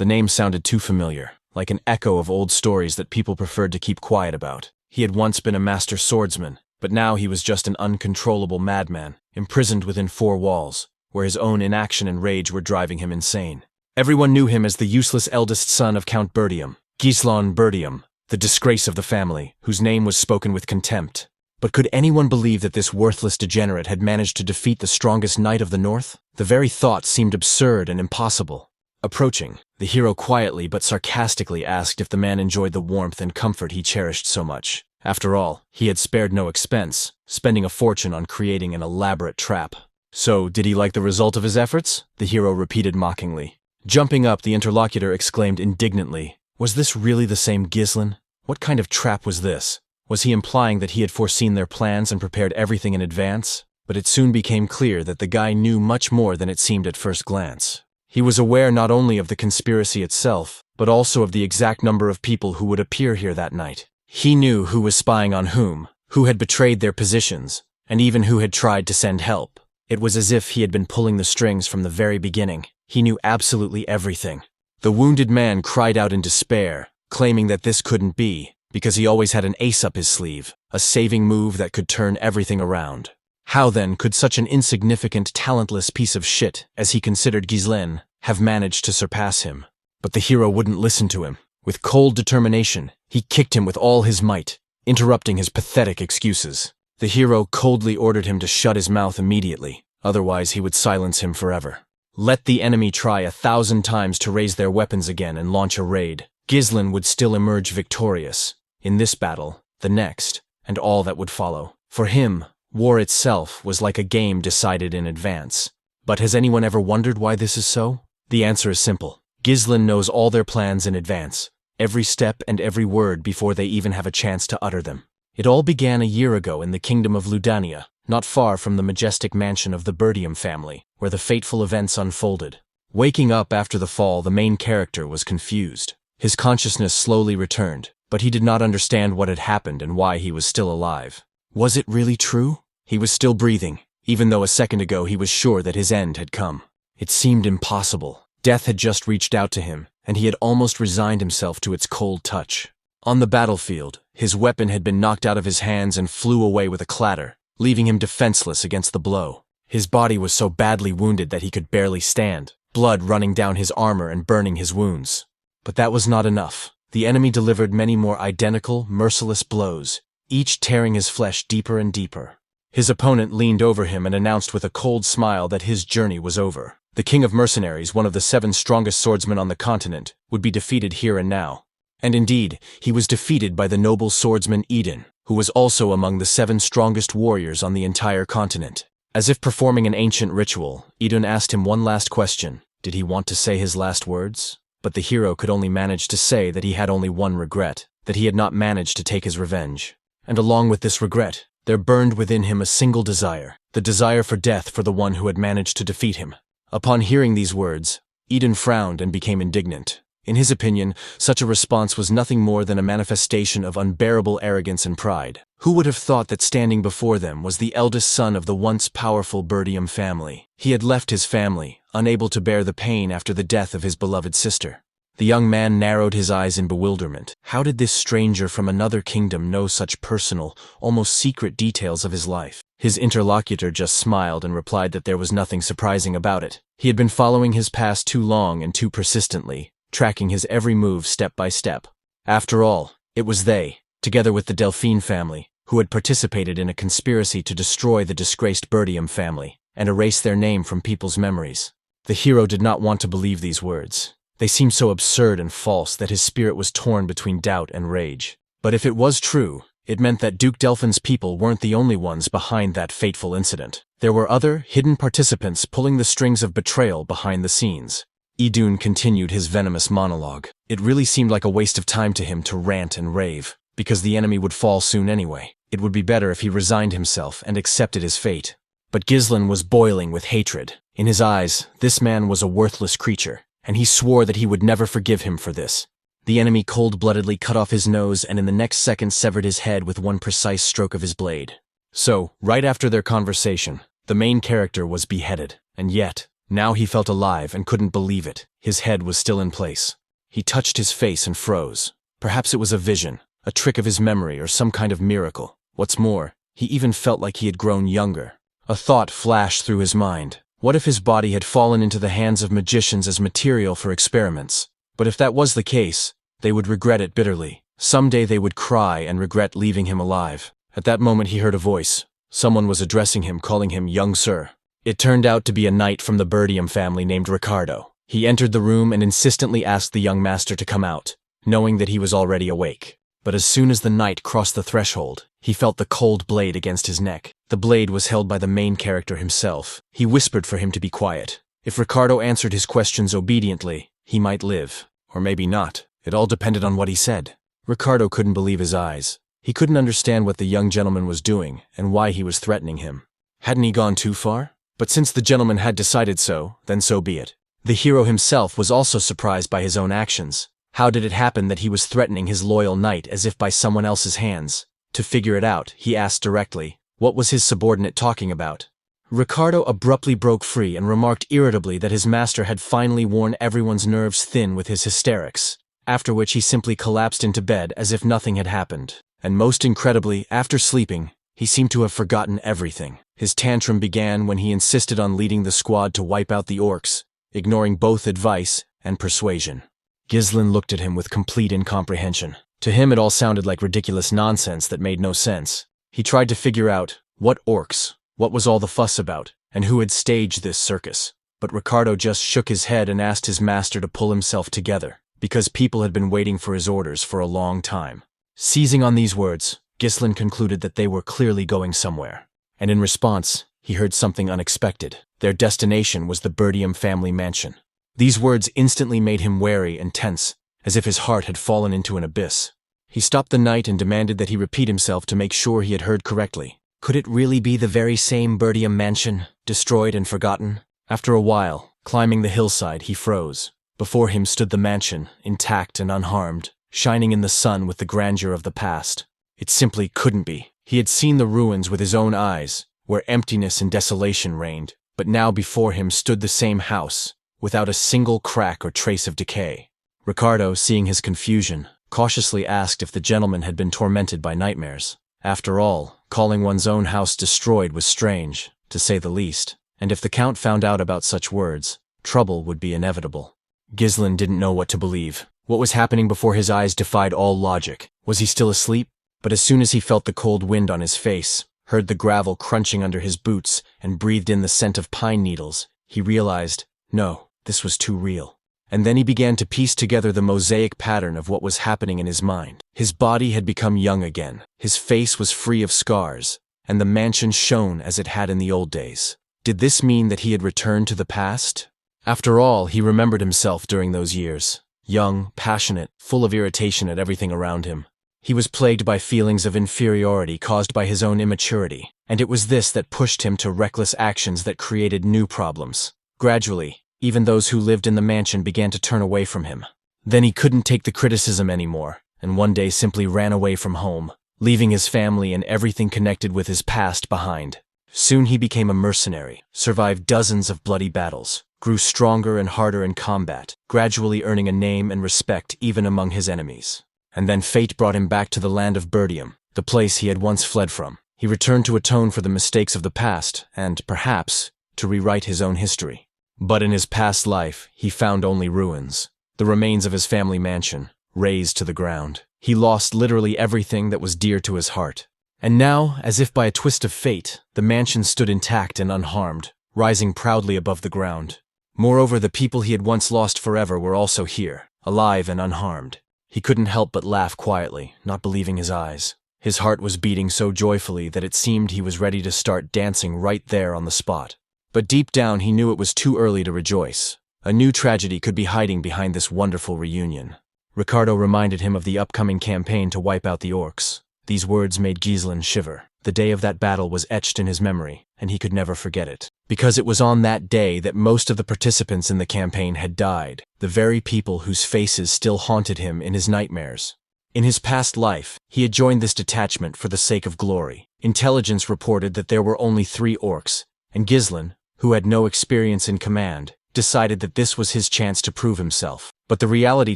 The name sounded too familiar, like an echo of old stories that people preferred to keep quiet about. He had once been a master swordsman, but now he was just an uncontrollable madman, imprisoned within four walls, where his own inaction and rage were driving him insane. Everyone knew him as the useless eldest son of Count Berdium, Gislon Berdium, the disgrace of the family, whose name was spoken with contempt. But could anyone believe that this worthless degenerate had managed to defeat the strongest knight of the North? The very thought seemed absurd and impossible. Approaching, the hero quietly but sarcastically asked if the man enjoyed the warmth and comfort he cherished so much. After all, he had spared no expense, spending a fortune on creating an elaborate trap. So, did he like the result of his efforts? The hero repeated mockingly. Jumping up, the interlocutor exclaimed indignantly, "Was this really the same Gislon? What kind of trap was this? Was he implying that he had foreseen their plans and prepared everything in advance?" But it soon became clear that the guy knew much more than it seemed at first glance. He was aware not only of the conspiracy itself, but also of the exact number of people who would appear here that night. He knew who was spying on whom, who had betrayed their positions, and even who had tried to send help. It was as if he had been pulling the strings from the very beginning. He knew absolutely everything. The wounded man cried out in despair, claiming that this couldn't be, because he always had an ace up his sleeve, a saving move that could turn everything around. How then could such an insignificant, talentless piece of shit, as he considered Gislon, have managed to surpass him? But the hero wouldn't listen to him. With cold determination, he kicked him with all his might, interrupting his pathetic excuses. The hero coldly ordered him to shut his mouth immediately, otherwise he would silence him forever. Let the enemy try 1,000 times to raise their weapons again and launch a raid. Gislon would still emerge victorious, in this battle, the next, and all that would follow. For him, war itself was like a game decided in advance. But has anyone ever wondered why this is so? The answer is simple. Gislon knows all their plans in advance, every step and every word before they even have a chance to utter them. It all began a year ago in the kingdom of Ludania, not far from the majestic mansion of the Berdium family, where the fateful events unfolded. Waking up after the fall, the main character was confused. His consciousness slowly returned, but he did not understand what had happened and why he was still alive. Was it really true? He was still breathing, even though a second ago he was sure that his end had come. It seemed impossible. Death had just reached out to him, and he had almost resigned himself to its cold touch. On the battlefield, his weapon had been knocked out of his hands and flew away with a clatter, leaving him defenseless against the blow. His body was so badly wounded that he could barely stand, blood running down his armor and burning his wounds. But that was not enough. The enemy delivered many more identical, merciless blows, each tearing his flesh deeper and deeper. His opponent leaned over him and announced with a cold smile that his journey was over. The king of mercenaries, one of the 7 strongest swordsmen on the continent, would be defeated here and now. And indeed, he was defeated by the noble swordsman Eden, who was also among the 7 strongest warriors on the entire continent. As if performing an ancient ritual, Eden asked him one last question. Did he want to say his last words? But the hero could only manage to say that he had only one regret, that he had not managed to take his revenge. And along with this regret, there burned within him a single desire, the desire for death for the one who had managed to defeat him. Upon hearing these words, Eden frowned and became indignant. In his opinion, such a response was nothing more than a manifestation of unbearable arrogance and pride. Who would have thought that standing before them was the eldest son of the once powerful Berdium family? He had left his family, unable to bear the pain after the death of his beloved sister. The young man narrowed his eyes in bewilderment. How did this stranger from another kingdom know such personal, almost secret details of his life? His interlocutor just smiled and replied that there was nothing surprising about it. He had been following his past too long and too persistently, tracking his every move step by step. After all, it was they, together with the Delphine family, who had participated in a conspiracy to destroy the disgraced Berdium family and erase their name from people's memories. The hero did not want to believe these words. They seemed so absurd and false that his spirit was torn between doubt and rage. But if it was true, it meant that Duke Delphin's people weren't the only ones behind that fateful incident. There were other, hidden participants pulling the strings of betrayal behind the scenes. Idun continued his venomous monologue. It really seemed like a waste of time to him to rant and rave, because the enemy would fall soon anyway. It would be better if he resigned himself and accepted his fate. But Gislon was boiling with hatred. In his eyes, this man was a worthless creature, and he swore that he would never forgive him for this. The enemy cold-bloodedly cut off his nose and in the next second severed his head with one precise stroke of his blade. So, right after their conversation, the main character was beheaded. And yet, Now he felt alive and couldn't believe it. His head was still in place. He touched his face and froze. Perhaps it was a vision, a trick of his memory, or some kind of miracle. What's more, he even felt like he had grown younger. A thought flashed through his mind. What if his body had fallen into the hands of magicians as material for experiments? But if that was the case, they would regret it bitterly. Someday they would cry and regret leaving him alive. At that moment he heard a voice. Someone was addressing him, calling him young sir. It turned out to be a knight from the Berdium family named Ricardo. He entered the room and insistently asked the young master to come out, knowing that he was already awake. But as soon as the knight crossed the threshold, he felt the cold blade against his neck. The blade was held by the main character himself. He whispered for him to be quiet. If Ricardo answered his questions obediently, he might live. Or maybe not. It all depended on what he said. Ricardo couldn't believe his eyes. He couldn't understand what the young gentleman was doing and why he was threatening him. Hadn't he gone too far? But since the gentleman had decided so, then so be it. The hero himself was also surprised by his own actions. How did it happen that he was threatening his loyal knight as if by someone else's hands? To figure it out, he asked directly, what was his subordinate talking about? Ricardo abruptly broke free and remarked irritably that his master had finally worn everyone's nerves thin with his hysterics, after which he simply collapsed into bed as if nothing had happened. And most incredibly, after sleeping, he seemed to have forgotten everything. His tantrum began when he insisted on leading the squad to wipe out the orcs, ignoring both advice and persuasion. Gislon looked at him with complete incomprehension. To him it all sounded like ridiculous nonsense that made no sense. He tried to figure out what orcs, what was all the fuss about, and who had staged this circus. But Ricardo just shook his head and asked his master to pull himself together, because people had been waiting for his orders for a long time. Seizing on these words, Gislon concluded that they were clearly going somewhere. And in response, he heard something unexpected. Their destination was the Berdium family mansion. These words instantly made him wary and tense, as if his heart had fallen into an abyss. He stopped the knight and demanded that he repeat himself to make sure he had heard correctly. Could it really be the very same Berdium mansion, destroyed and forgotten? After a while, climbing the hillside, he froze. Before him stood the mansion, intact and unharmed, shining in the sun with the grandeur of the past. It simply couldn't be. He had seen the ruins with his own eyes, where emptiness and desolation reigned, but now before him stood the same house, without a single crack or trace of decay. Ricardo, seeing his confusion, cautiously asked if the gentleman had been tormented by nightmares. After all, calling one's own house destroyed was strange, to say the least, and if the Count found out about such words, trouble would be inevitable. Gislon didn't know what to believe. What was happening before his eyes defied all logic. Was he still asleep? But as soon as he felt the cold wind on his face, heard the gravel crunching under his boots, and breathed in the scent of pine needles, he realized, no, this was too real. And then he began to piece together the mosaic pattern of what was happening in his mind. His body had become young again, his face was free of scars, and the mansion shone as it had in the old days. Did this mean that he had returned to the past? After all, he remembered himself during those years. Young, passionate, full of irritation at everything around him. He was plagued by feelings of inferiority caused by his own immaturity, and it was this that pushed him to reckless actions that created new problems. Gradually, even those who lived in the mansion began to turn away from him. Then he couldn't take the criticism anymore, and one day simply ran away from home, leaving his family and everything connected with his past behind. Soon he became a mercenary, survived dozens of bloody battles, grew stronger and harder in combat, gradually earning a name and respect even among his enemies. And then fate brought him back to the land of Berdium, the place he had once fled from. He returned to atone for the mistakes of the past, and, perhaps, to rewrite his own history. But in his past life, he found only ruins, the remains of his family mansion, razed to the ground. He lost literally everything that was dear to his heart. And now, as if by a twist of fate, the mansion stood intact and unharmed, rising proudly above the ground. Moreover, the people he had once lost forever were also here, alive and unharmed. He couldn't help but laugh quietly, not believing his eyes. His heart was beating so joyfully that it seemed he was ready to start dancing right there on the spot. But deep down he knew it was too early to rejoice. A new tragedy could be hiding behind this wonderful reunion. Ricardo reminded him of the upcoming campaign to wipe out the orcs. These words made Gislon shiver. The day of that battle was etched in his memory, and he could never forget it. Because it was on that day that most of the participants in the campaign had died, the very people whose faces still haunted him in his nightmares. In his past life, he had joined this detachment for the sake of glory. Intelligence reported that there were only 3 orcs, and Gislon, who had no experience in command, decided that this was his chance to prove himself. But the reality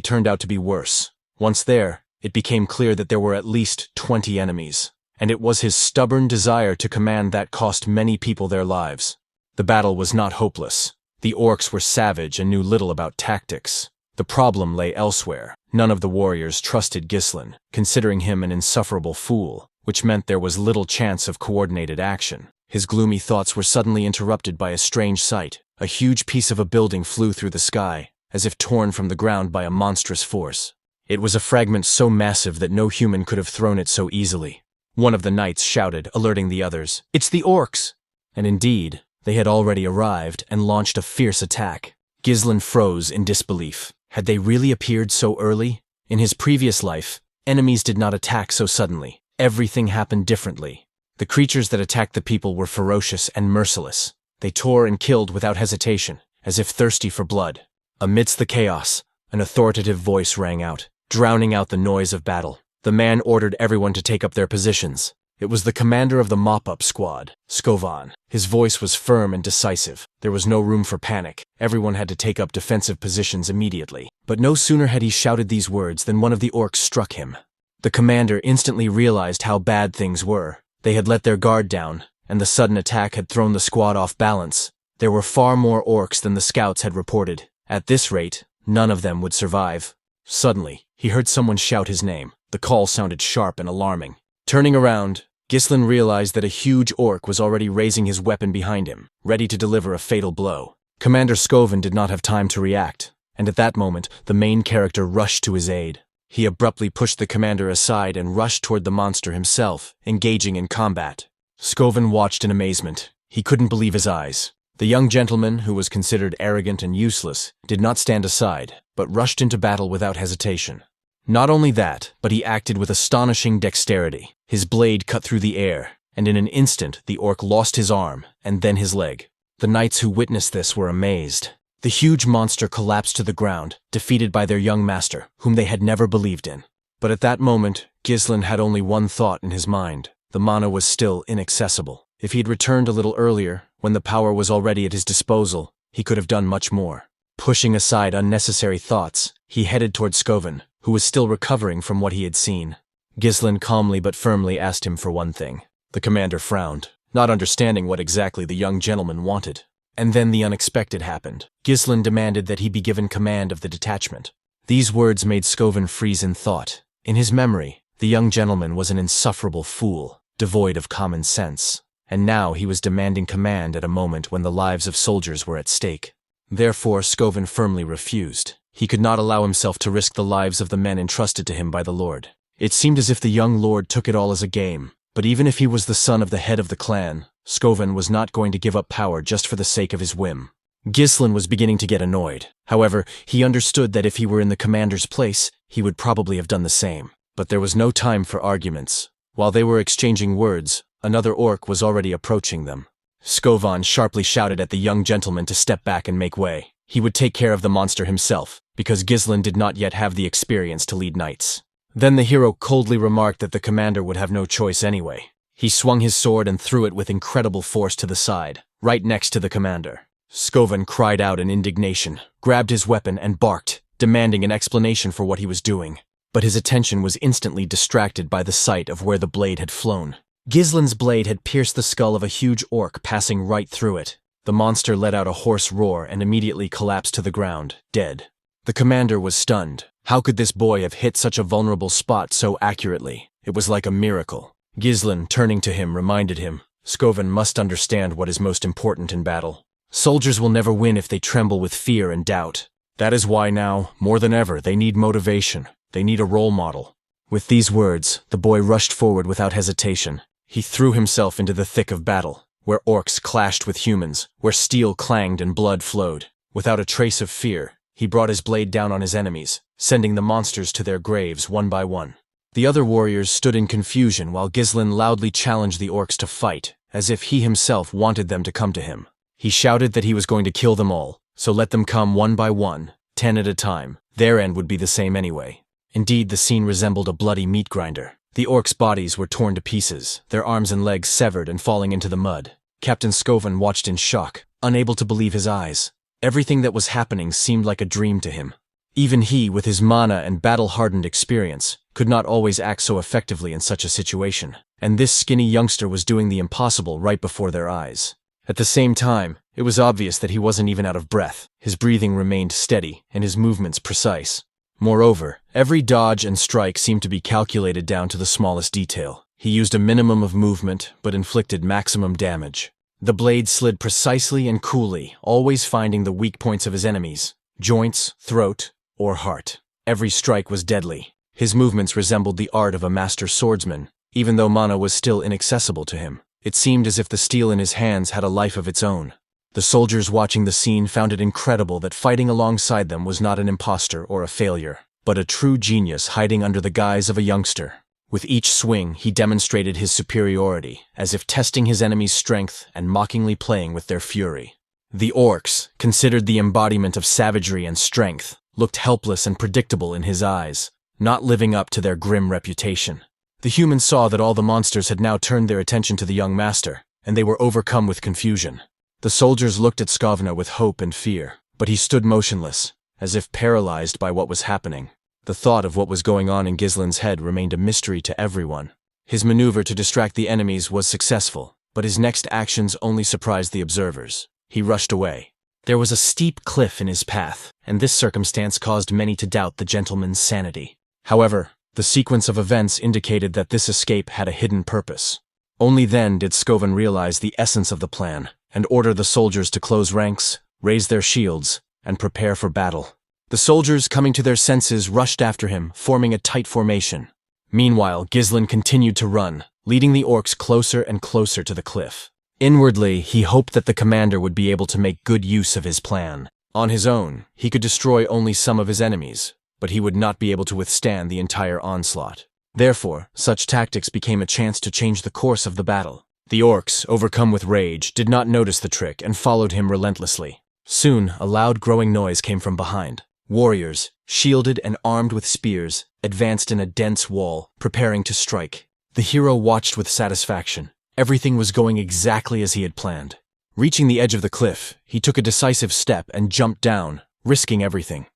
turned out to be worse. Once there, it became clear that there were at least 20 enemies, and it was his stubborn desire to command that cost many people their lives. The battle was not hopeless. The orcs were savage and knew little about tactics. The problem lay elsewhere. None of the warriors trusted Gislon, considering him an insufferable fool, which meant there was little chance of coordinated action. His gloomy thoughts were suddenly interrupted by a strange sight. A huge piece of a building flew through the sky, as if torn from the ground by a monstrous force. It was a fragment so massive that no human could have thrown it so easily. One of the knights shouted, alerting the others, "It's the orcs!" And indeed, they had already arrived and launched a fierce attack. Gislon froze in disbelief. Had they really appeared so early? In his previous life, enemies did not attack so suddenly. Everything happened differently. The creatures that attacked the people were ferocious and merciless. They tore and killed without hesitation, as if thirsty for blood. Amidst the chaos, an authoritative voice rang out, drowning out the noise of battle. The man ordered everyone to take up their positions. It was the commander of the mop-up squad, Skovan. His voice was firm and decisive. There was no room for panic. Everyone had to take up defensive positions immediately. But no sooner had he shouted these words than one of the orcs struck him. The commander instantly realized how bad things were. They had let their guard down, and the sudden attack had thrown the squad off balance. There were far more orcs than the scouts had reported. At this rate, none of them would survive. Suddenly, he heard someone shout his name. The call sounded sharp and alarming. Turning around, Gislon realized that a huge orc was already raising his weapon behind him, ready to deliver a fatal blow. Commander Skovan did not have time to react, and at that moment, the main character rushed to his aid. He abruptly pushed the commander aside and rushed toward the monster himself, engaging in combat. Skovan watched in amazement. He couldn't believe his eyes. The young gentleman, who was considered arrogant and useless, did not stand aside, but rushed into battle without hesitation. Not only that, but he acted with astonishing dexterity. His blade cut through the air, and in an instant the orc lost his arm, and then his leg. The knights who witnessed this were amazed. The huge monster collapsed to the ground, defeated by their young master, whom they had never believed in. But at that moment, Gislon had only one thought in his mind. The mana was still inaccessible. If he had returned a little earlier, when the power was already at his disposal, he could have done much more. Pushing aside unnecessary thoughts, he headed toward Skovan, who was still recovering from what he had seen. Gislon calmly but firmly asked him for one thing. The commander frowned, not understanding what exactly the young gentleman wanted. And then the unexpected happened. Gislon demanded that he be given command of the detachment. These words made Skovan freeze in thought. In his memory, the young gentleman was an insufferable fool, devoid of common sense. And now he was demanding command at a moment when the lives of soldiers were at stake. Therefore, Skovan firmly refused. He could not allow himself to risk the lives of the men entrusted to him by the Lord. It seemed as if the young lord took it all as a game, but even if he was the son of the head of the clan, Skovan was not going to give up power just for the sake of his whim. Gislon was beginning to get annoyed. However, he understood that if he were in the commander's place, he would probably have done the same. But there was no time for arguments. While they were exchanging words, another orc was already approaching them. Skovan sharply shouted at the young gentleman to step back and make way. He would take care of the monster himself, because Gislon did not yet have the experience to lead knights. Then the hero coldly remarked that the commander would have no choice anyway. He swung his sword and threw it with incredible force to the side, right next to the commander. Skovan cried out in indignation, grabbed his weapon and barked, demanding an explanation for what he was doing. But his attention was instantly distracted by the sight of where the blade had flown. Gislon's blade had pierced the skull of a huge orc, passing right through it. The monster let out a hoarse roar and immediately collapsed to the ground, dead. The commander was stunned. How could this boy have hit such a vulnerable spot so accurately? It was like a miracle. Gislon, turning to him, reminded him, Skovan must understand what is most important in battle. Soldiers will never win if they tremble with fear and doubt. That is why now, more than ever, they need motivation. They need a role model. With these words, the boy rushed forward without hesitation. He threw himself into the thick of battle, where orcs clashed with humans, where steel clanged and blood flowed. Without a trace of fear, he brought his blade down on his enemies, sending the monsters to their graves one by one. The other warriors stood in confusion while Gislon loudly challenged the orcs to fight, as if he himself wanted them to come to him. He shouted that he was going to kill them all, so let them come one by one, 10 at a time. Their end would be the same anyway. Indeed, the scene resembled a bloody meat grinder. The orcs' bodies were torn to pieces, their arms and legs severed and falling into the mud. Captain Skovan watched in shock, unable to believe his eyes. Everything that was happening seemed like a dream to him. Even he, with his mana and battle-hardened experience, could not always act so effectively in such a situation, and this skinny youngster was doing the impossible right before their eyes. At the same time, it was obvious that he wasn't even out of breath. His breathing remained steady, and his movements precise. Moreover, every dodge and strike seemed to be calculated down to the smallest detail. He used a minimum of movement, but inflicted maximum damage. The blade slid precisely and coolly, always finding the weak points of his enemies: joints, throat, or heart. Every strike was deadly. His movements resembled the art of a master swordsman, even though mana was still inaccessible to him. It seemed as if the steel in his hands had a life of its own. The soldiers watching the scene found it incredible that fighting alongside them was not an imposter or a failure, but a true genius hiding under the guise of a youngster. With each swing, he demonstrated his superiority, as if testing his enemy's strength and mockingly playing with their fury. The orcs, considered the embodiment of savagery and strength, looked helpless and predictable in his eyes, not living up to their grim reputation. The humans saw that all the monsters had now turned their attention to the young master, and they were overcome with confusion. The soldiers looked at Skavna with hope and fear, but he stood motionless, as if paralyzed by what was happening. The thought of what was going on in Gislon's head remained a mystery to everyone. His maneuver to distract the enemies was successful, but his next actions only surprised the observers. He rushed away. There was a steep cliff in his path, and this circumstance caused many to doubt the gentleman's sanity. However, the sequence of events indicated that this escape had a hidden purpose. Only then did Skovan realize the essence of the plan, and order the soldiers to close ranks, raise their shields, and prepare for battle. The soldiers, coming to their senses, rushed after him, forming a tight formation. Meanwhile, Gislon continued to run, leading the orcs closer and closer to the cliff. Inwardly, he hoped that the commander would be able to make good use of his plan. On his own, he could destroy only some of his enemies, but he would not be able to withstand the entire onslaught. Therefore, such tactics became a chance to change the course of the battle. The orcs, overcome with rage, did not notice the trick and followed him relentlessly. Soon, a loud growing noise came from behind. Warriors, shielded and armed with spears, advanced in a dense wall, preparing to strike. The hero watched with satisfaction. Everything was going exactly as he had planned. Reaching the edge of the cliff, he took a decisive step and jumped down, risking everything.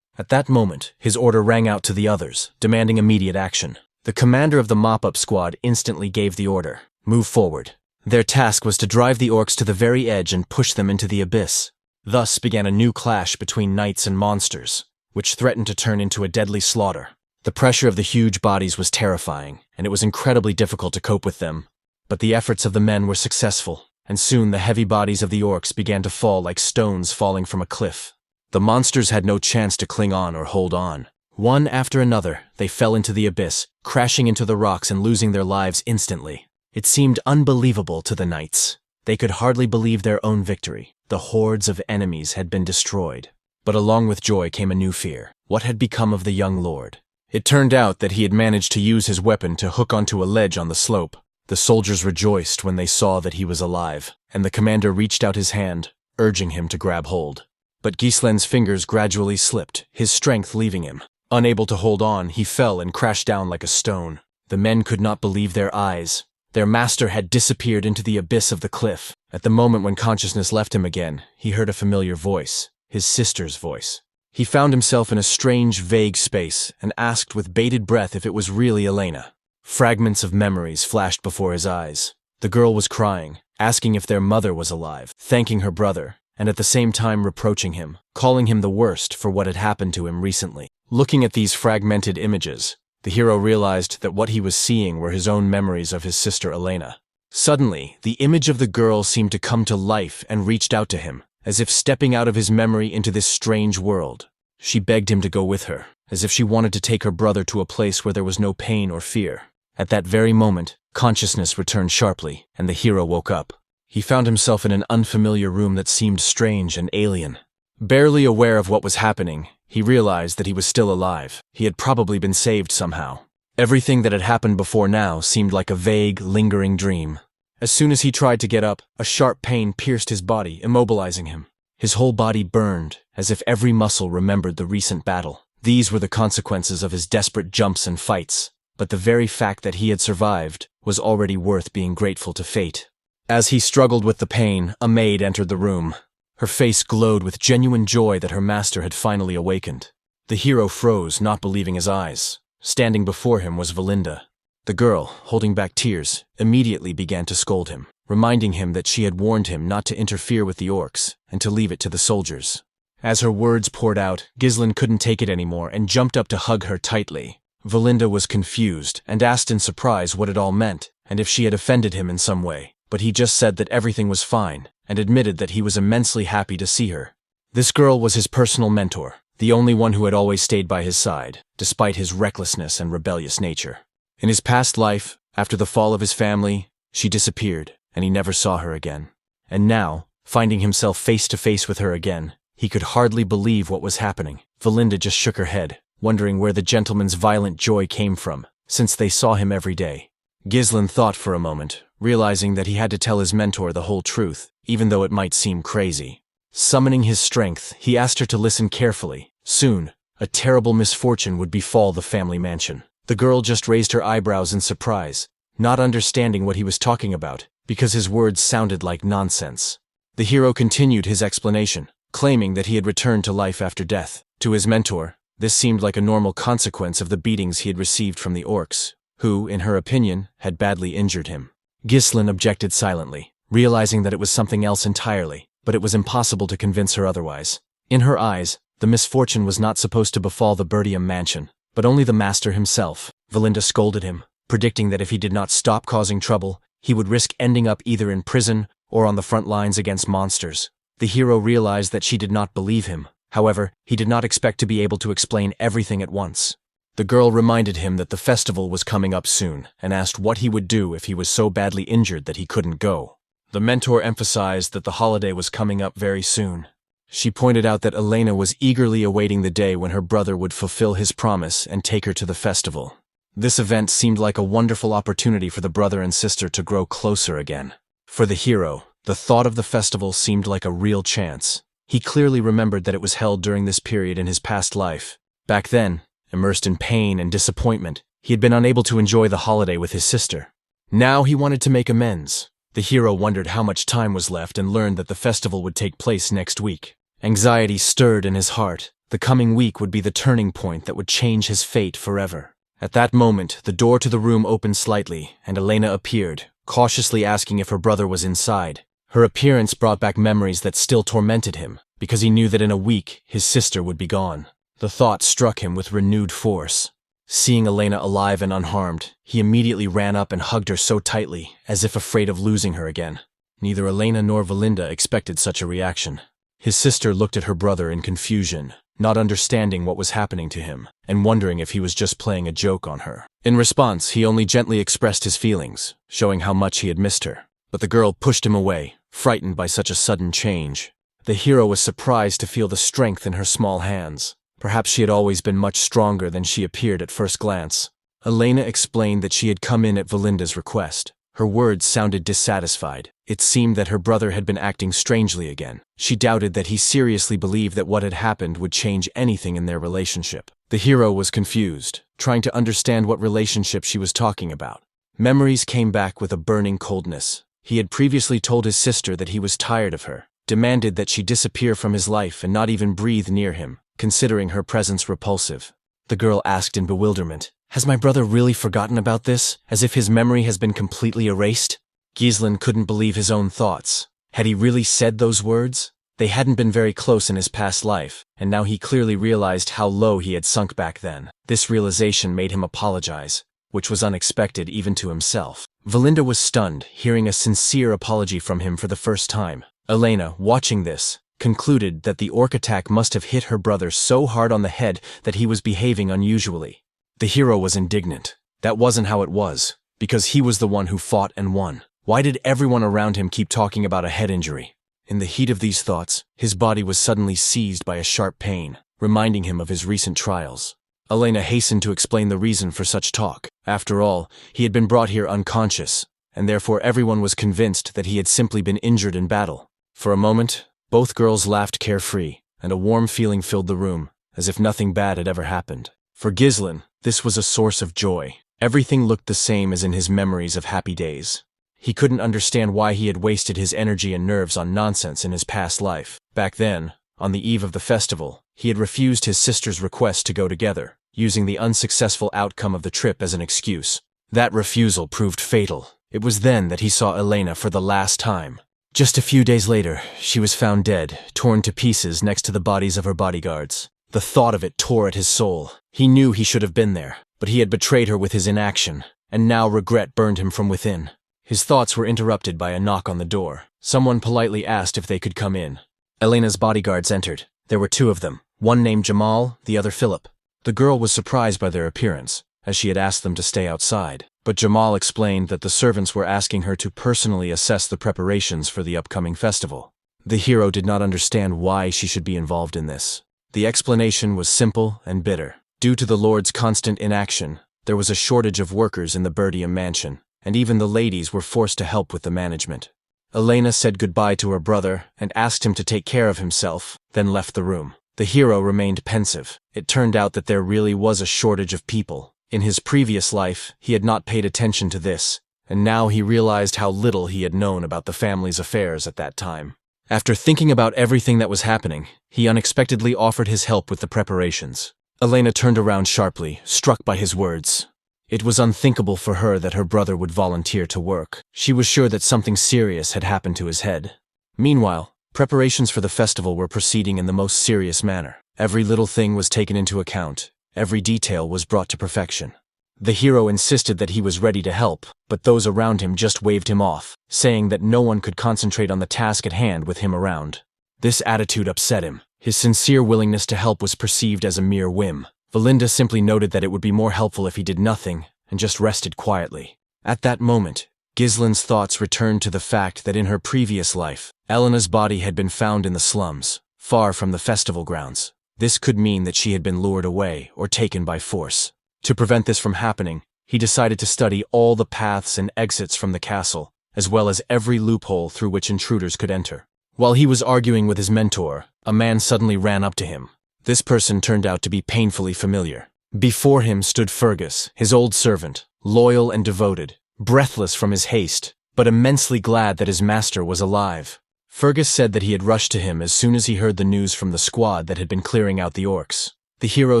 At that moment, his order rang out to the others, demanding immediate action. The commander of the mop-up squad instantly gave the order: move forward. Their task was to drive the orcs to the very edge and push them into the abyss. Thus began a new clash between knights and monsters, which threatened to turn into a deadly slaughter. The pressure of the huge bodies was terrifying, and it was incredibly difficult to cope with them. But the efforts of the men were successful, and soon the heavy bodies of the orcs began to fall like stones falling from a cliff. The monsters had no chance to cling on or hold on. One after another, they fell into the abyss, crashing into the rocks and losing their lives instantly. It seemed unbelievable to the knights. They could hardly believe their own victory. The hordes of enemies had been destroyed. But along with joy came a new fear. What had become of the young lord? It turned out that he had managed to use his weapon to hook onto a ledge on the slope. The soldiers rejoiced when they saw that he was alive, and the commander reached out his hand, urging him to grab hold. But Gislon's fingers gradually slipped, his strength leaving him. Unable to hold on, he fell and crashed down like a stone. The men could not believe their eyes. Their master had disappeared into the abyss of the cliff. At the moment when consciousness left him again, he heard a familiar voice, his sister's voice. He found himself in a strange, vague space and asked with bated breath if it was really Elena. Fragments of memories flashed before his eyes. The girl was crying, asking if their mother was alive, thanking her brother, and at the same time reproaching him, calling him the worst for what had happened to him recently. Looking at these fragmented images, the hero realized that what he was seeing were his own memories of his sister Elena. Suddenly, the image of the girl seemed to come to life and reached out to him, as if stepping out of his memory into this strange world. She begged him to go with her, as if she wanted to take her brother to a place where there was no pain or fear. At that very moment, consciousness returned sharply, and the hero woke up. He found himself in an unfamiliar room that seemed strange and alien. Barely aware of what was happening, he realized that he was still alive. He had probably been saved somehow. Everything that had happened before now seemed like a vague, lingering dream. As soon as he tried to get up, a sharp pain pierced his body, immobilizing him. His whole body burned, as if every muscle remembered the recent battle. These were the consequences of his desperate jumps and fights, but the very fact that he had survived was already worth being grateful to fate. As he struggled with the pain, a maid entered the room. Her face glowed with genuine joy that her master had finally awakened. The hero froze, not believing his eyes. Standing before him was Valinda. The girl, holding back tears, immediately began to scold him, reminding him that she had warned him not to interfere with the orcs and to leave it to the soldiers. As her words poured out, Gislon couldn't take it anymore and jumped up to hug her tightly. Valinda was confused and asked in surprise what it all meant and if she had offended him in some way, but he just said that everything was fine and admitted that he was immensely happy to see her. This girl was his personal mentor, the only one who had always stayed by his side, despite his recklessness and rebellious nature. In his past life, after the fall of his family, she disappeared, and he never saw her again. And now, finding himself face to face with her again, he could hardly believe what was happening. Valinda just shook her head, wondering where the gentleman's violent joy came from, since they saw him every day. Gislon thought for a moment, realizing that he had to tell his mentor the whole truth, even though it might seem crazy. Summoning his strength, he asked her to listen carefully. Soon, a terrible misfortune would befall the family mansion. The girl just raised her eyebrows in surprise, not understanding what he was talking about, because his words sounded like nonsense. The hero continued his explanation, claiming that he had returned to life after death. To his mentor, this seemed like a normal consequence of the beatings he had received from the orcs, who, in her opinion, had badly injured him. Gislon objected silently, realizing that it was something else entirely, but it was impossible to convince her otherwise. In her eyes, the misfortune was not supposed to befall the Berdium mansion, but only the master himself. Valinda scolded him, predicting that if he did not stop causing trouble, he would risk ending up either in prison or on the front lines against monsters. The hero realized that she did not believe him. However, he did not expect to be able to explain everything at once. The girl reminded him that the festival was coming up soon and asked what he would do if he was so badly injured that he couldn't go. The mentor emphasized that the holiday was coming up very soon. She pointed out that Elena was eagerly awaiting the day when her brother would fulfill his promise and take her to the festival. This event seemed like a wonderful opportunity for the brother and sister to grow closer again. For the hero, the thought of the festival seemed like a real chance. He clearly remembered that it was held during this period in his past life. Back then, immersed in pain and disappointment, he had been unable to enjoy the holiday with his sister. Now he wanted to make amends. The hero wondered how much time was left and learned that the festival would take place next week. Anxiety stirred in his heart. The coming week would be the turning point that would change his fate forever. At that moment, the door to the room opened slightly, and Elena appeared, cautiously asking if her brother was inside. Her appearance brought back memories that still tormented him, because he knew that in a week, his sister would be gone. The thought struck him with renewed force. Seeing Elena alive and unharmed, he immediately ran up and hugged her so tightly, as if afraid of losing her again. Neither Elena nor Valinda expected such a reaction. His sister looked at her brother in confusion, not understanding what was happening to him, and wondering if he was just playing a joke on her. In response, he only gently expressed his feelings, showing how much he had missed her. But the girl pushed him away, frightened by such a sudden change. The hero was surprised to feel the strength in her small hands. Perhaps she had always been much stronger than she appeared at first glance. Elena explained that she had come in at Valinda's request. Her words sounded dissatisfied. It seemed that her brother had been acting strangely again. She doubted that he seriously believed that what had happened would change anything in their relationship. The hero was confused, trying to understand what relationship she was talking about. Memories came back with a burning coldness. He had previously told his sister that he was tired of her, demanded that she disappear from his life and not even breathe near him, considering her presence repulsive. The girl asked in bewilderment, "Has my brother really forgotten about this, as if his memory has been completely erased?" Gislon couldn't believe his own thoughts. Had he really said those words? They hadn't been very close in his past life, and now he clearly realized how low he had sunk back then. This realization made him apologize, which was unexpected even to himself. Valinda was stunned, hearing a sincere apology from him for the first time. Elena, watching this, concluded that the orc attack must have hit her brother so hard on the head that he was behaving unusually. The hero was indignant. That wasn't how it was, because he was the one who fought and won. Why did everyone around him keep talking about a head injury? In the heat of these thoughts, his body was suddenly seized by a sharp pain, reminding him of his recent trials. Elena hastened to explain the reason for such talk. After all, he had been brought here unconscious, and therefore everyone was convinced that he had simply been injured in battle. For a moment, both girls laughed carefree, and a warm feeling filled the room, as if nothing bad had ever happened. For Gislon, this was a source of joy. Everything looked the same as in his memories of happy days. He couldn't understand why he had wasted his energy and nerves on nonsense in his past life. Back then, on the eve of the festival, he had refused his sister's request to go together, using the unsuccessful outcome of the trip as an excuse. That refusal proved fatal. It was then that he saw Elena for the last time. Just a few days later, she was found dead, torn to pieces next to the bodies of her bodyguards. The thought of it tore at his soul. He knew he should have been there, but he had betrayed her with his inaction, and now regret burned him from within. His thoughts were interrupted by a knock on the door. Someone politely asked if they could come in. Elena's bodyguards entered. There were two of them, one named Jamal, the other Philip. The girl was surprised by their appearance, as she had asked them to stay outside. But Jamal explained that the servants were asking her to personally assess the preparations for the upcoming festival. The hero did not understand why she should be involved in this. The explanation was simple and bitter. Due to the Lord's constant inaction, there was a shortage of workers in the Berdium mansion, and even the ladies were forced to help with the management. Elena said goodbye to her brother and asked him to take care of himself, then left the room. The hero remained pensive. It turned out that there really was a shortage of people. In his previous life, he had not paid attention to this, and now he realized how little he had known about the family's affairs at that time. After thinking about everything that was happening, he unexpectedly offered his help with the preparations. Elena turned around sharply, struck by his words. It was unthinkable for her that her brother would volunteer to work. She was sure that something serious had happened to his head. Meanwhile, preparations for the festival were proceeding in the most serious manner. Every little thing was taken into account. Every detail was brought to perfection. The hero insisted that he was ready to help, but those around him just waved him off, saying that no one could concentrate on the task at hand with him around. This attitude upset him. His sincere willingness to help was perceived as a mere whim. Valinda simply noted that it would be more helpful if he did nothing and just rested quietly. At that moment, Gislon's thoughts returned to the fact that in her previous life, Elena's body had been found in the slums, far from the festival grounds. This could mean that she had been lured away or taken by force. To prevent this from happening, he decided to study all the paths and exits from the castle, as well as every loophole through which intruders could enter. While he was arguing with his mentor, a man suddenly ran up to him. This person turned out to be painfully familiar. Before him stood Fergus, his old servant, loyal and devoted, breathless from his haste, but immensely glad that his master was alive. Fergus said that he had rushed to him as soon as he heard the news from the squad that had been clearing out the orcs. The hero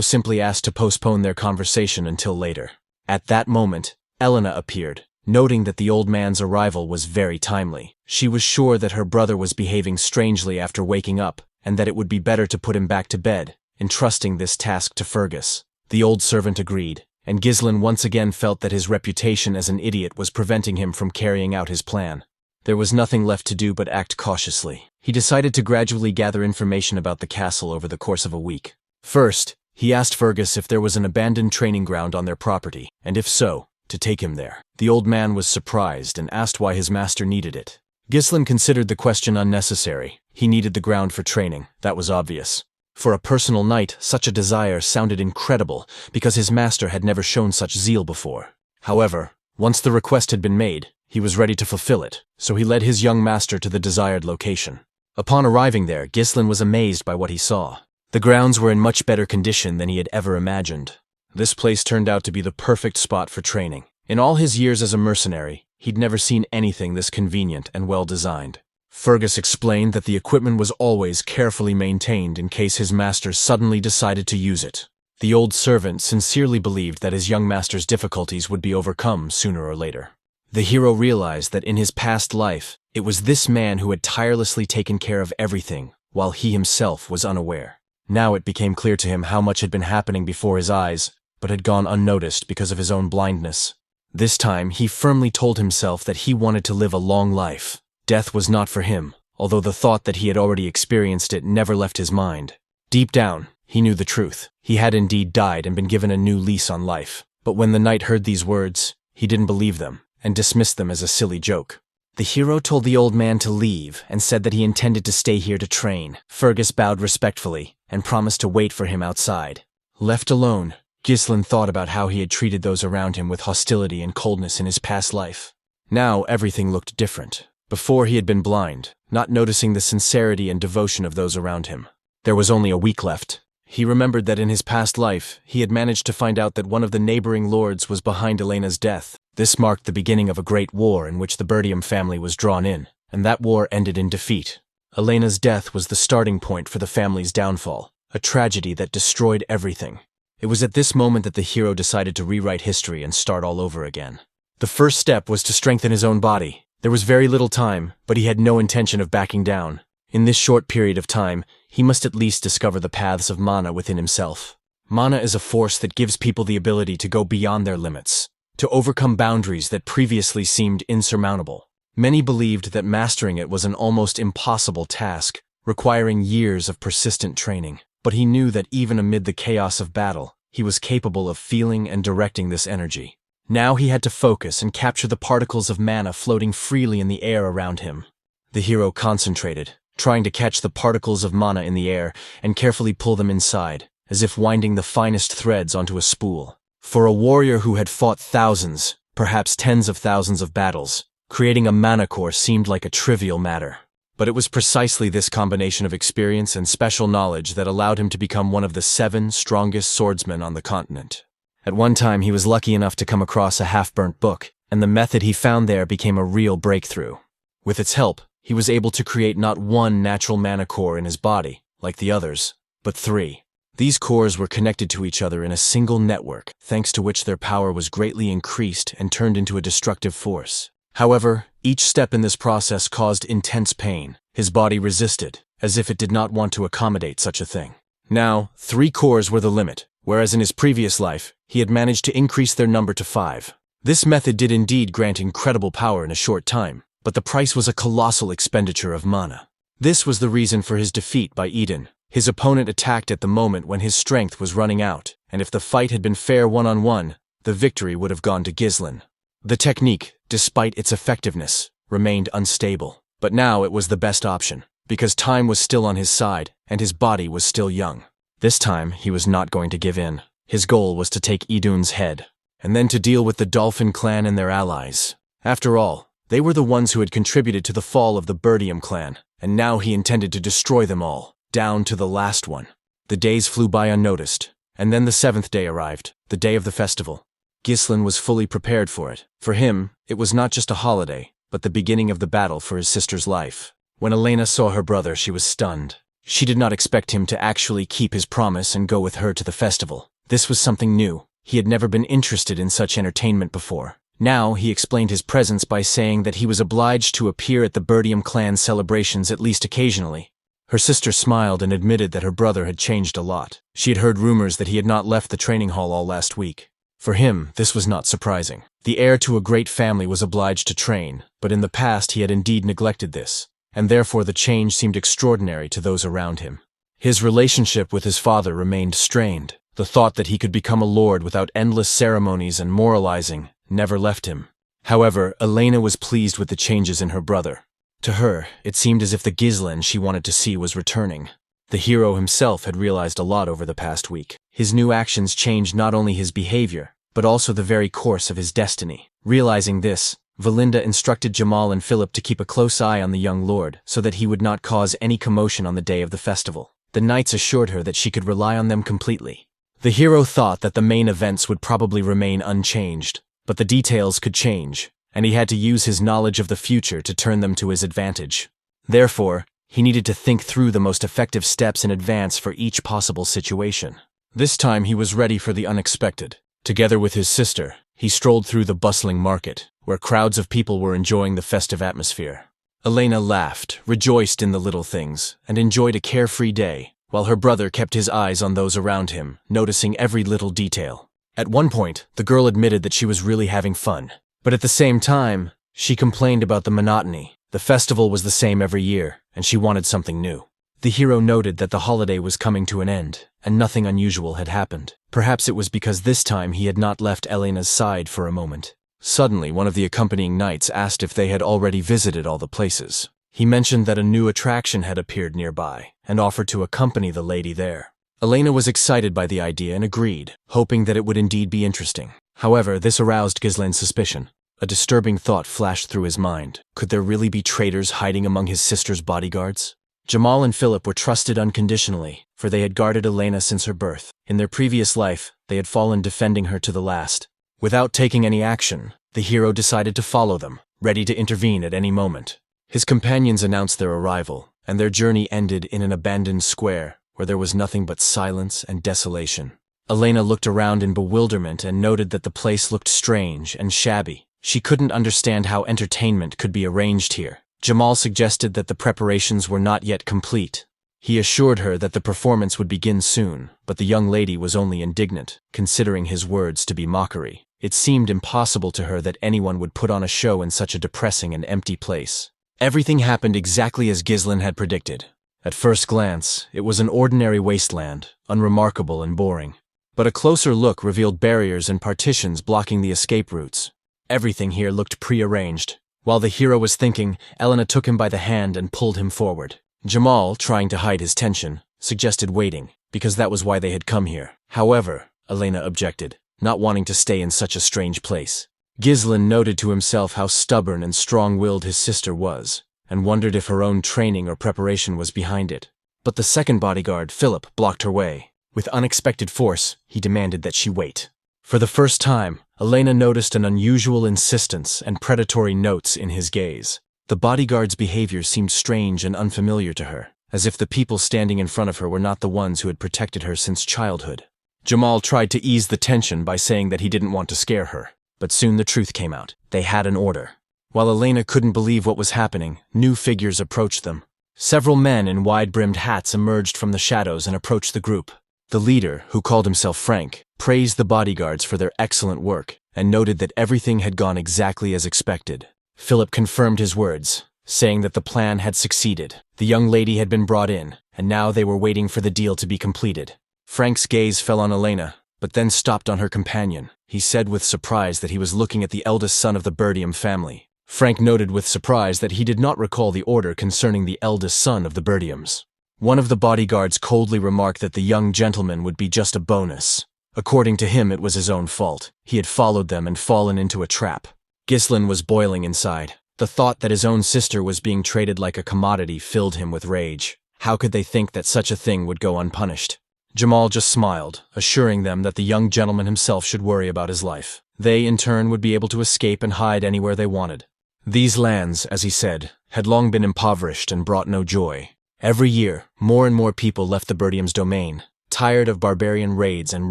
simply asked to postpone their conversation until later. At that moment, Elena appeared, noting that the old man's arrival was very timely. She was sure that her brother was behaving strangely after waking up, and that it would be better to put him back to bed, entrusting this task to Fergus. The old servant agreed, and Gislon once again felt that his reputation as an idiot was preventing him from carrying out his plan. There was nothing left to do but act cautiously. He decided to gradually gather information about the castle over the course of a week. First, he asked Fergus if there was an abandoned training ground on their property, and if so, to take him there. The old man was surprised and asked why his master needed it. Gislon considered the question unnecessary. He needed the ground for training, that was obvious. For a personal knight, such a desire sounded incredible because his master had never shown such zeal before. However, once the request had been made, he was ready to fulfill it, so he led his young master to the desired location. Upon arriving there, Gislon was amazed by what he saw. The grounds were in much better condition than he had ever imagined. This place turned out to be the perfect spot for training. In all his years as a mercenary, he'd never seen anything this convenient and well-designed. Fergus explained that the equipment was always carefully maintained in case his master suddenly decided to use it. The old servant sincerely believed that his young master's difficulties would be overcome sooner or later. The hero realized that in his past life, it was this man who had tirelessly taken care of everything, while he himself was unaware. Now it became clear to him how much had been happening before his eyes, but had gone unnoticed because of his own blindness. This time, he firmly told himself that he wanted to live a long life. Death was not for him, although the thought that he had already experienced it never left his mind. Deep down, he knew the truth. He had indeed died and been given a new lease on life. But when the knight heard these words, he didn't believe them, and dismissed them as a silly joke. The hero told the old man to leave and said that he intended to stay here to train. Fergus bowed respectfully and promised to wait for him outside. Left alone, Gislon thought about how he had treated those around him with hostility and coldness in his past life. Now everything looked different. Before he had been blind, not noticing the sincerity and devotion of those around him. There was only a week left. He remembered that in his past life, he had managed to find out that one of the neighboring lords was behind Elena's death. This marked the beginning of a great war in which the Berdium family was drawn in, and that war ended in defeat. Elena's death was the starting point for the family's downfall, a tragedy that destroyed everything. It was at this moment that the hero decided to rewrite history and start all over again. The first step was to strengthen his own body. There was very little time, but he had no intention of backing down. In this short period of time, he must at least discover the paths of mana within himself. Mana is a force that gives people the ability to go beyond their limits, to overcome boundaries that previously seemed insurmountable. Many believed that mastering it was an almost impossible task, requiring years of persistent training. But he knew that even amid the chaos of battle, he was capable of feeling and directing this energy. Now he had to focus and capture the particles of mana floating freely in the air around him. The hero concentrated, trying to catch the particles of mana in the air and carefully pull them inside, as if winding the finest threads onto a spool. For a warrior who had fought thousands, perhaps tens of thousands of battles, creating a mana core seemed like a trivial matter. But it was precisely this combination of experience and special knowledge that allowed him to become one of the 7 strongest swordsmen on the continent. At one time, he was lucky enough to come across a half-burnt book, and the method he found there became a real breakthrough. With its help, he was able to create not one natural mana core in his body, like the others, but 3. These cores were connected to each other in a single network, thanks to which their power was greatly increased and turned into a destructive force. However, each step in this process caused intense pain. His body resisted, as if it did not want to accommodate such a thing. Now, 3 cores were the limit, whereas in his previous life, he had managed to increase their number to 5. This method did indeed grant incredible power in a short time, but the price was a colossal expenditure of mana. This was the reason for his defeat by Eden. His opponent attacked at the moment when his strength was running out, and if the fight had been fair one-on-one, the victory would have gone to Gislon. The technique, despite its effectiveness, remained unstable, but now it was the best option, because time was still on his side, and his body was still young. This time, he was not going to give in. His goal was to take Idun's head, and then to deal with the Dolphin clan and their allies. After all, they were the ones who had contributed to the fall of the Berdium clan, and now he intended to destroy them all, down to the last one. The days flew by unnoticed, and then the 7th day arrived, the day of the festival. Gislon was fully prepared for it. For him, it was not just a holiday, but the beginning of the battle for his sister's life. When Elena saw her brother, she was stunned. She did not expect him to actually keep his promise and go with her to the festival. This was something new. He had never been interested in such entertainment before. Now, he explained his presence by saying that he was obliged to appear at the Berdium clan's celebrations at least occasionally. Her sister smiled and admitted that her brother had changed a lot. She had heard rumors that he had not left the training hall all last week. For him, this was not surprising. The heir to a great family was obliged to train, but in the past he had indeed neglected this, and therefore the change seemed extraordinary to those around him. His relationship with his father remained strained. The thought that he could become a lord without endless ceremonies and moralizing never left him. However, Elena was pleased with the changes in her brother. To her, it seemed as if the Gislon she wanted to see was returning. The hero himself had realized a lot over the past week. His new actions changed not only his behavior, but also the very course of his destiny. Realizing this, Valinda instructed Jamal and Philip to keep a close eye on the young lord so that he would not cause any commotion on the day of the festival. The knights assured her that she could rely on them completely. The hero thought that the main events would probably remain unchanged, but the details could change, and he had to use his knowledge of the future to turn them to his advantage. Therefore, he needed to think through the most effective steps in advance for each possible situation. This time he was ready for the unexpected. Together with his sister, he strolled through the bustling market, where crowds of people were enjoying the festive atmosphere. Elena laughed, rejoiced in the little things, and enjoyed a carefree day, while her brother kept his eyes on those around him, noticing every little detail. At one point, the girl admitted that she was really having fun, but at the same time, she complained about the monotony. The festival was the same every year, and she wanted something new. The hero noted that the holiday was coming to an end, and nothing unusual had happened. Perhaps it was because this time he had not left Elena's side for a moment. Suddenly, one of the accompanying knights asked if they had already visited all the places. He mentioned that a new attraction had appeared nearby, and offered to accompany the lady there. Elena was excited by the idea and agreed, hoping that it would indeed be interesting. However, this aroused Gislon's suspicion. A disturbing thought flashed through his mind. Could there really be traitors hiding among his sister's bodyguards? Jamal and Philip were trusted unconditionally, for they had guarded Elena since her birth. In their previous life, they had fallen defending her to the last. Without taking any action, the hero decided to follow them, ready to intervene at any moment. His companions announced their arrival, and their journey ended in an abandoned square where there was nothing but silence and desolation. Elena looked around in bewilderment and noted that the place looked strange and shabby. She couldn't understand how entertainment could be arranged here. Jamal suggested that the preparations were not yet complete. He assured her that the performance would begin soon, but the young lady was only indignant, considering his words to be mockery. It seemed impossible to her that anyone would put on a show in such a depressing and empty place. Everything happened exactly as Gislon had predicted. At first glance, it was an ordinary wasteland, unremarkable and boring. But a closer look revealed barriers and partitions blocking the escape routes. Everything here looked prearranged. While the hero was thinking, Elena took him by the hand and pulled him forward. Jamal, trying to hide his tension, suggested waiting, because that was why they had come here. However, Elena objected, not wanting to stay in such a strange place. Gislon noted to himself how stubborn and strong-willed his sister was, and wondered if her own training or preparation was behind it. But the second bodyguard, Philip, blocked her way. With unexpected force, he demanded that she wait. For the first time, Elena noticed an unusual insistence and predatory notes in his gaze. The bodyguard's behavior seemed strange and unfamiliar to her, as if the people standing in front of her were not the ones who had protected her since childhood. Jamal tried to ease the tension by saying that he didn't want to scare her, but soon the truth came out. They had an order. While Elena couldn't believe what was happening, new figures approached them. Several men in wide-brimmed hats emerged from the shadows and approached the group. The leader, who called himself Frank, praised the bodyguards for their excellent work and noted that everything had gone exactly as expected. Philip confirmed his words, saying that the plan had succeeded. The young lady had been brought in, and now they were waiting for the deal to be completed. Frank's gaze fell on Elena, but then stopped on her companion. He said with surprise that he was looking at the eldest son of the Berdium family. Frank noted with surprise that he did not recall the order concerning the eldest son of the Berdiums. One of the bodyguards coldly remarked that the young gentleman would be just a bonus. According to him, it was his own fault. He had followed them and fallen into a trap. Gislon was boiling inside. The thought that his own sister was being traded like a commodity filled him with rage. How could they think that such a thing would go unpunished? Jamal just smiled, assuring them that the young gentleman himself should worry about his life. They, in turn, would be able to escape and hide anywhere they wanted. These lands, as he said, had long been impoverished and brought no joy. Every year, more and more people left the Berdium's domain, tired of barbarian raids and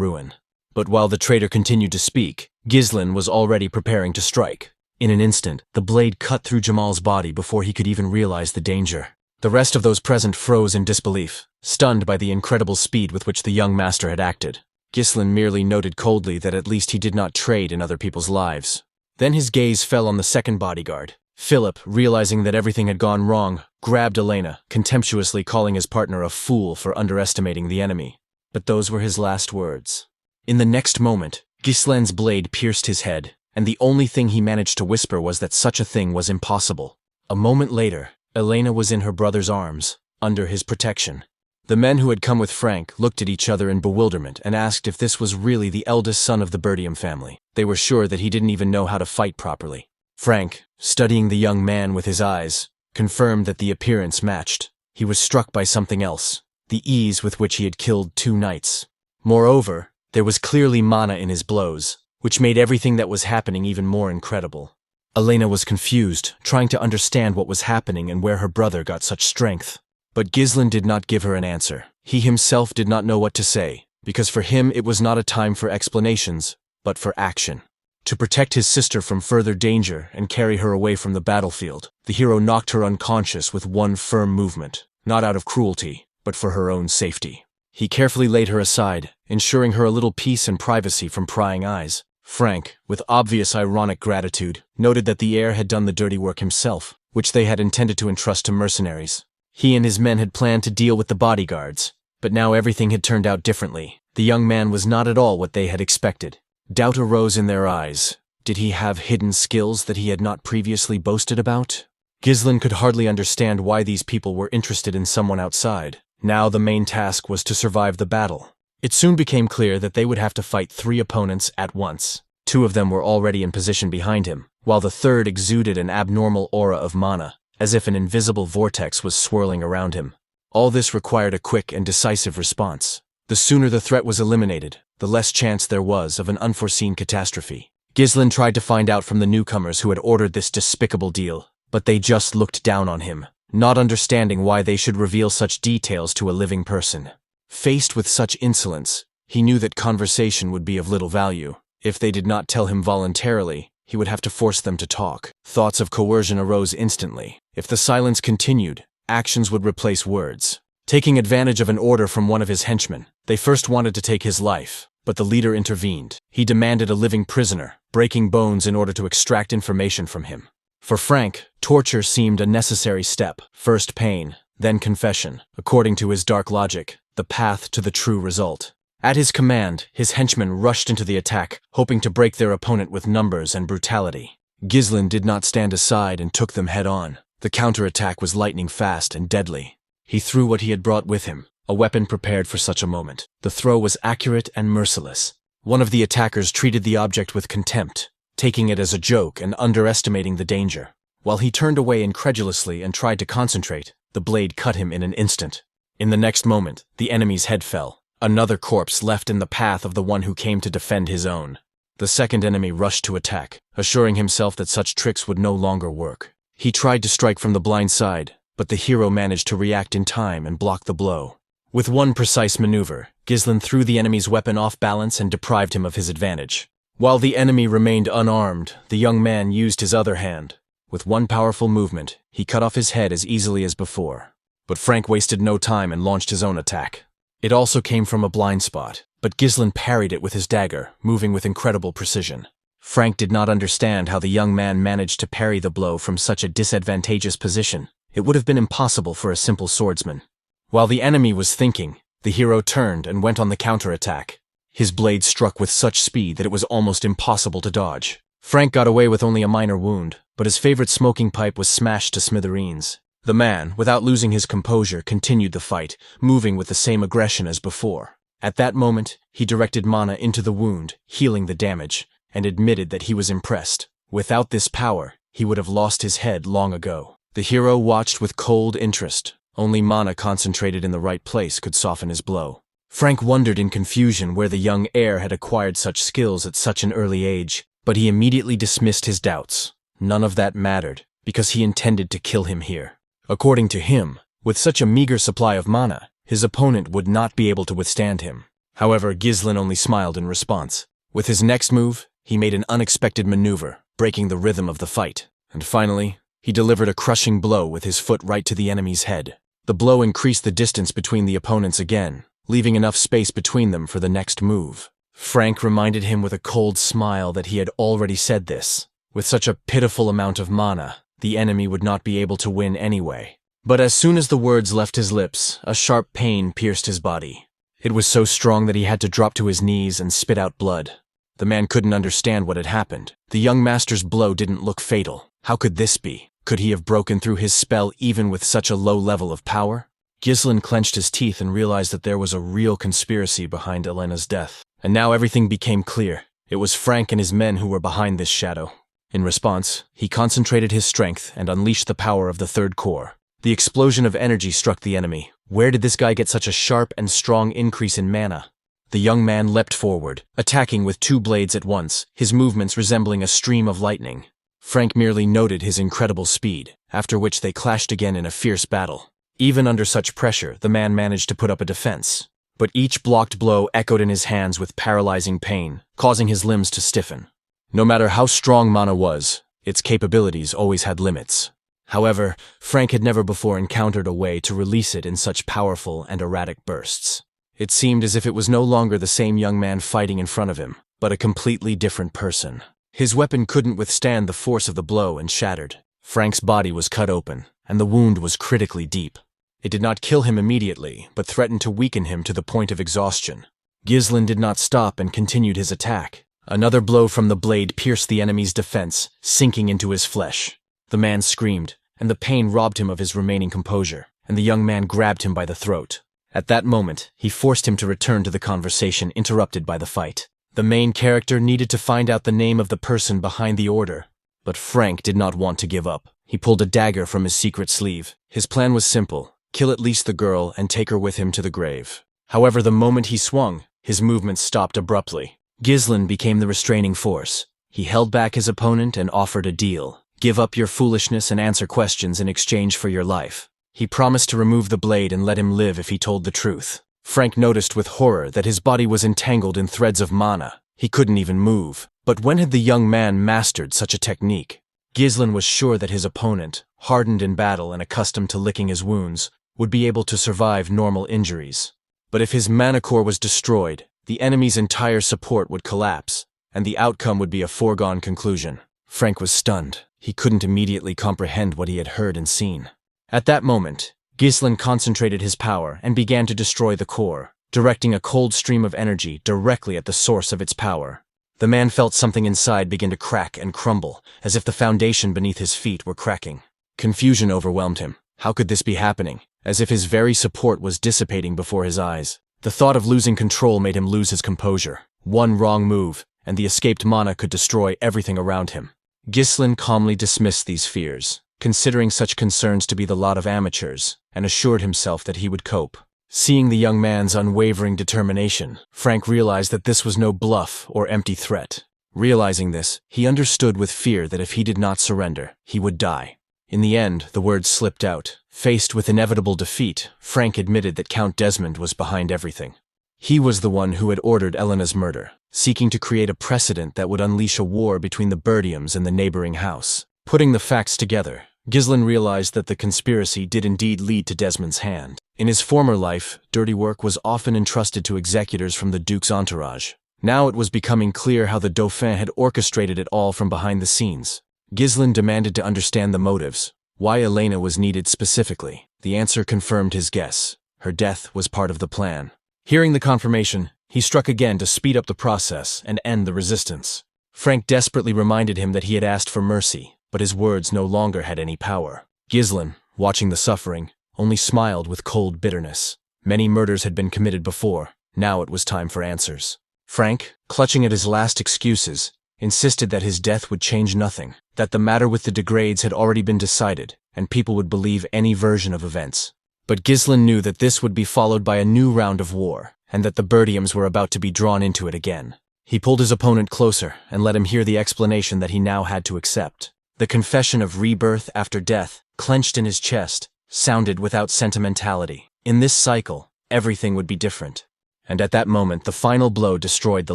ruin. But while the traitor continued to speak, Gislon was already preparing to strike. In an instant, the blade cut through Jamal's body before he could even realize the danger. The rest of those present froze in disbelief, stunned by the incredible speed with which the young master had acted. Gislon merely noted coldly that at least he did not trade in other people's lives. Then his gaze fell on the second bodyguard. Philip, realizing that everything had gone wrong, grabbed Elena, contemptuously calling his partner a fool for underestimating the enemy. But those were his last words. In the next moment, Gislon's blade pierced his head, and the only thing he managed to whisper was that such a thing was impossible. A moment later, Elena was in her brother's arms, under his protection. The men who had come with Frank looked at each other in bewilderment and asked if this was really the eldest son of the Berdium family. They were sure that he didn't even know how to fight properly. Frank, studying the young man with his eyes, confirmed that the appearance matched. He was struck by something else, the ease with which he had killed 2 knights. Moreover, there was clearly mana in his blows, which made everything that was happening even more incredible. Elena was confused, trying to understand what was happening and where her brother got such strength. But Gislon did not give her an answer. He himself did not know what to say, because for him it was not a time for explanations, but for action. To protect his sister from further danger and carry her away from the battlefield, the hero knocked her unconscious with one firm movement, not out of cruelty, but for her own safety. He carefully laid her aside, ensuring her a little peace and privacy from prying eyes. Frank, with obvious ironic gratitude, noted that the heir had done the dirty work himself, which they had intended to entrust to mercenaries. He and his men had planned to deal with the bodyguards, but now everything had turned out differently. The young man was not at all what they had expected. Doubt arose in their eyes. Did he have hidden skills that he had not previously boasted about? Gislon could hardly understand why these people were interested in someone outside. Now the main task was to survive the battle. It soon became clear that they would have to fight 3 opponents at once. 2 of them were already in position behind him, while the third exuded an abnormal aura of mana, as if an invisible vortex was swirling around him. All this required a quick and decisive response. The sooner the threat was eliminated, the less chance there was of an unforeseen catastrophe. Gislon tried to find out from the newcomers who had ordered this despicable deal, but they just looked down on him, not understanding why they should reveal such details to a living person. Faced with such insolence, he knew that conversation would be of little value. If they did not tell him voluntarily, he would have to force them to talk. Thoughts of coercion arose instantly. If the silence continued, actions would replace words. Taking advantage of an order from one of his henchmen, they first wanted to take his life, but the leader intervened. He demanded a living prisoner, breaking bones in order to extract information from him. For Frank, torture seemed a necessary step. First pain, then confession. According to his dark logic, the path to the true result. At his command, his henchmen rushed into the attack, hoping to break their opponent with numbers and brutality. Gislon did not stand aside and took them head-on. The counterattack was lightning fast and deadly. He threw what he had brought with him, a weapon prepared for such a moment. The throw was accurate and merciless. One of the attackers treated the object with contempt, taking it as a joke and underestimating the danger. While he turned away incredulously and tried to concentrate, the blade cut him in an instant. In the next moment, the enemy's head fell. Another corpse left in the path of the one who came to defend his own. The second enemy rushed to attack, assuring himself that such tricks would no longer work. He tried to strike from the blind side, but the hero managed to react in time and block the blow. With one precise maneuver, Gislon threw the enemy's weapon off balance and deprived him of his advantage. While the enemy remained unarmed, the young man used his other hand. With one powerful movement, he cut off his head as easily as before. But Frank wasted no time and launched his own attack. It also came from a blind spot, but Gislon parried it with his dagger, moving with incredible precision. Frank did not understand how the young man managed to parry the blow from such a disadvantageous position. It would have been impossible for a simple swordsman. While the enemy was thinking, the hero turned and went on the counterattack. His blade struck with such speed that it was almost impossible to dodge. Frank got away with only a minor wound, but his favorite smoking pipe was smashed to smithereens. The man, without losing his composure, continued the fight, moving with the same aggression as before. At that moment, he directed mana into the wound, healing the damage, and admitted that he was impressed. Without this power, he would have lost his head long ago. The hero watched with cold interest. Only mana concentrated in the right place could soften his blow. Frank wondered in confusion where the young heir had acquired such skills at such an early age, but he immediately dismissed his doubts. None of that mattered, because he intended to kill him here. According to him, with such a meager supply of mana, his opponent would not be able to withstand him. However, Gislon only smiled in response. With his next move, he made an unexpected maneuver, breaking the rhythm of the fight. And finally, he delivered a crushing blow with his foot right to the enemy's head. The blow increased the distance between the opponents again, leaving enough space between them for the next move. Frank reminded him with a cold smile that he had already said this. With such a pitiful amount of mana, the enemy would not be able to win anyway. But as soon as the words left his lips, a sharp pain pierced his body. It was so strong that he had to drop to his knees and spit out blood. The man couldn't understand what had happened. The young master's blow didn't look fatal. How could this be? Could he have broken through his spell even with such a low level of power? Gislon clenched his teeth and realized that there was a real conspiracy behind Elena's death. And now everything became clear. It was Frank and his men who were behind this shadow. In response, he concentrated his strength and unleashed the power of the third core. The explosion of energy struck the enemy. Where did this guy get such a sharp and strong increase in mana? The young man leapt forward, attacking with two blades at once, his movements resembling a stream of lightning. Frank merely noted his incredible speed, after which they clashed again in a fierce battle. Even under such pressure, the man managed to put up a defense. But each blocked blow echoed in his hands with paralyzing pain, causing his limbs to stiffen. No matter how strong mana was, its capabilities always had limits. However, Frank had never before encountered a way to release it in such powerful and erratic bursts. It seemed as if it was no longer the same young man fighting in front of him, but a completely different person. His weapon couldn't withstand the force of the blow and shattered. Frank's body was cut open, and the wound was critically deep. It did not kill him immediately, but threatened to weaken him to the point of exhaustion. Gislon did not stop and continued his attack. Another blow from the blade pierced the enemy's defense, sinking into his flesh. The man screamed, and the pain robbed him of his remaining composure, and the young man grabbed him by the throat. At that moment, he forced him to return to the conversation interrupted by the fight. The main character needed to find out the name of the person behind the order, but Frank did not want to give up. He pulled a dagger from his secret sleeve. His plan was simple: kill at least the girl and take her with him to the grave. However, the moment he swung, his movements stopped abruptly. Gislon became the restraining force. He held back his opponent and offered a deal. Give up your foolishness and answer questions in exchange for your life. He promised to remove the blade and let him live if he told the truth. Frank noticed with horror that his body was entangled in threads of mana. He couldn't even move. But when had the young man mastered such a technique? Gislon was sure that his opponent, hardened in battle and accustomed to licking his wounds, would be able to survive normal injuries. But if his mana core was destroyed, the enemy's entire support would collapse, and the outcome would be a foregone conclusion. Frank was stunned. He couldn't immediately comprehend what he had heard and seen. At that moment, Gislon concentrated his power and began to destroy the core, directing a cold stream of energy directly at the source of its power. The man felt something inside begin to crack and crumble, as if the foundation beneath his feet were cracking. Confusion overwhelmed him. How could this be happening? As if his very support was dissipating before his eyes. The thought of losing control made him lose his composure. One wrong move, and the escaped mana could destroy everything around him. Gislon calmly dismissed these fears, considering such concerns to be the lot of amateurs, and assured himself that he would cope. Seeing the young man's unwavering determination, Frank realized that this was no bluff or empty threat. Realizing this, he understood with fear that if he did not surrender, he would die. In the end, the words slipped out. Faced with inevitable defeat, Frank admitted that Count Desmond was behind everything. He was the one who had ordered Elena's murder, seeking to create a precedent that would unleash a war between the Berdiums and the neighboring house. Putting the facts together, Gislon realized that the conspiracy did indeed lead to Desmond's hand. In his former life, dirty work was often entrusted to executors from the Duke's entourage. Now it was becoming clear how the Dauphin had orchestrated it all from behind the scenes. Gislon demanded to understand the motives, why Elena was needed specifically. The answer confirmed his guess. Her death was part of the plan. Hearing the confirmation, he struck again to speed up the process and end the resistance. Frank desperately reminded him that he had asked for mercy, but his words no longer had any power. Gislon, watching the suffering, only smiled with cold bitterness. Many murders had been committed before. Now it was time for answers. Frank, clutching at his last excuses, insisted that his death would change nothing, that the matter with the degrades had already been decided, and people would believe any version of events. But Gislon knew that this would be followed by a new round of war, and that the Berdiums were about to be drawn into it again. He pulled his opponent closer and let him hear the explanation that he now had to accept. The confession of rebirth after death, clenched in his chest, sounded without sentimentality. In this cycle, everything would be different. And at that moment, the final blow destroyed the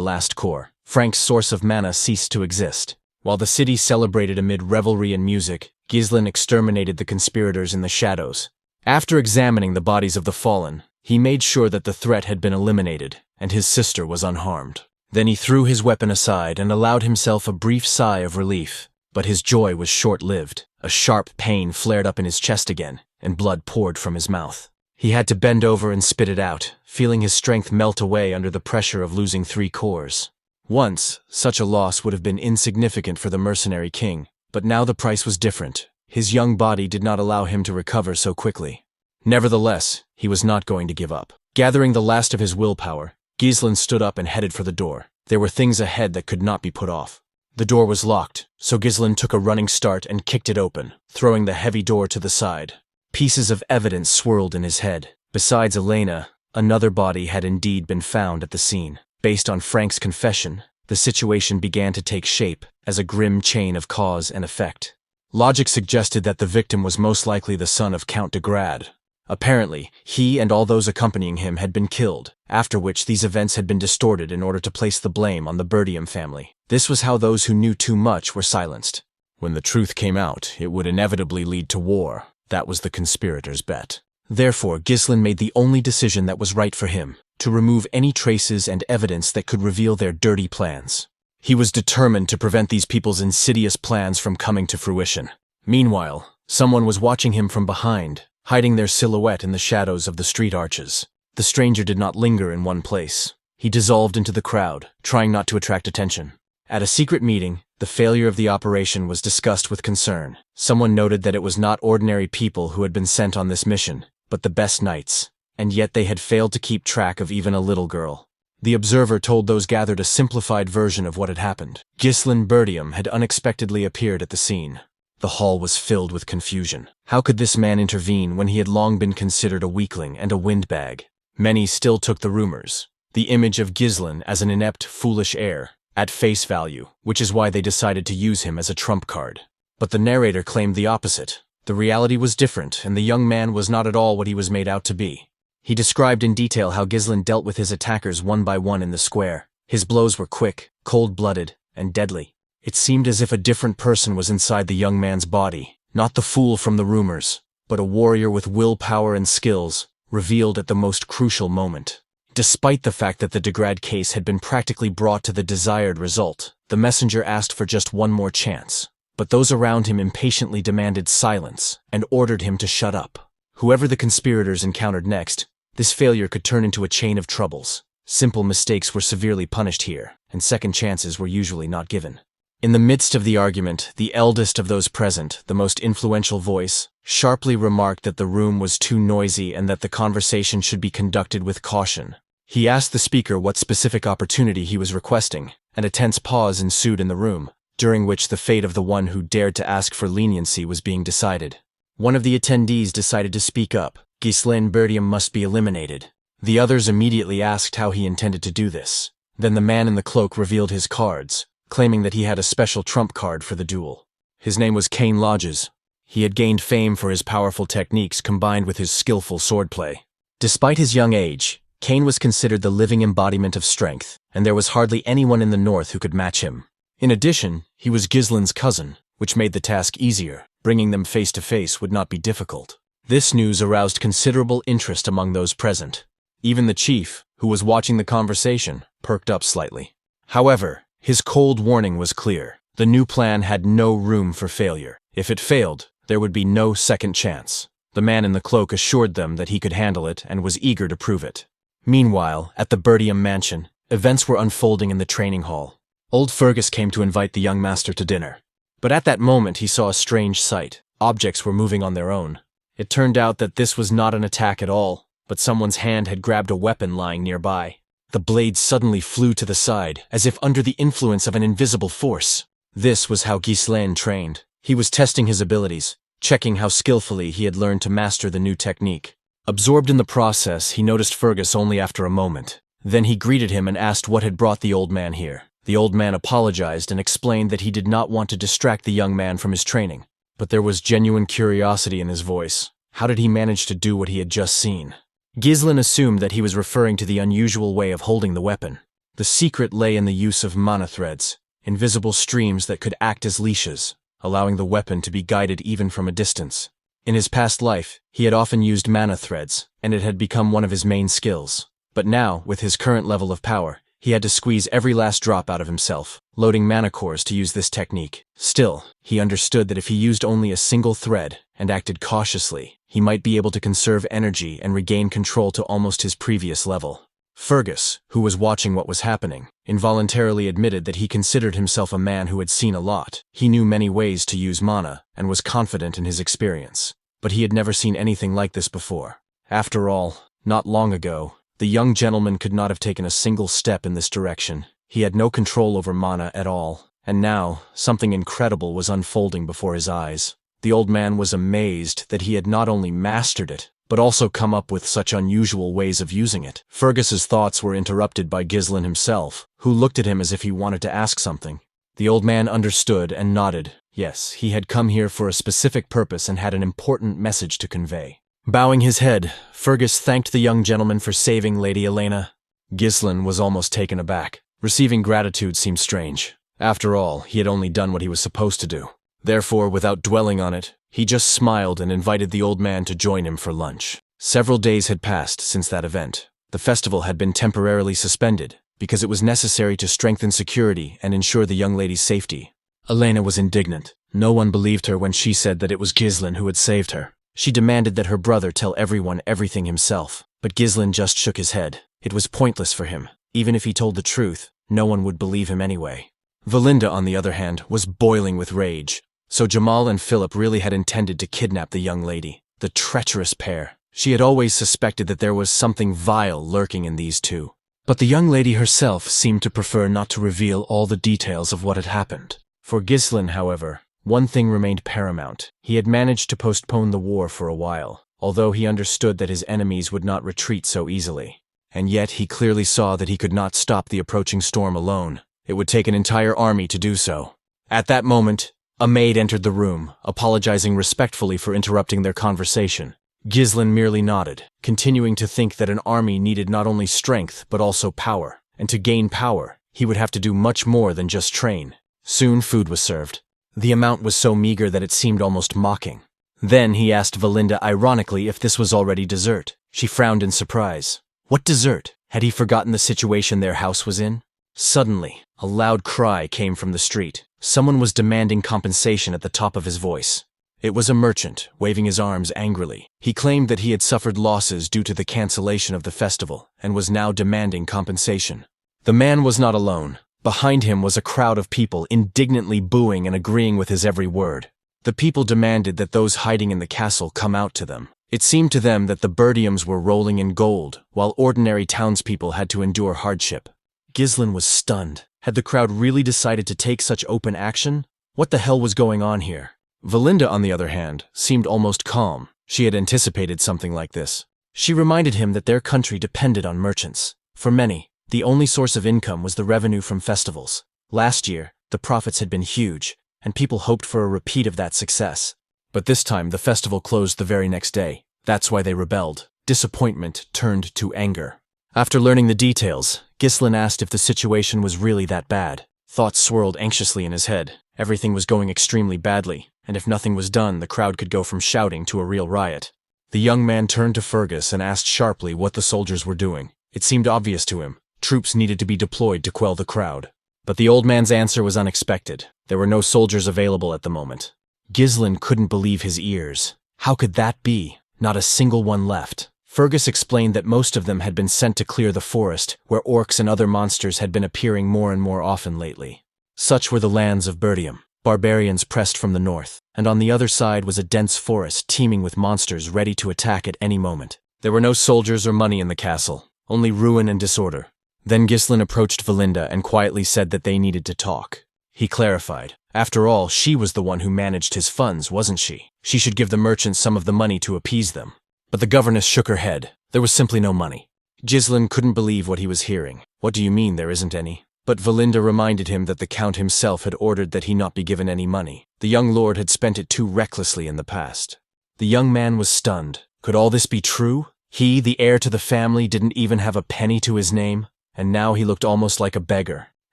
last core. Frank's source of mana ceased to exist. While the city celebrated amid revelry and music, Gislon exterminated the conspirators in the shadows. After examining the bodies of the fallen, he made sure that the threat had been eliminated, and his sister was unharmed. Then he threw his weapon aside and allowed himself a brief sigh of relief. But his joy was short-lived. A sharp pain flared up in his chest again, and blood poured from his mouth. He had to bend over and spit it out, feeling his strength melt away under the pressure of losing 3 cores. Once, such a loss would have been insignificant for the mercenary king, but now the price was different. His young body did not allow him to recover so quickly. Nevertheless, he was not going to give up. Gathering the last of his willpower, Gislon stood up and headed for the door. There were things ahead that could not be put off. The door was locked, so Gislon took a running start and kicked it open, throwing the heavy door to the side. Pieces of evidence swirled in his head. Besides Elena, another body had indeed been found at the scene. Based on Frank's confession, the situation began to take shape as a grim chain of cause and effect. Logic suggested that the victim was most likely the son of Count Berdium. Apparently, he and all those accompanying him had been killed, after which these events had been distorted in order to place the blame on the Berdium family. This was how those who knew too much were silenced. When the truth came out, it would inevitably lead to war. That was the conspirators' bet. Therefore, Gislon made the only decision that was right for him, to remove any traces and evidence that could reveal their dirty plans. He was determined to prevent these people's insidious plans from coming to fruition. Meanwhile, someone was watching him from behind, hiding their silhouette in the shadows of the street arches. The stranger did not linger in one place. He dissolved into the crowd, trying not to attract attention. At a secret meeting, the failure of the operation was discussed with concern. Someone noted that it was not ordinary people who had been sent on this mission, but the best knights, and yet they had failed to keep track of even a little girl. The observer told those gathered a simplified version of what had happened. Gislon Berdium had unexpectedly appeared at the scene. The hall was filled with confusion. How could this man intervene when he had long been considered a weakling and a windbag? Many still took the rumors. The image of Gislon as an inept, foolish heir, at face value, which is why they decided to use him as a trump card. But the narrator claimed the opposite. The reality was different, and the young man was not at all what he was made out to be. He described in detail how Gislon dealt with his attackers one by one in the square. His blows were quick, cold-blooded, and deadly. It seemed as if a different person was inside the young man's body, not the fool from the rumors, but a warrior with willpower and skills, revealed at the most crucial moment. Despite the fact that the degenerate case had been practically brought to the desired result, the messenger asked for just one more chance. But those around him impatiently demanded silence and ordered him to shut up. Whoever the conspirators encountered next, this failure could turn into a chain of troubles. Simple mistakes were severely punished here, and second chances were usually not given. In the midst of the argument, the eldest of those present, the most influential voice, sharply remarked that the room was too noisy and that the conversation should be conducted with caution. He asked the speaker what specific opportunity he was requesting, and a tense pause ensued in the room, during which the fate of the one who dared to ask for leniency was being decided. One of the attendees decided to speak up. Gislon Berdium must be eliminated. The others immediately asked how he intended to do this. Then the man in the cloak revealed his cards, claiming that he had a special trump card for the duel. His name was Cain Lodges. He had gained fame for his powerful techniques combined with his skillful swordplay. Despite his young age, Cain was considered the living embodiment of strength, and there was hardly anyone in the north who could match him. In addition, he was Gislon's cousin, which made the task easier. Bringing them face to face would not be difficult. This news aroused considerable interest among those present. Even the chief, who was watching the conversation, perked up slightly. However, his cold warning was clear. The new plan had no room for failure. If it failed, there would be no second chance. The man in the cloak assured them that he could handle it and was eager to prove it. Meanwhile, at the Berdium mansion, events were unfolding in the training hall. Old Fergus came to invite the young master to dinner. But at that moment he saw a strange sight. Objects were moving on their own. It turned out that this was not an attack at all, but someone's hand had grabbed a weapon lying nearby. The blade suddenly flew to the side, as if under the influence of an invisible force. This was how Gislon trained. He was testing his abilities, checking how skillfully he had learned to master the new technique. Absorbed in the process, he noticed Fergus only after a moment. Then he greeted him and asked what had brought the old man here. The old man apologized and explained that he did not want to distract the young man from his training. But there was genuine curiosity in his voice. How did he manage to do what he had just seen? Gislon assumed that he was referring to the unusual way of holding the weapon. The secret lay in the use of mana threads, invisible streams that could act as leashes, allowing the weapon to be guided even from a distance. In his past life, he had often used mana threads, and it had become one of his main skills. But now, with his current level of power, he had to squeeze every last drop out of himself, loading mana cores to use this technique. Still, he understood that if he used only a single thread and acted cautiously, he might be able to conserve energy and regain control to almost his previous level. Fergus, who was watching what was happening, involuntarily admitted that he considered himself a man who had seen a lot. He knew many ways to use mana and was confident in his experience. But he had never seen anything like this before. After all, not long ago, the young gentleman could not have taken a single step in this direction. He had no control over mana at all, and now something incredible was unfolding before his eyes. The old man was amazed that he had not only mastered it, but also come up with such unusual ways of using it. Fergus's thoughts were interrupted by Gislon himself, who looked at him as if he wanted to ask something. The old man understood and nodded. Yes, he had come here for a specific purpose and had an important message to convey. Bowing his head, Fergus thanked the young gentleman for saving Lady Elena. Gislon was almost taken aback. Receiving gratitude seemed strange. After all, he had only done what he was supposed to do. Therefore, without dwelling on it, he just smiled and invited the old man to join him for lunch. Several days had passed since that event. The festival had been temporarily suspended because it was necessary to strengthen security and ensure the young lady's safety. Elena was indignant. No one believed her when she said that it was Gislon who had saved her. She demanded that her brother tell everyone everything himself, but Gislon just shook his head. It was pointless for him. Even if he told the truth, no one would believe him anyway. Valinda, on the other hand, was boiling with rage. So Jamal and Philip really had intended to kidnap the young lady. The treacherous pair. She had always suspected that there was something vile lurking in these two. But the young lady herself seemed to prefer not to reveal all the details of what had happened. For Gislon, however, one thing remained paramount. He had managed to postpone the war for a while, although he understood that his enemies would not retreat so easily. And yet he clearly saw that he could not stop the approaching storm alone. It would take an entire army to do so. At that moment, a maid entered the room, apologizing respectfully for interrupting their conversation. Gislon merely nodded, continuing to think that an army needed not only strength but also power, and to gain power, he would have to do much more than just train. Soon food was served. The amount was so meager that it seemed almost mocking. Then he asked Valinda ironically if this was already dessert. She frowned in surprise. What dessert? Had he forgotten the situation their house was in? Suddenly, a loud cry came from the street. Someone was demanding compensation at the top of his voice. It was a merchant, waving his arms angrily. He claimed that he had suffered losses due to the cancellation of the festival, and was now demanding compensation. The man was not alone. Behind him was a crowd of people indignantly booing and agreeing with his every word. The people demanded that those hiding in the castle come out to them. It seemed to them that the Berdiums were rolling in gold, while ordinary townspeople had to endure hardship. Gislon was stunned. Had the crowd really decided to take such open action? What the hell was going on here? Valinda, on the other hand, seemed almost calm. She had anticipated something like this. She reminded him that their country depended on merchants. For many, the only source of income was the revenue from festivals. Last year, the profits had been huge, and people hoped for a repeat of that success. But this time, the festival closed the very next day. That's why they rebelled. Disappointment turned to anger. After learning the details, Gislon asked if the situation was really that bad. Thoughts swirled anxiously in his head. Everything was going extremely badly, and if nothing was done, the crowd could go from shouting to a real riot. The young man turned to Fergus and asked sharply what the soldiers were doing. It seemed obvious to him. Troops needed to be deployed to quell the crowd. But the old man's answer was unexpected. There were no soldiers available at the moment. Gislon couldn't believe his ears. How could that be? Not a single one left. Fergus explained that most of them had been sent to clear the forest, where orcs and other monsters had been appearing more and more often lately. Such were the lands of Berdium. Barbarians pressed from the north, and on the other side was a dense forest teeming with monsters ready to attack at any moment. There were no soldiers or money in the castle, only ruin and disorder. Then Gislon approached Valinda and quietly said that they needed to talk. He clarified. After all, she was the one who managed his funds, wasn't she? She should give the merchants some of the money to appease them. But the governess shook her head. There was simply no money. Gislon couldn't believe what he was hearing. What do you mean there isn't any? But Valinda reminded him that the Count himself had ordered that he not be given any money. The young lord had spent it too recklessly in the past. The young man was stunned. Could all this be true? He, the heir to the family, didn't even have a penny to his name, and now he looked almost like a beggar.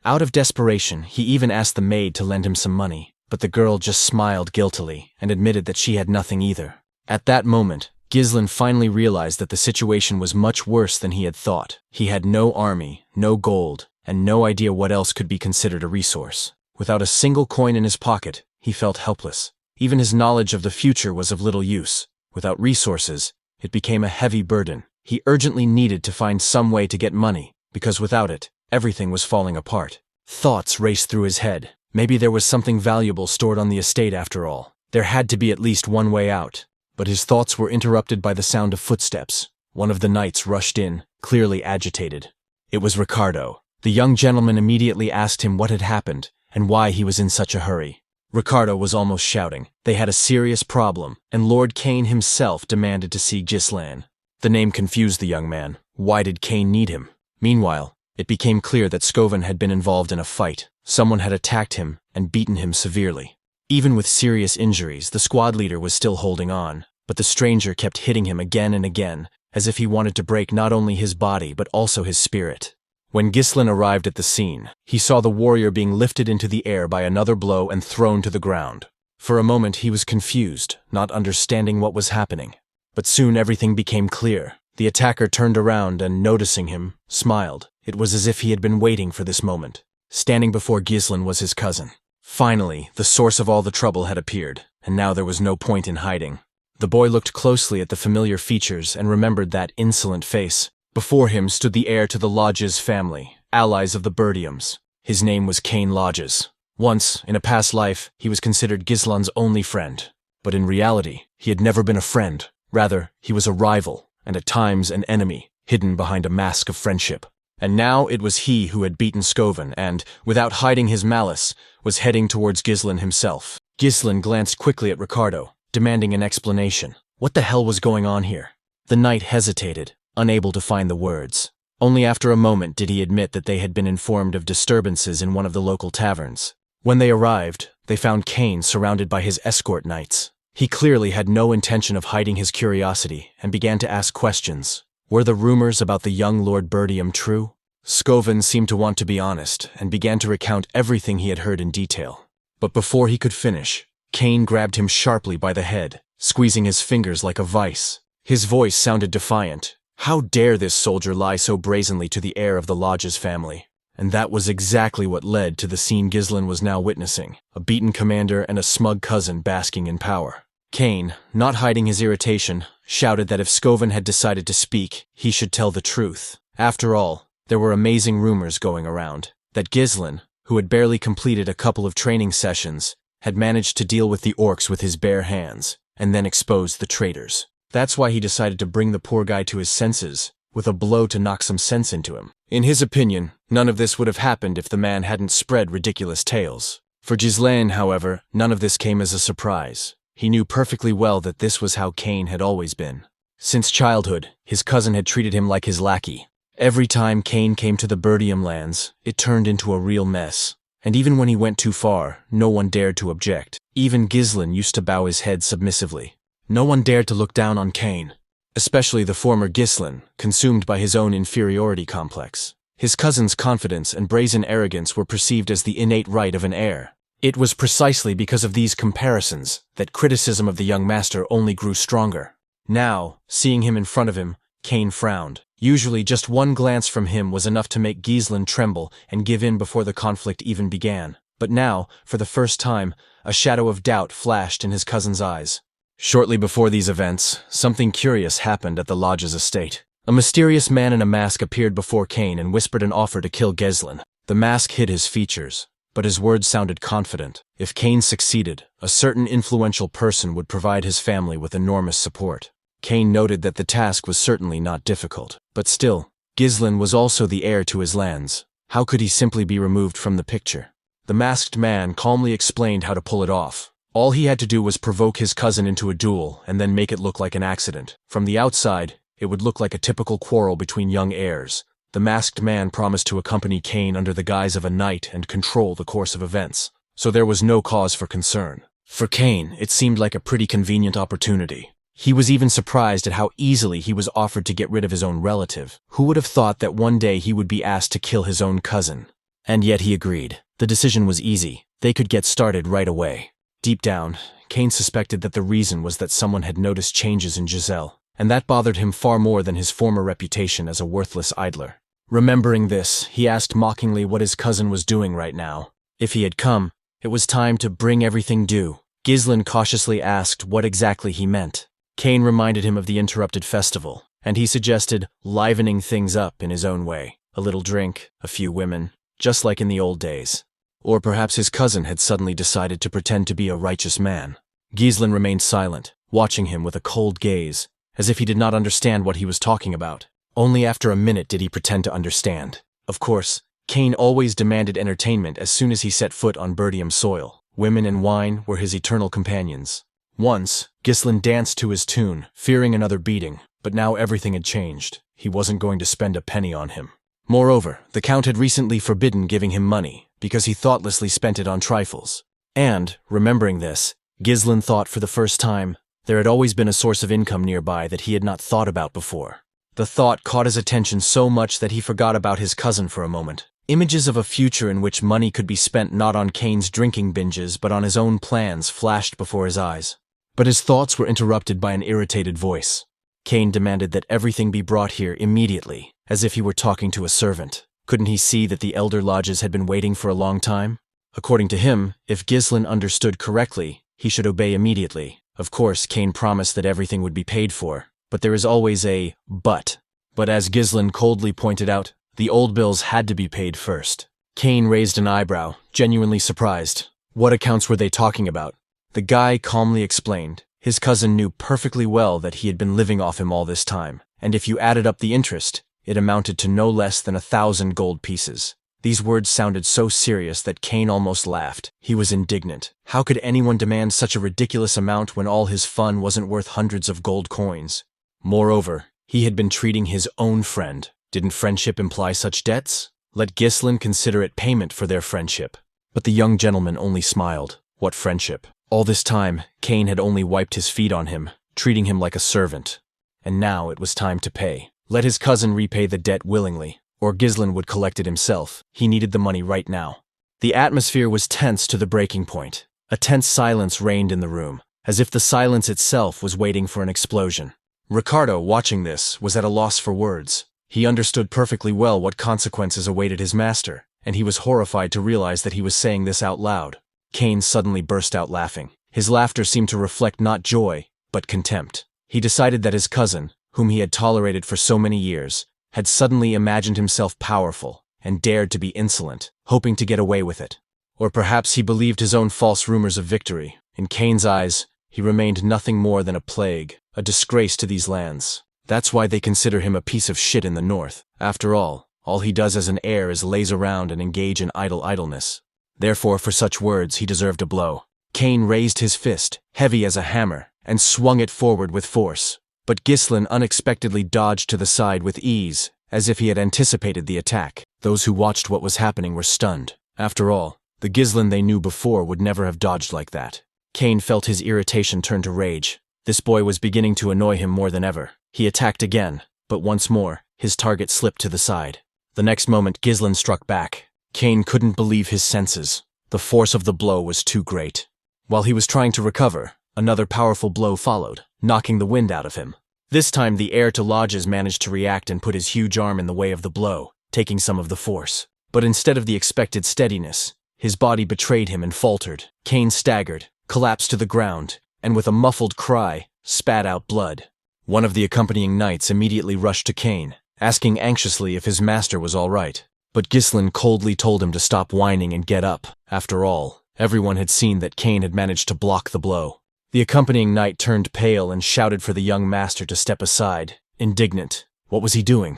Out of desperation, he even asked the maid to lend him some money, but the girl just smiled guiltily and admitted that she had nothing either. At that moment, Gislon finally realized that the situation was much worse than he had thought. He had no army, no gold, and no idea what else could be considered a resource. Without a single coin in his pocket, he felt helpless. Even his knowledge of the future was of little use. Without resources, it became a heavy burden. He urgently needed to find some way to get money, because without it, everything was falling apart. Thoughts raced through his head. Maybe there was something valuable stored on the estate after all. There had to be at least one way out. But his thoughts were interrupted by the sound of footsteps. One of the knights rushed in, clearly agitated. It was Ricardo. The young gentleman immediately asked him what had happened and why he was in such a hurry. Ricardo was almost shouting. They had a serious problem, and Lord Cain himself demanded to see Gislon. The name confused the young man. Why did Cain need him? Meanwhile, it became clear that Scoven had been involved in a fight. Someone had attacked him and beaten him severely. Even with serious injuries, the squad leader was still holding on, but the stranger kept hitting him again and again, as if he wanted to break not only his body but also his spirit. When Gislon arrived at the scene, he saw the warrior being lifted into the air by another blow and thrown to the ground. For a moment he was confused, not understanding what was happening. But soon everything became clear. The attacker turned around and, noticing him, smiled. It was as if he had been waiting for this moment. Standing before Gislon was his cousin. Finally, the source of all the trouble had appeared, and now there was no point in hiding. The boy looked closely at the familiar features and remembered that insolent face. Before him stood the heir to the Lodges family, allies of the Berdiums. His name was Cain Lodges. Once, in a past life, he was considered Gislon's only friend. But in reality, he had never been a friend. Rather, he was a rival, and at times an enemy, hidden behind a mask of friendship. And now it was he who had beaten Scoven and, without hiding his malice, was heading towards Gislon himself. Gislon glanced quickly at Ricardo, demanding an explanation. What the hell was going on here? The knight hesitated, unable to find the words. Only after a moment did he admit that they had been informed of disturbances in one of the local taverns. When they arrived, they found Cain surrounded by his escort knights. He clearly had no intention of hiding his curiosity and began to ask questions. Were the rumors about the young Lord Berdium true? Scoven seemed to want to be honest and began to recount everything he had heard in detail. But before he could finish, Cain grabbed him sharply by the head, squeezing his fingers like a vice. His voice sounded defiant. How dare this soldier lie so brazenly to the heir of the lodge's family? And that was exactly what led to the scene Gislon was now witnessing, a beaten commander and a smug cousin basking in power. Cain, not hiding his irritation, shouted that if Scoven had decided to speak, he should tell the truth. After all, there were amazing rumors going around, that Gislon, who had barely completed a couple of training sessions, had managed to deal with the orcs with his bare hands, and then exposed the traitors. That's why he decided to bring the poor guy to his senses, with a blow to knock some sense into him. In his opinion, none of this would have happened if the man hadn't spread ridiculous tales. For Gislon, however, none of this came as a surprise. He knew perfectly well that this was how Cain had always been. Since childhood, his cousin had treated him like his lackey. Every time Cain came to the Berdium lands, it turned into a real mess. And even when he went too far, no one dared to object. Even Gislon used to bow his head submissively. No one dared to look down on Cain, especially the former Gislon, consumed by his own inferiority complex. His cousin's confidence and brazen arrogance were perceived as the innate right of an heir. It was precisely because of these comparisons that criticism of the young master only grew stronger. Now, seeing him in front of him, Cain frowned. Usually just one glance from him was enough to make Gislon tremble and give in before the conflict even began. But now, for the first time, a shadow of doubt flashed in his cousin's eyes. Shortly before these events, something curious happened at the lodge's estate. A mysterious man in a mask appeared before Cain and whispered an offer to kill Gislon. The mask hid his features, but his words sounded confident. If Cain succeeded, a certain influential person would provide his family with enormous support. Cain noted that the task was certainly not difficult. But still, Gislon was also the heir to his lands. How could he simply be removed from the picture? The masked man calmly explained how to pull it off. All he had to do was provoke his cousin into a duel and then make it look like an accident. From the outside, it would look like a typical quarrel between young heirs. The masked man promised to accompany Cain under the guise of a knight and control the course of events, so there was no cause for concern. For Cain, it seemed like a pretty convenient opportunity. He was even surprised at how easily he was offered to get rid of his own relative. Who would have thought that one day he would be asked to kill his own cousin? And yet he agreed. The decision was easy. They could get started right away. Deep down, Cain suspected that the reason was that someone had noticed changes in Giselle, and that bothered him far more than his former reputation as a worthless idler. Remembering this, he asked mockingly what his cousin was doing right now. If he had come, it was time to bring everything due. Gislon cautiously asked what exactly he meant. Cain reminded him of the interrupted festival, and he suggested livening things up in his own way. A little drink, a few women, just like in the old days. Or perhaps his cousin had suddenly decided to pretend to be a righteous man. Gislon remained silent, watching him with a cold gaze, as if he did not understand what he was talking about. Only after a minute did he pretend to understand. Of course, Cain always demanded entertainment as soon as he set foot on Berdium soil. Women and wine were his eternal companions. Once, Gislon danced to his tune, fearing another beating, but now everything had changed. He wasn't going to spend a penny on him. Moreover, the Count had recently forbidden giving him money, because he thoughtlessly spent it on trifles. And, remembering this, Gislon thought for the first time, there had always been a source of income nearby that he had not thought about before. The thought caught his attention so much that he forgot about his cousin for a moment. Images of a future in which money could be spent not on Cain's drinking binges but on his own plans flashed before his eyes. But his thoughts were interrupted by an irritated voice. Cain demanded that everything be brought here immediately, as if he were talking to a servant. Couldn't he see that the elder lodges had been waiting for a long time? According to him, if Gislon understood correctly, he should obey immediately. Of course, Cain promised that everything would be paid for, but there is always a but. But as Gislon coldly pointed out, the old bills had to be paid first. Cain raised an eyebrow, genuinely surprised. What accounts were they talking about? The guy calmly explained. His cousin knew perfectly well that he had been living off him all this time, and if you added up the interest, it amounted to no less than 1,000 gold pieces. These words sounded so serious that Cain almost laughed. He was indignant. How could anyone demand such a ridiculous amount when all his fun wasn't worth hundreds of gold coins? Moreover, he had been treating his own friend, Didn't friendship imply such debts? Let Gislon consider it payment for their friendship. But the young gentleman only smiled. What friendship? All this time, Cain had only wiped his feet on him, treating him like a servant. And now it was time to pay. Let his cousin repay the debt willingly, or Gislon would collect it himself. He needed the money right now. The atmosphere was tense to the breaking point. A tense silence reigned in the room, as if the silence itself was waiting for an explosion. Ricardo, watching this, was at a loss for words. He understood perfectly well what consequences awaited his master, and he was horrified to realize that he was saying this out loud. Cain suddenly burst out laughing. His laughter seemed to reflect not joy, but contempt. He decided that his cousin, whom he had tolerated for so many years, had suddenly imagined himself powerful and dared to be insolent, hoping to get away with it. Or perhaps he believed his own false rumors of victory. In Cain's eyes, he remained nothing more than a plague, a disgrace to these lands. That's why they consider him a piece of shit in the north. After all he does as an heir is laze around and engage in idleness. Therefore, for such words, he deserved a blow. Cain raised his fist, heavy as a hammer, and swung it forward with force. But Gislon unexpectedly dodged to the side with ease, as if he had anticipated the attack. Those who watched what was happening were stunned. After all, the Gislon they knew before would never have dodged like that. Cain felt his irritation turn to rage. This boy was beginning to annoy him more than ever. He attacked again, but once more, his target slipped to the side. The next moment, Gislon struck back. Cain couldn't believe his senses. The force of the blow was too great. While he was trying to recover, another powerful blow followed, knocking the wind out of him. This time, the heir to lodges managed to react and put his huge arm in the way of the blow, taking some of the force. But instead of the expected steadiness, his body betrayed him and faltered. Cain staggered, collapsed to the ground, and with a muffled cry, spat out blood. One of the accompanying knights immediately rushed to Cain, asking anxiously if his master was all right. But Gislon coldly told him to stop whining and get up. After all, everyone had seen that Cain had managed to block the blow. The accompanying knight turned pale and shouted for the young master to step aside, indignant. What was he doing?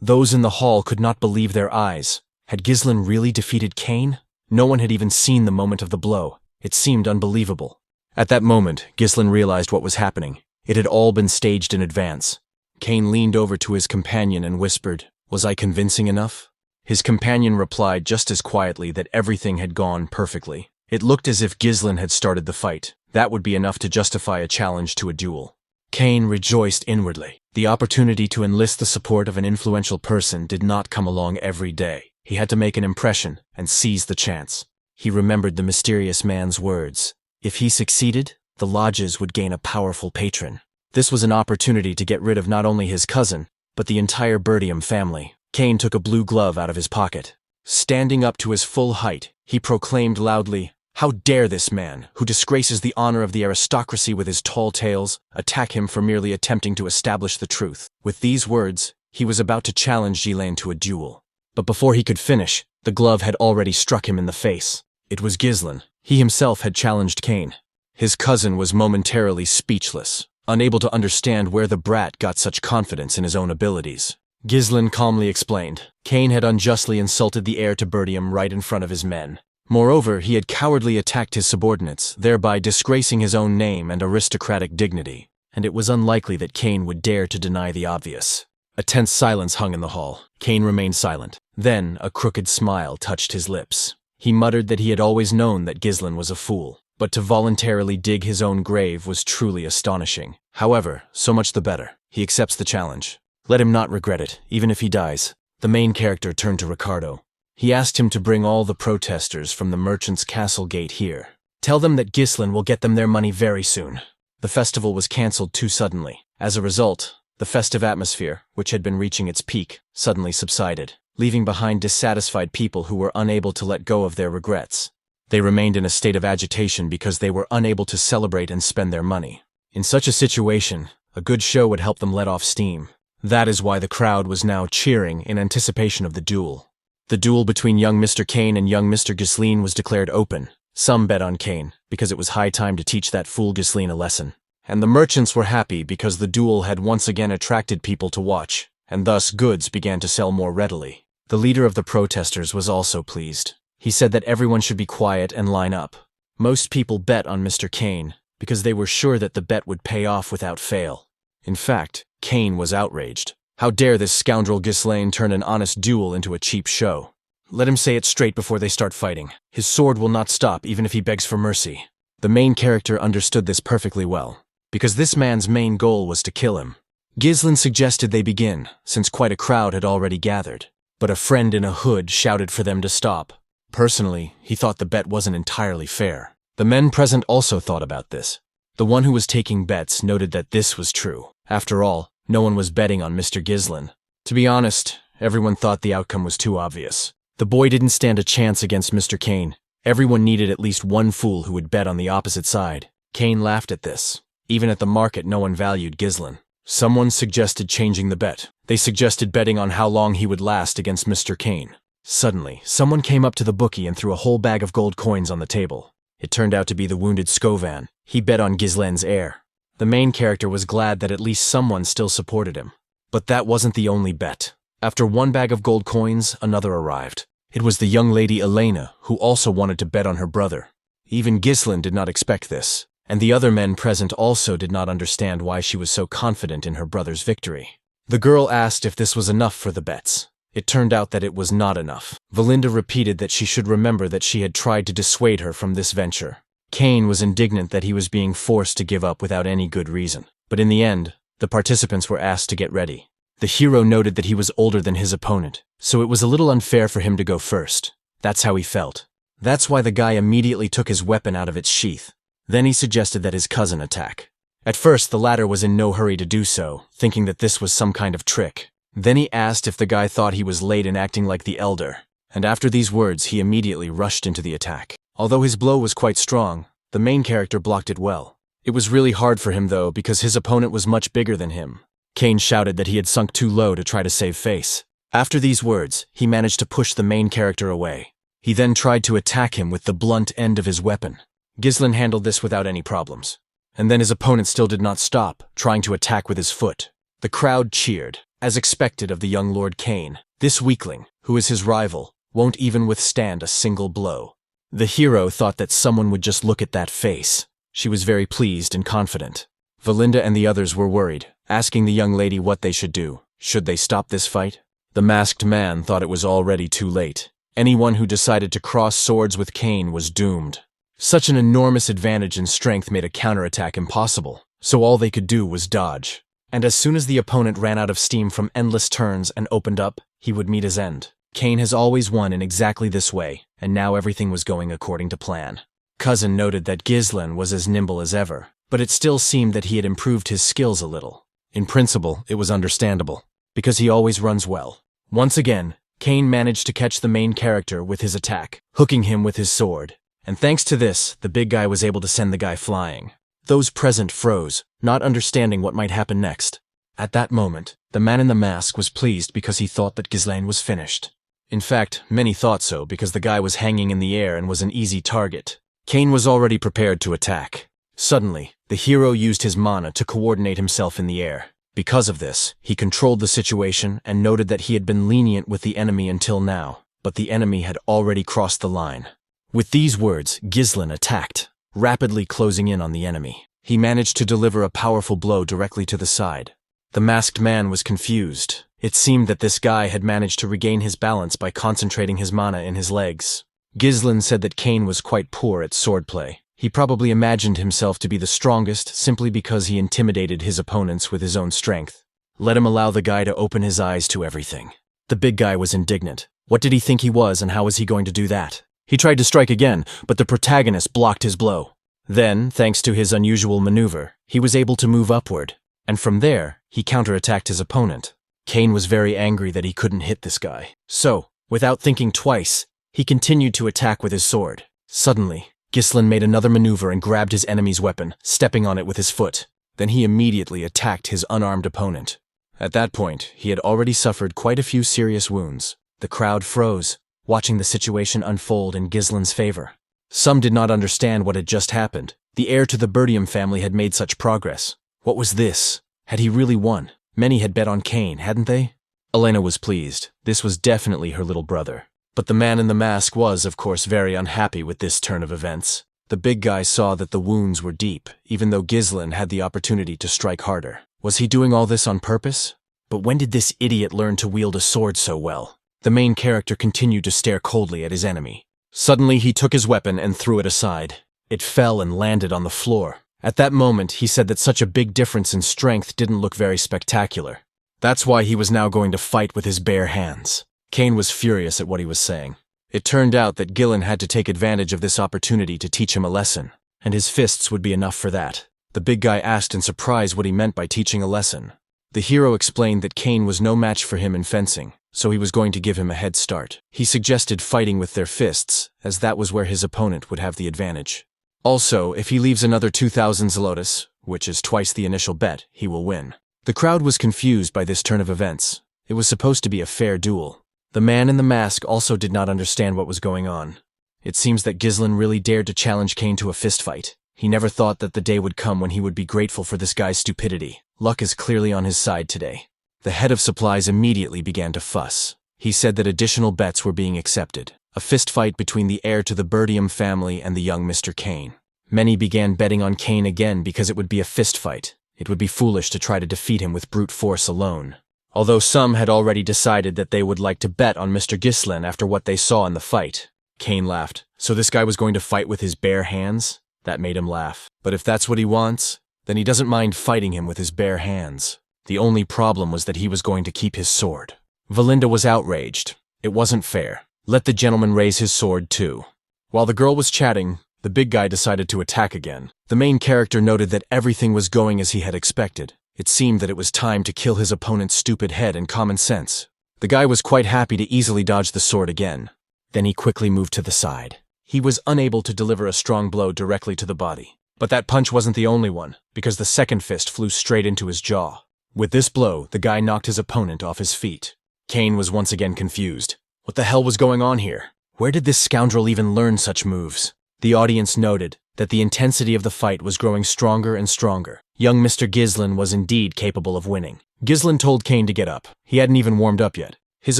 Those in the hall could not believe their eyes. Had Gislon really defeated Cain? No one had even seen the moment of the blow. It seemed unbelievable. At that moment, Gislon realized what was happening. It had all been staged in advance. Cain leaned over to his companion and whispered, "Was I convincing enough?" His companion replied just as quietly that everything had gone perfectly. It looked as if Gislon had started the fight. That would be enough to justify a challenge to a duel. Cain rejoiced inwardly. The opportunity to enlist the support of an influential person did not come along every day. He had to make an impression and seize the chance. He remembered the mysterious man's words. If he succeeded, the lodges would gain a powerful patron. This was an opportunity to get rid of not only his cousin, but the entire Berdium family. Cain took a blue glove out of his pocket. Standing up to his full height, he proclaimed loudly, "How dare this man, who disgraces the honor of the aristocracy with his tall tales, attack him for merely attempting to establish the truth?" With these words, he was about to challenge Gislon to a duel. But before he could finish, the glove had already struck him in the face. It was Gislon. He himself had challenged Cain. His cousin was momentarily speechless, unable to understand where the brat got such confidence in his own abilities. Gislon calmly explained. Cain had unjustly insulted the heir to Berdium right in front of his men. Moreover, he had cowardly attacked his subordinates, thereby disgracing his own name and aristocratic dignity. And it was unlikely that Cain would dare to deny the obvious. A tense silence hung in the hall. Cain remained silent. Then a crooked smile touched his lips. He muttered that he had always known that Gislon was a fool, but to voluntarily dig his own grave was truly astonishing. However, so much the better. He accepts the challenge. Let him not regret it, even if he dies. The main character turned to Ricardo. He asked him to bring all the protesters from the merchant's castle gate here. Tell them that Gislon will get them their money very soon. The festival was cancelled too suddenly. As a result, the festive atmosphere, which had been reaching its peak, suddenly subsided, leaving behind dissatisfied people who were unable to let go of their regrets. They remained in a state of agitation because they were unable to celebrate and spend their money. In such a situation, a good show would help them let off steam. That is why the crowd was now cheering in anticipation of the duel. The duel between young Mr. Cain and young Mr. Gislon was declared open. Some bet on Cain, because it was high time to teach that fool Gislon a lesson. And the merchants were happy because the duel had once again attracted people to watch, and thus goods began to sell more readily. The leader of the protesters was also pleased. He said that everyone should be quiet and line up. Most people bet on Mr. Cain, because they were sure that the bet would pay off without fail. In fact, Cain was outraged. How dare this scoundrel Gislon turn an honest duel into a cheap show? Let him say it straight before they start fighting. His sword will not stop even if he begs for mercy. The main character understood this perfectly well, because this man's main goal was to kill him. Gislon suggested they begin, since quite a crowd had already gathered, but a friend in a hood shouted for them to stop. Personally, he thought the bet wasn't entirely fair. The men present also thought about this. The one who was taking bets noted that this was true. After all, no one was betting on Mr. Gislon. To be honest, everyone thought the outcome was too obvious. The boy didn't stand a chance against Mr. Kane. Everyone needed at least one fool who would bet on the opposite side. Kane laughed at this. Even at the market, no one valued Gislon. Someone suggested changing the bet. They suggested betting on how long he would last against Mr. Kane. Suddenly, someone came up to the bookie and threw a whole bag of gold coins on the table. It turned out to be the wounded Skovan. He bet on Gislon's heir. The main character was glad that at least someone still supported him. But that wasn't the only bet. After one bag of gold coins, another arrived. It was the young lady Elena, who also wanted to bet on her brother. Even Gislon did not expect this, and the other men present also did not understand why she was so confident in her brother's victory. The girl asked if this was enough for the bets. It turned out that it was not enough. Valinda repeated that she should remember that she had tried to dissuade her from this venture. Kane was indignant that he was being forced to give up without any good reason. But in the end, the participants were asked to get ready. The hero noted that he was older than his opponent, so it was a little unfair for him to go first. That's how he felt. That's why the guy immediately took his weapon out of its sheath. Then he suggested that his cousin attack. At first, the latter was in no hurry to do so, thinking that this was some kind of trick. Then he asked if the guy thought he was late in acting like the elder, and after these words, he immediately rushed into the attack. Although his blow was quite strong, the main character blocked it well. It was really hard for him though, because his opponent was much bigger than him. Kane shouted that he had sunk too low to try to save face. After these words, he managed to push the main character away. He then tried to attack him with the blunt end of his weapon. Gislon handled this without any problems. And then his opponent still did not stop, trying to attack with his foot. The crowd cheered, as expected of the young Lord Kane. This weakling, who is his rival, won't even withstand a single blow. The hero thought that someone would just look at that face. She was very pleased and confident. Valinda and the others were worried, asking the young lady what they should do. Should they stop this fight? The masked man thought it was already too late. Anyone who decided to cross swords with Kane was doomed. Such an enormous advantage in strength made a counterattack impossible, so all they could do was dodge. And as soon as the opponent ran out of steam from endless turns and opened up, he would meet his end. Kane has always won in exactly this way, and now everything was going according to plan. Cousin noted that Gislon was as nimble as ever, but it still seemed that he had improved his skills a little. In principle, it was understandable, because he always runs well. Once again, Kane managed to catch the main character with his attack, hooking him with his sword. And thanks to this, the big guy was able to send the guy flying. Those present froze, not understanding what might happen next. At that moment, the man in the mask was pleased because he thought that Gislon was finished. In fact, many thought so because the guy was hanging in the air and was an easy target. Kane was already prepared to attack. Suddenly, the hero used his mana to coordinate himself in the air. Because of this, he controlled the situation and noted that he had been lenient with the enemy until now, but the enemy had already crossed the line. With these words, Gislon attacked, rapidly closing in on the enemy. He managed to deliver a powerful blow directly to the side. The masked man was confused. It seemed that this guy had managed to regain his balance by concentrating his mana in his legs. Gislon said that Kane was quite poor at swordplay. He probably imagined himself to be the strongest simply because he intimidated his opponents with his own strength. Let him allow the guy to open his eyes to everything. The big guy was indignant. What did he think he was, and how was he going to do that? He tried to strike again, but the protagonist blocked his blow. Then, thanks to his unusual maneuver, he was able to move upward, and from there, he counterattacked his opponent. Kane was very angry that he couldn't hit this guy. So, without thinking twice, he continued to attack with his sword. Suddenly, Gislon made another maneuver and grabbed his enemy's weapon, stepping on it with his foot. Then he immediately attacked his unarmed opponent. At that point, he had already suffered quite a few serious wounds. The crowd froze, watching the situation unfold in Gislon's favor. Some did not understand what had just happened. The heir to the Berdium family had made such progress. What was this? Had he really won? Many had bet on Kane, hadn't they? Elena was pleased. This was definitely her little brother. But the man in the mask was, of course, very unhappy with this turn of events. The big guy saw that the wounds were deep, even though Gislon had the opportunity to strike harder. Was he doing all this on purpose? But when did this idiot learn to wield a sword so well? The main character continued to stare coldly at his enemy. Suddenly, he took his weapon and threw it aside. It fell and landed on the floor. At that moment, he said that such a big difference in strength didn't look very spectacular. That's why he was now going to fight with his bare hands. Cain was furious at what he was saying. It turned out that Gislon had to take advantage of this opportunity to teach him a lesson, and his fists would be enough for that. The big guy asked in surprise what he meant by teaching a lesson. The hero explained that Cain was no match for him in fencing, so he was going to give him a head start. He suggested fighting with their fists, as that was where his opponent would have the advantage. Also, if he leaves another 2,000 zlotus, which is twice the initial bet, he will win. The crowd was confused by this turn of events. It was supposed to be a fair duel. The man in the mask also did not understand what was going on. It seems that Gislon really dared to challenge Cain to a fistfight. He never thought that the day would come when he would be grateful for this guy's stupidity. Luck is clearly on his side today. The head of supplies immediately began to fuss. He said that additional bets were being accepted. A fistfight between the heir to the Berdium family and the young Mr. Cain. Many began betting on Cain again because it would be a fistfight. It would be foolish to try to defeat him with brute force alone. Although some had already decided that they would like to bet on Mr. Gislon after what they saw in the fight. Cain laughed. So this guy was going to fight with his bare hands? That made him laugh. But if that's what he wants, then he doesn't mind fighting him with his bare hands. The only problem was that he was going to keep his sword. Valinda was outraged. It wasn't fair. Let the gentleman raise his sword too. While the girl was chatting, the big guy decided to attack again. The main character noted that everything was going as he had expected. It seemed that it was time to kill his opponent's stupid head and common sense. The guy was quite happy to easily dodge the sword again. Then he quickly moved to the side. He was unable to deliver a strong blow directly to the body. But that punch wasn't the only one, because the second fist flew straight into his jaw. With this blow, the guy knocked his opponent off his feet. Cain was once again confused. What the hell was going on here? Where did this scoundrel even learn such moves? The audience noted that the intensity of the fight was growing stronger and stronger. Young Mr. Gislon was indeed capable of winning. Gislon told Cain to get up. He hadn't even warmed up yet. His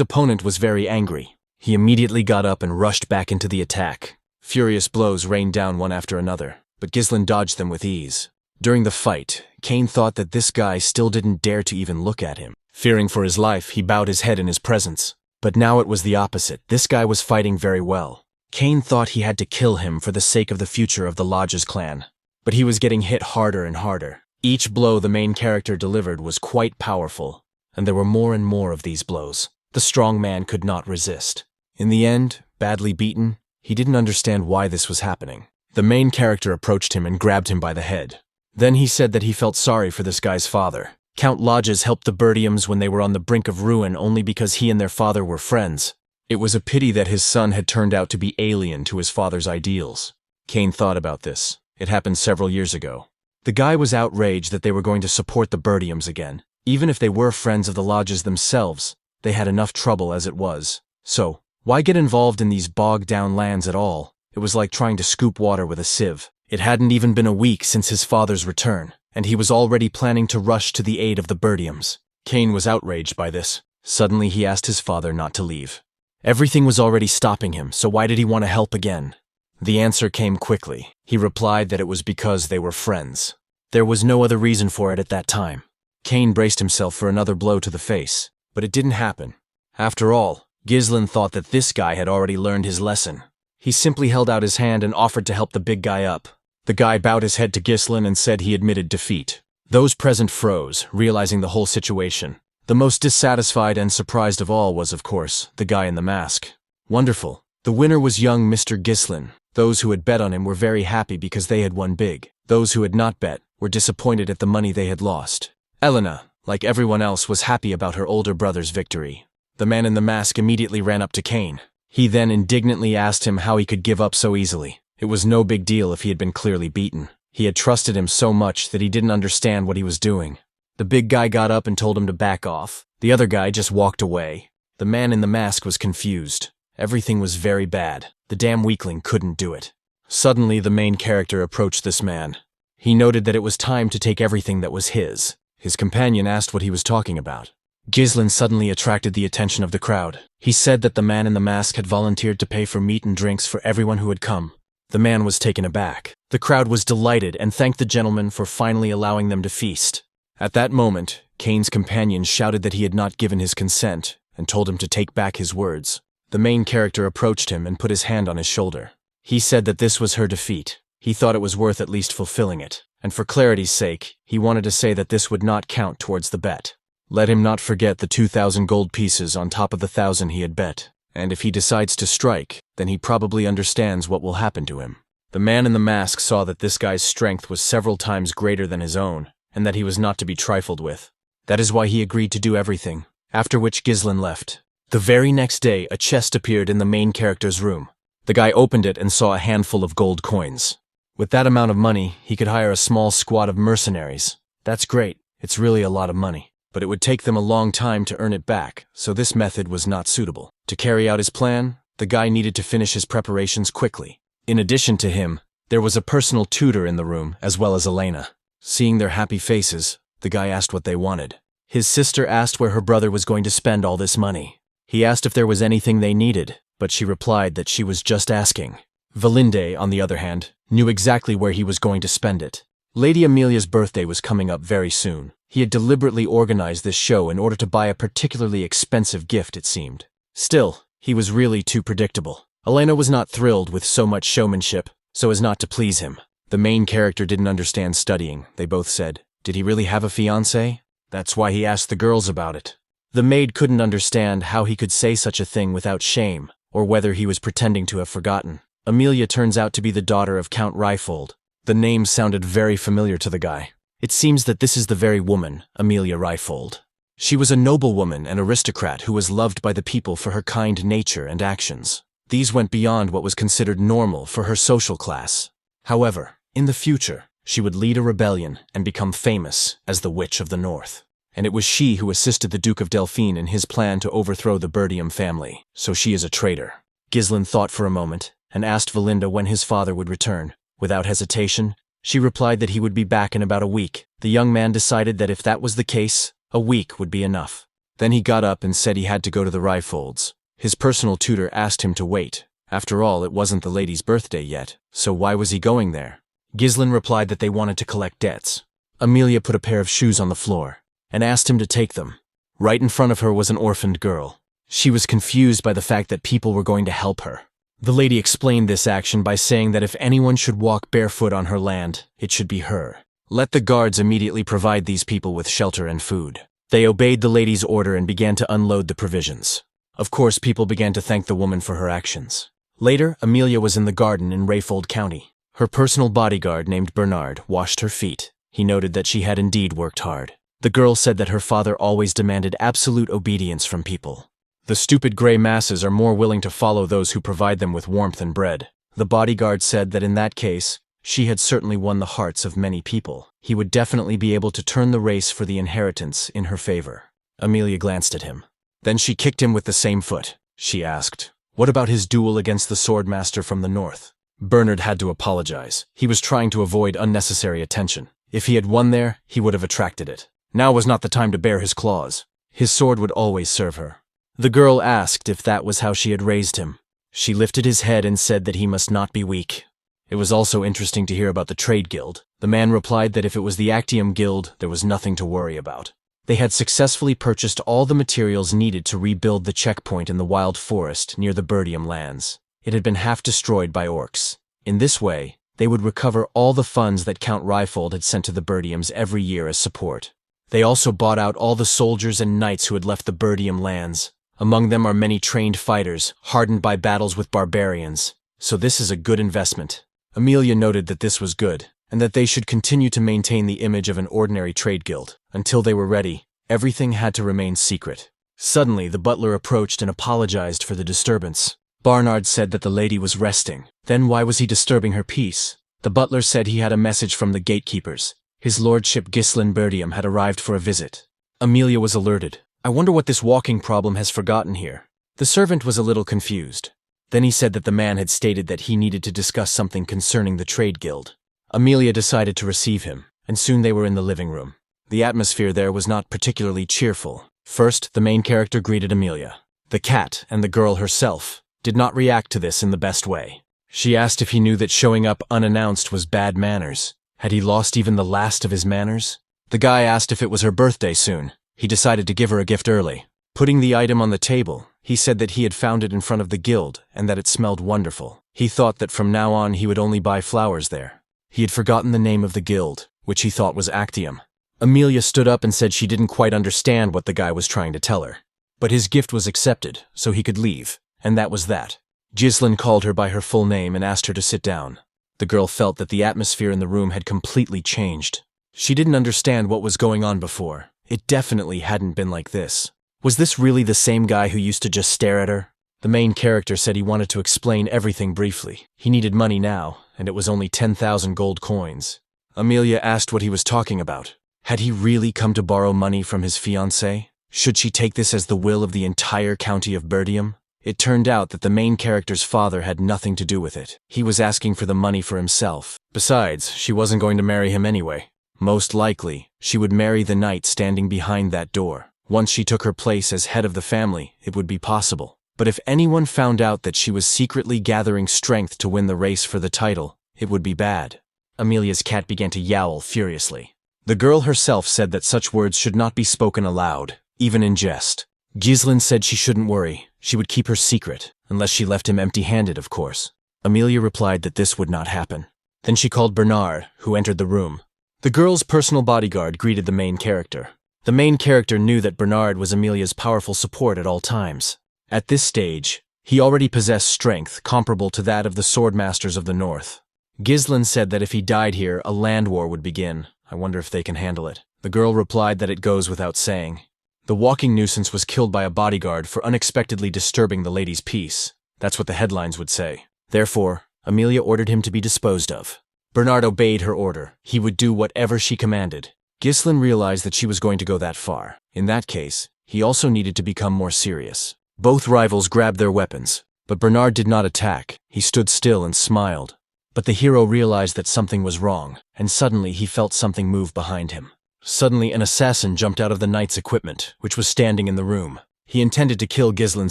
opponent was very angry. He immediately got up and rushed back into the attack. Furious blows rained down one after another, but Gislon dodged them with ease. During the fight, Cain thought that this guy still didn't dare to even look at him. Fearing for his life, he bowed his head in his presence. But now it was the opposite. This guy was fighting very well. Cain thought he had to kill him for the sake of the future of the Lodge's clan. But he was getting hit harder and harder. Each blow the main character delivered was quite powerful, and there were more and more of these blows. The strong man could not resist. In the end, badly beaten, he didn't understand why this was happening. The main character approached him and grabbed him by the head. Then he said that he felt sorry for this guy's father. Count Lodges helped the Berdiums when they were on the brink of ruin only because he and their father were friends. It was a pity that his son had turned out to be alien to his father's ideals. Cain thought about this. It happened several years ago. The guy was outraged that they were going to support the Berdiums again. Even if they were friends of the Lodges themselves, they had enough trouble as it was. So, why get involved in these bogged-down lands at all? It was like trying to scoop water with a sieve. It hadn't even been a week since his father's return, and he was already planning to rush to the aid of the Berdiums. Cain was outraged by this. Suddenly he asked his father not to leave. Everything was already stopping him, so why did he want to help again? The answer came quickly. He replied that it was because they were friends. There was no other reason for it at that time. Cain braced himself for another blow to the face, but it didn't happen. After all, Gislon thought that this guy had already learned his lesson. He simply held out his hand and offered to help the big guy up. The guy bowed his head to Gislon and said he admitted defeat. Those present froze, realizing the whole situation. The most dissatisfied and surprised of all was, of course, the guy in the mask. Wonderful. The winner was young Mr. Gislon. Those who had bet on him were very happy because they had won big. Those who had not bet were disappointed at the money they had lost. Elena, like everyone else, was happy about her older brother's victory. The man in the mask immediately ran up to Cain. He then indignantly asked him how he could give up so easily. It was no big deal if he had been clearly beaten. He had trusted him so much that he didn't understand what he was doing. The big guy got up and told him to back off. The other guy just walked away. The man in the mask was confused. Everything was very bad. The damn weakling couldn't do it. Suddenly, the main character approached this man. He noted that it was time to take everything that was his. His companion asked what he was talking about. Gislon suddenly attracted the attention of the crowd. He said that the man in the mask had volunteered to pay for meat and drinks for everyone who had come. The man was taken aback. The crowd was delighted and thanked the gentleman for finally allowing them to feast. At that moment, Kane's companion shouted that he had not given his consent and told him to take back his words. The main character approached him and put his hand on his shoulder. He said that this was her defeat. He thought it was worth at least fulfilling it, and for clarity's sake, he wanted to say that this would not count towards the bet. Let him not forget the 2,000 gold pieces on top of the 1,000 he had bet, and if he decides to strike, then he probably understands what will happen to him. The man in the mask saw that this guy's strength was several times greater than his own, and that he was not to be trifled with. That is why he agreed to do everything, after which Gislon left. The very next day, a chest appeared in the main character's room. The guy opened it and saw a handful of gold coins. With that amount of money, he could hire a small squad of mercenaries. That's great, it's really a lot of money. But it would take them a long time to earn it back, so this method was not suitable. To carry out his plan, the guy needed to finish his preparations quickly. In addition to him, there was a personal tutor in the room, as well as Elena. Seeing their happy faces, the guy asked what they wanted. His sister asked where her brother was going to spend all this money. He asked if there was anything they needed, but she replied that she was just asking. Valinde, on the other hand, knew exactly where he was going to spend it. Lady Amelia's birthday was coming up very soon. He had deliberately organized this show in order to buy a particularly expensive gift, it seemed. Still, he was really too predictable. Elena was not thrilled with so much showmanship, so as not to please him. The main character didn't understand studying, they both said. Did he really have a fiancé? That's why he asked the girls about it. The maid couldn't understand how he could say such a thing without shame, or whether he was pretending to have forgotten. Amelia turns out to be the daughter of Count Reifold. The name sounded very familiar to the guy. It seems that this is the very woman, Amelia Reifold. She was a noblewoman and aristocrat who was loved by the people for her kind nature and actions. These went beyond what was considered normal for her social class. However, in the future, she would lead a rebellion and become famous as the Witch of the North. And it was she who assisted the Duke of Delphine in his plan to overthrow the Berdium family, so she is a traitor. Gislon thought for a moment and asked Valinda when his father would return. Without hesitation, she replied that he would be back in about a week. The young man decided that if that was the case, a week would be enough. Then he got up and said he had to go to the Reifolds. His personal tutor asked him to wait. After all, it wasn't the lady's birthday yet, so why was he going there? Gislon replied that they wanted to collect debts. Amelia put a pair of shoes on the floor and asked him to take them. Right in front of her was an orphaned girl. She was confused by the fact that people were going to help her. The lady explained this action by saying that if anyone should walk barefoot on her land, it should be her. Let the guards immediately provide these people with shelter and food. They obeyed the lady's order and began to unload the provisions. Of course, people began to thank the woman for her actions. Later, Amelia was in the garden in Reifold County. Her personal bodyguard named Bernard washed her feet. He noted that she had indeed worked hard. The girl said that her father always demanded absolute obedience from people. The stupid gray masses are more willing to follow those who provide them with warmth and bread. The bodyguard said that in that case, she had certainly won the hearts of many people. He would definitely be able to turn the race for the inheritance in her favor. Amelia glanced at him. Then she kicked him with the same foot. She asked, "What about his duel against the swordmaster from the north?" Bernard had to apologize. He was trying to avoid unnecessary attention. If he had won there, he would have attracted it. Now was not the time to bare his claws. His sword would always serve her. The girl asked if that was how she had raised him. She lifted his head and said that he must not be weak. It was also interesting to hear about the trade guild. The man replied that if it was the Actium Guild, there was nothing to worry about. They had successfully purchased all the materials needed to rebuild the checkpoint in the wild forest near the Berdium lands. It had been half destroyed by orcs. In this way, they would recover all the funds that Count Reifold had sent to the Berdiums every year as support. They also bought out all the soldiers and knights who had left the Berdium lands. Among them are many trained fighters, hardened by battles with barbarians. So this is a good investment. Amelia noted that this was good, and that they should continue to maintain the image of an ordinary trade guild. Until they were ready, everything had to remain secret. Suddenly, the butler approached and apologized for the disturbance. Barnard said that the lady was resting. Then why was he disturbing her peace? The butler said he had a message from the gatekeepers. His lordship Gislon Berdium had arrived for a visit. Amelia was alerted. I wonder what this walking problem has forgotten here. The servant was a little confused. Then he said that the man had stated that he needed to discuss something concerning the trade guild. Amelia decided to receive him, and soon they were in the living room. The atmosphere there was not particularly cheerful. First, the main character greeted Amelia. The cat and the girl herself did not react to this in the best way. She asked if he knew that showing up unannounced was bad manners. Had he lost even the last of his manners? The guy asked if it was her birthday soon. He decided to give her a gift early. Putting the item on the table, he said that he had found it in front of the guild and that it smelled wonderful. He thought that from now on he would only buy flowers there. He had forgotten the name of the guild, which he thought was Actium. Amelia stood up and said she didn't quite understand what the guy was trying to tell her. But his gift was accepted, so he could leave, and that was that. Gislon called her by her full name and asked her to sit down. The girl felt that the atmosphere in the room had completely changed. She didn't understand what was going on before. It definitely hadn't been like this. Was this really the same guy who used to just stare at her? The main character said he wanted to explain everything briefly. He needed money now, and it was only 10,000 gold coins. Amelia asked what he was talking about. Had he really come to borrow money from his fiancée? Should she take this as the will of the entire county of Berdium? It turned out that the main character's father had nothing to do with it. He was asking for the money for himself. Besides, she wasn't going to marry him anyway. Most likely, she would marry the knight standing behind that door. Once she took her place as head of the family, it would be possible. But if anyone found out that she was secretly gathering strength to win the race for the title, it would be bad. Amelia's cat began to yowl furiously. The girl herself said that such words should not be spoken aloud, even in jest. Gislon said she shouldn't worry. She would keep her secret, unless she left him empty-handed, of course. Amelia replied that this would not happen. Then she called Bernard, who entered the room. The girl's personal bodyguard greeted the main character. The main character knew that Bernard was Amelia's powerful support at all times. At this stage, he already possessed strength comparable to that of the swordmasters of the north. Gislon said that if he died here, a land war would begin. I wonder if they can handle it. The girl replied that it goes without saying. The walking nuisance was killed by a bodyguard for unexpectedly disturbing the lady's peace. That's what the headlines would say. Therefore, Amelia ordered him to be disposed of. Bernard obeyed her order. He would do whatever she commanded. Gislon realized that she was going to go that far. In that case, he also needed to become more serious. Both rivals grabbed their weapons, but Bernard did not attack. He stood still and smiled. But the hero realized that something was wrong, and suddenly he felt something move behind him. Suddenly, an assassin jumped out of the knight's equipment, which was standing in the room. He intended to kill Gislon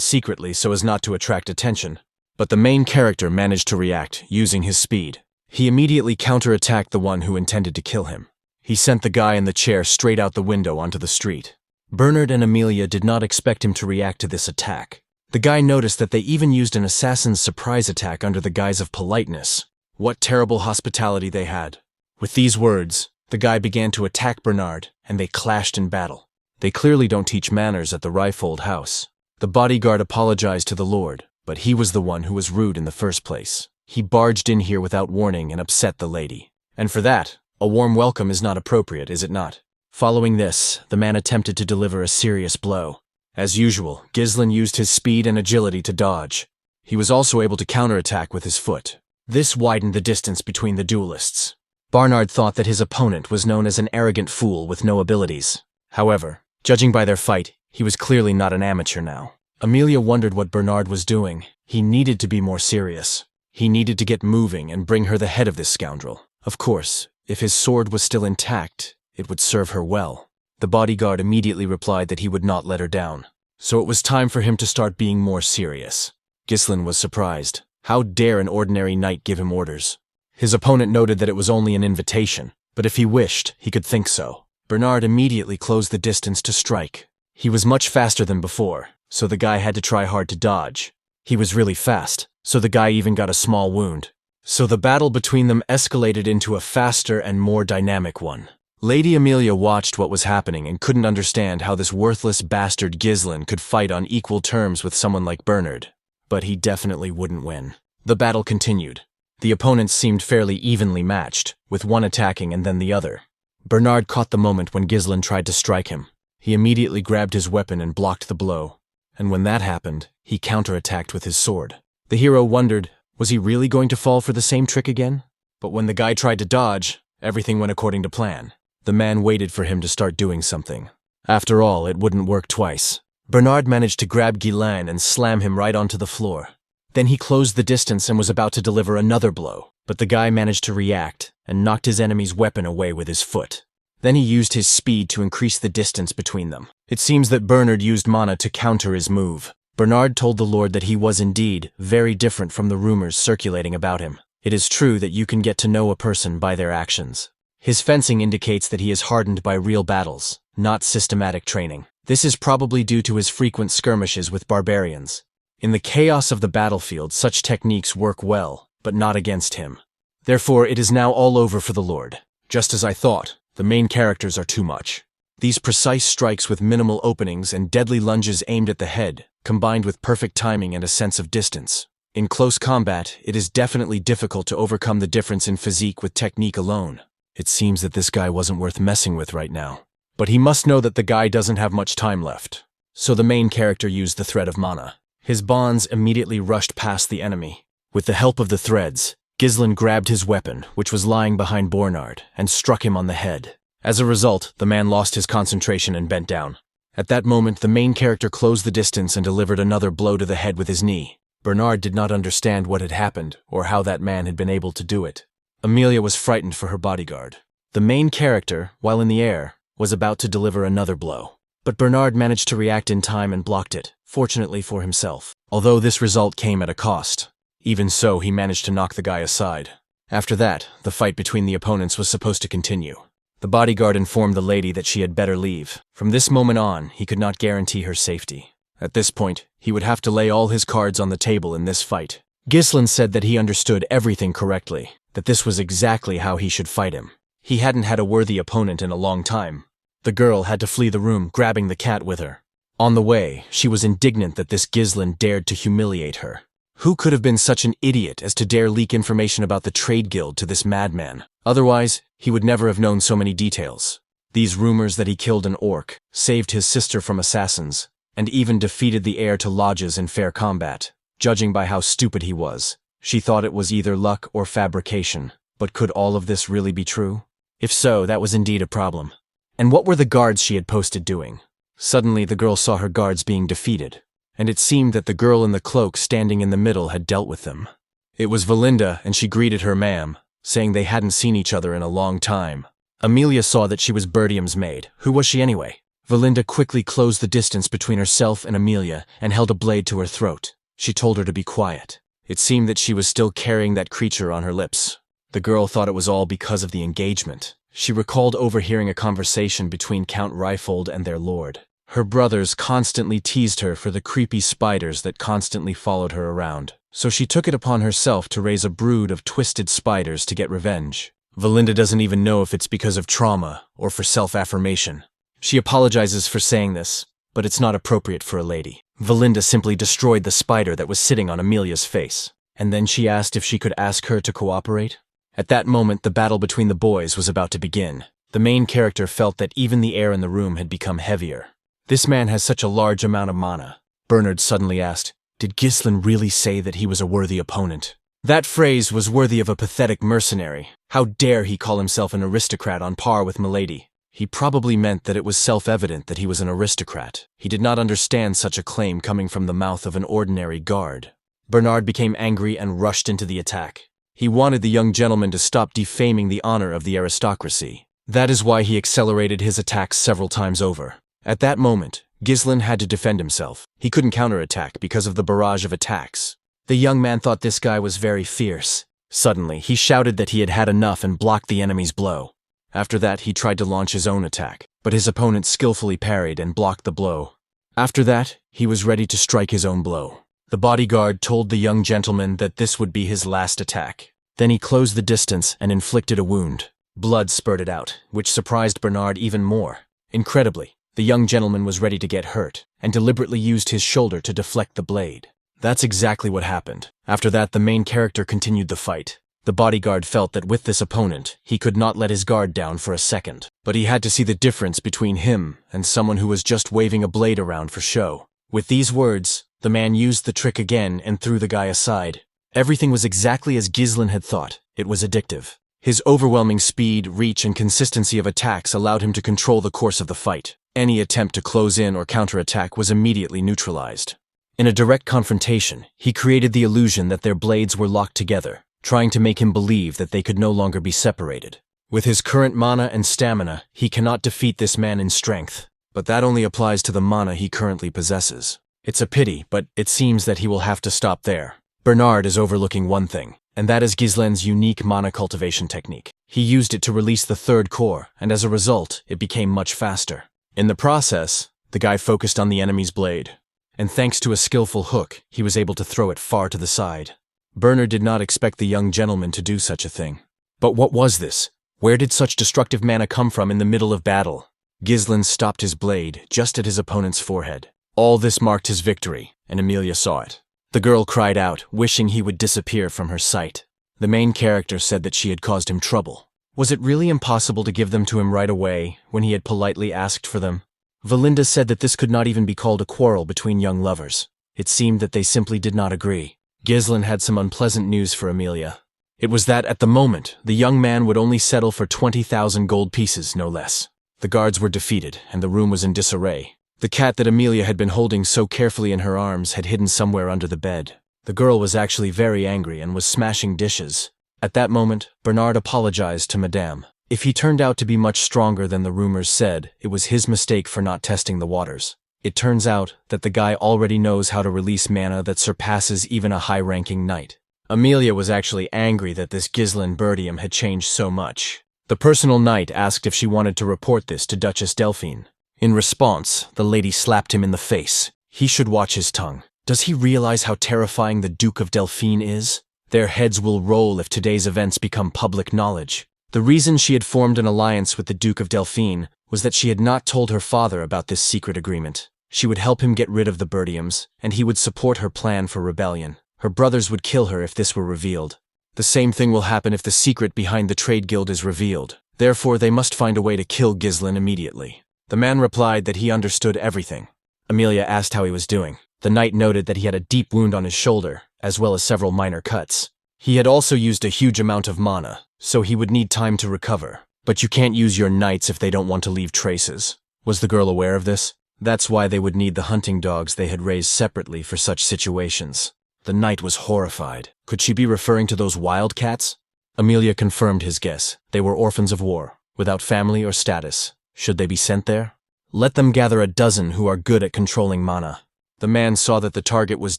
secretly so as not to attract attention, but the main character managed to react, using his speed. He immediately counterattacked the one who intended to kill him. He sent the guy in the chair straight out the window onto the street. Bernard and Amelia did not expect him to react to this attack. The guy noticed that they even used an assassin's surprise attack under the guise of politeness. What terrible hospitality they had. With these words, the guy began to attack Bernard, and they clashed in battle. They clearly don't teach manners at the Ryfold house. The bodyguard apologized to the lord, but he was the one who was rude in the first place. He barged in here without warning and upset the lady. And for that, a warm welcome is not appropriate, is it not? Following this, the man attempted to deliver a serious blow. As usual, Gislon used his speed and agility to dodge. He was also able to counterattack with his foot. This widened the distance between the duelists. Bernard thought that his opponent was known as an arrogant fool with no abilities. However, judging by their fight, he was clearly not an amateur now. Amelia wondered what Bernard was doing. He needed to be more serious. He needed to get moving and bring her the head of this scoundrel. Of course, if his sword was still intact, it would serve her well. The bodyguard immediately replied that he would not let her down. So it was time for him to start being more serious. Gislon was surprised. How dare an ordinary knight give him orders? His opponent noted that it was only an invitation, but if he wished, he could think so. Bernard immediately closed the distance to strike. He was much faster than before, so the guy had to try hard to dodge. He was really fast, so the guy even got a small wound. So the battle between them escalated into a faster and more dynamic one. Lady Amelia watched what was happening and couldn't understand how this worthless bastard Gislon could fight on equal terms with someone like Bernard. But he definitely wouldn't win. The battle continued. The opponents seemed fairly evenly matched, with one attacking and then the other. Bernard caught the moment when Gislon tried to strike him. He immediately grabbed his weapon and blocked the blow. And when that happened, he counterattacked with his sword. The hero wondered, was he really going to fall for the same trick again? But when the guy tried to dodge, everything went according to plan. The man waited for him to start doing something. After all, it wouldn't work twice. Bernard managed to grab Gislon and slam him right onto the floor. Then he closed the distance and was about to deliver another blow, but the guy managed to react and knocked his enemy's weapon away with his foot. Then he used his speed to increase the distance between them. It seems that Bernard used mana to counter his move. Bernard told the lord that he was indeed very different from the rumors circulating about him. It is true that you can get to know a person by their actions. His fencing indicates that he is hardened by real battles, not systematic training. This is probably due to his frequent skirmishes with barbarians. In the chaos of the battlefield, such techniques work well, but not against him. Therefore, it is now all over for the Lord. Just as I thought, the main characters are too much. These precise strikes with minimal openings and deadly lunges aimed at the head, combined with perfect timing and a sense of distance. In close combat, it is definitely difficult to overcome the difference in physique with technique alone. It seems that this guy wasn't worth messing with right now. But he must know that the guy doesn't have much time left. So the main character used the thread of mana. His bonds immediately rushed past the enemy. With the help of the threads, Gislon grabbed his weapon, which was lying behind Bernard, and struck him on the head. As a result, the man lost his concentration and bent down. At that moment, the main character closed the distance and delivered another blow to the head with his knee. Bernard did not understand what had happened or how that man had been able to do it. Amelia was frightened for her bodyguard. The main character, while in the air, was about to deliver another blow. But Bernard managed to react in time and blocked it, fortunately for himself. Although this result came at a cost. Even so, he managed to knock the guy aside. After that, the fight between the opponents was supposed to continue. The bodyguard informed the lady that she had better leave. From this moment on, he could not guarantee her safety. At this point, he would have to lay all his cards on the table in this fight. Gislon said that he understood everything correctly, that this was exactly how he should fight him. He hadn't had a worthy opponent in a long time. The girl had to flee the room, grabbing the cat with her. On the way, she was indignant that this Gislon dared to humiliate her. Who could have been such an idiot as to dare leak information about the trade guild to this madman? Otherwise, he would never have known so many details. These rumors that he killed an orc, saved his sister from assassins, and even defeated the heir to lodges in fair combat. Judging by how stupid he was, she thought it was either luck or fabrication. But could all of this really be true? If so, that was indeed a problem. And what were the guards she had posted doing? Suddenly, the girl saw her guards being defeated, and it seemed that the girl in the cloak standing in the middle had dealt with them. It was Valinda, and she greeted her ma'am, saying they hadn't seen each other in a long time. Amelia saw that she was Berdium's maid. Who was she anyway? Valinda quickly closed the distance between herself and Amelia and held a blade to her throat. She told her to be quiet. It seemed that she was still carrying that creature on her lips. The girl thought it was all because of the engagement. She recalled overhearing a conversation between Count Reifold and their lord. Her brothers constantly teased her for the creepy spiders that constantly followed her around. So she took it upon herself to raise a brood of twisted spiders to get revenge. Valinda doesn't even know if it's because of trauma or for self-affirmation. She apologizes for saying this, but it's not appropriate for a lady. Valinda simply destroyed the spider that was sitting on Amelia's face. And then she asked if she could ask her to cooperate. At that moment, the battle between the boys was about to begin. The main character felt that even the air in the room had become heavier. This man has such a large amount of mana. Bernard suddenly asked, did Gislon really say that he was a worthy opponent? That phrase was worthy of a pathetic mercenary. How dare he call himself an aristocrat on par with Milady? He probably meant that it was self-evident that he was an aristocrat. He did not understand such a claim coming from the mouth of an ordinary guard. Bernard became angry and rushed into the attack. He wanted the young gentleman to stop defaming the honor of the aristocracy. That is why he accelerated his attacks several times over. At that moment, Gislon had to defend himself. He couldn't counterattack because of the barrage of attacks. The young man thought this guy was very fierce. Suddenly, he shouted that he had had enough and blocked the enemy's blow. After that, he tried to launch his own attack, but his opponent skillfully parried and blocked the blow. After that, he was ready to strike his own blow. The bodyguard told the young gentleman that this would be his last attack. Then he closed the distance and inflicted a wound. Blood spurted out, which surprised Bernard even more. Incredibly, the young gentleman was ready to get hurt, and deliberately used his shoulder to deflect the blade. That's exactly what happened. After that, the main character continued the fight. The bodyguard felt that with this opponent, he could not let his guard down for a second. But he had to see the difference between him and someone who was just waving a blade around for show. With these words, the man used the trick again and threw the guy aside. Everything was exactly as Gislon had thought. It was addictive. His overwhelming speed, reach, and consistency of attacks allowed him to control the course of the fight. Any attempt to close in or counterattack was immediately neutralized. In a direct confrontation, he created the illusion that their blades were locked together, trying to make him believe that they could no longer be separated. With his current mana and stamina, he cannot defeat this man in strength, but that only applies to the mana he currently possesses. It's a pity, but it seems that he will have to stop there. Bernard is overlooking one thing. and that is Gislon's unique mana cultivation technique. He used it to release the third core, and as a result, it became much faster. In the process, the guy focused on the enemy's blade, and thanks to a skillful hook, he was able to throw it far to the side. Bernard did not expect the young gentleman to do such a thing. But what was this? Where did such destructive mana come from in the middle of battle? Gislon stopped his blade just at his opponent's forehead. All this marked his victory, and Amelia saw it. The girl cried out, wishing he would disappear from her sight. The main character said that she had caused him trouble. Was it really impossible to give them to him right away, when he had politely asked for them? Valinda said that this could not even be called a quarrel between young lovers. It seemed that they simply did not agree. Gislon had some unpleasant news for Amelia. It was that, at the moment, the young man would only settle for 20,000 gold pieces, no less. The guards were defeated, and the room was in disarray. The cat that Amelia had been holding so carefully in her arms had hidden somewhere under the bed. The girl was actually very angry and was smashing dishes. At that moment, Bernard apologized to Madame. If he turned out to be much stronger than the rumors said, it was his mistake for not testing the waters. It turns out that the guy already knows how to release mana that surpasses even a high-ranking knight. Amelia was actually angry that this Gislon Berdium had changed so much. The personal knight asked if she wanted to report this to Duchess Delphine. In response, the lady slapped him in the face. He should watch his tongue. Does he realize how terrifying the Duke of Delphine is? Their heads will roll if today's events become public knowledge. The reason she had formed an alliance with the Duke of Delphine was that she had not told her father about this secret agreement. She would help him get rid of the Berdiums, and he would support her plan for rebellion. Her brothers would kill her if this were revealed. The same thing will happen if the secret behind the trade guild is revealed. Therefore, they must find a way to kill Gislon immediately. The man replied that he understood everything. Amelia asked how he was doing. The knight noted that he had a deep wound on his shoulder, as well as several minor cuts. He had also used a huge amount of mana, so he would need time to recover. But you can't use your knights if they don't want to leave traces. Was the girl aware of this? That's why they would need the hunting dogs they had raised separately for such situations. The knight was horrified. Could she be referring to those wildcats? Amelia confirmed his guess. They were orphans of war, without family or status. Should they be sent there? Let them gather a dozen who are good at controlling mana. The man saw that the target was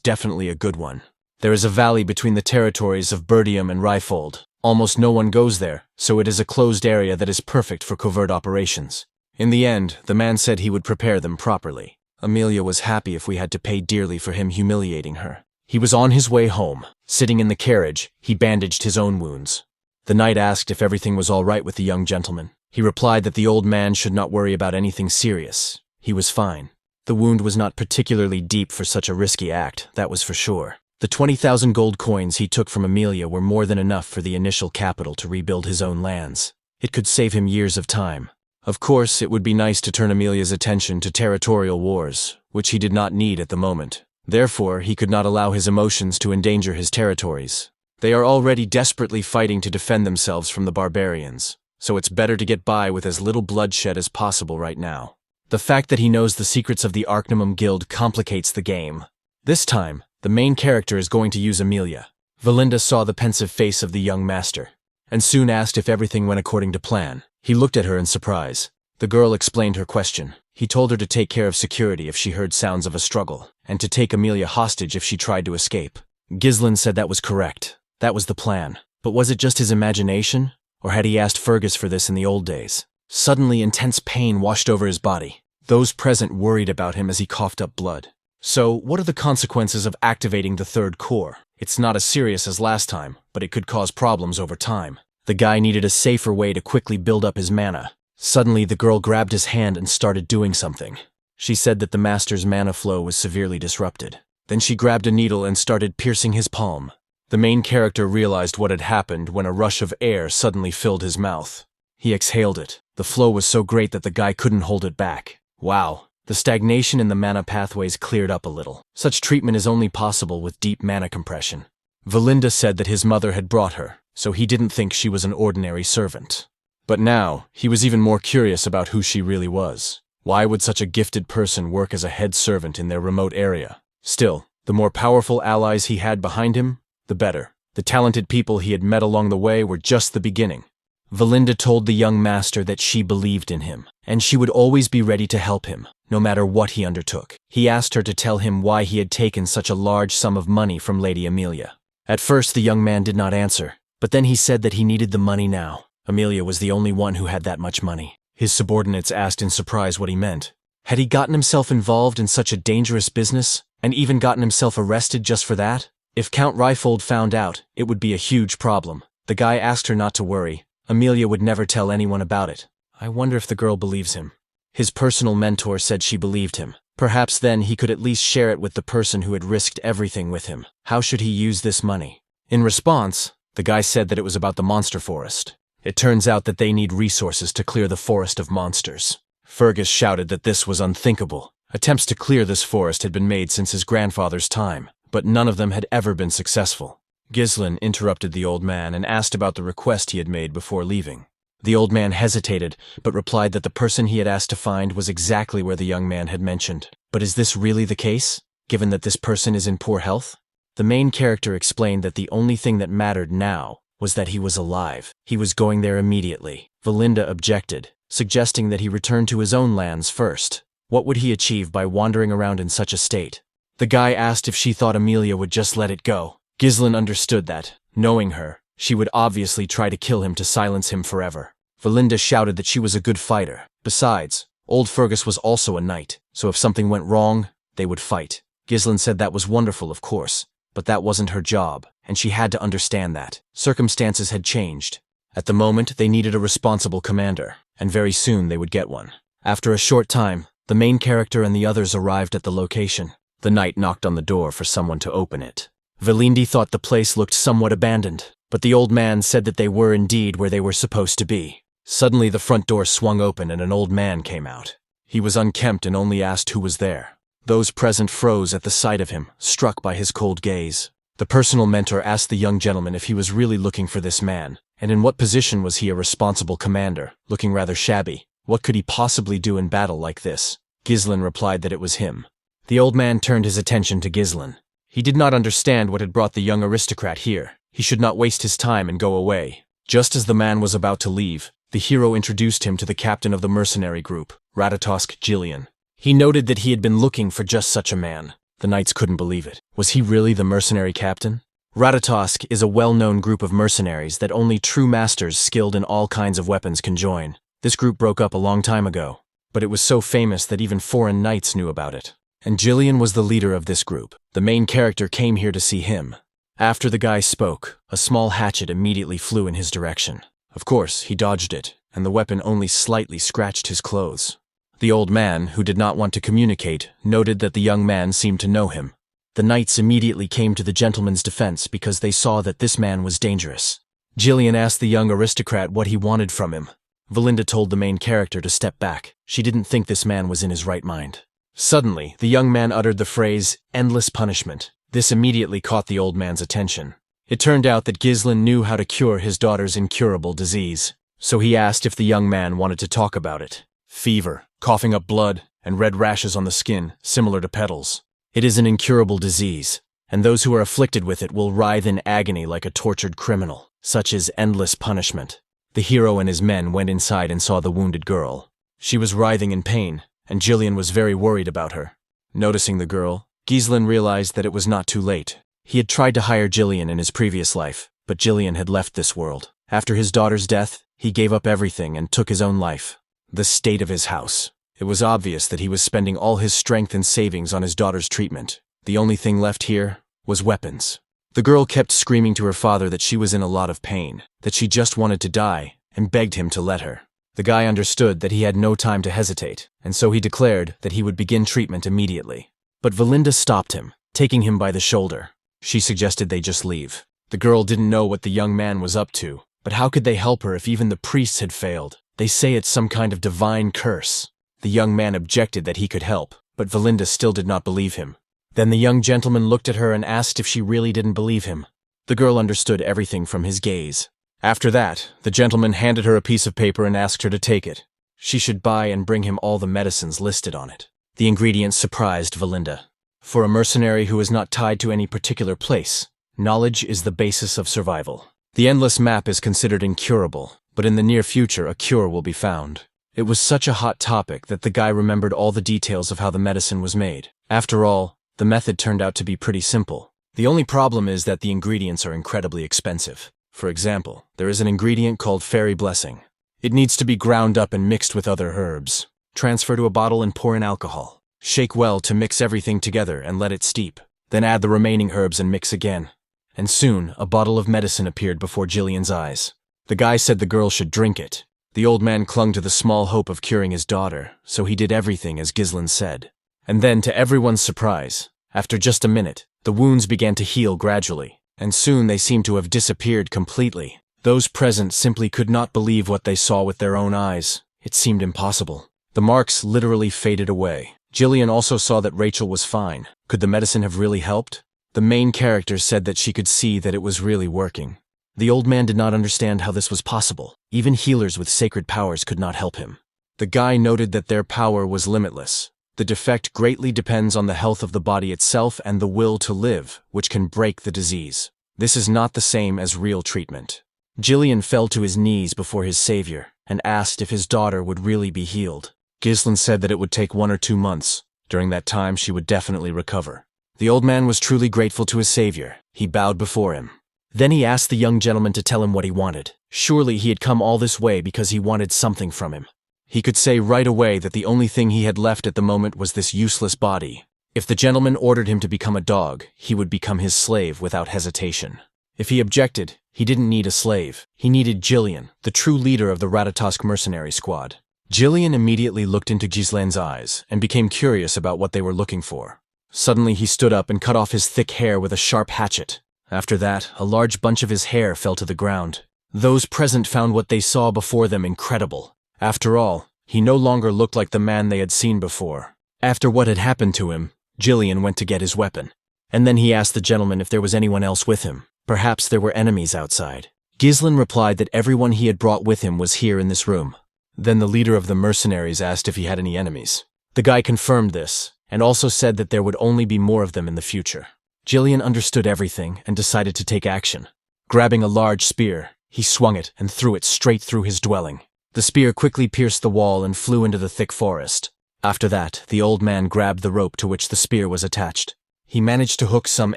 definitely a good one. There is a valley between the territories of Berdium and Ryfold. Almost no one goes there, so it is a closed area that is perfect for covert operations. In the end, the man said he would prepare them properly. Amelia was happy if we had to pay dearly for him humiliating her. He was on his way home. Sitting in the carriage, he bandaged his own wounds. The knight asked if everything was all right with the young gentleman. He replied that the old man should not worry about anything serious. He was fine. The wound was not particularly deep for such a risky act, that was for sure. The 20,000 gold coins he took from Amelia were more than enough for the initial capital to rebuild his own lands. It could save him years of time. Of course, it would be nice to turn Amelia's attention to territorial wars, which he did not need at the moment. Therefore, he could not allow his emotions to endanger his territories. They are already desperately fighting to defend themselves from the barbarians, so it's better to get by with as little bloodshed as possible right now. The fact that he knows the secrets of the Arcanum Guild complicates the game. This time, the main character is going to use Amelia. Valinda saw the pensive face of the young master, and soon asked if everything went according to plan. He looked at her in surprise. The girl explained her question. He told her to take care of security if she heard sounds of a struggle, and to take Amelia hostage if she tried to escape. Gislon said that was correct. That was the plan. But was it just his imagination? Or had he asked Fergus for this in the old days? Suddenly, intense pain washed over his body. Those present worried about him as he coughed up blood. So, what are the consequences of activating the third core? It's not as serious as last time, but it could cause problems over time. The guy needed a safer way to quickly build up his mana. Suddenly, the girl grabbed his hand and started doing something. She said that the master's mana flow was severely disrupted. Then she grabbed a needle and started piercing his palm. The main character realized what had happened when a rush of air suddenly filled his mouth. He exhaled it. The flow was so great that the guy couldn't hold it back. Wow. The stagnation in the mana pathways cleared up a little. Such treatment is only possible with deep mana compression. Valinda said that his mother had brought her, so he didn't think she was an ordinary servant. But now, he was even more curious about who she really was. Why would such a gifted person work as a head servant in their remote area? Still, the more powerful allies he had behind him, the better. The talented people he had met along the way were just the beginning. Valinda told the young master that she believed in him, and she would always be ready to help him, no matter what he undertook. He asked her to tell him why he had taken such a large sum of money from Lady Amelia. At first, the young man did not answer, but then he said that he needed the money now. Amelia was the only one who had that much money. His subordinates asked in surprise what he meant. Had he gotten himself involved in such a dangerous business, and even gotten himself arrested just for that? If Count Reifold found out, it would be a huge problem. The guy asked her not to worry. Amelia would never tell anyone about it. I wonder if the girl believes him. His personal mentor said she believed him. Perhaps then he could at least share it with the person who had risked everything with him. How should he use this money? In response, the guy said that it was about the monster forest. It turns out that they need resources to clear the forest of monsters. Fergus shouted that this was unthinkable. Attempts to clear this forest had been made since his grandfather's time, but none of them had ever been successful. Gislon interrupted the old man and asked about the request he had made before leaving. The old man hesitated, but replied that the person he had asked to find was exactly where the young man had mentioned. But is this really the case, given that this person is in poor health? The main character explained that the only thing that mattered now was that he was alive. He was going there immediately. Valinda objected, suggesting that he return to his own lands first. What would he achieve by wandering around in such a state? The guy asked if she thought Amelia would just let it go. Gislon understood that, knowing her, she would obviously try to kill him to silence him forever. Valinda shouted that she was a good fighter. Besides, old Fergus was also a knight, so if something went wrong, they would fight. Gislon said that was wonderful, of course, but that wasn't her job, and she had to understand that. Circumstances had changed. At the moment, they needed a responsible commander, and very soon they would get one. After a short time, the main character and the others arrived at the location. The knight knocked on the door for someone to open it. Valindi thought the place looked somewhat abandoned, but the old man said that they were indeed where they were supposed to be. Suddenly the front door swung open and an old man came out. He was unkempt and only asked who was there. Those present froze at the sight of him, struck by his cold gaze. The personal mentor asked the young gentleman if he was really looking for this man, and in what position was he a responsible commander, looking rather shabby. What could he possibly do in battle like this? Gislon replied that it was him. The old man turned his attention to Gislon. He did not understand what had brought the young aristocrat here. He should not waste his time and go away. Just as the man was about to leave, the hero introduced him to the captain of the mercenary group, Ratatosk Gislon. He noted that he had been looking for just such a man. The knights couldn't believe it. Was he really the mercenary captain? Ratatosk is a well-known group of mercenaries that only true masters skilled in all kinds of weapons can join. This group broke up a long time ago, but it was so famous that even foreign knights knew about it. And Gislon was the leader of this group. The main character came here to see him. After the guy spoke, a small hatchet immediately flew in his direction. Of course, he dodged it, and the weapon only slightly scratched his clothes. The old man, who did not want to communicate, noted that the young man seemed to know him. The knights immediately came to the gentleman's defense because they saw that this man was dangerous. Gislon asked the young aristocrat what he wanted from him. Valinda told the main character to step back. She didn't think this man was in his right mind. Suddenly, the young man uttered the phrase, "endless punishment." This immediately caught the old man's attention. It turned out that Gislon knew how to cure his daughter's incurable disease, so he asked if the young man wanted to talk about it. Fever, coughing up blood, and red rashes on the skin, similar to petals. It is an incurable disease, and those who are afflicted with it will writhe in agony like a tortured criminal. Such is endless punishment. The hero and his men went inside and saw the wounded girl. She was writhing in pain, and Gislon was very worried about her. Noticing the girl, Gislon realized that it was not too late. He had tried to hire Gislon in his previous life, but Gislon had left this world. After his daughter's death, he gave up everything and took his own life. The state of his house. It was obvious that he was spending all his strength and savings on his daughter's treatment. The only thing left here was weapons. The girl kept screaming to her father that she was in a lot of pain, that she just wanted to die, and begged him to let her. The guy understood that he had no time to hesitate, and so he declared that he would begin treatment immediately. But Valinda stopped him, taking him by the shoulder. She suggested they just leave. The girl didn't know what the young man was up to, but how could they help her if even the priests had failed? They say it's some kind of divine curse. The young man objected that he could help, but Valinda still did not believe him. Then the young gentleman looked at her and asked if she really didn't believe him. The girl understood everything from his gaze. After that, the gentleman handed her a piece of paper and asked her to take it. She should buy and bring him all the medicines listed on it. The ingredients surprised Valinda. For a mercenary who is not tied to any particular place, knowledge is the basis of survival. The endless map is considered incurable, but in the near future a cure will be found. It was such a hot topic that the guy remembered all the details of how the medicine was made. After all, the method turned out to be pretty simple. The only problem is that the ingredients are incredibly expensive. For example, there is an ingredient called fairy blessing. It needs to be ground up and mixed with other herbs. Transfer to a bottle and pour in alcohol. Shake well to mix everything together and let it steep. Then add the remaining herbs and mix again. And soon, a bottle of medicine appeared before Jillian's eyes. The guy said the girl should drink it. The old man clung to the small hope of curing his daughter, so he did everything as Gislon said. And then, to everyone's surprise, after just a minute, the wounds began to heal gradually, and soon they seemed to have disappeared completely. Those present simply could not believe what they saw with their own eyes. It seemed impossible. The marks literally faded away. Gillian also saw that Rachel was fine. Could the medicine have really helped? The main character said that she could see that it was really working. The old man did not understand how this was possible. Even healers with sacred powers could not help him. The guy noted that their power was limitless. The defect greatly depends on the health of the body itself and the will to live, which can break the disease. This is not the same as real treatment. Gillian fell to his knees before his savior and asked if his daughter would really be healed. Gislon said that it would take 1 or 2 months. During that time, she would definitely recover. The old man was truly grateful to his savior. He bowed before him. Then he asked the young gentleman to tell him what he wanted. Surely he had come all this way because he wanted something from him. He could say right away that the only thing he had left at the moment was this useless body. If the gentleman ordered him to become a dog, he would become his slave without hesitation. If he objected, he didn't need a slave. He needed Gillian, the true leader of the Ratatosk mercenary squad. Gillian immediately looked into Gislon's eyes and became curious about what they were looking for. Suddenly he stood up and cut off his thick hair with a sharp hatchet. After that, a large bunch of his hair fell to the ground. Those present found what they saw before them incredible. After all, he no longer looked like the man they had seen before. After what had happened to him, Gillian went to get his weapon. And then he asked the gentleman if there was anyone else with him. Perhaps there were enemies outside. Gislon replied that everyone he had brought with him was here in this room. Then the leader of the mercenaries asked if he had any enemies. The guy confirmed this, and also said that there would only be more of them in the future. Gillian understood everything and decided to take action. Grabbing a large spear, he swung it and threw it straight through his dwelling. The spear quickly pierced the wall and flew into the thick forest. After that, the old man grabbed the rope to which the spear was attached. He managed to hook some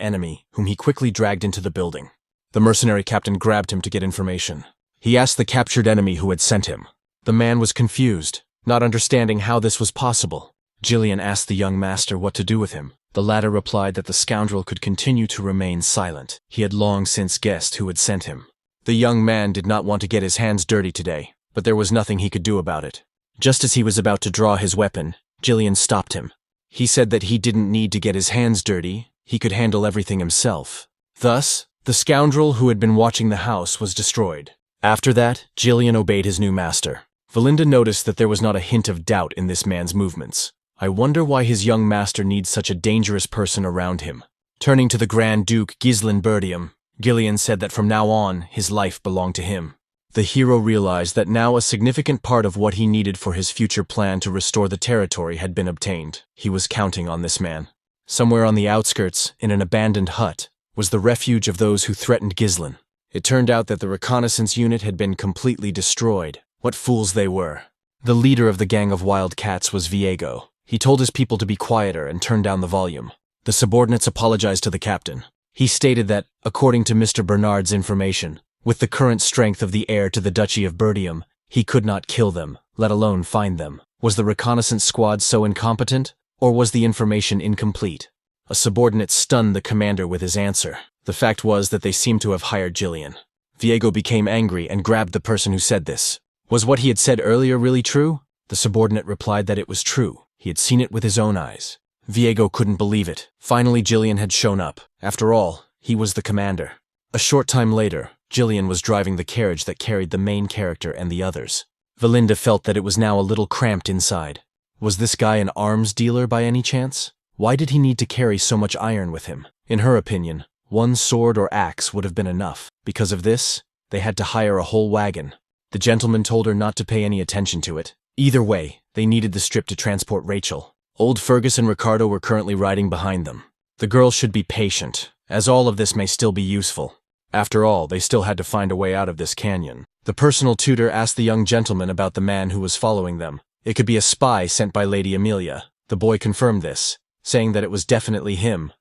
enemy, whom he quickly dragged into the building. The mercenary captain grabbed him to get information. He asked the captured enemy who had sent him. The man was confused, not understanding how this was possible. Gillian asked the young master what to do with him. The latter replied that the scoundrel could continue to remain silent. He had long since guessed who had sent him. The young man did not want to get his hands dirty today, but there was nothing he could do about it. Just as he was about to draw his weapon, Gillian stopped him. He said that he didn't need to get his hands dirty, he could handle everything himself. Thus, the scoundrel who had been watching the house was destroyed. After that, Gillian obeyed his new master. Valinda noticed that there was not a hint of doubt in this man's movements. I wonder why his young master needs such a dangerous person around him. Turning to the Grand Duke Gislon Berdium, Gillian said that from now on, his life belonged to him. The hero realized that now a significant part of what he needed for his future plan to restore the territory had been obtained. He was counting on this man. Somewhere on the outskirts, in an abandoned hut, was the refuge of those who threatened Gislon. It turned out that the reconnaissance unit had been completely destroyed. What fools they were. The leader of the gang of wild cats was Viego. He told his people to be quieter and turn down the volume. The subordinates apologized to the captain. He stated that, according to Mr. Bernard's information, with the current strength of the heir to the Duchy of Berdium, he could not kill them, let alone find them. Was the reconnaissance squad so incompetent, or was the information incomplete? A subordinate stunned the commander with his answer. The fact was that they seemed to have hired Gillian. Viego became angry and grabbed the person who said this. Was what he had said earlier really true? The subordinate replied that it was true. He had seen it with his own eyes. Viego couldn't believe it. Finally, Gillian had shown up. After all, he was the commander. A short time later, Gillian was driving the carriage that carried the main character and the others. Valinda felt that it was now a little cramped inside. Was this guy an arms dealer by any chance? Why did he need to carry so much iron with him? In her opinion, one sword or axe would have been enough. Because of this, they had to hire a whole wagon. The gentleman told her not to pay any attention to it. Either way, they needed the strip to transport Rachel. Old Fergus and Ricardo were currently riding behind them. The girl should be patient, as all of this may still be useful. After all, they still had to find a way out of this canyon. The personal tutor asked the young gentleman about the man who was following them. It could be a spy sent by Lady Amelia. The boy confirmed this, saying that it was definitely him.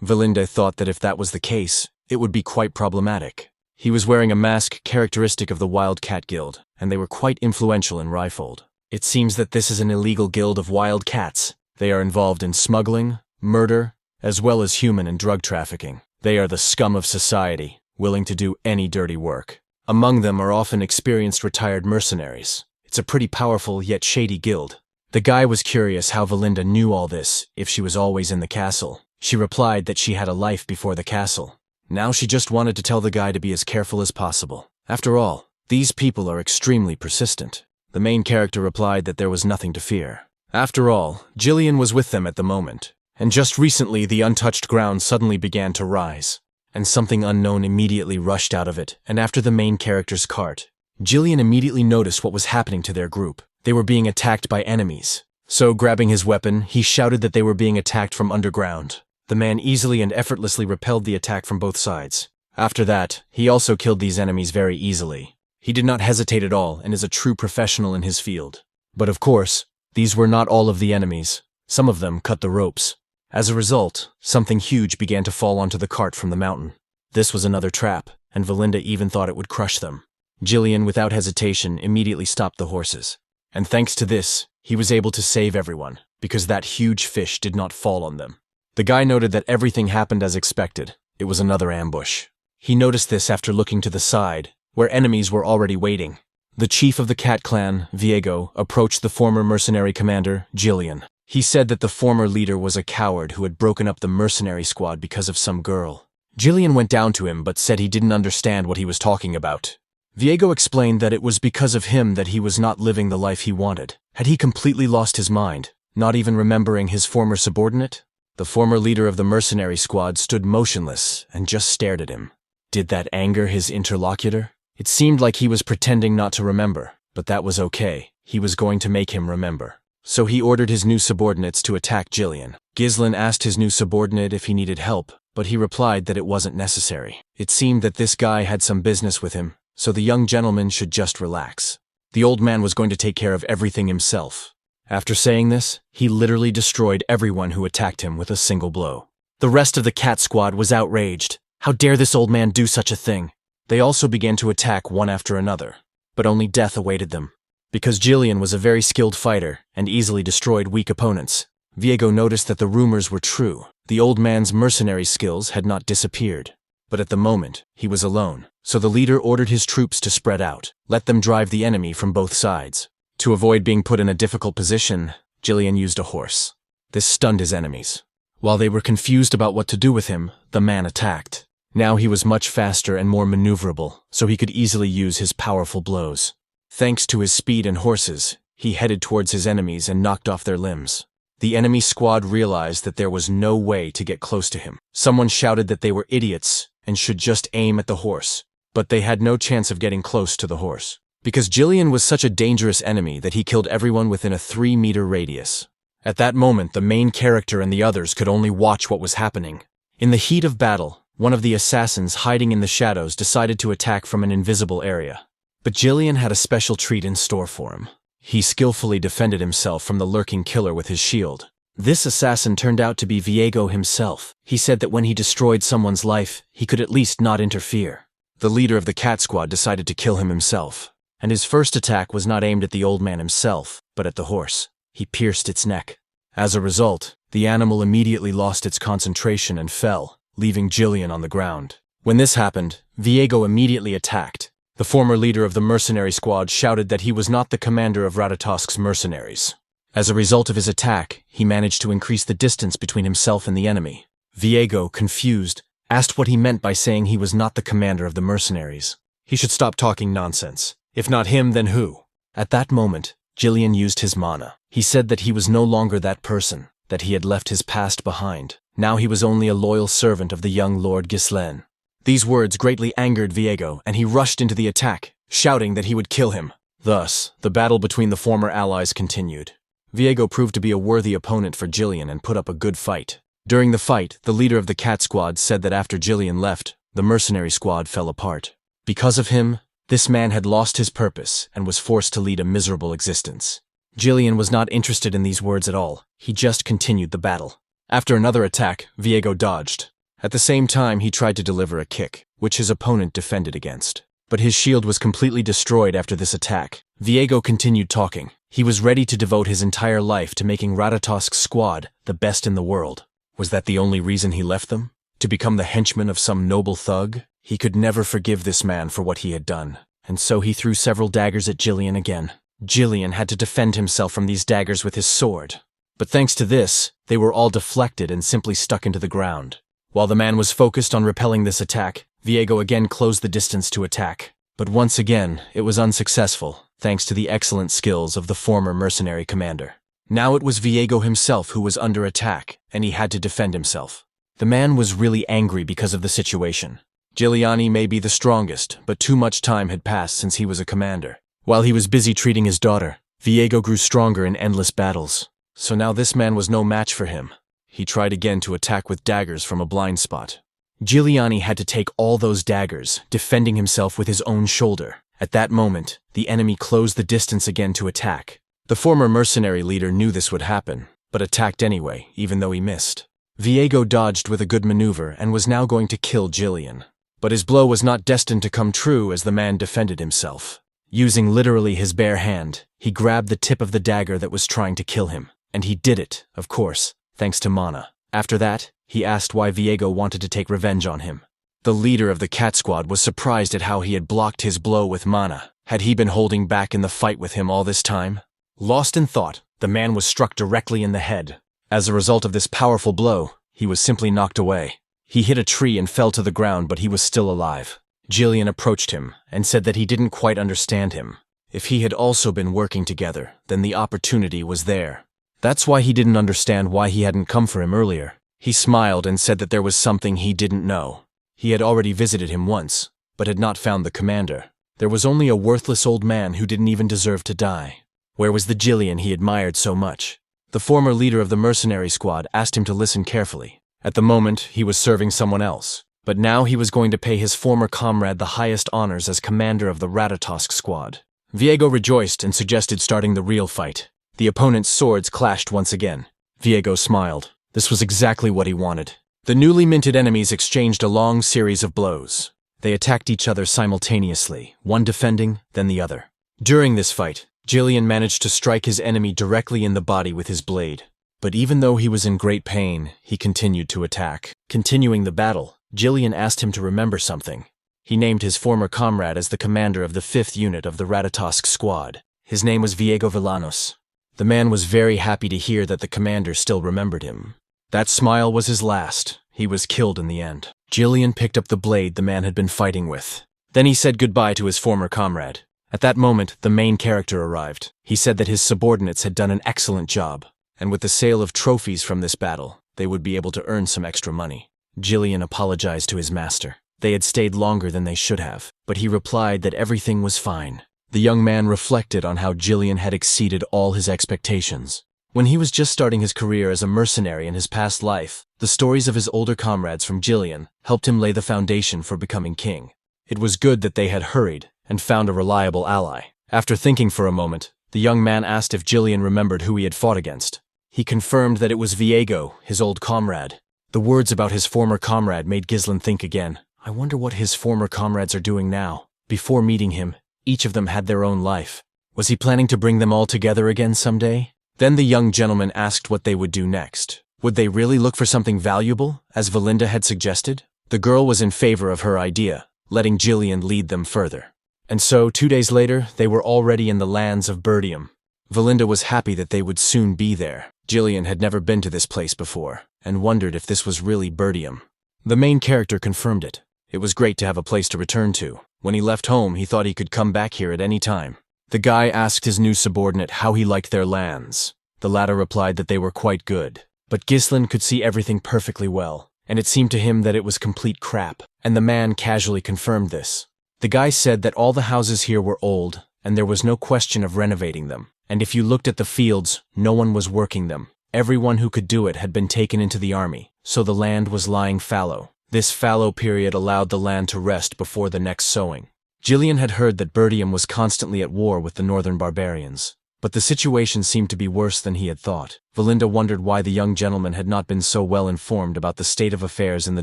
Valinda thought that if that was the case, it would be quite problematic. He was wearing a mask characteristic of the Wildcat Guild, and they were quite influential in Ryfold. It seems that this is an illegal guild of wild cats. They are involved in smuggling, murder, as well as human and drug trafficking. They are the scum of society, willing to do any dirty work. Among them are often experienced retired mercenaries. It's a pretty powerful yet shady guild. The guy was curious how Valinda knew all this if she was always in the castle. She replied that she had a life before the castle. Now she just wanted to tell the guy to be as careful as possible. After all, these people are extremely persistent. The main character replied that there was nothing to fear. After all, Jillian was with them at the moment, and just recently the untouched ground suddenly began to rise, and something unknown immediately rushed out of it, and after the main character's cart. Jillian immediately noticed what was happening to their group. They were being attacked by enemies. So, grabbing his weapon, he shouted that they were being attacked from underground. The man easily and effortlessly repelled the attack from both sides. After that, he also killed these enemies very easily. He did not hesitate at all and is a true professional in his field. But of course, these were not all of the enemies. Some of them cut the ropes. As a result, something huge began to fall onto the cart from the mountain. This was another trap, and Valinda even thought it would crush them. Jillian, without hesitation, immediately stopped the horses. And thanks to this, he was able to save everyone, because that huge fish did not fall on them. The guy noted that everything happened as expected. It was another ambush. He noticed this after looking to the side, where enemies were already waiting. The chief of the cat clan, Viego, approached the former mercenary commander, Jillian. He said that the former leader was a coward who had broken up the mercenary squad because of some girl. Jillian went down to him but said he didn't understand what he was talking about. Viego explained that it was because of him that he was not living the life he wanted. Had he completely lost his mind, not even remembering his former subordinate? The former leader of the mercenary squad stood motionless and just stared at him. Did that anger his interlocutor? It seemed like he was pretending not to remember, but that was okay. He was going to make him remember. So he ordered his new subordinates to attack Jillian. Gislon asked his new subordinate if he needed help, but he replied that it wasn't necessary. It seemed that this guy had some business with him, so the young gentleman should just relax. The old man was going to take care of everything himself. After saying this, he literally destroyed everyone who attacked him with a single blow. The rest of the cat squad was outraged. How dare this old man do such a thing? They also began to attack one after another, but only death awaited them. Because Jillian was a very skilled fighter and easily destroyed weak opponents, Viego noticed that the rumors were true. The old man's mercenary skills had not disappeared. But at the moment, he was alone, so the leader ordered his troops to spread out, let them drive the enemy from both sides. To avoid being put in a difficult position, Jillian used a horse. This stunned his enemies. While they were confused about what to do with him, the man attacked. Now he was much faster and more maneuverable, so he could easily use his powerful blows. Thanks to his speed and horses, he headed towards his enemies and knocked off their limbs. The enemy squad realized that there was no way to get close to him. Someone shouted that they were idiots and should just aim at the horse, but they had no chance of getting close to the horse. Because Jillian was such a dangerous enemy that he killed everyone within a 3-meter radius. At that moment, the main character and the others could only watch what was happening. In the heat of battle, one of the assassins hiding in the shadows decided to attack from an invisible area. But Jillian had a special treat in store for him. He skillfully defended himself from the lurking killer with his shield. This assassin turned out to be Viego himself. He said that when he destroyed someone's life, he could at least not interfere. The leader of the cat squad decided to kill him himself. And his first attack was not aimed at the old man himself, but at the horse. He pierced its neck. As a result, the animal immediately lost its concentration and fell, leaving Jillian on the ground. When this happened, Viego immediately attacked. The former leader of the mercenary squad shouted that he was not the commander of Ratatosk's mercenaries. As a result of his attack, he managed to increase the distance between himself and the enemy. Viego, confused, asked what he meant by saying he was not the commander of the mercenaries. He should stop talking nonsense. If not him, then who? At that moment, Jillian used his mana. He said that he was no longer that person, that he had left his past behind. Now he was only a loyal servant of the young Lord Gislon. These words greatly angered Viego, and he rushed into the attack, shouting that he would kill him. Thus, the battle between the former allies continued. Viego proved to be a worthy opponent for Jillian and put up a good fight. During the fight, the leader of the cat squad said that after Jillian left, the mercenary squad fell apart. Because of him, this man had lost his purpose and was forced to lead a miserable existence. Jillian was not interested in these words at all. He just continued the battle. After another attack, Viego dodged. At the same time, he tried to deliver a kick, which his opponent defended against. But his shield was completely destroyed after this attack. Viego continued talking. He was ready to devote his entire life to making Ratatosk's squad the best in the world. Was that the only reason he left them? To become the henchman of some noble thug? He could never forgive this man for what he had done. And so he threw several daggers at Gislon again. Gislon had to defend himself from these daggers with his sword. But thanks to this, they were all deflected and simply stuck into the ground. While the man was focused on repelling this attack, Viego again closed the distance to attack. But once again, it was unsuccessful, thanks to the excellent skills of the former mercenary commander. Now it was Viego himself who was under attack, and he had to defend himself. The man was really angry because of the situation. Gislon may be the strongest, but too much time had passed since he was a commander. While he was busy treating his daughter, Viego grew stronger in endless battles. So now this man was no match for him. He tried again to attack with daggers from a blind spot. Gislon had to take all those daggers, defending himself with his own shoulder. At that moment, the enemy closed the distance again to attack. The former mercenary leader knew this would happen, but attacked anyway, even though he missed. Viego dodged with a good maneuver and was now going to kill Gislon. But his blow was not destined to come true as the man defended himself. Using literally his bare hand, he grabbed the tip of the dagger that was trying to kill him. And he did it, of course, thanks to mana. After that, he asked why Viego wanted to take revenge on him. The leader of the cat squad was surprised at how he had blocked his blow with mana. Had he been holding back in the fight with him all this time? Lost in thought, the man was struck directly in the head. As a result of this powerful blow, he was simply knocked away. He hit a tree and fell to the ground, but he was still alive. Gislon approached him and said that he didn't quite understand him. If he had also been working together, then the opportunity was there. That's why he didn't understand why he hadn't come for him earlier. He smiled and said that there was something he didn't know. He had already visited him once, but had not found the commander. There was only a worthless old man who didn't even deserve to die. Where was the Gislon he admired so much? The former leader of the mercenary squad asked him to listen carefully. At the moment, he was serving someone else, but now he was going to pay his former comrade the highest honors as commander of the Ratatosk squad. Viego rejoiced and suggested starting the real fight. The opponent's swords clashed once again. Viego smiled. This was exactly what he wanted. The newly minted enemies exchanged a long series of blows. They attacked each other simultaneously, one defending, then the other. During this fight, Gislon managed to strike his enemy directly in the body with his blade. But even though he was in great pain, he continued to attack. Continuing the battle, Gislon asked him to remember something. He named his former comrade as the commander of the 5th unit of the Ratatosk squad. His name was Viego Villanos. The man was very happy to hear that the commander still remembered him. That smile was his last. He was killed in the end. Gislon picked up the blade the man had been fighting with. Then he said goodbye to his former comrade. At that moment, the main character arrived. He said that his subordinates had done an excellent job, and with the sale of trophies from this battle, they would be able to earn some extra money. Gislon apologized to his master. They had stayed longer than they should have, but he replied that everything was fine. The young man reflected on how Gislon had exceeded all his expectations. When he was just starting his career as a mercenary in his past life, the stories of his older comrades from Gislon helped him lay the foundation for becoming king. It was good that they had hurried and found a reliable ally. After thinking for a moment, the young man asked if Gislon remembered who he had fought against. He confirmed that it was Viego, his old comrade. The words about his former comrade made Gislon think again. I wonder what his former comrades are doing now. Before meeting him, each of them had their own life. Was he planning to bring them all together again someday? Then the young gentleman asked what they would do next. Would they really look for something valuable, as Valinda had suggested? The girl was in favor of her idea, letting Gislon lead them further. And so, 2 days later, they were already in the lands of Berdium. Valinda was happy that they would soon be there. Gislon had never been to this place before, and wondered if this was really Berdium. The main character confirmed it. It was great to have a place to return to. When he left home, he thought he could come back here at any time. The guy asked his new subordinate how he liked their lands. The latter replied that they were quite good. But Gislon could see everything perfectly well, and it seemed to him that it was complete crap, and the man casually confirmed this. The guy said that all the houses here were old, and there was no question of renovating them. And if you looked at the fields, no one was working them. Everyone who could do it had been taken into the army, so the land was lying fallow. This fallow period allowed the land to rest before the next sowing. Gislon had heard that Berdium was constantly at war with the northern barbarians. But the situation seemed to be worse than he had thought. Valinda wondered why the young gentleman had not been so well informed about the state of affairs in the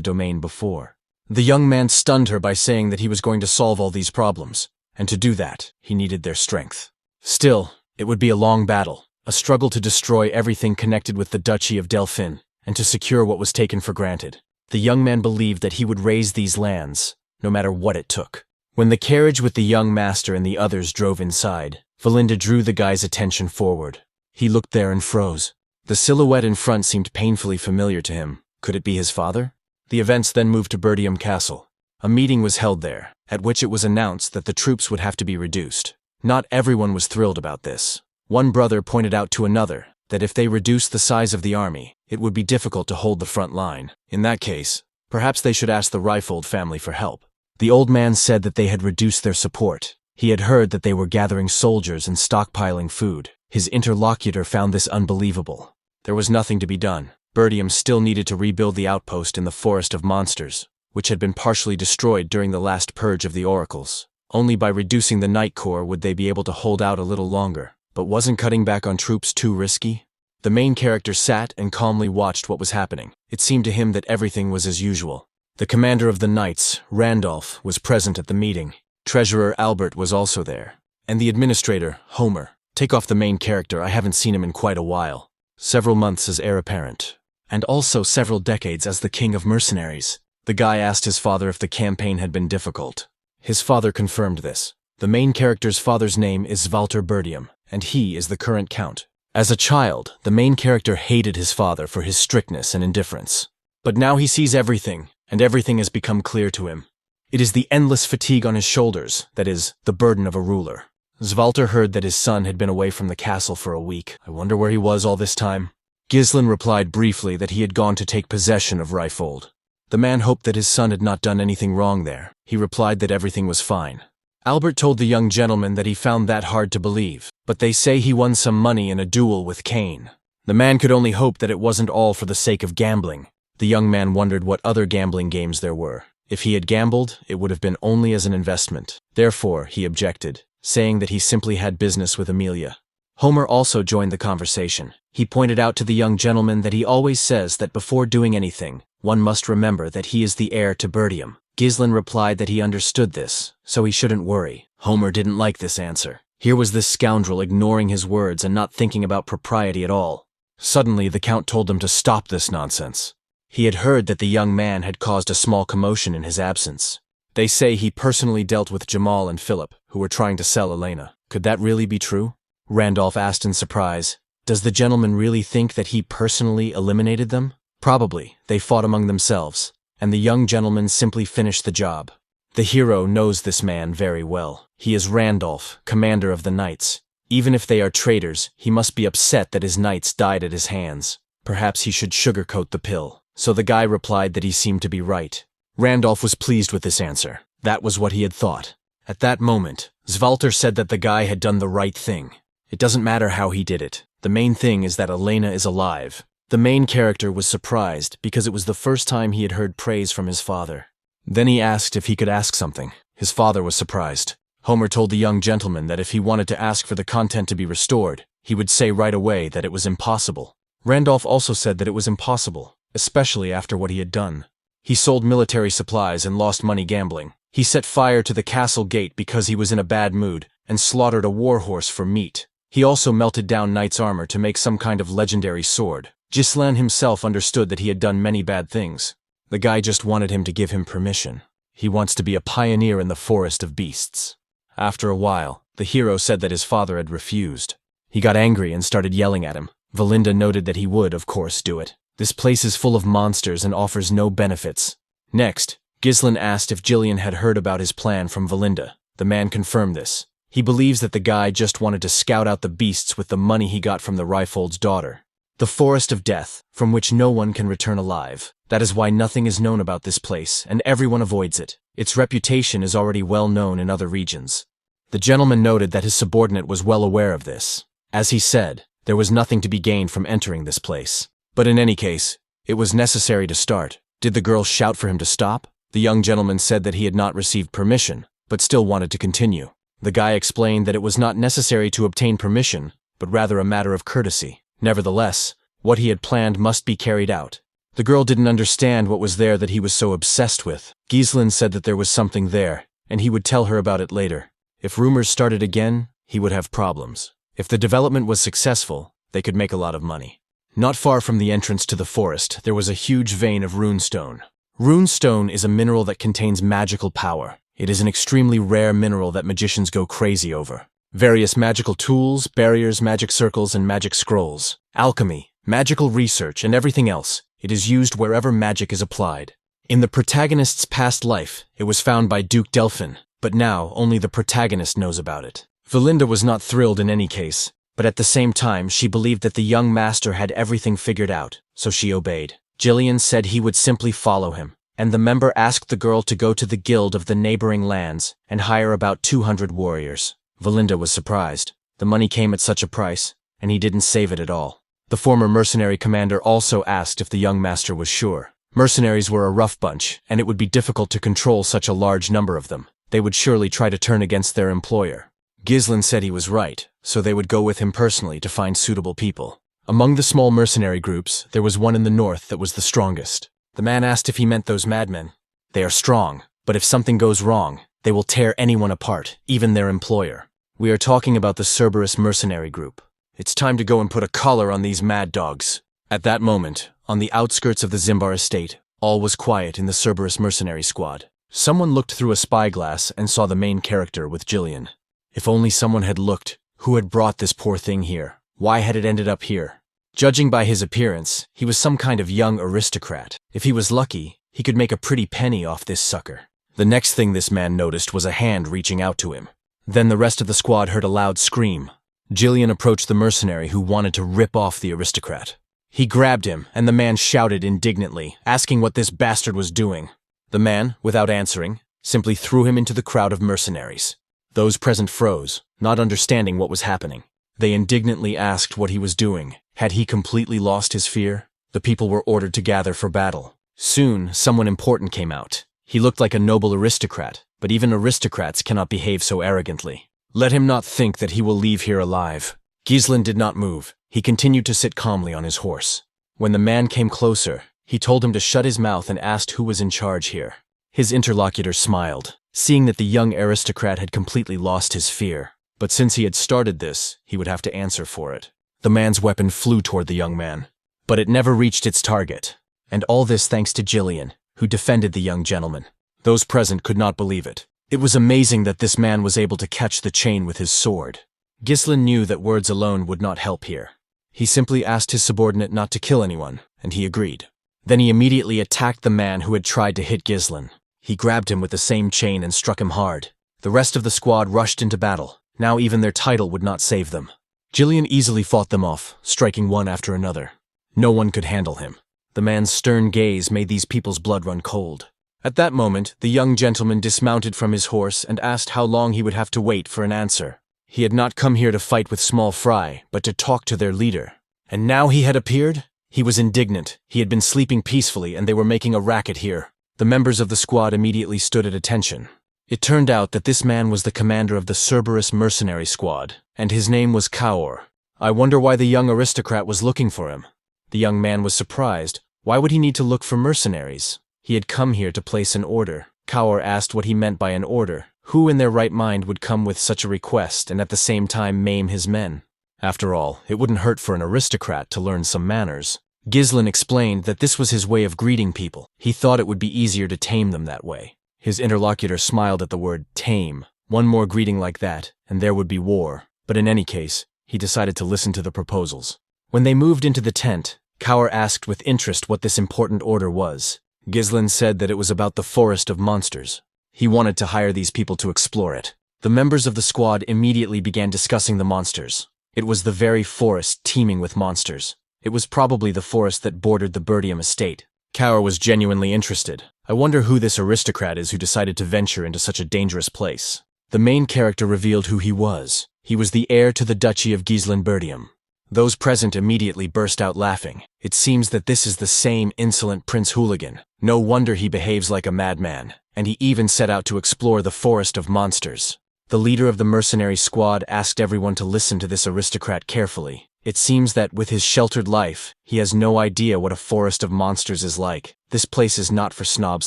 domain before. The young man stunned her by saying that he was going to solve all these problems, and to do that, he needed their strength. Still, it would be a long battle, a struggle to destroy everything connected with the Duchy of Delphin, and to secure what was taken for granted. The young man believed that he would raise these lands, no matter what it took. When the carriage with the young master and the others drove inside, Valinda drew the guy's attention forward. He looked there and froze. The silhouette in front seemed painfully familiar to him. Could it be his father? The events then moved to Berdium Castle. A meeting was held there, at which it was announced that the troops would have to be reduced. Not everyone was thrilled about this. One brother pointed out to another that if they reduced the size of the army, it would be difficult to hold the front line. In that case, perhaps they should ask the Reifold family for help. The old man said that they had reduced their support. He had heard that they were gathering soldiers and stockpiling food. His interlocutor found this unbelievable. There was nothing to be done. Berdium still needed to rebuild the outpost in the Forest of Monsters, which had been partially destroyed during the last purge of the oracles. Only by reducing the Night Corps would they be able to hold out a little longer. But wasn't cutting back on troops too risky? The main character sat and calmly watched what was happening. It seemed to him that everything was as usual. The commander of the Knights, Randolph, was present at the meeting. Treasurer Albert was also there. And the administrator, Homer. Take off the main character, I haven't seen him in quite a while. Several months as heir apparent. And also several decades as the king of mercenaries. The guy asked his father if the campaign had been difficult. His father confirmed this. The main character's father's name is Walter Berdium, and he is the current count. As a child, the main character hated his father for his strictness and indifference. But now he sees everything, and everything has become clear to him. It is the endless fatigue on his shoulders that is the burden of a ruler. Svalter heard that his son had been away from the castle for a week. I wonder where he was all this time. Gislon replied briefly that he had gone to take possession of Reifold. The man hoped that his son had not done anything wrong there. He replied that everything was fine. Albert told the young gentleman that he found that hard to believe, but they say he won some money in a duel with Cain. The man could only hope that it wasn't all for the sake of gambling. The young man wondered what other gambling games there were. If he had gambled, it would have been only as an investment. Therefore, he objected, saying that he simply had business with Amelia. Homer also joined the conversation. He pointed out to the young gentleman that he always says that before doing anything, one must remember that he is the heir to Berdium. Gislon replied that he understood this, so he shouldn't worry. Homer didn't like this answer. Here was this scoundrel ignoring his words and not thinking about propriety at all. Suddenly, the Count told him to stop this nonsense. He had heard that the young man had caused a small commotion in his absence. They say he personally dealt with Jamal and Philip, who were trying to sell Elena. Could that really be true? Randolph asked in surprise. Does the gentleman really think that he personally eliminated them? Probably. They fought among themselves, and the young gentleman simply finished the job. The hero knows this man very well. He is Randolph, commander of the Knights. Even if they are traitors, he must be upset that his knights died at his hands. Perhaps he should sugarcoat the pill. So the guy replied that he seemed to be right. Randolph was pleased with this answer. That was what he had thought. At that moment, Svalter said that the guy had done the right thing. It doesn't matter how he did it. The main thing is that Elena is alive. The main character was surprised because it was the first time he had heard praise from his father. Then he asked if he could ask something. His father was surprised. Homer told the young gentleman that if he wanted to ask for the content to be restored, he would say right away that it was impossible. Randolph also said that it was impossible, especially after what he had done. He sold military supplies and lost money gambling. He set fire to the castle gate because he was in a bad mood and slaughtered a warhorse for meat. He also melted down knight's armor to make some kind of legendary sword. Gislon himself understood that he had done many bad things. The guy just wanted him to give him permission. He wants to be a pioneer in the forest of beasts. After a while, the hero said that his father had refused. He got angry and started yelling at him. Valinda noted that he would, of course, do it. This place is full of monsters and offers no benefits. Next, Gislon asked if Jillian had heard about his plan from Valinda. The man confirmed this. He believes that the guy just wanted to scout out the beasts with the money he got from the Reifold's daughter. The Forest of Death, from which no one can return alive. That is why nothing is known about this place, and everyone avoids it. Its reputation is already well known in other regions. The gentleman noted that his subordinate was well aware of this. As he said, there was nothing to be gained from entering this place. But in any case, it was necessary to start. Did the girl shout for him to stop? The young gentleman said that he had not received permission, but still wanted to continue. The guy explained that it was not necessary to obtain permission, but rather a matter of courtesy. Nevertheless, what he had planned must be carried out. The girl didn't understand what was there that he was so obsessed with. Gislon said that there was something there, and he would tell her about it later. If rumors started again, he would have problems. If the development was successful, they could make a lot of money. Not far from the entrance to the forest, there was a huge vein of runestone. Runestone is a mineral that contains magical power. It is an extremely rare mineral that magicians go crazy over. Various magical tools, barriers, magic circles, and magic scrolls, alchemy, magical research, and everything else. It is used wherever magic is applied. In the protagonist's past life, it was found by Duke Delphin, but now only the protagonist knows about it. Valinda was not thrilled in any case, but at the same time she believed that the young master had everything figured out, so she obeyed. Jillian said he would simply follow him, and the member asked the girl to go to the guild of the neighboring lands and hire about 200 warriors. Valinda was surprised. The money came at such a price, and he didn't save it at all. The former mercenary commander also asked if the young master was sure. Mercenaries were a rough bunch, and it would be difficult to control such a large number of them. They would surely try to turn against their employer. Gislon said he was right, so they would go with him personally to find suitable people. Among the small mercenary groups, there was one in the north that was the strongest. The man asked if he meant those madmen. They are strong, but if something goes wrong, they will tear anyone apart, even their employer. We are talking about the Cerberus mercenary group. It's time to go and put a collar on these mad dogs. At that moment, on the outskirts of the Zimbar estate, all was quiet in the Cerberus mercenary squad. Someone looked through a spyglass and saw the main character with Jillian. If only someone had looked. Who had brought this poor thing here? Why had it ended up here? Judging by his appearance, he was some kind of young aristocrat. If he was lucky, he could make a pretty penny off this sucker. The next thing this man noticed was a hand reaching out to him. Then the rest of the squad heard a loud scream. Jillian approached the mercenary who wanted to rip off the aristocrat. He grabbed him, and the man shouted indignantly, asking what this bastard was doing. The man, without answering, simply threw him into the crowd of mercenaries. Those present froze, not understanding what was happening. They indignantly asked what he was doing. Had he completely lost his fear? The people were ordered to gather for battle. Soon, someone important came out. He looked like a noble aristocrat, but even aristocrats cannot behave so arrogantly. Let him not think that he will leave here alive. Gislon did not move. He continued to sit calmly on his horse. When the man came closer, he told him to shut his mouth and asked who was in charge here. His interlocutor smiled, seeing that the young aristocrat had completely lost his fear. But since he had started this, he would have to answer for it. The man's weapon flew toward the young man, but it never reached its target. And all this thanks to Jillian, who defended the young gentleman. Those present could not believe it. It was amazing that this man was able to catch the chain with his sword. Gislon knew that words alone would not help here. He simply asked his subordinate not to kill anyone, and he agreed. Then he immediately attacked the man who had tried to hit Gislon. He grabbed him with the same chain and struck him hard. The rest of the squad rushed into battle. Now even their title would not save them. Jillian easily fought them off, striking one after another. No one could handle him. The man's stern gaze made these people's blood run cold. At that moment, the young gentleman dismounted from his horse and asked how long he would have to wait for an answer. He had not come here to fight with small fry, but to talk to their leader. And now he had appeared? He was indignant. He had been sleeping peacefully and they were making a racket here. The members of the squad immediately stood at attention. It turned out that this man was the commander of the Cerberus mercenary squad, and his name was Kaor. I wonder why the young aristocrat was looking for him. The young man was surprised. Why would he need to look for mercenaries? He had come here to place an order. Kaor asked what he meant by an order. Who in their right mind would come with such a request and at the same time maim his men? After all, it wouldn't hurt for an aristocrat to learn some manners. Gislon explained that this was his way of greeting people. He thought it would be easier to tame them that way. His interlocutor smiled at the word tame. One more greeting like that, and there would be war. But in any case, he decided to listen to the proposals. When they moved into the tent, Kaur asked with interest what this important order was. Gislon said that it was about the forest of monsters. He wanted to hire these people to explore it. The members of the squad immediately began discussing the monsters. It was the very forest teeming with monsters. It was probably the forest that bordered the Berdium estate. Kaur was genuinely interested. I wonder who this aristocrat is who decided to venture into such a dangerous place. The main character revealed who he was. He was the heir to the duchy of Gislon Berdium. Those present immediately burst out laughing. It seems that this is the same insolent Prince Hooligan. No wonder he behaves like a madman, and he even set out to explore the forest of monsters. The leader of the mercenary squad asked everyone to listen to this aristocrat carefully. It seems that with his sheltered life, he has no idea what a forest of monsters is like. This place is not for snobs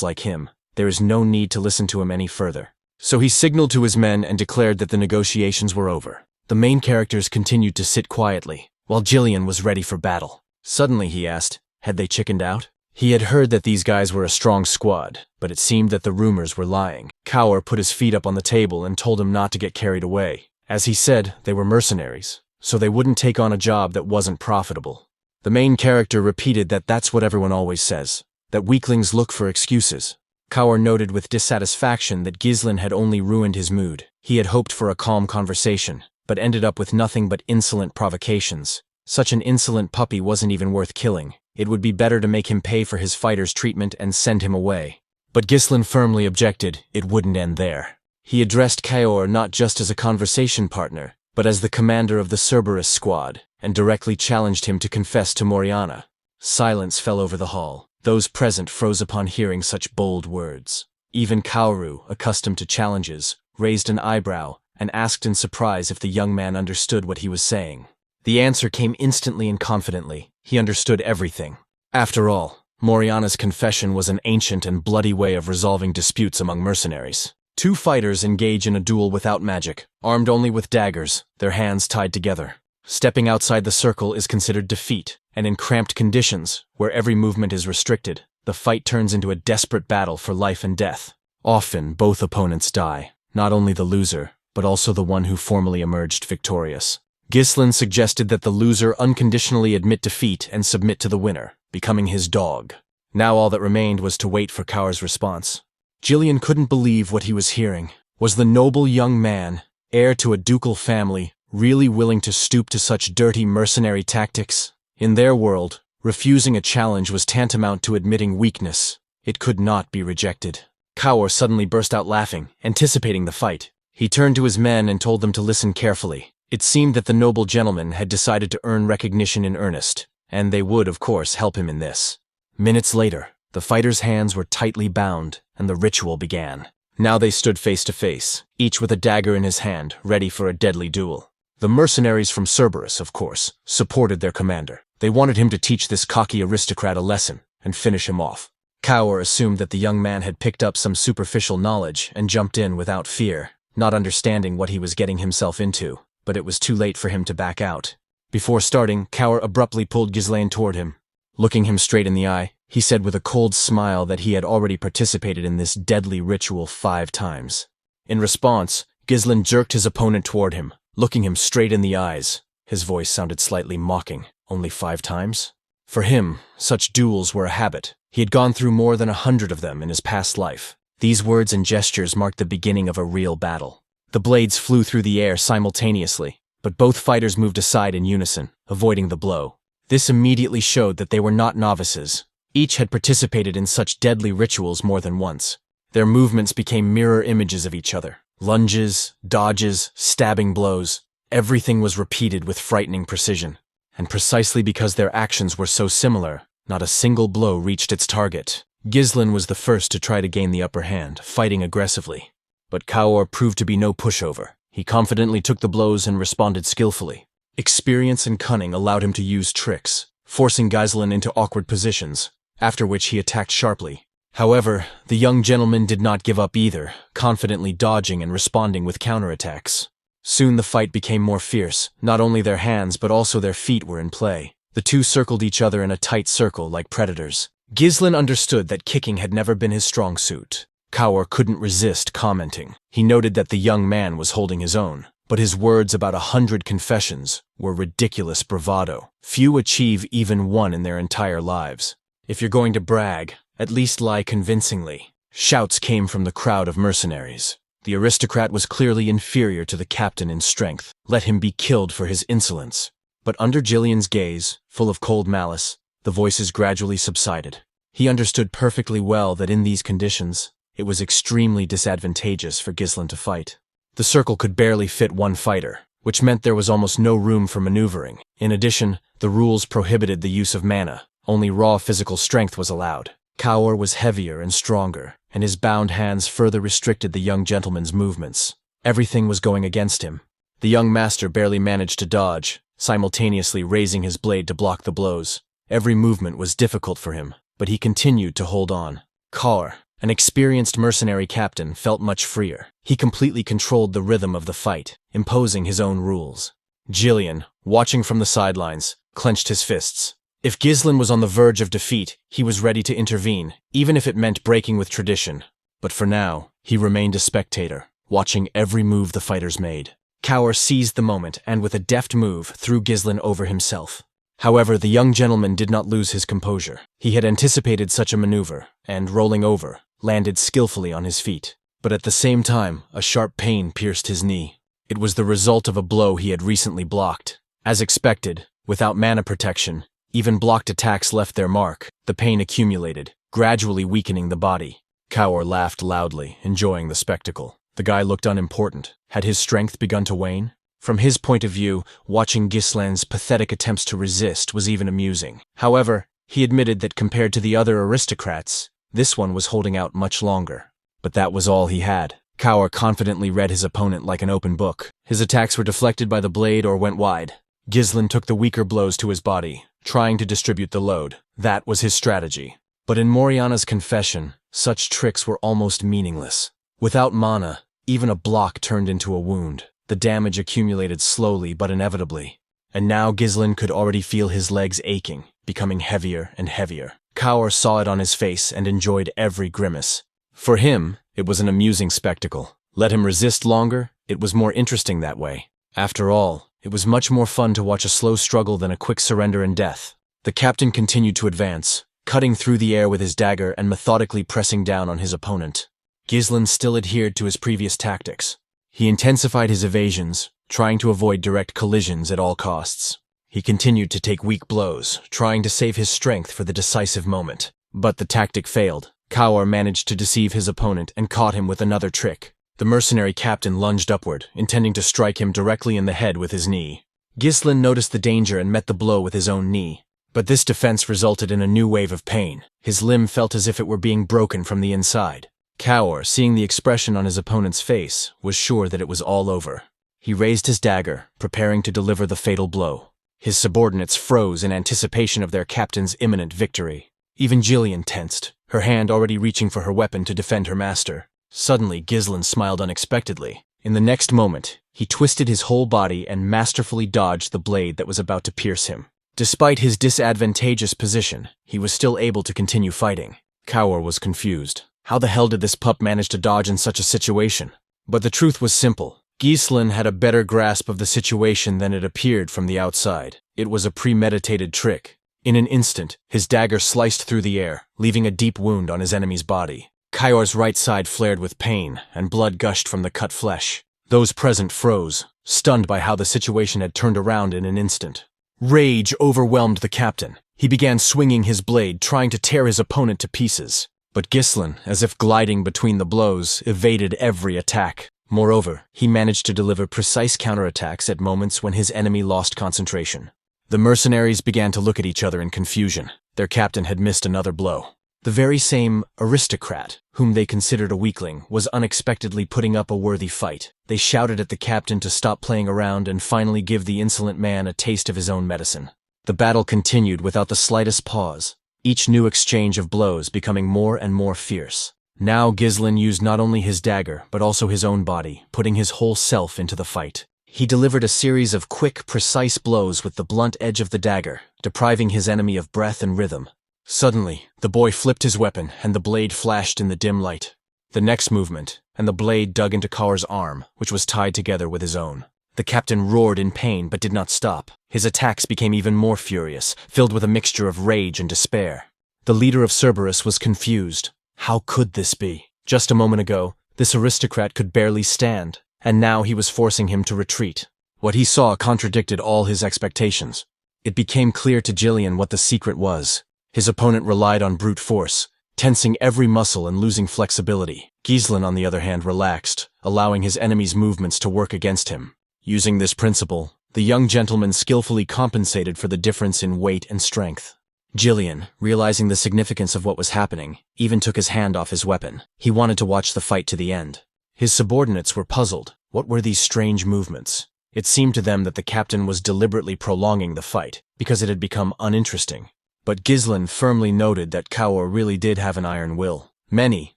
like him. There is no need to listen to him any further. So he signaled to his men and declared that the negotiations were over. The main characters continued to sit quietly, while Gislon was ready for battle. Suddenly he asked, had they chickened out? He had heard that these guys were a strong squad, but it seemed that the rumors were lying. Kaur put his feet up on the table and told him not to get carried away. As he said, they were mercenaries, so they wouldn't take on a job that wasn't profitable. The main character repeated that that's what everyone always says, that weaklings look for excuses. Kaur noted with dissatisfaction that Gislon had only ruined his mood. He had hoped for a calm conversation, but ended up with nothing but insolent provocations. Such an insolent puppy wasn't even worth killing. It would be better to make him pay for his fighter's treatment and send him away. But Gislon firmly objected it wouldn't end there. He addressed Kaur not just as a conversation partner, but as the commander of the Cerberus squad, and directly challenged him to confess to Moriana. Silence fell over the hall. Those present froze upon hearing such bold words. Even Kaoru, accustomed to challenges, raised an eyebrow and asked in surprise if the young man understood what he was saying. The answer came instantly and confidently. He understood everything. After all, Moriana's confession was an ancient and bloody way of resolving disputes among mercenaries. Two fighters engage in a duel without magic, armed only with daggers, their hands tied together. Stepping outside the circle is considered defeat, and in cramped conditions, where every movement is restricted, the fight turns into a desperate battle for life and death. Often, both opponents die, not only the loser, but also the one who formally emerged victorious. Gislon suggested that the loser unconditionally admit defeat and submit to the winner, becoming his dog. Now all that remained was to wait for Kaur's response. Gislon couldn't believe what he was hearing. Was the noble young man, heir to a ducal family, really willing to stoop to such dirty mercenary tactics? In their world, refusing a challenge was tantamount to admitting weakness. It could not be rejected. Kaur suddenly burst out laughing, anticipating the fight. He turned to his men and told them to listen carefully. It seemed that the noble gentleman had decided to earn recognition in earnest, and they would, of course, help him in this. Minutes later, the fighters' hands were tightly bound, and the ritual began. Now they stood face to face, each with a dagger in his hand, ready for a deadly duel. The mercenaries from Cerberus, of course, supported their commander. They wanted him to teach this cocky aristocrat a lesson and finish him off. Kaur assumed that the young man had picked up some superficial knowledge and jumped in without fear, not understanding what he was getting himself into. But it was too late for him to back out. Before starting, Kaur abruptly pulled Gislon toward him. Looking him straight in the eye, he said with a cold smile that he had already participated in this deadly ritual 5 times. In response, Gislon jerked his opponent toward him, looking him straight in the eyes. His voice sounded slightly mocking. Only 5 times? For him, such duels were a habit. He had gone through more than 100 of them in his past life. These words and gestures marked the beginning of a real battle. The blades flew through the air simultaneously, but both fighters moved aside in unison, avoiding the blow. This immediately showed that they were not novices. Each had participated in such deadly rituals more than once. Their movements became mirror images of each other. Lunges, dodges, stabbing blows. Everything was repeated with frightening precision. And precisely because their actions were so similar, not a single blow reached its target. Gislon was the first to try to gain the upper hand, fighting aggressively. But Kaur proved to be no pushover. He confidently took the blows and responded skillfully. Experience and cunning allowed him to use tricks, forcing Gislon into awkward positions, after which he attacked sharply. However, the young gentleman did not give up either, confidently dodging and responding with counterattacks. Soon the fight became more fierce. Not only their hands but also their feet were in play. The two circled each other in a tight circle like predators. Gislon understood that kicking had never been his strong suit. Kaur couldn't resist commenting. He noted that the young man was holding his own, but his words about 100 confessions were ridiculous bravado. Few achieve even one in their entire lives. If you're going to brag, at least lie convincingly. Shouts came from the crowd of mercenaries. The aristocrat was clearly inferior to the captain in strength. Let him be killed for his insolence. But under Gislon's gaze, full of cold malice, the voices gradually subsided. He understood perfectly well that in these conditions, it was extremely disadvantageous for Gislon to fight. The circle could barely fit one fighter, which meant there was almost no room for maneuvering. In addition, the rules prohibited the use of mana. Only raw physical strength was allowed. Kaur was heavier and stronger, and his bound hands further restricted the young gentleman's movements. Everything was going against him. The young master barely managed to dodge, simultaneously raising his blade to block the blows. Every movement was difficult for him, but he continued to hold on. Kaur, an experienced mercenary captain, felt much freer. He completely controlled the rhythm of the fight, imposing his own rules. Gislon, watching from the sidelines, clenched his fists. If Gislon was on the verge of defeat, he was ready to intervene, even if it meant breaking with tradition. But for now, he remained a spectator, watching every move the fighters made. Kaur seized the moment and with a deft move threw Gislon over himself. However, the young gentleman did not lose his composure. He had anticipated such a maneuver, and rolling over, landed skillfully on his feet. But at the same time, a sharp pain pierced his knee. It was the result of a blow he had recently blocked. As expected, without mana protection, even blocked attacks left their mark. The pain accumulated, gradually weakening the body. Kaur laughed loudly, enjoying the spectacle. The guy looked unimportant. Had his strength begun to wane? From his point of view, watching Gislon's pathetic attempts to resist was even amusing. However, he admitted that compared to the other aristocrats, this one was holding out much longer. But that was all he had. Kaur confidently read his opponent like an open book. His attacks were deflected by the blade or went wide. Gislon took the weaker blows to his body, trying to distribute the load. That was his strategy. But in Moriana's confession, such tricks were almost meaningless. Without mana, even a block turned into a wound. The damage accumulated slowly but inevitably. And now Gislon could already feel his legs aching, becoming heavier and heavier. Kaur saw it on his face and enjoyed every grimace. For him, it was an amusing spectacle. Let him resist longer, it was more interesting that way. After all, it was much more fun to watch a slow struggle than a quick surrender and death. The captain continued to advance, cutting through the air with his dagger and methodically pressing down on his opponent. Gislon still adhered to his previous tactics. He intensified his evasions, trying to avoid direct collisions at all costs. He continued to take weak blows, trying to save his strength for the decisive moment. But the tactic failed. Kaur managed to deceive his opponent and caught him with another trick. The mercenary captain lunged upward, intending to strike him directly in the head with his knee. Gislon noticed the danger and met the blow with his own knee. But this defense resulted in a new wave of pain. His limb felt as if it were being broken from the inside. Kaur, seeing the expression on his opponent's face, was sure that it was all over. He raised his dagger, preparing to deliver the fatal blow. His subordinates froze in anticipation of their captain's imminent victory. Even Gislon tensed, her hand already reaching for her weapon to defend her master. Suddenly, Gislon smiled unexpectedly. In the next moment, he twisted his whole body and masterfully dodged the blade that was about to pierce him. Despite his disadvantageous position, he was still able to continue fighting. Kaur was confused. How the hell did this pup manage to dodge in such a situation? But the truth was simple. Gislon had a better grasp of the situation than it appeared from the outside. It was a premeditated trick. In an instant, his dagger sliced through the air, leaving a deep wound on his enemy's body. Kaur's right side flared with pain, and blood gushed from the cut flesh. Those present froze, stunned by how the situation had turned around in an instant. Rage overwhelmed the captain. He began swinging his blade, trying to tear his opponent to pieces. But Gislon, as if gliding between the blows, evaded every attack. Moreover, he managed to deliver precise counterattacks at moments when his enemy lost concentration. The mercenaries began to look at each other in confusion. Their captain had missed another blow. The very same aristocrat, whom they considered a weakling, was unexpectedly putting up a worthy fight. They shouted at the captain to stop playing around and finally give the insolent man a taste of his own medicine. The battle continued without the slightest pause, each new exchange of blows becoming more and more fierce. Now Gislon used not only his dagger, but also his own body, putting his whole self into the fight. He delivered a series of quick, precise blows with the blunt edge of the dagger, depriving his enemy of breath and rhythm. Suddenly, the boy flipped his weapon, and the blade flashed in the dim light. The next movement, and the blade dug into Kaur's arm, which was tied together with his own. The captain roared in pain, but did not stop. His attacks became even more furious, filled with a mixture of rage and despair. The leader of Cerberus was confused. How could this be? Just a moment ago, this aristocrat could barely stand, and now he was forcing him to retreat. What he saw contradicted all his expectations. It became clear to Gislon what the secret was. His opponent relied on brute force, tensing every muscle and losing flexibility. Gislon, on the other hand, relaxed, allowing his enemy's movements to work against him. Using this principle, the young gentleman skillfully compensated for the difference in weight and strength. Gislon, realizing the significance of what was happening, even took his hand off his weapon. He wanted to watch the fight to the end. His subordinates were puzzled. What were these strange movements? It seemed to them that the captain was deliberately prolonging the fight, because it had become uninteresting. But Gislon firmly noted that Kaur really did have an iron will. Many,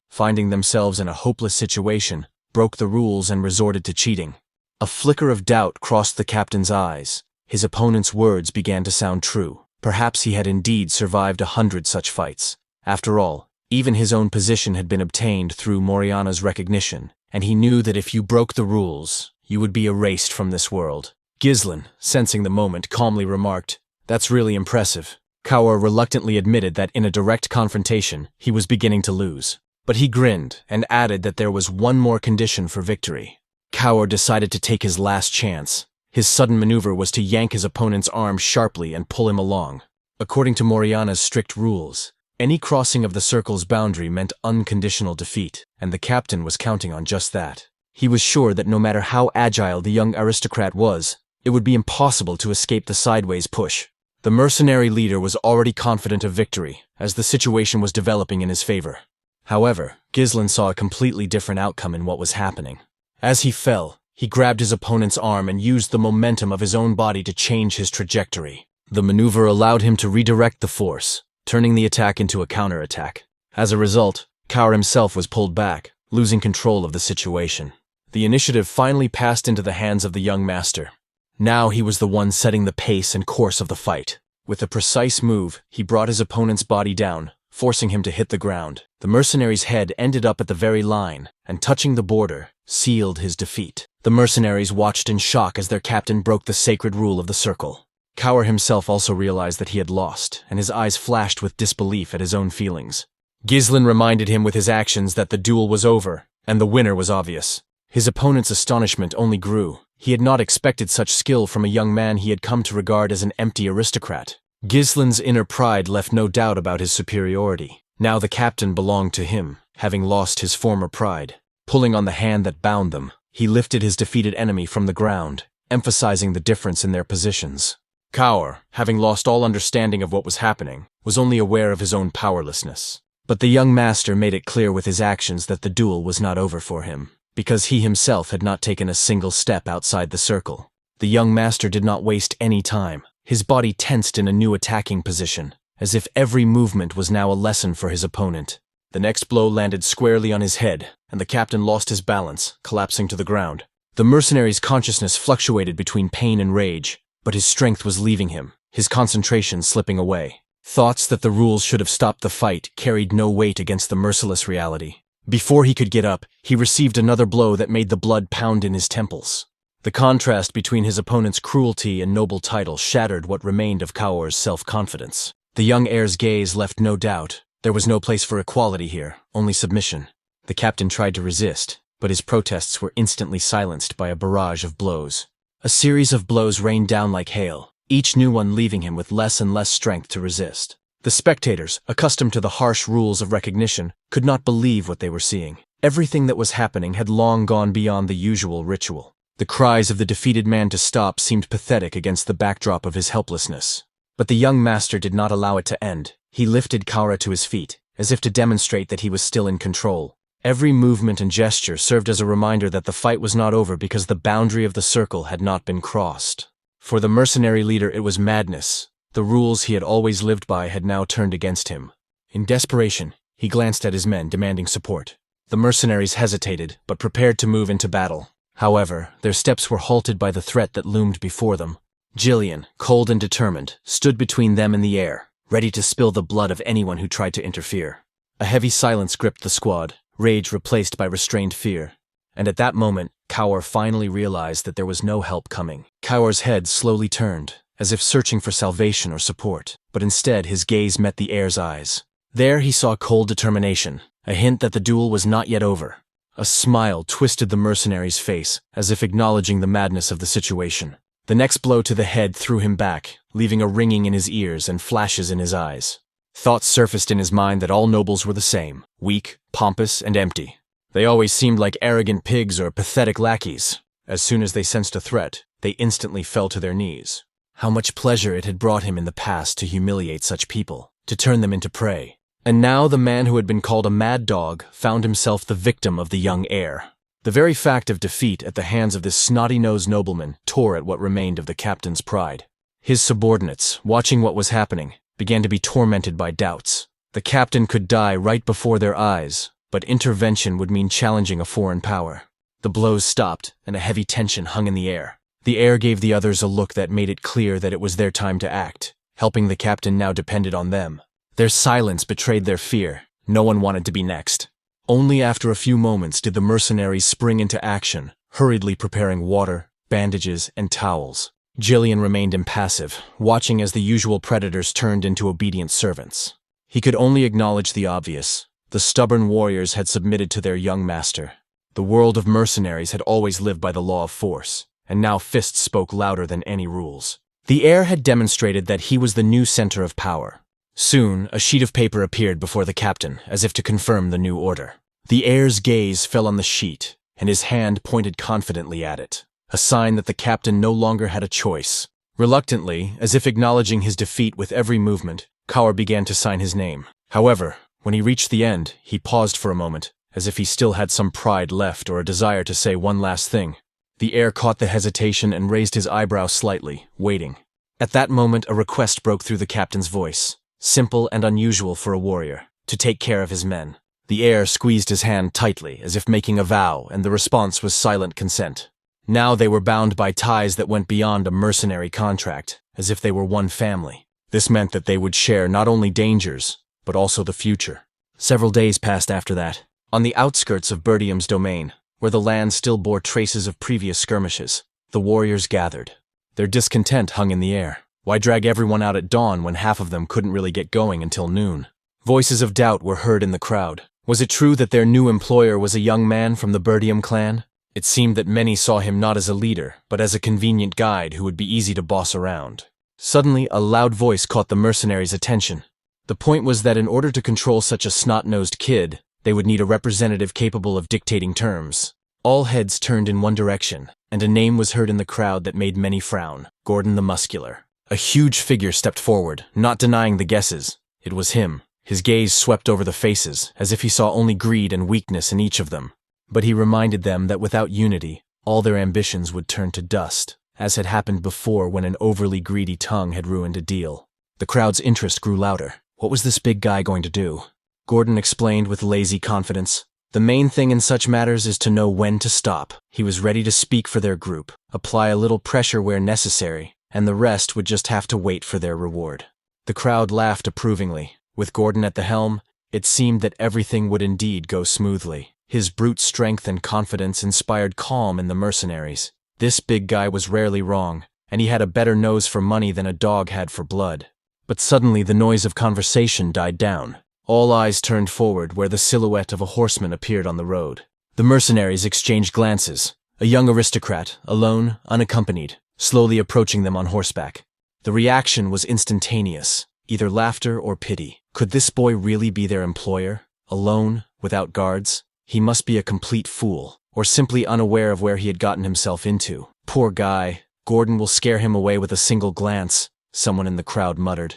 finding themselves in a hopeless situation, broke the rules and resorted to cheating. A flicker of doubt crossed the captain's eyes. His opponent's words began to sound true. Perhaps he had indeed survived 100 such fights. After all, even his own position had been obtained through Moriana's recognition, and he knew that if you broke the rules, you would be erased from this world. Gislon, sensing the moment, calmly remarked, "That's really impressive." Kaur reluctantly admitted that in a direct confrontation, he was beginning to lose. But he grinned and added that there was one more condition for victory. Kaur decided to take his last chance. His sudden maneuver was to yank his opponent's arm sharply and pull him along. According to Moriana's strict rules, any crossing of the circle's boundary meant unconditional defeat, and the captain was counting on just that. He was sure that no matter how agile the young aristocrat was, it would be impossible to escape the sideways push. The mercenary leader was already confident of victory, as the situation was developing in his favor. However, Gislon saw a completely different outcome in what was happening. As he fell, he grabbed his opponent's arm and used the momentum of his own body to change his trajectory. The maneuver allowed him to redirect the force, turning the attack into a counterattack. As a result, Kaur himself was pulled back, losing control of the situation. The initiative finally passed into the hands of the young master. Now he was the one setting the pace and course of the fight. With a precise move, he brought his opponent's body down, forcing him to hit the ground. The mercenary's head ended up at the very line, and touching the border, sealed his defeat. The mercenaries watched in shock as their captain broke the sacred rule of the circle. Kaur himself also realized that he had lost, and his eyes flashed with disbelief at his own feelings. Gislon reminded him with his actions that the duel was over, and the winner was obvious. His opponent's astonishment only grew. He had not expected such skill from a young man he had come to regard as an empty aristocrat. Gislon's inner pride left no doubt about his superiority. Now the captain belonged to him, having lost his former pride. Pulling on the hand that bound them, he lifted his defeated enemy from the ground, emphasizing the difference in their positions. Kaur, having lost all understanding of what was happening, was only aware of his own powerlessness. But the young master made it clear with his actions that the duel was not over for him, because he himself had not taken a single step outside the circle. The young master did not waste any time. His body tensed in a new attacking position, as if every movement was now a lesson for his opponent. The next blow landed squarely on his head, and the captain lost his balance, collapsing to the ground. The mercenary's consciousness fluctuated between pain and rage, but his strength was leaving him, his concentration slipping away. Thoughts that the rules should have stopped the fight carried no weight against the merciless reality. Before he could get up, he received another blow that made the blood pound in his temples. The contrast between his opponent's cruelty and noble title shattered what remained of Kaur's self-confidence. The young heir's gaze left no doubt. There was no place for equality here, only submission. The captain tried to resist, but his protests were instantly silenced by a barrage of blows. A series of blows rained down like hail, each new one leaving him with less and less strength to resist. The spectators, accustomed to the harsh rules of recognition, could not believe what they were seeing. Everything that was happening had long gone beyond the usual ritual. The cries of the defeated man to stop seemed pathetic against the backdrop of his helplessness. But the young master did not allow it to end. He lifted Kaur to his feet, as if to demonstrate that he was still in control. Every movement and gesture served as a reminder that the fight was not over because the boundary of the circle had not been crossed. For the mercenary leader, it was madness. The rules he had always lived by had now turned against him. In desperation, he glanced at his men, demanding support. The mercenaries hesitated, but prepared to move into battle. However, their steps were halted by the threat that loomed before them. Jillian, cold and determined, stood between them and the air, ready to spill the blood of anyone who tried to interfere. A heavy silence gripped the squad, rage replaced by restrained fear. And at that moment, Kaur finally realized that there was no help coming. Kaur's head slowly turned, as if searching for salvation or support, but instead his gaze met the heir's eyes. There he saw cold determination, a hint that the duel was not yet over. A smile twisted the mercenary's face, as if acknowledging the madness of the situation. The next blow to the head threw him back, leaving a ringing in his ears and flashes in his eyes. Thoughts surfaced in his mind that all nobles were the same, weak, pompous, and empty. They always seemed like arrogant pigs or pathetic lackeys. As soon as they sensed a threat, they instantly fell to their knees. How much pleasure it had brought him in the past to humiliate such people, to turn them into prey. And now the man who had been called a mad dog found himself the victim of the young heir. The very fact of defeat at the hands of this snotty-nosed nobleman tore at what remained of the captain's pride. His subordinates, watching what was happening, began to be tormented by doubts. The captain could die right before their eyes, but intervention would mean challenging a foreign power. The blows stopped, and a heavy tension hung in the air. The air gave the others a look that made it clear that it was their time to act. Helping the captain now depended on them. Their silence betrayed their fear. No one wanted to be next. Only after a few moments did the mercenaries spring into action, hurriedly preparing water, bandages, and towels. Gislon remained impassive, watching as the usual predators turned into obedient servants. He could only acknowledge the obvious. The stubborn warriors had submitted to their young master. The world of mercenaries had always lived by the law of force, and now fists spoke louder than any rules. The air had demonstrated that he was the new center of power. Soon, a sheet of paper appeared before the captain, as if to confirm the new order. The air's gaze fell on the sheet, and his hand pointed confidently at it, a sign that the captain no longer had a choice. Reluctantly, as if acknowledging his defeat with every movement, Kaur began to sign his name. However, when he reached the end, he paused for a moment, as if he still had some pride left or a desire to say one last thing. The air caught the hesitation and raised his eyebrow slightly, waiting. At that moment, a request broke through the captain's voice, simple and unusual for a warrior, to take care of his men. The air squeezed his hand tightly, as if making a vow, and the response was silent consent. Now they were bound by ties that went beyond a mercenary contract, as if they were one family. This meant that they would share not only dangers, but also the future. Several days passed after that. On the outskirts of Berdium's domain, where the land still bore traces of previous skirmishes, the warriors gathered. Their discontent hung in the air. Why drag everyone out at dawn when half of them couldn't really get going until noon? Voices of doubt were heard in the crowd. Was it true that their new employer was a young man from the Berdium clan? It seemed that many saw him not as a leader, but as a convenient guide who would be easy to boss around. Suddenly, a loud voice caught the mercenaries' attention. The point was that in order to control such a snot-nosed kid, they would need a representative capable of dictating terms. All heads turned in one direction, and a name was heard in the crowd that made many frown: Gordon the Muscular. A huge figure stepped forward, not denying the guesses. It was him. His gaze swept over the faces, as if he saw only greed and weakness in each of them. But he reminded them that without unity, all their ambitions would turn to dust, as had happened before when an overly greedy tongue had ruined a deal. The crowd's interest grew louder. What was this big guy going to do? Gordon explained with lazy confidence. The main thing in such matters is to know when to stop. He was ready to speak for their group, apply a little pressure where necessary, and the rest would just have to wait for their reward. The crowd laughed approvingly. With Gordon at the helm, it seemed that everything would indeed go smoothly. His brute strength and confidence inspired calm in the mercenaries. This big guy was rarely wrong, and he had a better nose for money than a dog had for blood. But suddenly the noise of conversation died down. All eyes turned forward where the silhouette of a horseman appeared on the road. The mercenaries exchanged glances. A young aristocrat, alone, unaccompanied, slowly approaching them on horseback. The reaction was instantaneous, either laughter or pity. Could this boy really be their employer? Alone, without guards? He must be a complete fool, or simply unaware of where he had gotten himself into. Poor guy. Gordon will scare him away with a single glance, someone in the crowd muttered.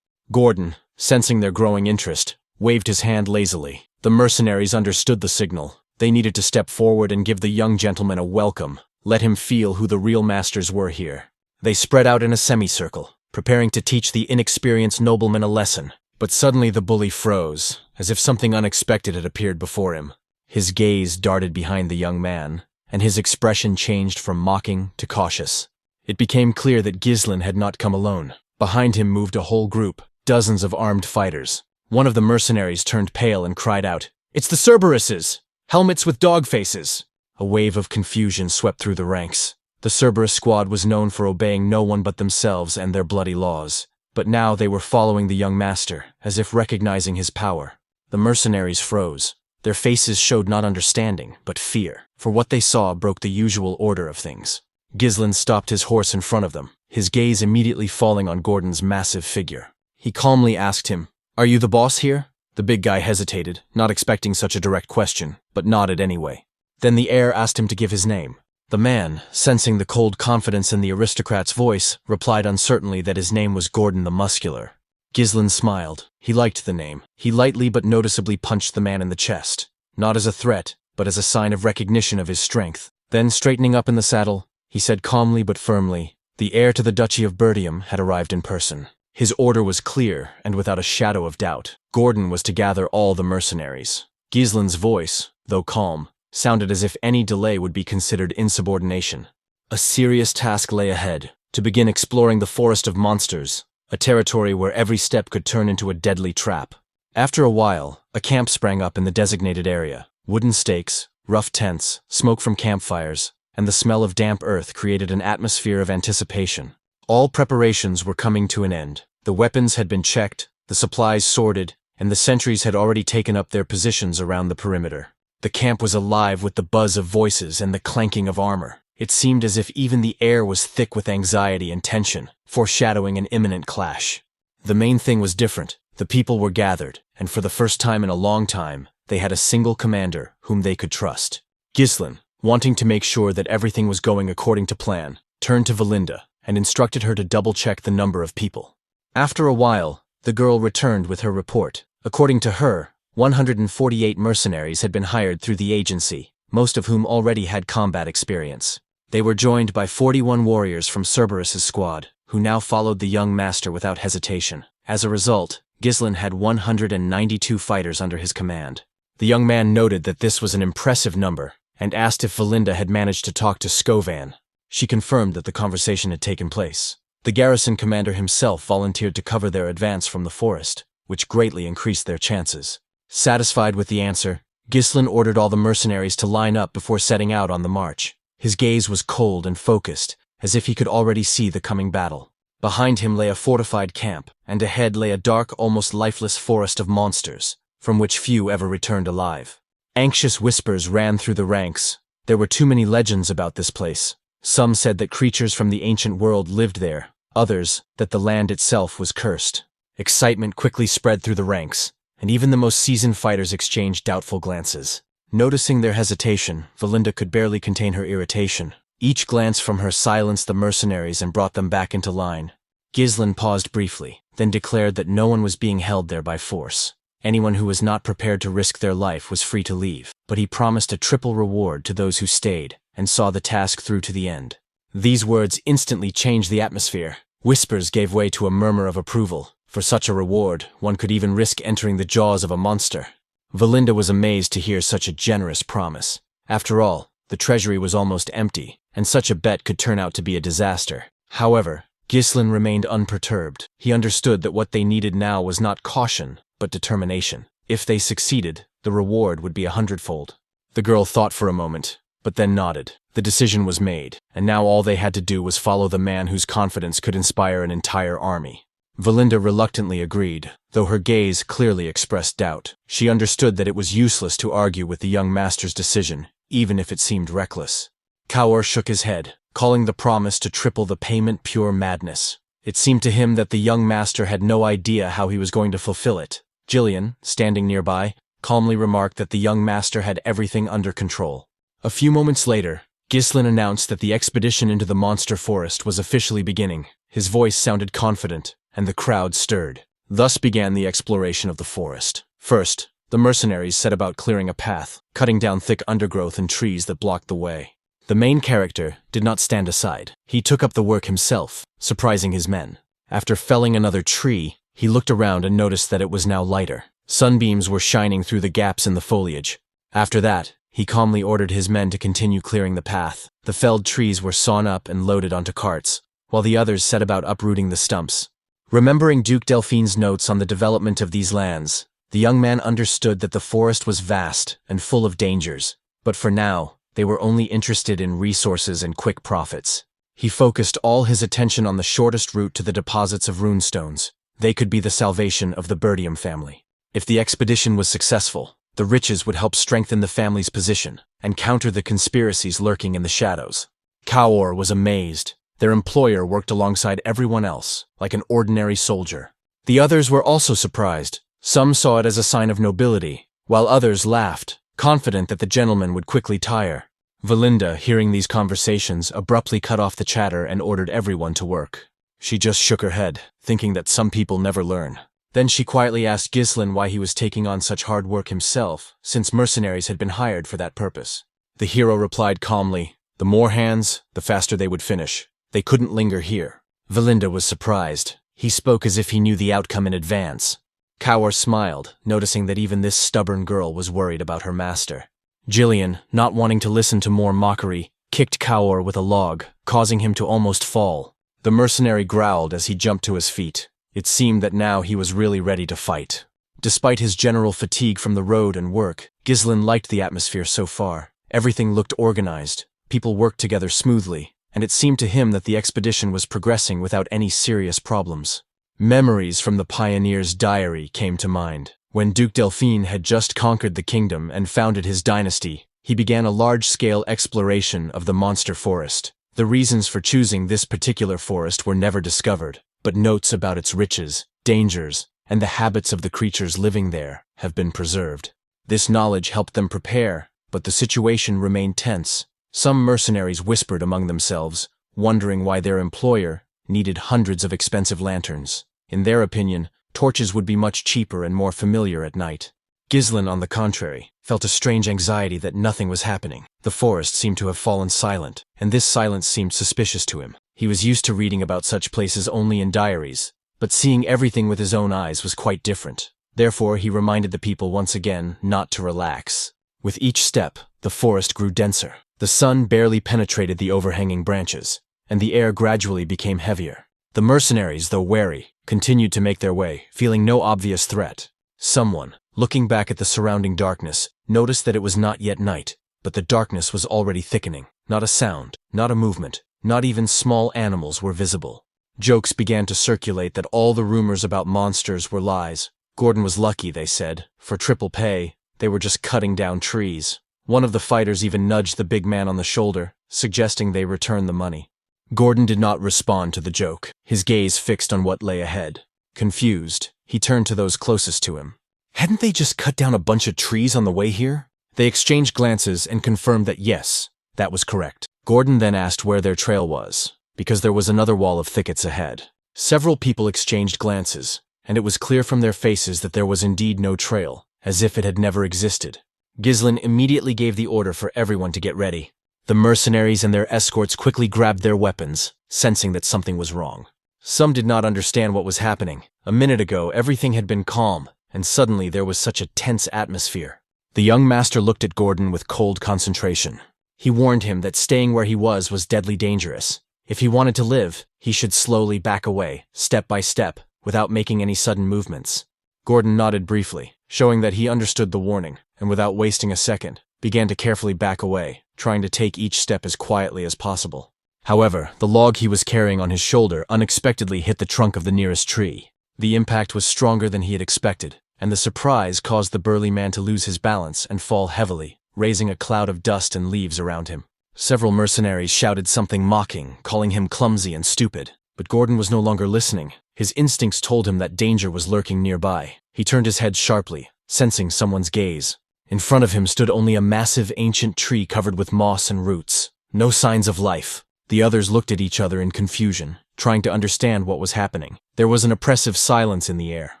Gordon, sensing their growing interest, waved his hand lazily. The mercenaries understood the signal. They needed to step forward and give the young gentleman a welcome, let him feel who the real masters were here. They spread out in a semicircle, preparing to teach the inexperienced nobleman a lesson. But suddenly the bully froze, as if something unexpected had appeared before him. His gaze darted behind the young man, and his expression changed from mocking to cautious. It became clear that Gislon had not come alone. Behind him moved a whole group, dozens of armed fighters. One of the mercenaries turned pale and cried out, "It's the Cerberuses! Helmets with dog faces!" A wave of confusion swept through the ranks. The Cerberus squad was known for obeying no one but themselves and their bloody laws. But now they were following the young master, as if recognizing his power. The mercenaries froze. Their faces showed not understanding, but fear, for what they saw broke the usual order of things. Gislon stopped his horse in front of them, his gaze immediately falling on Gordon's massive figure. He calmly asked him, "Are you the boss here?" The big guy hesitated, not expecting such a direct question, but nodded anyway. Then the heir asked him to give his name. The man, sensing the cold confidence in the aristocrat's voice, replied uncertainly that his name was Gordon the Muscular. Gislon smiled. He liked the name. He lightly but noticeably punched the man in the chest, not as a threat, but but as a sign of recognition of his strength. Then, straightening up in the saddle, he said calmly but firmly, the heir to the Duchy of Berdium had arrived in person. His order was clear and without a shadow of doubt. Gordon was to gather all the mercenaries. Gislon's voice, though calm, sounded as if any delay would be considered insubordination. A serious task lay ahead, to begin exploring the forest of monsters, a territory where every step could turn into a deadly trap. After a while, a camp sprang up in the designated area. Wooden stakes, rough tents, smoke from campfires, and the smell of damp earth created an atmosphere of anticipation. All preparations were coming to an end. The weapons had been checked, the supplies sorted, and the sentries had already taken up their positions around the perimeter. The camp was alive with the buzz of voices and the clanking of armor. It seemed as if even the air was thick with anxiety and tension, foreshadowing an imminent clash. The main thing was different. The people were gathered, and for the first time in a long time, they had a single commander whom they could trust. Gislon, wanting to make sure that everything was going according to plan, turned to Valinda and instructed her to double-check the number of people. After a while, the girl returned with her report. According to her, 148 mercenaries had been hired through the agency, most of whom already had combat experience. They were joined by 41 warriors from Cerberus's squad, who now followed the young master without hesitation. As a result, Gislon had 192 fighters under his command. The young man noted that this was an impressive number, and asked if Valinda had managed to talk to Skovan. She confirmed that the conversation had taken place. The garrison commander himself volunteered to cover their advance from the forest, which greatly increased their chances. Satisfied with the answer, Gislon ordered all the mercenaries to line up before setting out on the march. His gaze was cold and focused, as if he could already see the coming battle. Behind him lay a fortified camp, and ahead lay a dark, almost lifeless forest of monsters, from which few ever returned alive. Anxious whispers ran through the ranks. There were too many legends about this place. Some said that creatures from the ancient world lived there, others that the land itself was cursed. Excitement quickly spread through the ranks, and even the most seasoned fighters exchanged doubtful glances. Noticing their hesitation, Valinda could barely contain her irritation. Each glance from her silenced the mercenaries and brought them back into line. Gislon paused briefly, then declared that no one was being held there by force. Anyone who was not prepared to risk their life was free to leave, but he promised a triple reward to those who stayed and saw the task through to the end. These words instantly changed the atmosphere. Whispers gave way to a murmur of approval. For such a reward, one could even risk entering the jaws of a monster. Valinda was amazed to hear such a generous promise. After all, the treasury was almost empty, and such a bet could turn out to be a disaster. However, Gislon remained unperturbed. He understood that what they needed now was not caution, but determination. If they succeeded, the reward would be 100-fold. The girl thought for a moment, but then nodded. The decision was made, and now all they had to do was follow the man whose confidence could inspire an entire army. Valinda reluctantly agreed, though her gaze clearly expressed doubt. She understood that it was useless to argue with the young master's decision, even if it seemed reckless. Kaur shook his head, calling the promise to triple the payment pure madness. It seemed to him that the young master had no idea how he was going to fulfill it. Jillian, standing nearby, calmly remarked that the young master had everything under control. A few moments later, Gislon announced that the expedition into the monster forest was officially beginning. His voice sounded confident, and the crowd stirred. Thus began the exploration of the forest. First, the mercenaries set about clearing a path, cutting down thick undergrowth and trees that blocked the way. The main character did not stand aside. He took up the work himself, surprising his men. After felling another tree, he looked around and noticed that it was now lighter. Sunbeams were shining through the gaps in the foliage. After that, he calmly ordered his men to continue clearing the path. The felled trees were sawn up and loaded onto carts, while the others set about uprooting the stumps. Remembering Duke Delphine's notes on the development of these lands, the young man understood that the forest was vast and full of dangers, but for now, they were only interested in resources and quick profits. He focused all his attention on the shortest route to the deposits of runestones. They could be the salvation of the Berdium family. If the expedition was successful, the riches would help strengthen the family's position and counter the conspiracies lurking in the shadows. Kaur was amazed. Their employer worked alongside everyone else, like an ordinary soldier. The others were also surprised. Some saw it as a sign of nobility, while others laughed, confident that the gentleman would quickly tire. Valinda, hearing these conversations, abruptly cut off the chatter and ordered everyone to work. She just shook her head, thinking that some people never learn. Then she quietly asked Gislon why he was taking on such hard work himself, since mercenaries had been hired for that purpose. The hero replied calmly, "The more hands, the faster they would finish. They couldn't linger here." Valinda was surprised. He spoke as if he knew the outcome in advance. Kaur smiled, noticing that even this stubborn girl was worried about her master. Jillian, not wanting to listen to more mockery, kicked Kaur with a log, causing him to almost fall. The mercenary growled as he jumped to his feet. It seemed that now he was really ready to fight. Despite his general fatigue from the road and work, Gislon liked the atmosphere so far. Everything looked organized, people worked together smoothly, and it seemed to him that the expedition was progressing without any serious problems. Memories from the pioneer's diary came to mind. When Duke Delphine had just conquered the kingdom and founded his dynasty, he began a large-scale exploration of the monster forest. The reasons for choosing this particular forest were never discovered, but notes about its riches, dangers, and the habits of the creatures living there have been preserved. This knowledge helped them prepare, but the situation remained tense. Some mercenaries whispered among themselves, wondering why their employer needed hundreds of expensive lanterns. In their opinion, torches would be much cheaper and more familiar at night. Gislon, on the contrary, felt a strange anxiety that nothing was happening. The forest seemed to have fallen silent, and this silence seemed suspicious to him. He was used to reading about such places only in diaries, but seeing everything with his own eyes was quite different. Therefore, he reminded the people once again not to relax. With each step, the forest grew denser. The sun barely penetrated the overhanging branches, and the air gradually became heavier. The mercenaries, though wary, continued to make their way, feeling no obvious threat. Someone, looking back at the surrounding darkness, noticed that it was not yet night, but the darkness was already thickening. Not a sound, not a movement, not even small animals were visible. Jokes began to circulate that all the rumors about monsters were lies. Gordon was lucky, they said. For triple pay, they were just cutting down trees. One of the fighters even nudged the big man on the shoulder, suggesting they return the money. Gordon did not respond to the joke, his gaze fixed on what lay ahead. Confused, he turned to those closest to him. Hadn't they just cut down a bunch of trees on the way here? They exchanged glances and confirmed that yes, that was correct. Gordon then asked where their trail was, because there was another wall of thickets ahead. Several people exchanged glances, and it was clear from their faces that there was indeed no trail, as if it had never existed. Gislon immediately gave the order for everyone to get ready. The mercenaries and their escorts quickly grabbed their weapons, sensing that something was wrong. Some did not understand what was happening. A minute ago, everything had been calm, and suddenly there was such a tense atmosphere. The young master looked at Gordon with cold concentration. He warned him that staying where he was deadly dangerous. If he wanted to live, he should slowly back away, step by step, without making any sudden movements. Gordon nodded briefly, showing that he understood the warning, and without wasting a second, began to carefully back away, trying to take each step as quietly as possible. However, the log he was carrying on his shoulder unexpectedly hit the trunk of the nearest tree. The impact was stronger than he had expected, and the surprise caused the burly man to lose his balance and fall heavily, raising a cloud of dust and leaves around him. Several mercenaries shouted something mocking, calling him clumsy and stupid, but Gordon was no longer listening. His instincts told him that danger was lurking nearby. He turned his head sharply, sensing someone's gaze. In front of him stood only a massive ancient tree covered with moss and roots. No signs of life. The others looked at each other in confusion, trying to understand what was happening. There was an oppressive silence in the air.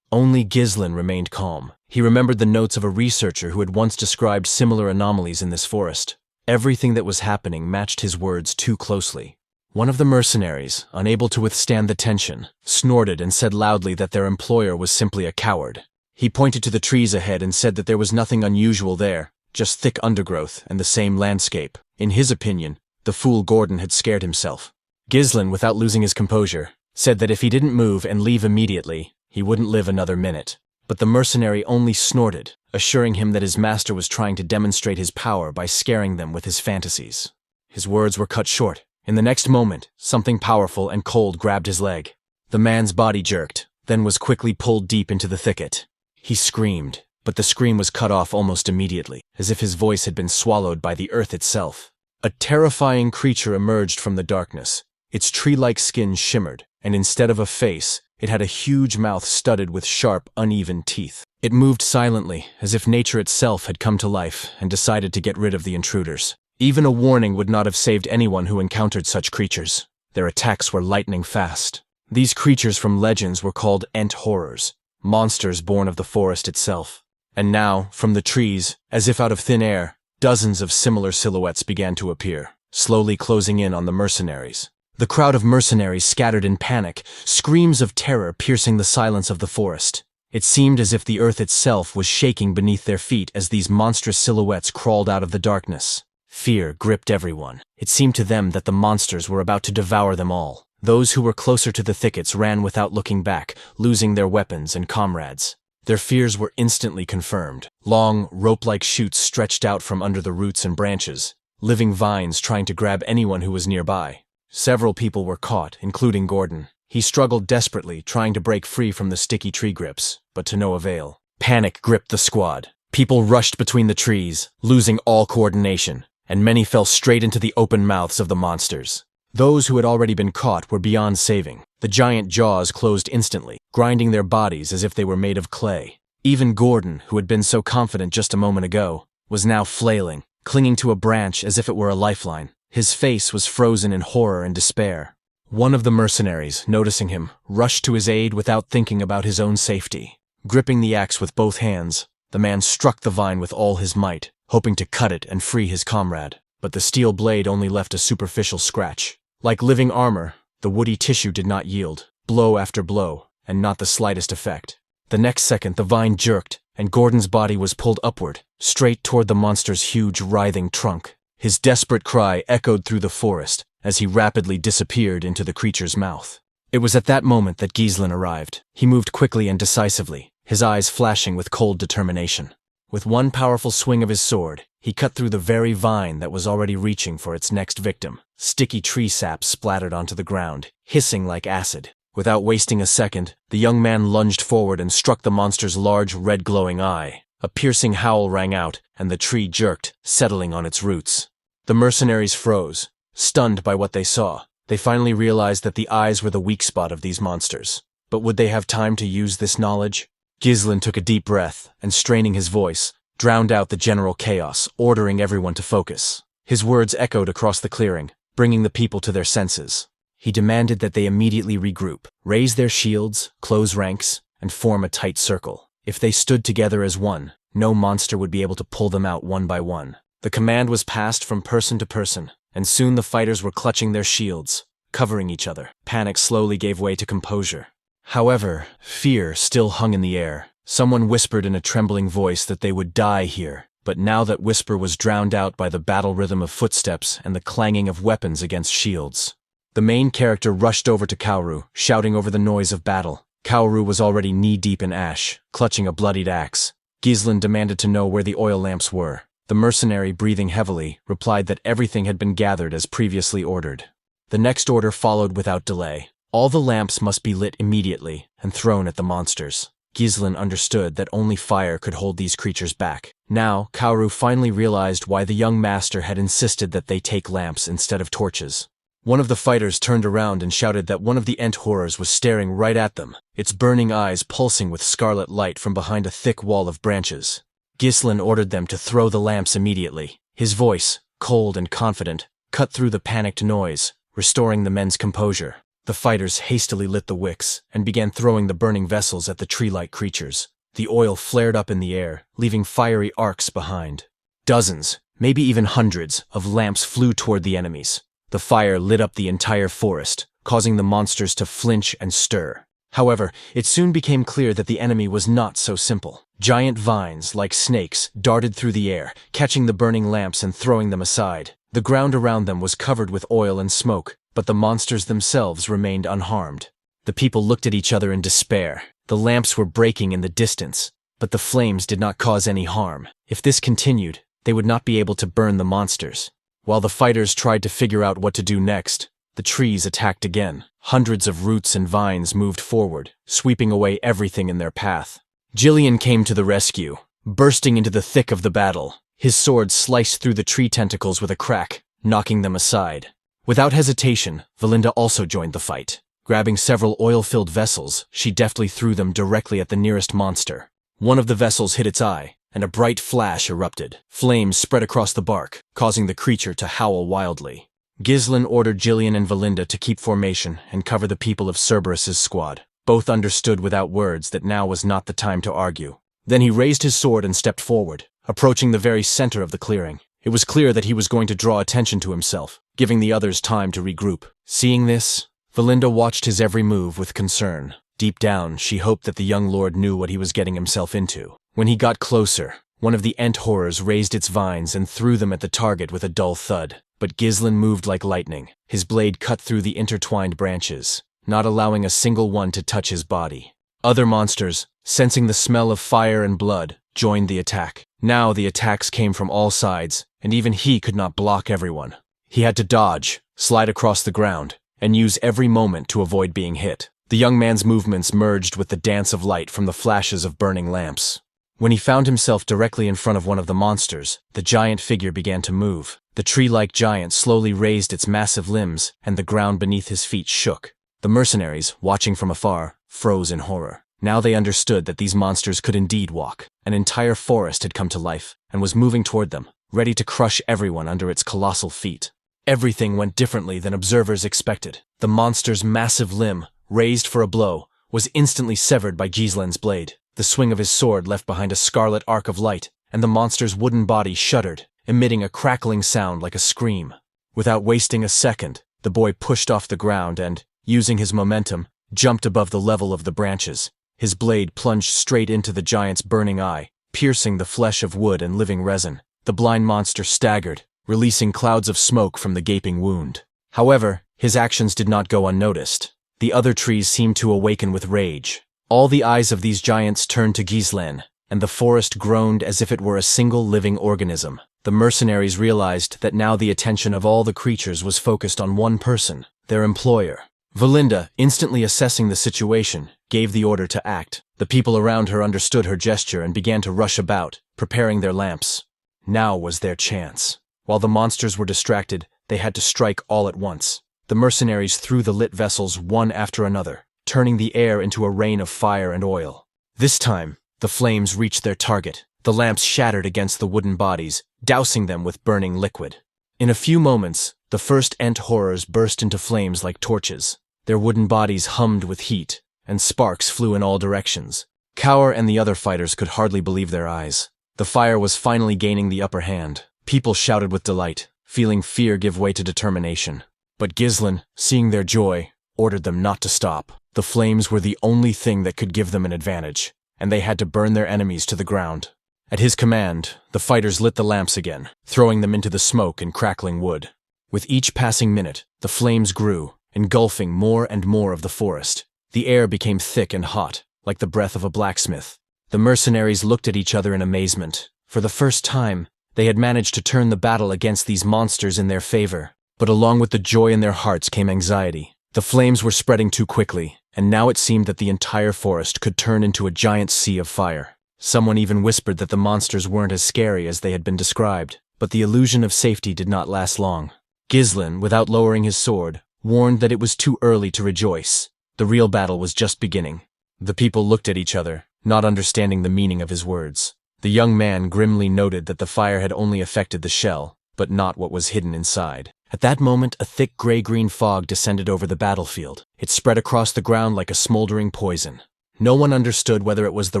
Only Gislon remained calm. He remembered the notes of a researcher who had once described similar anomalies in this forest. Everything that was happening matched his words too closely. One of the mercenaries, unable to withstand the tension, snorted and said loudly that their employer was simply a coward. He pointed to the trees ahead and said that there was nothing unusual there, just thick undergrowth and the same landscape. In his opinion, the fool Gordon had scared himself. Gislon, without losing his composure, said that if he didn't move and leave immediately, he wouldn't live another minute. But the mercenary only snorted, assuring him that his master was trying to demonstrate his power by scaring them with his fantasies. His words were cut short. In the next moment, something powerful and cold grabbed his leg. The man's body jerked, then was quickly pulled deep into the thicket. He screamed, but the scream was cut off almost immediately, as if his voice had been swallowed by the earth itself. A terrifying creature emerged from the darkness. Its tree-like skin shimmered, and instead of a face, it had a huge mouth studded with sharp, uneven teeth. It moved silently, as if nature itself had come to life and decided to get rid of the intruders. Even a warning would not have saved anyone who encountered such creatures. Their attacks were lightning fast. These creatures from legends were called Ent horrors, monsters born of the forest itself. And now, from the trees, as if out of thin air, dozens of similar silhouettes began to appear, slowly closing in on the mercenaries. The crowd of mercenaries scattered in panic, screams of terror piercing the silence of the forest. It seemed as if the earth itself was shaking beneath their feet as these monstrous silhouettes crawled out of the darkness. Fear gripped everyone. It seemed to them that the monsters were about to devour them all. Those who were closer to the thickets ran without looking back, losing their weapons and comrades. Their fears were instantly confirmed. Long, rope-like shoots stretched out from under the roots and branches, living vines trying to grab anyone who was nearby. Several people were caught, including Gordon. He struggled desperately, trying to break free from the sticky tree grips, but to no avail. Panic gripped the squad. People rushed between the trees, losing all coordination, and many fell straight into the open mouths of the monsters. Those who had already been caught were beyond saving. The giant jaws closed instantly, grinding their bodies as if they were made of clay. Even Gordon, who had been so confident just a moment ago, was now flailing, clinging to a branch as if it were a lifeline. His face was frozen in horror and despair. One of the mercenaries, noticing him, rushed to his aid without thinking about his own safety. Gripping the axe with both hands, the man struck the vine with all his might, hoping to cut it and free his comrade. But the steel blade only left a superficial scratch. Like living armor, the woody tissue did not yield, blow after blow, and not the slightest effect. The next second the vine jerked, and Gordon's body was pulled upward, straight toward the monster's huge, writhing trunk. His desperate cry echoed through the forest as he rapidly disappeared into the creature's mouth. It was at that moment that Gislon arrived. He moved quickly and decisively, his eyes flashing with cold determination. With one powerful swing of his sword, he cut through the very vine that was already reaching for its next victim. Sticky tree sap splattered onto the ground, hissing like acid. Without wasting a second, the young man lunged forward and struck the monster's large, red glowing eye. A piercing howl rang out, and the tree jerked, settling on its roots. The mercenaries froze, stunned by what they saw. They finally realized that the eyes were the weak spot of these monsters. But would they have time to use this knowledge? Gislon took a deep breath, and straining his voice, drowned out the general chaos, ordering everyone to focus. His words echoed across the clearing, bringing the people to their senses. He demanded that they immediately regroup, raise their shields, close ranks, and form a tight circle. If they stood together as one, no monster would be able to pull them out one by one. The command was passed from person to person, and soon the fighters were clutching their shields, covering each other. Panic slowly gave way to composure. However, fear still hung in the air. Someone whispered in a trembling voice that they would die here, but now that whisper was drowned out by the battle rhythm of footsteps and the clanging of weapons against shields. The main character rushed over to Kaoru, shouting over the noise of battle. Kaoru was already knee-deep in ash, clutching a bloodied axe. Gislon demanded to know where the oil lamps were. The mercenary, breathing heavily, replied that everything had been gathered as previously ordered. The next order followed without delay. All the lamps must be lit immediately and thrown at the monsters. Gislon understood that only fire could hold these creatures back. Now, Kaoru finally realized why the young master had insisted that they take lamps instead of torches. One of the fighters turned around and shouted that one of the Ent horrors was staring right at them, its burning eyes pulsing with scarlet light from behind a thick wall of branches. Gislon ordered them to throw the lamps immediately. His voice, cold and confident, cut through the panicked noise, restoring the men's composure. The fighters hastily lit the wicks and began throwing the burning vessels at the tree-like creatures. The oil flared up in the air, leaving fiery arcs behind. Dozens, maybe even hundreds, of lamps flew toward the enemies. The fire lit up the entire forest, causing the monsters to flinch and stir. However, it soon became clear that the enemy was not so simple. Giant vines, like snakes, darted through the air, catching the burning lamps and throwing them aside. The ground around them was covered with oil and smoke, but the monsters themselves remained unharmed. The people looked at each other in despair. The lamps were breaking in the distance, but the flames did not cause any harm. If this continued, they would not be able to burn the monsters. While the fighters tried to figure out what to do next, the trees attacked again. Hundreds of roots and vines moved forward, sweeping away everything in their path. Gislon came to the rescue, bursting into the thick of the battle. His sword sliced through the tree tentacles with a crack, knocking them aside. Without hesitation, Valinda also joined the fight. Grabbing several oil-filled vessels, she deftly threw them directly at the nearest monster. One of the vessels hit its eye, and a bright flash erupted. Flames spread across the bark, causing the creature to howl wildly. Gislon ordered Gislon and Valinda to keep formation and cover the people of Cerberus's squad. Both understood without words that now was not the time to argue. Then he raised his sword and stepped forward, approaching the very center of the clearing. It was clear that he was going to draw attention to himself, giving the others time to regroup. Seeing this, Valinda watched his every move with concern. Deep down, she hoped that the young lord knew what he was getting himself into. When he got closer, one of the Ent horrors raised its vines and threw them at the target with a dull thud. But Gislon moved like lightning. His blade cut through the intertwined branches, not allowing a single one to touch his body. Other monsters, sensing the smell of fire and blood, joined the attack. Now the attacks came from all sides, and even he could not block everyone. He had to dodge, slide across the ground, and use every moment to avoid being hit. The young man's movements merged with the dance of light from the flashes of burning lamps. When he found himself directly in front of one of the monsters, the giant figure began to move. The tree-like giant slowly raised its massive limbs, and the ground beneath his feet shook. The mercenaries, watching from afar, froze in horror. Now they understood that these monsters could indeed walk. An entire forest had come to life, and was moving toward them, ready to crush everyone under its colossal feet. Everything went differently than observers expected. The monster's massive limb, raised for a blow, was instantly severed by Gislon's blade. The swing of his sword left behind a scarlet arc of light, and the monster's wooden body shuddered, emitting a crackling sound like a scream. Without wasting a second, the boy pushed off the ground and, using his momentum, jumped above the level of the branches. His blade plunged straight into the giant's burning eye, piercing the flesh of wood and living resin. The blind monster staggered, releasing clouds of smoke from the gaping wound. However, his actions did not go unnoticed. The other trees seemed to awaken with rage. All the eyes of these giants turned to Gislon, and the forest groaned as if it were a single living organism. The mercenaries realized that now the attention of all the creatures was focused on one person, their employer. Valinda, instantly assessing the situation, gave the order to act. The people around her understood her gesture and began to rush about, preparing their lamps. Now was their chance. While the monsters were distracted, they had to strike all at once. The mercenaries threw the lit vessels one after another, turning the air into a rain of fire and oil. This time, the flames reached their target. The lamps shattered against the wooden bodies, dousing them with burning liquid. In a few moments, the first Ent horrors burst into flames like torches. Their wooden bodies hummed with heat, and sparks flew in all directions. Kaur and the other fighters could hardly believe their eyes. The fire was finally gaining the upper hand. People shouted with delight, feeling fear give way to determination. But Gislon, seeing their joy, ordered them not to stop. The flames were the only thing that could give them an advantage, and they had to burn their enemies to the ground. At his command, the fighters lit the lamps again, throwing them into the smoke and crackling wood. With each passing minute, the flames grew, engulfing more and more of the forest. The air became thick and hot, like the breath of a blacksmith. The mercenaries looked at each other in amazement. For the first time, they had managed to turn the battle against these monsters in their favor. But along with the joy in their hearts came anxiety. The flames were spreading too quickly, and now it seemed that the entire forest could turn into a giant sea of fire. Someone even whispered that the monsters weren't as scary as they had been described, but the illusion of safety did not last long. Gislon, without lowering his sword, warned that it was too early to rejoice. The real battle was just beginning. The people looked at each other, not understanding the meaning of his words. The young man grimly noted that the fire had only affected the shell, but not what was hidden inside. At that moment, a thick gray-green fog descended over the battlefield. It spread across the ground like a smoldering poison. No one understood whether it was the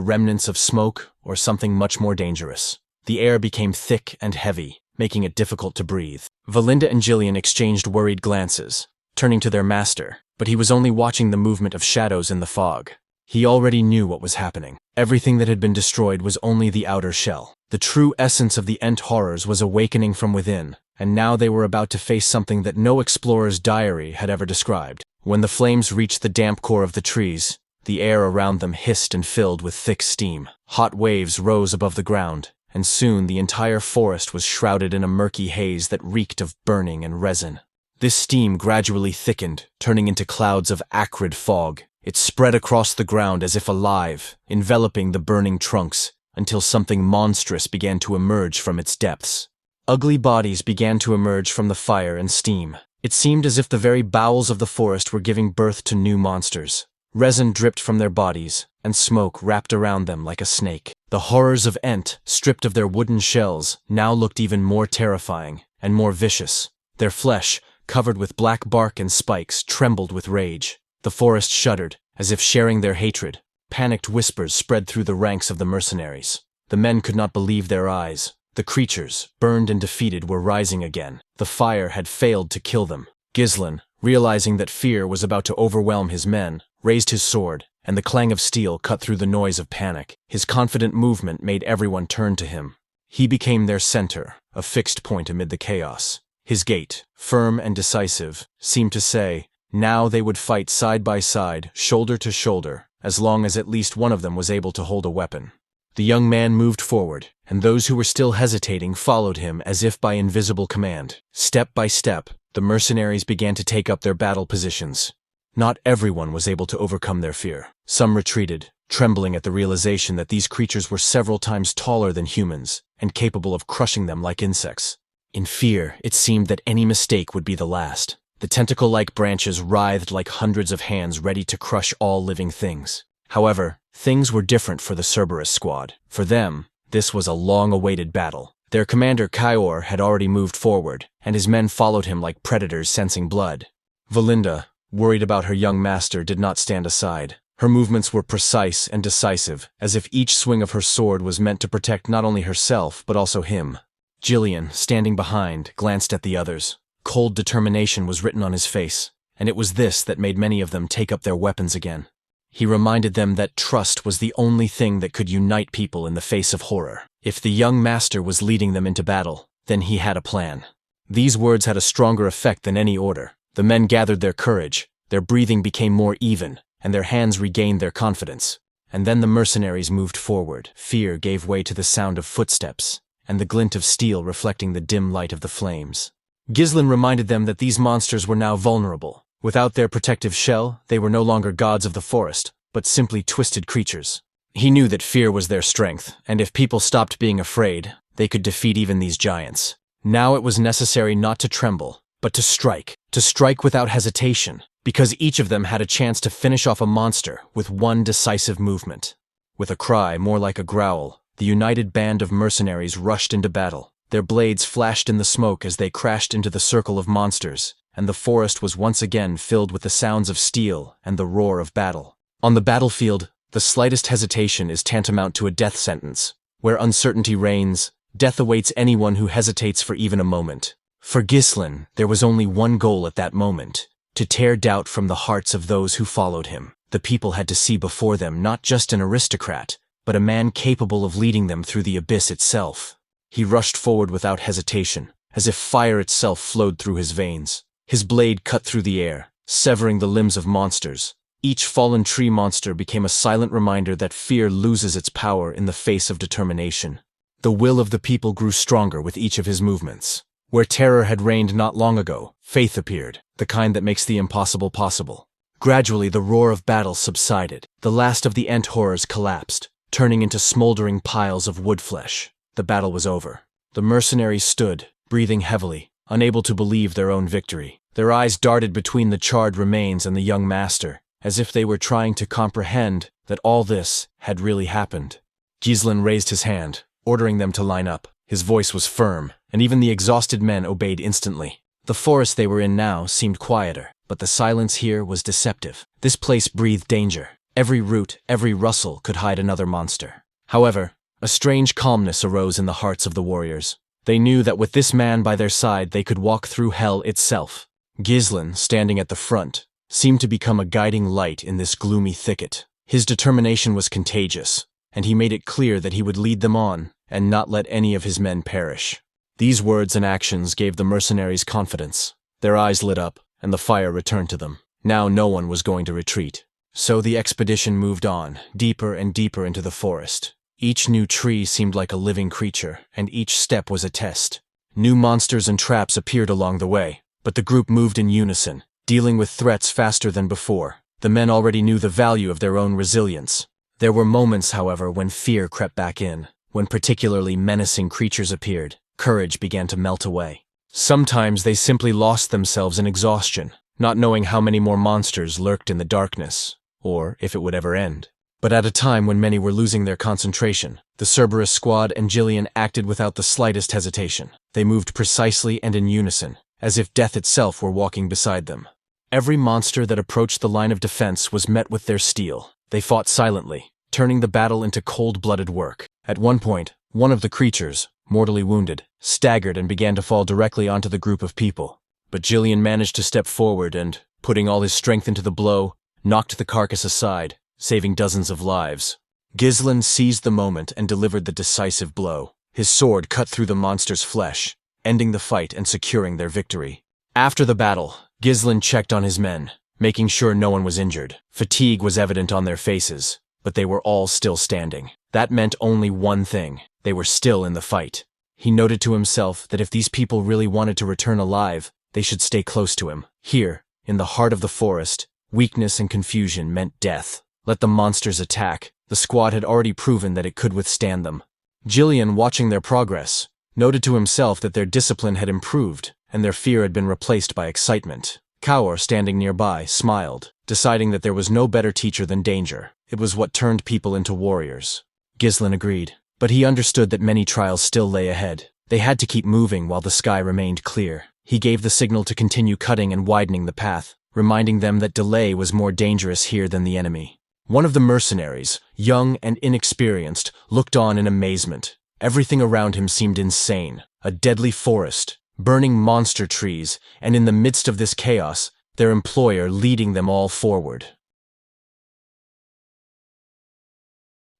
remnants of smoke or something much more dangerous. The air became thick and heavy, making it difficult to breathe. Valinda and Gillian exchanged worried glances, turning to their master, but he was only watching the movement of shadows in the fog. He already knew what was happening. Everything that had been destroyed was only the outer shell. The true essence of the Ent horrors was awakening from within, and now they were about to face something that no explorer's diary had ever described. When the flames reached the damp core of the trees, the air around them hissed and filled with thick steam. Hot waves rose above the ground, and soon the entire forest was shrouded in a murky haze that reeked of burning and resin. This steam gradually thickened, turning into clouds of acrid fog. It spread across the ground as if alive, enveloping the burning trunks, until something monstrous began to emerge from its depths. Ugly bodies began to emerge from the fire and steam. It seemed as if the very bowels of the forest were giving birth to new monsters. Resin dripped from their bodies, and smoke wrapped around them like a snake. The horrors of Ent, stripped of their wooden shells, now looked even more terrifying and more vicious. Their flesh, covered with black bark and spikes, trembled with rage. The forest shuddered, as if sharing their hatred. Panicked whispers spread through the ranks of the mercenaries. The men could not believe their eyes. The creatures, burned and defeated, were rising again. The fire had failed to kill them. Gislon, realizing that fear was about to overwhelm his men, raised his sword, and the clang of steel cut through the noise of panic. His confident movement made everyone turn to him. He became their center, a fixed point amid the chaos. His gait, firm and decisive, seemed to say, now they would fight side by side, shoulder to shoulder, as long as at least one of them was able to hold a weapon. The young man moved forward, and those who were still hesitating followed him as if by invisible command. Step by step, the mercenaries began to take up their battle positions. Not everyone was able to overcome their fear. Some retreated, trembling at the realization that these creatures were several times taller than humans and capable of crushing them like insects. In fear, it seemed that any mistake would be the last. The tentacle-like branches writhed like hundreds of hands ready to crush all living things. However, things were different for the Cerberus squad. For them, this was a long-awaited battle. Their commander Kaior had already moved forward, and his men followed him like predators sensing blood. Valinda, worried about her young master, did not stand aside. Her movements were precise and decisive, as if each swing of her sword was meant to protect not only herself, but also him. Jillian, standing behind, glanced at the others. Cold determination was written on his face, and it was this that made many of them take up their weapons again. He reminded them that trust was the only thing that could unite people in the face of horror. If the young master was leading them into battle, then he had a plan. These words had a stronger effect than any order. The men gathered their courage, their breathing became more even, and their hands regained their confidence. And then the mercenaries moved forward. Fear gave way to the sound of footsteps, and the glint of steel reflecting the dim light of the flames. Gislon reminded them that these monsters were now vulnerable. Without their protective shell, they were no longer gods of the forest, but simply twisted creatures. He knew that fear was their strength, and if people stopped being afraid, they could defeat even these giants. Now it was necessary not to tremble, but to strike without hesitation, because each of them had a chance to finish off a monster with one decisive movement. With a cry more like a growl, the united band of mercenaries rushed into battle. Their blades flashed in the smoke as they crashed into the circle of monsters, and the forest was once again filled with the sounds of steel and the roar of battle. On the battlefield, the slightest hesitation is tantamount to a death sentence. Where uncertainty reigns, death awaits anyone who hesitates for even a moment. For Gislon, there was only one goal at that moment: to tear doubt from the hearts of those who followed him. The people had to see before them not just an aristocrat, but a man capable of leading them through the abyss itself. He rushed forward without hesitation, as if fire itself flowed through his veins. His blade cut through the air, severing the limbs of monsters. Each fallen tree monster became a silent reminder that fear loses its power in the face of determination. The will of the people grew stronger with each of his movements. Where terror had reigned not long ago, faith appeared, the kind that makes the impossible possible. Gradually, the roar of battle subsided. The last of the Ent horrors collapsed, turning into smoldering piles of wood flesh. The battle was over. The mercenaries stood, breathing heavily, unable to believe their own victory. Their eyes darted between the charred remains and the young master, as if they were trying to comprehend that all this had really happened. Gislon raised his hand, ordering them to line up. His voice was firm, and even the exhausted men obeyed instantly. The forest they were in now seemed quieter, but the silence here was deceptive. This place breathed danger. Every root, every rustle could hide another monster. However, a strange calmness arose in the hearts of the warriors. They knew that with this man by their side they could walk through hell itself. Gislon, standing at the front, seemed to become a guiding light in this gloomy thicket. His determination was contagious, and he made it clear that he would lead them on and not let any of his men perish. These words and actions gave the mercenaries confidence. Their eyes lit up, and the fire returned to them. Now no one was going to retreat. So the expedition moved on, deeper and deeper into the forest. Each new tree seemed like a living creature, and each step was a test. New monsters and traps appeared along the way, but the group moved in unison, dealing with threats faster than before. The men already knew the value of their own resilience. There were moments, however, when fear crept back in. When particularly menacing creatures appeared, courage began to melt away. Sometimes they simply lost themselves in exhaustion, not knowing how many more monsters lurked in the darkness, or if it would ever end. But at a time when many were losing their concentration, the Cerberus squad and Jillian acted without the slightest hesitation. They moved precisely and in unison, as if death itself were walking beside them. Every monster that approached the line of defense was met with their steel. They fought silently, turning the battle into cold-blooded work. At one point, one of the creatures, mortally wounded, staggered and began to fall directly onto the group of people. But Gislon managed to step forward and, putting all his strength into the blow, knocked the carcass aside, saving dozens of lives. Gislon seized the moment and delivered the decisive blow. His sword cut through the monster's flesh, ending the fight and securing their victory. After the battle, Gislon checked on his men, making sure no one was injured. Fatigue was evident on their faces, but they were all still standing. That meant only one thing: they were still in the fight. He noted to himself that if these people really wanted to return alive, they should stay close to him. Here, in the heart of the forest, weakness and confusion meant death. Let the monsters attack. The squad had already proven that it could withstand them. Gislon, watching their progress, noted to himself that their discipline had improved, and their fear had been replaced by excitement. Kaur, standing nearby, smiled, deciding that there was no better teacher than danger. It was what turned people into warriors. Gislon agreed, but he understood that many trials still lay ahead. They had to keep moving while the sky remained clear. He gave the signal to continue cutting and widening the path, reminding them that delay was more dangerous here than the enemy. One of the mercenaries, young and inexperienced, looked on in amazement. Everything around him seemed insane. A deadly forest, burning monster trees, and in the midst of this chaos, their employer leading them all forward.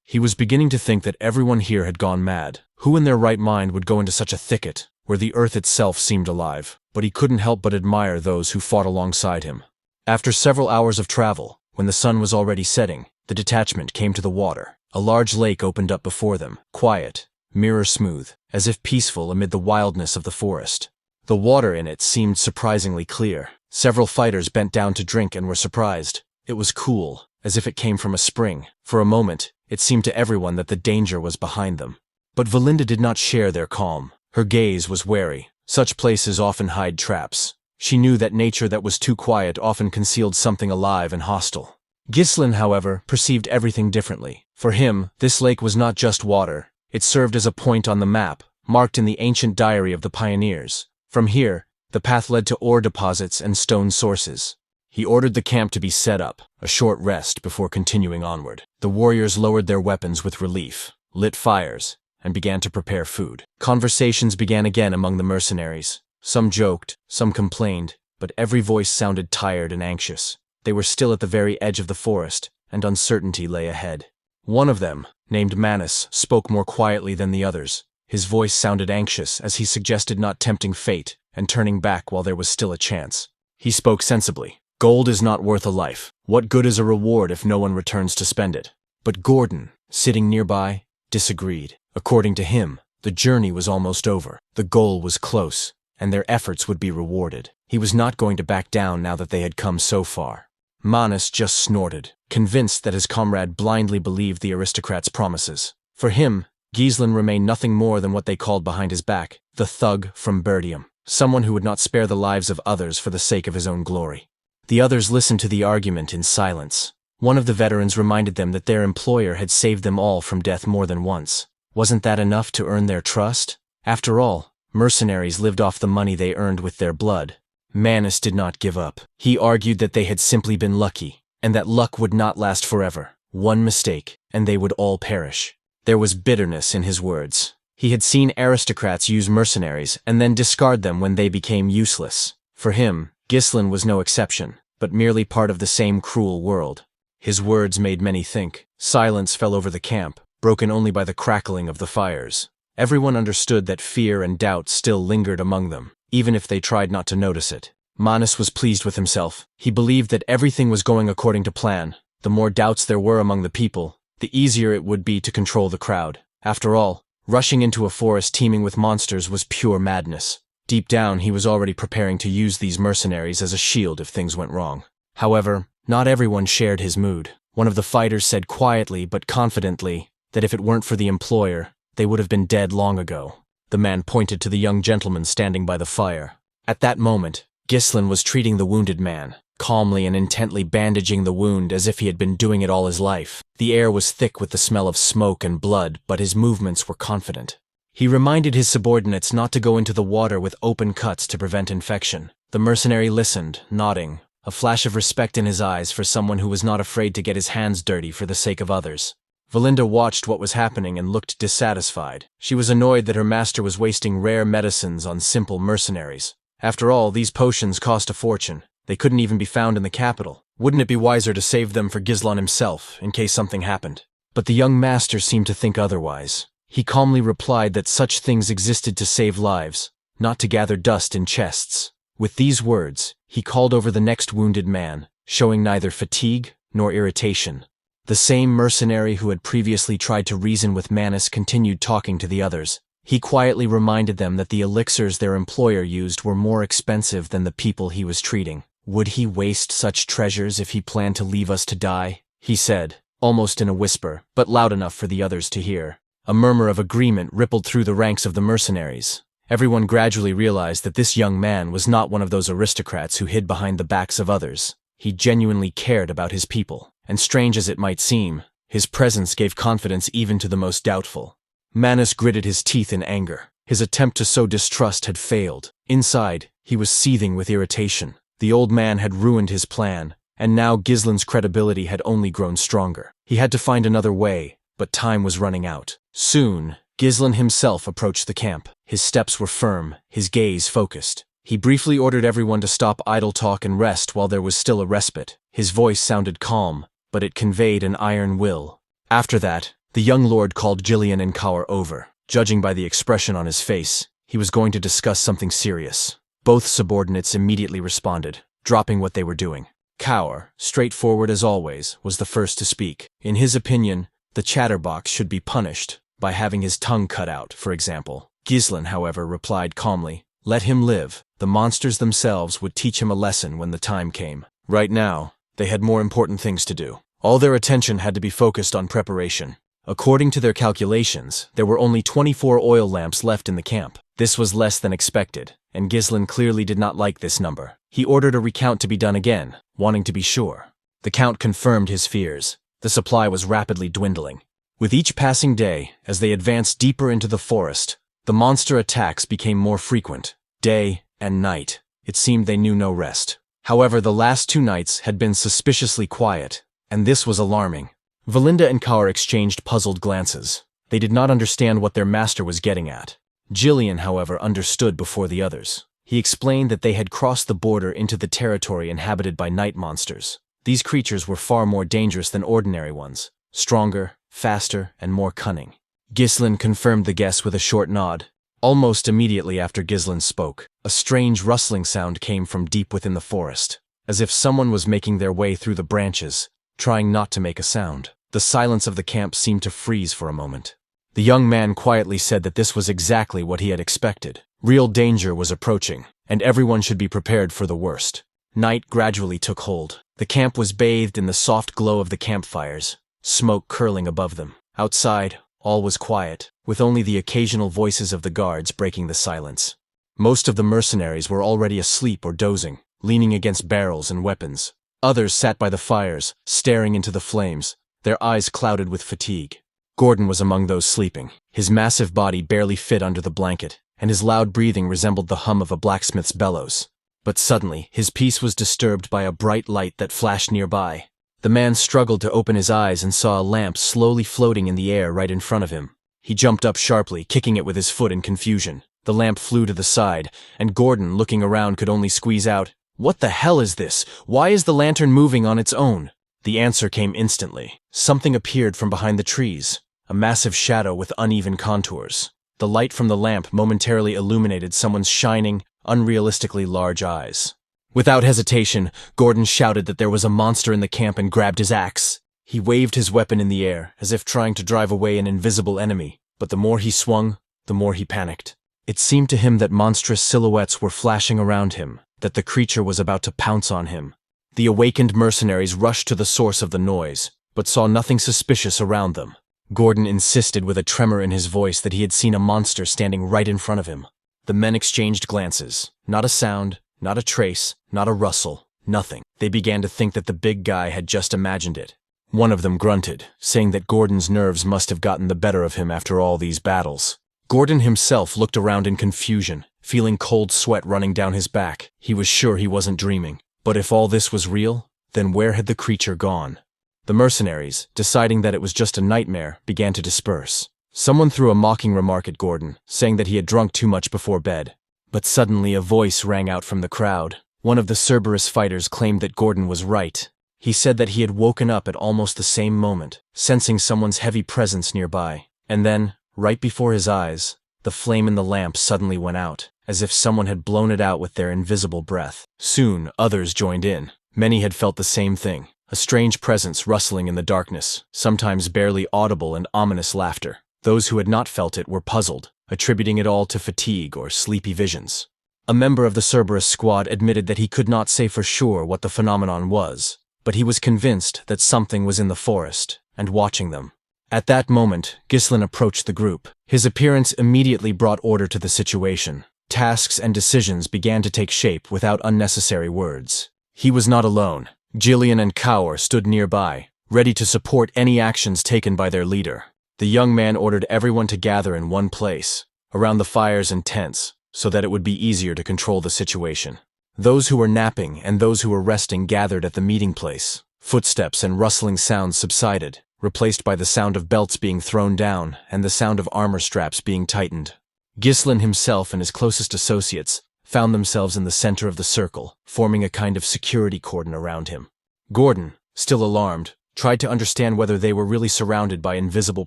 He was beginning to think that everyone here had gone mad. Who in their right mind would go into such a thicket, where the earth itself seemed alive? But he couldn't help but admire those who fought alongside him. After several hours of travel, when the sun was already setting, the detachment came to the water. A large lake opened up before them, quiet, mirror-smooth, as if peaceful amid the wildness of the forest. The water in it seemed surprisingly clear. Several fighters bent down to drink and were surprised. It was cool, as if it came from a spring. For a moment, it seemed to everyone that the danger was behind them. But Valinda did not share their calm. Her gaze was wary. Such places often hide traps. She knew that nature that was too quiet often concealed something alive and hostile. Gislon, however, perceived everything differently. For him, this lake was not just water. It served as a point on the map, marked in the ancient diary of the pioneers. From here, the path led to ore deposits and stone sources. He ordered the camp to be set up, a short rest before continuing onward. The warriors lowered their weapons with relief, lit fires, and began to prepare food. Conversations began again among the mercenaries. Some joked, some complained, but every voice sounded tired and anxious. They were still at the very edge of the forest, and uncertainty lay ahead. One of them, named Manus, spoke more quietly than the others. His voice sounded anxious as he suggested not tempting fate and turning back while there was still a chance. He spoke sensibly. Gold is not worth a life. What good is a reward if no one returns to spend it? But Gordon, sitting nearby, disagreed. According to him, the journey was almost over. The goal was close, and their efforts would be rewarded. He was not going to back down now that they had come so far. Manus just snorted, convinced that his comrade blindly believed the aristocrat's promises. For him, Gislon remained nothing more than what they called behind his back, the thug from Berdium, someone who would not spare the lives of others for the sake of his own glory. The others listened to the argument in silence. One of the veterans reminded them that their employer had saved them all from death more than once. Wasn't that enough to earn their trust? After all, mercenaries lived off the money they earned with their blood. Manus did not give up. He argued that they had simply been lucky, and that luck would not last forever. One mistake, and they would all perish. There was bitterness in his words. He had seen aristocrats use mercenaries and then discard them when they became useless. For him, Gislon was no exception, but merely part of the same cruel world. His words made many think. Silence fell over the camp, broken only by the crackling of the fires. Everyone understood that fear and doubt still lingered among them, even if they tried not to notice it. Manus was pleased with himself. He believed that everything was going according to plan. The more doubts there were among the people, the easier it would be to control the crowd. After all, rushing into a forest teeming with monsters was pure madness. Deep down, he was already preparing to use these mercenaries as a shield if things went wrong. However, not everyone shared his mood. One of the fighters said quietly but confidently that if it weren't for the employer, they would have been dead long ago. The man pointed to the young gentleman standing by the fire. At that moment, Gislon was treating the wounded man, calmly and intently bandaging the wound as if he had been doing it all his life. The air was thick with the smell of smoke and blood, but his movements were confident. He reminded his subordinates not to go into the water with open cuts to prevent infection. The mercenary listened, nodding, a flash of respect in his eyes for someone who was not afraid to get his hands dirty for the sake of others. Valinda watched what was happening and looked dissatisfied. She was annoyed that her master was wasting rare medicines on simple mercenaries. After all, these potions cost a fortune. They couldn't even be found in the capital. Wouldn't it be wiser to save them for Gislon himself, in case something happened? But the young master seemed to think otherwise. He calmly replied that such things existed to save lives, not to gather dust in chests. With these words, he called over the next wounded man, showing neither fatigue nor irritation. The same mercenary who had previously tried to reason with Manus continued talking to the others. He quietly reminded them that the elixirs their employer used were more expensive than the people he was treating. Would he waste such treasures if he planned to leave us to die? He said, almost in a whisper, but loud enough for the others to hear. A murmur of agreement rippled through the ranks of the mercenaries. Everyone gradually realized that this young man was not one of those aristocrats who hid behind the backs of others. He genuinely cared about his people. And strange as it might seem, his presence gave confidence even to the most doubtful. Manus gritted his teeth in anger. His attempt to sow distrust had failed. Inside, he was seething with irritation. The old man had ruined his plan, and now Gislon's credibility had only grown stronger. He had to find another way, but time was running out. Soon, Gislon himself approached the camp. His steps were firm, his gaze focused. He briefly ordered everyone to stop idle talk and rest while there was still a respite. His voice sounded calm, but it conveyed an iron will. After that, the young lord called Gillian and Kaur over. Judging by the expression on his face, he was going to discuss something serious. Both subordinates immediately responded, dropping what they were doing. Kaur, straightforward as always, was the first to speak. In his opinion, the chatterbox should be punished by having his tongue cut out, for example. Gislon, however, replied calmly, "Let him live. The monsters themselves would teach him a lesson when the time came. Right now, they had more important things to do. All their attention had to be focused on preparation. According to their calculations, there were only 24 oil lamps left in the camp. This was less than expected, and Gislon clearly did not like this number. He ordered a recount to be done again, wanting to be sure. The count confirmed his fears. The supply was rapidly dwindling. With each passing day, as they advanced deeper into the forest, the monster attacks became more frequent. Day and night. It seemed they knew no rest. However, the last 2 nights had been suspiciously quiet, and this was alarming. Valinda and Kaur exchanged puzzled glances. They did not understand what their master was getting at. Gillian, however, understood before the others. He explained that they had crossed the border into the territory inhabited by night monsters. These creatures were far more dangerous than ordinary ones, stronger, faster, and more cunning. Gislon confirmed the guess with a short nod. Almost immediately after Gislon spoke, a strange rustling sound came from deep within the forest, as if someone was making their way through the branches, trying not to make a sound. The silence of the camp seemed to freeze for a moment. The young man quietly said that this was exactly what he had expected. Real danger was approaching, and everyone should be prepared for the worst. Night gradually took hold. The camp was bathed in the soft glow of the campfires, smoke curling above them. Outside, all was quiet, with only the occasional voices of the guards breaking the silence. Most of the mercenaries were already asleep or dozing, leaning against barrels and weapons. Others sat by the fires, staring into the flames, their eyes clouded with fatigue. Gordon was among those sleeping. His massive body barely fit under the blanket, and his loud breathing resembled the hum of a blacksmith's bellows. But suddenly, his peace was disturbed by a bright light that flashed nearby. The man struggled to open his eyes and saw a lamp slowly floating in the air right in front of him. He jumped up sharply, kicking it with his foot in confusion. The lamp flew to the side, and Gordon, looking around, could only squeeze out, "What the hell is this? Why is the lantern moving on its own?" The answer came instantly. Something appeared from behind the trees, a massive shadow with uneven contours. The light from the lamp momentarily illuminated someone's shining, unrealistically large eyes. Without hesitation, Gordon shouted that there was a monster in the camp and grabbed his axe. He waved his weapon in the air, as if trying to drive away an invisible enemy, but the more he swung, the more he panicked. It seemed to him that monstrous silhouettes were flashing around him, that the creature was about to pounce on him. The awakened mercenaries rushed to the source of the noise, but saw nothing suspicious around them. Gordon insisted with a tremor in his voice that he had seen a monster standing right in front of him. The men exchanged glances. Not a sound, not a trace, not a rustle, nothing. They began to think that the big guy had just imagined it. One of them grunted, saying that Gordon's nerves must have gotten the better of him after all these battles. Gordon himself looked around in confusion, feeling cold sweat running down his back. He was sure he wasn't dreaming. But if all this was real, then where had the creature gone? The mercenaries, deciding that it was just a nightmare, began to disperse. Someone threw a mocking remark at Gordon, saying that he had drunk too much before bed. But suddenly a voice rang out from the crowd. One of the Cerberus fighters claimed that Gordon was right. He said that he had woken up at almost the same moment, sensing someone's heavy presence nearby. And then, right before his eyes, the flame in the lamp suddenly went out, as if someone had blown it out with their invisible breath. Soon, others joined in. Many had felt the same thing, a strange presence rustling in the darkness, sometimes barely audible and ominous laughter. Those who had not felt it were puzzled, attributing it all to fatigue or sleepy visions. A member of the Cerberus squad admitted that he could not say for sure what the phenomenon was, but he was convinced that something was in the forest and watching them. At that moment, Gislon approached the group. His appearance immediately brought order to the situation. Tasks and decisions began to take shape without unnecessary words. He was not alone. Jillian and Kaur stood nearby, ready to support any actions taken by their leader. The young man ordered everyone to gather in one place, around the fires and tents, so that it would be easier to control the situation. Those who were napping and those who were resting gathered at the meeting place. Footsteps and rustling sounds subsided, replaced by the sound of belts being thrown down and the sound of armor straps being tightened. Gislon himself and his closest associates found themselves in the center of the circle, forming a kind of security cordon around him. Gordon, still alarmed, tried to understand whether they were really surrounded by invisible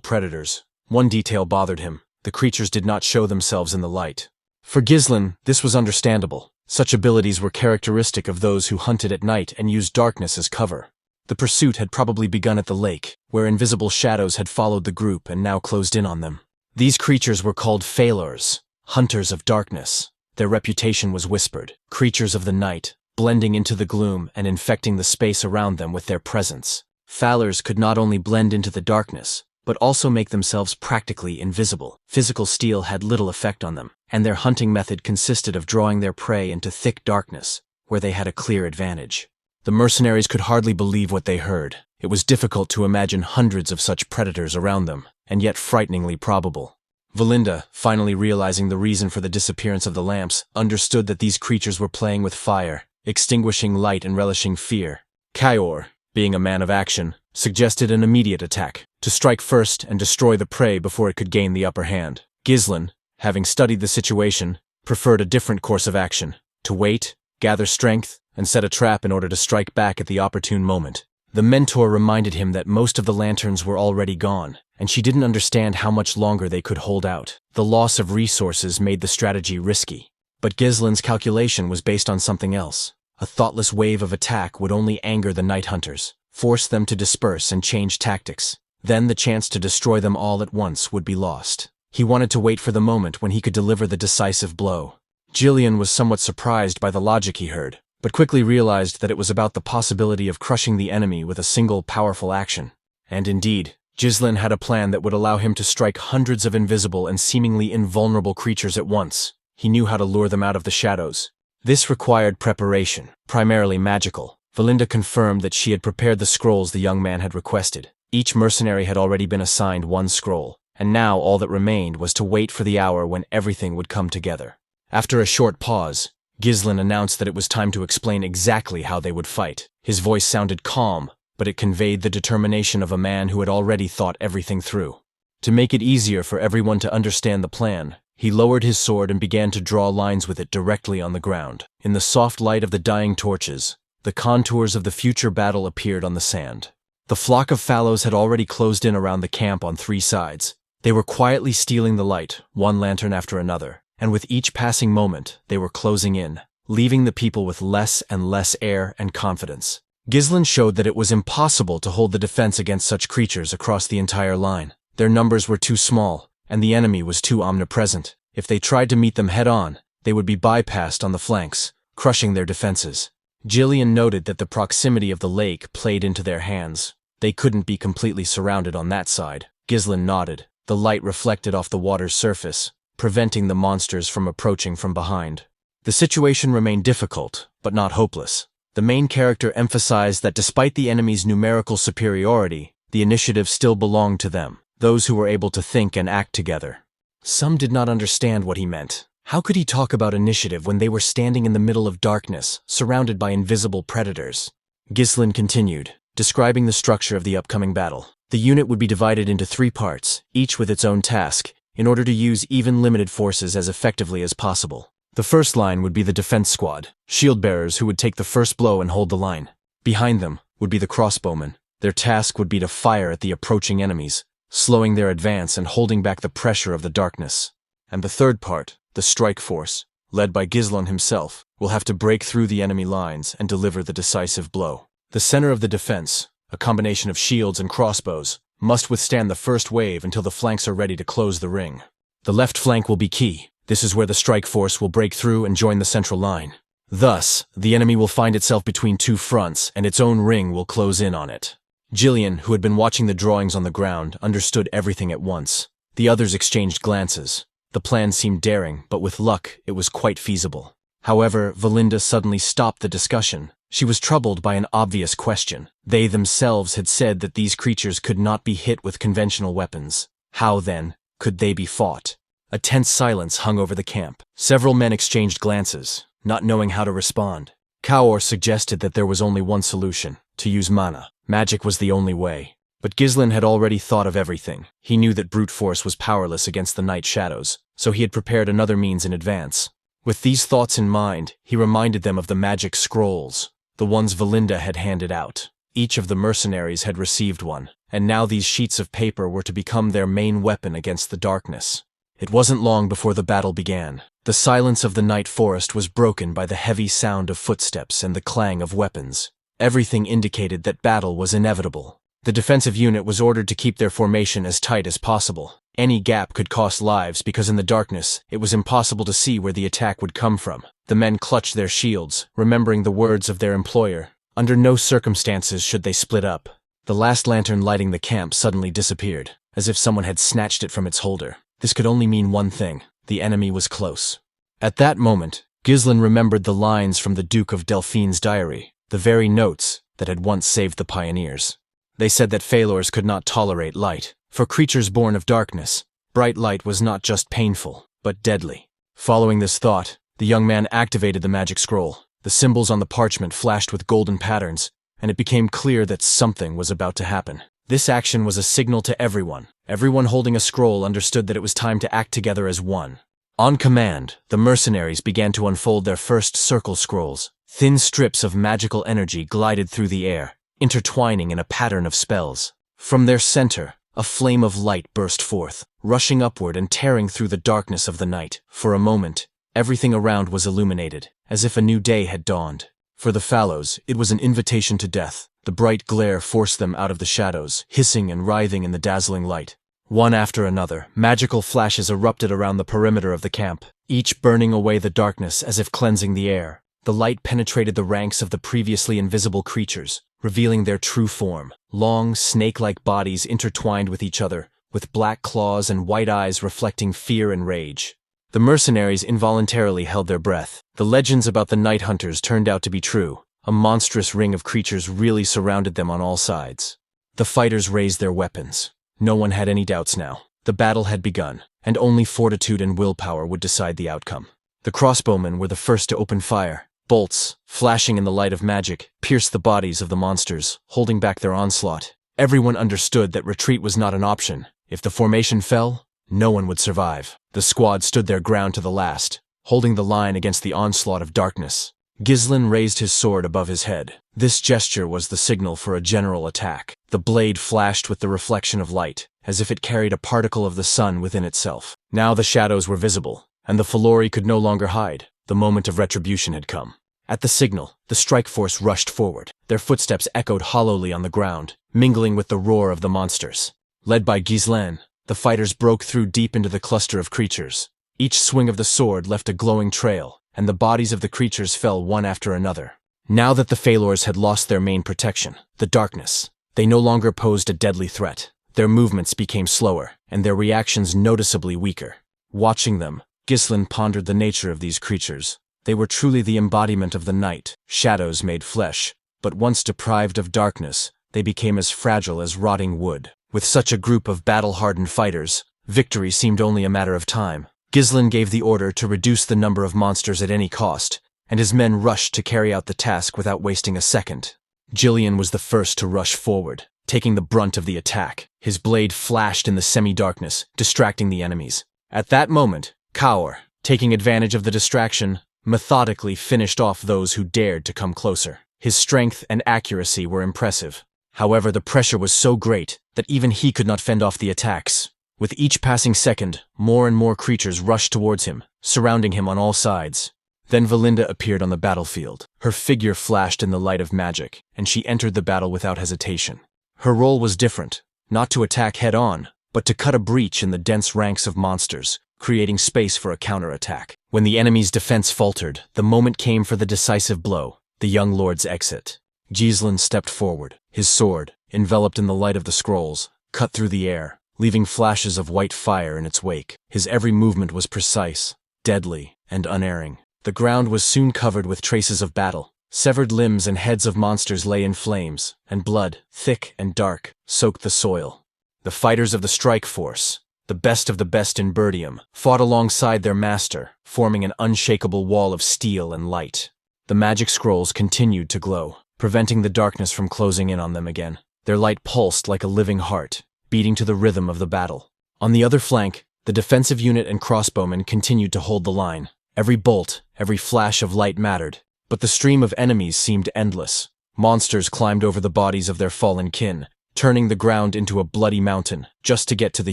predators. One detail bothered him: the creatures did not show themselves in the light. For Gislon, this was understandable. Such abilities were characteristic of those who hunted at night and used darkness as cover. The pursuit had probably begun at the lake, where invisible shadows had followed the group and now closed in on them. These creatures were called Failors, hunters of darkness. Their reputation was whispered, creatures of the night, blending into the gloom and infecting the space around them with their presence. Failors could not only blend into the darkness, but also make themselves practically invisible. Physical steel had little effect on them, and their hunting method consisted of drawing their prey into thick darkness, where they had a clear advantage. The mercenaries could hardly believe what they heard. It was difficult to imagine hundreds of such predators around them, and yet frighteningly probable. Valinda, finally realizing the reason for the disappearance of the lamps, understood that these creatures were playing with fire, extinguishing light and relishing fear. Kaur, being a man of action, suggested an immediate attack, to strike first and destroy the prey before it could gain the upper hand. Gislon, having studied the situation, preferred a different course of action: to wait, gather strength, and set a trap in order to strike back at the opportune moment. The mentor reminded him that most of the lanterns were already gone, and she didn't understand how much longer they could hold out. The loss of resources made the strategy risky. But Gislon's calculation was based on something else. A thoughtless wave of attack would only anger the night hunters, force them to disperse and change tactics. Then the chance to destroy them all at once would be lost. He wanted to wait for the moment when he could deliver the decisive blow. Jillian was somewhat surprised by the logic he heard, but quickly realized that it was about the possibility of crushing the enemy with a single powerful action. And indeed, Gislon had a plan that would allow him to strike hundreds of invisible and seemingly invulnerable creatures at once. He knew how to lure them out of the shadows. This required preparation, primarily magical. Valinda confirmed that she had prepared the scrolls the young man had requested. Each mercenary had already been assigned one scroll, and now all that remained was to wait for the hour when everything would come together. After a short pause, Gislon announced that it was time to explain exactly how they would fight. His voice sounded calm, but it conveyed the determination of a man who had already thought everything through. To make it easier for everyone to understand the plan, he lowered his sword and began to draw lines with it directly on the ground. In the soft light of the dying torches, the contours of the future battle appeared on the sand. The flock of fallows had already closed in around the camp on three sides. They were quietly stealing the light, one lantern after another, and with each passing moment, they were closing in, leaving the people with less and less air and confidence. Gislon showed that it was impossible to hold the defense against such creatures across the entire line. Their numbers were too small, and the enemy was too omnipresent. If they tried to meet them head-on, they would be bypassed on the flanks, crushing their defenses. Jillian noted that the proximity of the lake played into their hands. They couldn't be completely surrounded on that side. Gislon nodded. The light reflected off the water's surface, preventing the monsters from approaching from behind. The situation remained difficult, but not hopeless. The main character emphasized that despite the enemy's numerical superiority, the initiative still belonged to them, those who were able to think and act together. Some did not understand what he meant. How could he talk about initiative when they were standing in the middle of darkness, surrounded by invisible predators? Gislon continued, describing the structure of the upcoming battle. The unit would be divided into 3 parts, each with its own task, in order to use even limited forces as effectively as possible. The first line would be the defense squad, shield bearers who would take the first blow and hold the line. Behind them would be the crossbowmen. Their task would be to fire at the approaching enemies, slowing their advance and holding back the pressure of the darkness. And the third part, the strike force, led by Gislon himself, will have to break through the enemy lines and deliver the decisive blow. The center of the defense, a combination of shields and crossbows, must withstand the first wave until the flanks are ready to close the ring. The left flank will be key. This is where the strike force will break through and join the central line. Thus, the enemy will find itself between 2 fronts and its own ring will close in on it. Gislon, who had been watching the drawings on the ground, understood everything at once. The others exchanged glances. The plan seemed daring, but with luck, it was quite feasible. However, Valinda suddenly stopped the discussion. She was troubled by an obvious question. They themselves had said that these creatures could not be hit with conventional weapons. How, then, could they be fought? A tense silence hung over the camp. Several men exchanged glances, not knowing how to respond. Kaor suggested that there was only one solution, to use mana. Magic was the only way. But Gislon had already thought of everything. He knew that brute force was powerless against the night shadows, so he had prepared another means in advance. With these thoughts in mind, he reminded them of the magic scrolls, the ones Valinda had handed out. Each of the mercenaries had received one, and now these sheets of paper were to become their main weapon against the darkness. It wasn't long before the battle began. The silence of the night forest was broken by the heavy sound of footsteps and the clang of weapons. Everything indicated that battle was inevitable. The defensive unit was ordered to keep their formation as tight as possible. Any gap could cost lives because in the darkness, it was impossible to see where the attack would come from. The men clutched their shields, remembering the words of their employer. Under no circumstances should they split up. The last lantern lighting the camp suddenly disappeared, as if someone had snatched it from its holder. This could only mean one thing: the enemy was close. At that moment, Gislon remembered the lines from the Duke of Delphine's diary, the very notes that had once saved the pioneers. They said that Phalors could not tolerate light. For creatures born of darkness, bright light was not just painful, but deadly. Following this thought, the young man activated the magic scroll. The symbols on the parchment flashed with golden patterns, and it became clear that something was about to happen. This action was a signal to everyone. Everyone holding a scroll understood that it was time to act together as one. On command, the mercenaries began to unfold their first circle scrolls. Thin strips of magical energy glided through the air, intertwining in a pattern of spells. From their center, a flame of light burst forth, rushing upward and tearing through the darkness of the night. For a moment, everything around was illuminated, as if a new day had dawned. For the Phallos, it was an invitation to death. The bright glare forced them out of the shadows, hissing and writhing in the dazzling light. One after another, magical flashes erupted around the perimeter of the camp, each burning away the darkness as if cleansing the air. The light penetrated the ranks of the previously invisible creatures, revealing their true form. Long, snake-like bodies intertwined with each other, with black claws and white eyes reflecting fear and rage. The mercenaries involuntarily held their breath. The legends about the night hunters turned out to be true. A monstrous ring of creatures really surrounded them on all sides. The fighters raised their weapons. No one had any doubts now. The battle had begun, and only fortitude and willpower would decide the outcome. The crossbowmen were the first to open fire. Bolts, flashing in the light of magic, pierced the bodies of the monsters, holding back their onslaught. Everyone understood that retreat was not an option. If the formation fell, no one would survive. The squad stood their ground to the last, holding the line against the onslaught of darkness. Gislon raised his sword above his head. This gesture was the signal for a general attack. The blade flashed with the reflection of light, as if it carried a particle of the sun within itself. Now the shadows were visible, and the Phalori could no longer hide. The moment of retribution had come. At the signal, the strike force rushed forward. Their footsteps echoed hollowly on the ground, mingling with the roar of the monsters. Led by Gislon, the fighters broke through deep into the cluster of creatures. Each swing of the sword left a glowing trail, and the bodies of the creatures fell one after another. Now that the Phalors had lost their main protection, the darkness, they no longer posed a deadly threat. Their movements became slower, and their reactions noticeably weaker. Watching them, Gislon pondered the nature of these creatures. They were truly the embodiment of the night, shadows made flesh, but once deprived of darkness, they became as fragile as rotting wood. With such a group of battle-hardened fighters, victory seemed only a matter of time. Gislon gave the order to reduce the number of monsters at any cost, and his men rushed to carry out the task without wasting a second. Jillian was the first to rush forward, taking the brunt of the attack. His blade flashed in the semi-darkness, distracting the enemies. At that moment, Kaur, taking advantage of the distraction, methodically finished off those who dared to come closer. His strength and accuracy were impressive. However, the pressure was so great that even he could not fend off the attacks. With each passing second, more and more creatures rushed towards him, surrounding him on all sides. Then Valinda appeared on the battlefield. Her figure flashed in the light of magic, and she entered the battle without hesitation. Her role was different, not to attack head-on, but to cut a breach in the dense ranks of monsters, creating space for a counterattack. When the enemy's defense faltered, the moment came for the decisive blow, the young lord's exit. Gislon stepped forward, his sword, enveloped in the light of the scrolls, cut through the air, leaving flashes of white fire in its wake. His every movement was precise, deadly, and unerring. The ground was soon covered with traces of battle. Severed limbs and heads of monsters lay in flames, and blood, thick and dark, soaked the soil. The fighters of the strike force, the best of the best in Berdium, fought alongside their master, forming an unshakable wall of steel and light. The magic scrolls continued to glow, preventing the darkness from closing in on them again. Their light pulsed like a living heart, beating to the rhythm of the battle. On the other flank, the defensive unit and crossbowmen continued to hold the line. Every bolt, every flash of light mattered, but the stream of enemies seemed endless. Monsters climbed over the bodies of their fallen kin, turning the ground into a bloody mountain, just to get to the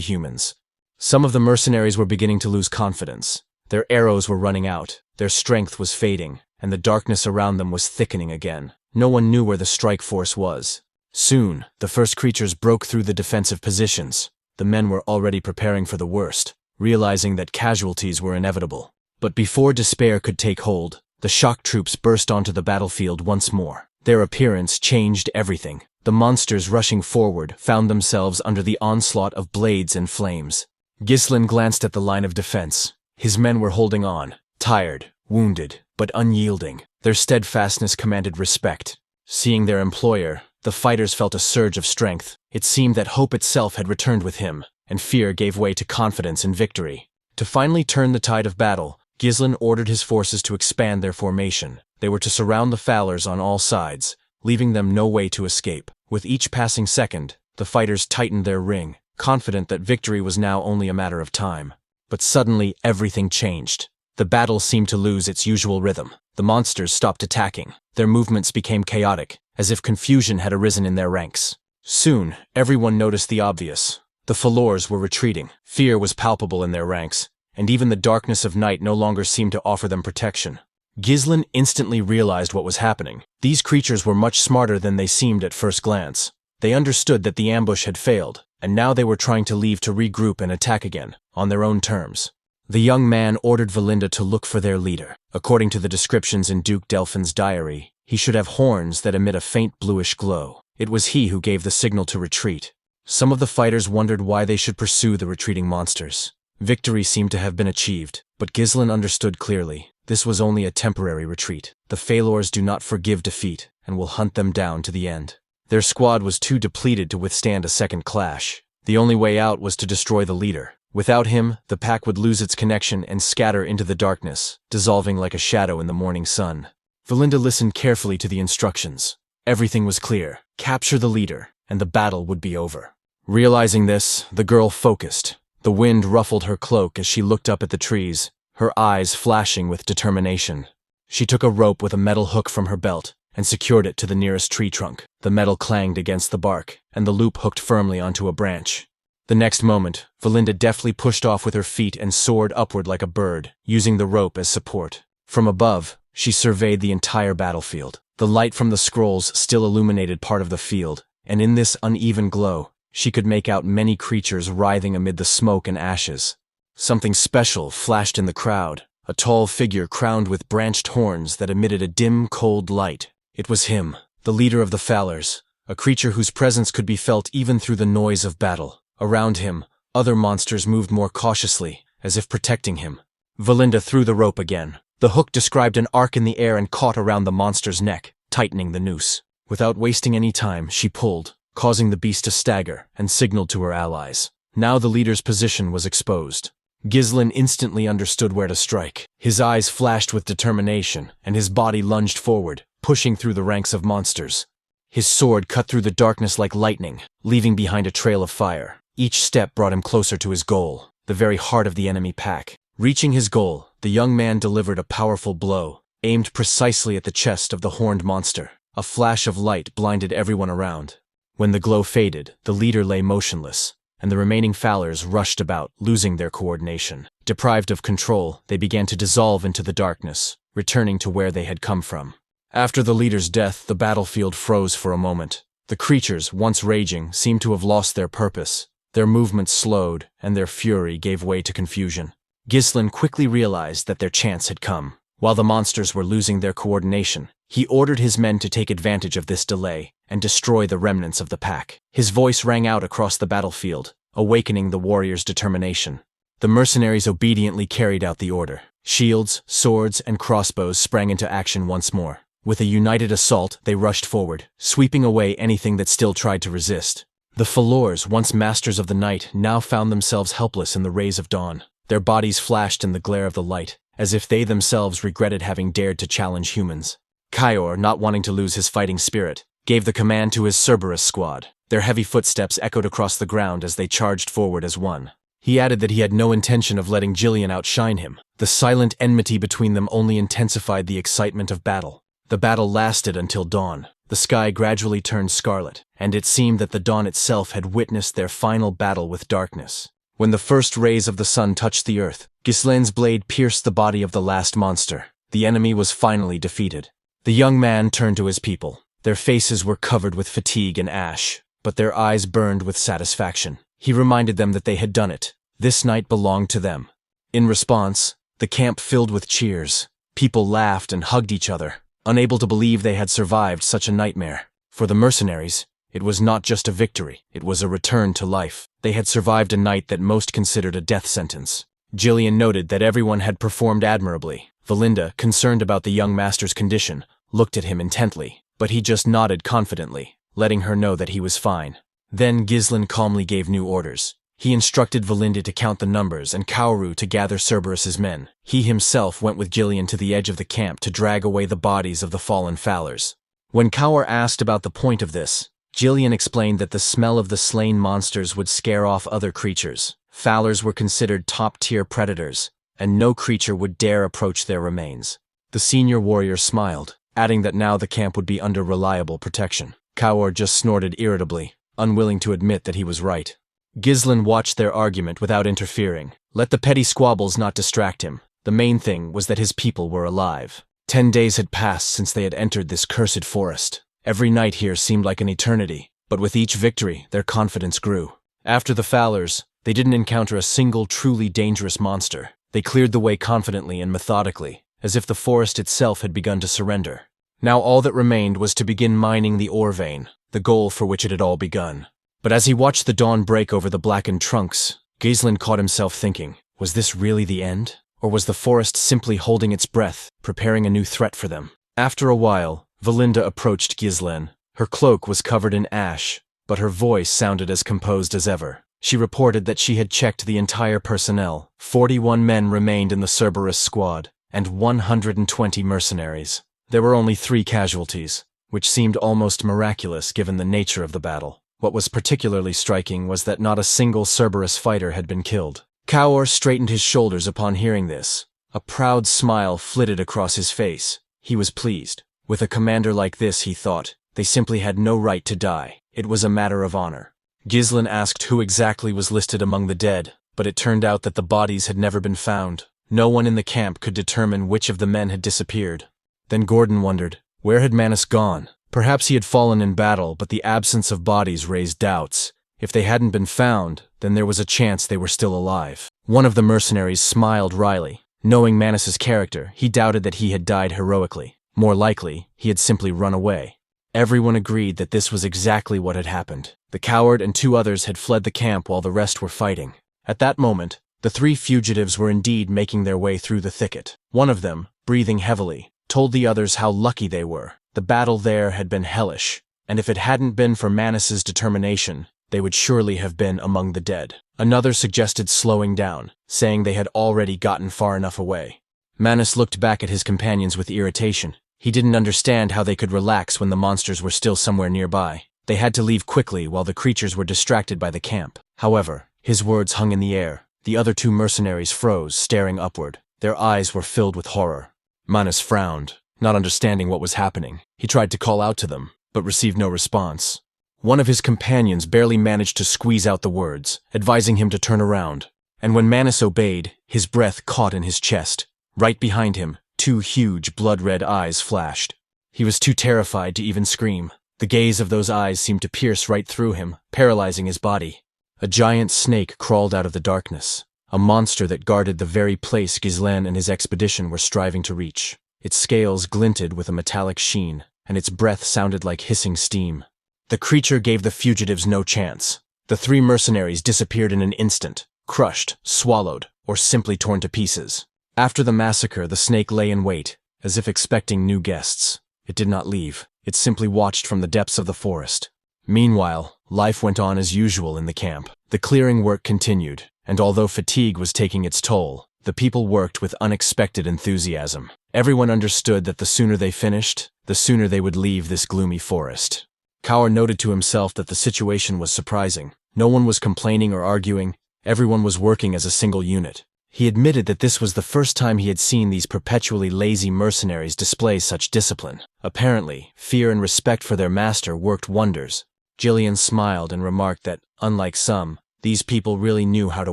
humans. Some of the mercenaries were beginning to lose confidence. Their arrows were running out, their strength was fading, and the darkness around them was thickening again. No one knew where the strike force was. Soon, the first creatures broke through the defensive positions. The men were already preparing for the worst, realizing that casualties were inevitable. But before despair could take hold, the shock troops burst onto the battlefield once more. Their appearance changed everything. The monsters rushing forward found themselves under the onslaught of blades and flames. Gislon glanced at the line of defense. His men were holding on, tired, wounded, but unyielding. Their steadfastness commanded respect. Seeing their employer, the fighters felt a surge of strength. It seemed that hope itself had returned with him, and fear gave way to confidence in victory. To finally turn the tide of battle, Gislon ordered his forces to expand their formation. They were to surround the Fowlers on all sides, leaving them no way to escape. With each passing second, the fighters tightened their ring, confident that victory was now only a matter of time. But suddenly, everything changed. The battle seemed to lose its usual rhythm. The monsters stopped attacking. Their movements became chaotic, as if confusion had arisen in their ranks. Soon, everyone noticed the obvious. The Fowlers were retreating. Fear was palpable in their ranks, and even the darkness of night no longer seemed to offer them protection. Gislon instantly realized what was happening. These creatures were much smarter than they seemed at first glance. They understood that the ambush had failed, and now they were trying to leave to regroup and attack again, on their own terms. The young man ordered Valinda to look for their leader. According to the descriptions in Duke Delphin's diary, he should have horns that emit a faint bluish glow. It was he who gave the signal to retreat. Some of the fighters wondered why they should pursue the retreating monsters. Victory seemed to have been achieved, but Gislon understood clearly. This was only a temporary retreat. The Fowlers do not forgive defeat, and will hunt them down to the end. Their squad was too depleted to withstand a second clash. The only way out was to destroy the leader. Without him, the pack would lose its connection and scatter into the darkness, dissolving like a shadow in the morning sun. Valinda listened carefully to the instructions. Everything was clear. Capture the leader, and the battle would be over. Realizing this, the girl focused. The wind ruffled her cloak as she looked up at the trees, her eyes flashing with determination. She took a rope with a metal hook from her belt and secured it to the nearest tree trunk. The metal clanged against the bark, and the loop hooked firmly onto a branch. The next moment, Valinda deftly pushed off with her feet and soared upward like a bird, using the rope as support. From above, she surveyed the entire battlefield. The light from the scrolls still illuminated part of the field, and in this uneven glow, she could make out many creatures writhing amid the smoke and ashes. Something special flashed in the crowd, a tall figure crowned with branched horns that emitted a dim, cold light. It was him, the leader of the Fowlers, a creature whose presence could be felt even through the noise of battle. Around him, other monsters moved more cautiously, as if protecting him. Valinda threw the rope again. The hook described an arc in the air and caught around the monster's neck, tightening the noose. Without wasting any time, she pulled, causing the beast to stagger, and signaled to her allies. Now the leader's position was exposed. Gislon instantly understood where to strike. His eyes flashed with determination, and his body lunged forward, pushing through the ranks of monsters. His sword cut through the darkness like lightning, leaving behind a trail of fire. Each step brought him closer to his goal, the very heart of the enemy pack. Reaching his goal, the young man delivered a powerful blow, aimed precisely at the chest of the horned monster. A flash of light blinded everyone around. When the glow faded, the leader lay motionless, and the remaining Fowlers rushed about, losing their coordination. Deprived of control, they began to dissolve into the darkness, returning to where they had come from. After the leader's death, the battlefield froze for a moment. The creatures, once raging, seemed to have lost their purpose. Their movements slowed, and their fury gave way to confusion. Gislon quickly realized that their chance had come. While the monsters were losing their coordination, he ordered his men to take advantage of this delay and destroy the remnants of the pack. His voice rang out across the battlefield, awakening the warriors' determination. The mercenaries obediently carried out the order. Shields, swords, and crossbows sprang into action once more. With a united assault, they rushed forward, sweeping away anything that still tried to resist. The Fowlers, once masters of the night, now found themselves helpless in the rays of dawn. Their bodies flashed in the glare of the light, as if they themselves regretted having dared to challenge humans. Kaor, not wanting to lose his fighting spirit, gave the command to his Cerberus squad. Their heavy footsteps echoed across the ground as they charged forward as one. He added that he had no intention of letting Gislon outshine him. The silent enmity between them only intensified the excitement of battle. The battle lasted until dawn. The sky gradually turned scarlet, and it seemed that the dawn itself had witnessed their final battle with darkness. When the first rays of the sun touched the earth, Gislon's blade pierced the body of the last monster. The enemy was finally defeated. The young man turned to his people. Their faces were covered with fatigue and ash, but their eyes burned with satisfaction. He reminded them that they had done it. This night belonged to them. In response, the camp filled with cheers. People laughed and hugged each other, unable to believe they had survived such a nightmare. For the mercenaries, it was not just a victory, it was a return to life. They had survived a night that most considered a death sentence. Gislon noted that everyone had performed admirably. Valinda, concerned about the young master's condition, looked at him intently, but he just nodded confidently, letting her know that he was fine. Then Gislon calmly gave new orders. He instructed Valinda to count the numbers and Kaoru to gather Cerberus's men. He himself went with Gislon to the edge of the camp to drag away the bodies of the fallen Fowlers. When Kaor asked about the point of this, Gislon explained that the smell of the slain monsters would scare off other creatures. Fowlers were considered top-tier predators, and no creature would dare approach their remains. The senior warrior smiled, adding that now the camp would be under reliable protection. Kaor just snorted irritably, unwilling to admit that he was right. Gislon watched their argument without interfering. Let the petty squabbles not distract him. The main thing was that his people were alive. 10 days had passed since they had entered this cursed forest. Every night here seemed like an eternity, but with each victory, their confidence grew. After the Fowlers, they didn't encounter a single truly dangerous monster. They cleared the way confidently and methodically, as if the forest itself had begun to surrender. Now all that remained was to begin mining the ore vein, the goal for which it had all begun. But as he watched the dawn break over the blackened trunks, Gislon caught himself thinking, was this really the end? Or was the forest simply holding its breath, preparing a new threat for them? After a while, Valinda approached Gislon. Her cloak was covered in ash, but her voice sounded as composed as ever. She reported that she had checked the entire personnel. 41 men remained in the Cerberus squad, and 120 mercenaries. There were only 3 casualties, which seemed almost miraculous given the nature of the battle. What was particularly striking was that not a single Cerberus fighter had been killed. Kaor straightened his shoulders upon hearing this. A proud smile flitted across his face. He was pleased. With a commander like this, he thought, they simply had no right to die. It was a matter of honor. Gislon asked who exactly was listed among the dead, but it turned out that the bodies had never been found. No one in the camp could determine which of the men had disappeared. Then Gordon wondered, where had Manus gone? Perhaps he had fallen in battle, but the absence of bodies raised doubts. If they hadn't been found, then there was a chance they were still alive. One of the mercenaries smiled wryly. Knowing Manus's character, he doubted that he had died heroically. More likely, he had simply run away. Everyone agreed that this was exactly what had happened. The coward and 2 others had fled the camp while the rest were fighting. At that moment, the 3 fugitives were indeed making their way through the thicket. One of them, breathing heavily, told the others how lucky they were. The battle there had been hellish, and if it hadn't been for Manus's determination, they would surely have been among the dead. Another suggested slowing down, saying they had already gotten far enough away. Manus looked back at his companions with irritation. He didn't understand how they could relax when the monsters were still somewhere nearby. They had to leave quickly while the creatures were distracted by the camp. However, his words hung in the air. The other two mercenaries froze, staring upward. Their eyes were filled with horror. Manus frowned, not understanding what was happening. He tried to call out to them, but received no response. One of his companions barely managed to squeeze out the words, advising him to turn around. And when Manus obeyed, his breath caught in his chest. Right behind him, two huge, blood-red eyes flashed. He was too terrified to even scream. The gaze of those eyes seemed to pierce right through him, paralyzing his body. A giant snake crawled out of the darkness, a monster that guarded the very place Gislon and his expedition were striving to reach. Its scales glinted with a metallic sheen, and its breath sounded like hissing steam. The creature gave the fugitives no chance. The three mercenaries disappeared in an instant, crushed, swallowed, or simply torn to pieces. After the massacre, the snake lay in wait, as if expecting new guests. It did not leave. It simply watched from the depths of the forest. Meanwhile, life went on as usual in the camp. The clearing work continued, and although fatigue was taking its toll, the people worked with unexpected enthusiasm. Everyone understood that the sooner they finished, the sooner they would leave this gloomy forest. Kaur noted to himself that the situation was surprising. No one was complaining or arguing. Everyone was working as a single unit. He admitted that this was the first time he had seen these perpetually lazy mercenaries display such discipline. Apparently, fear and respect for their master worked wonders. Gislon smiled and remarked that, unlike some, these people really knew how to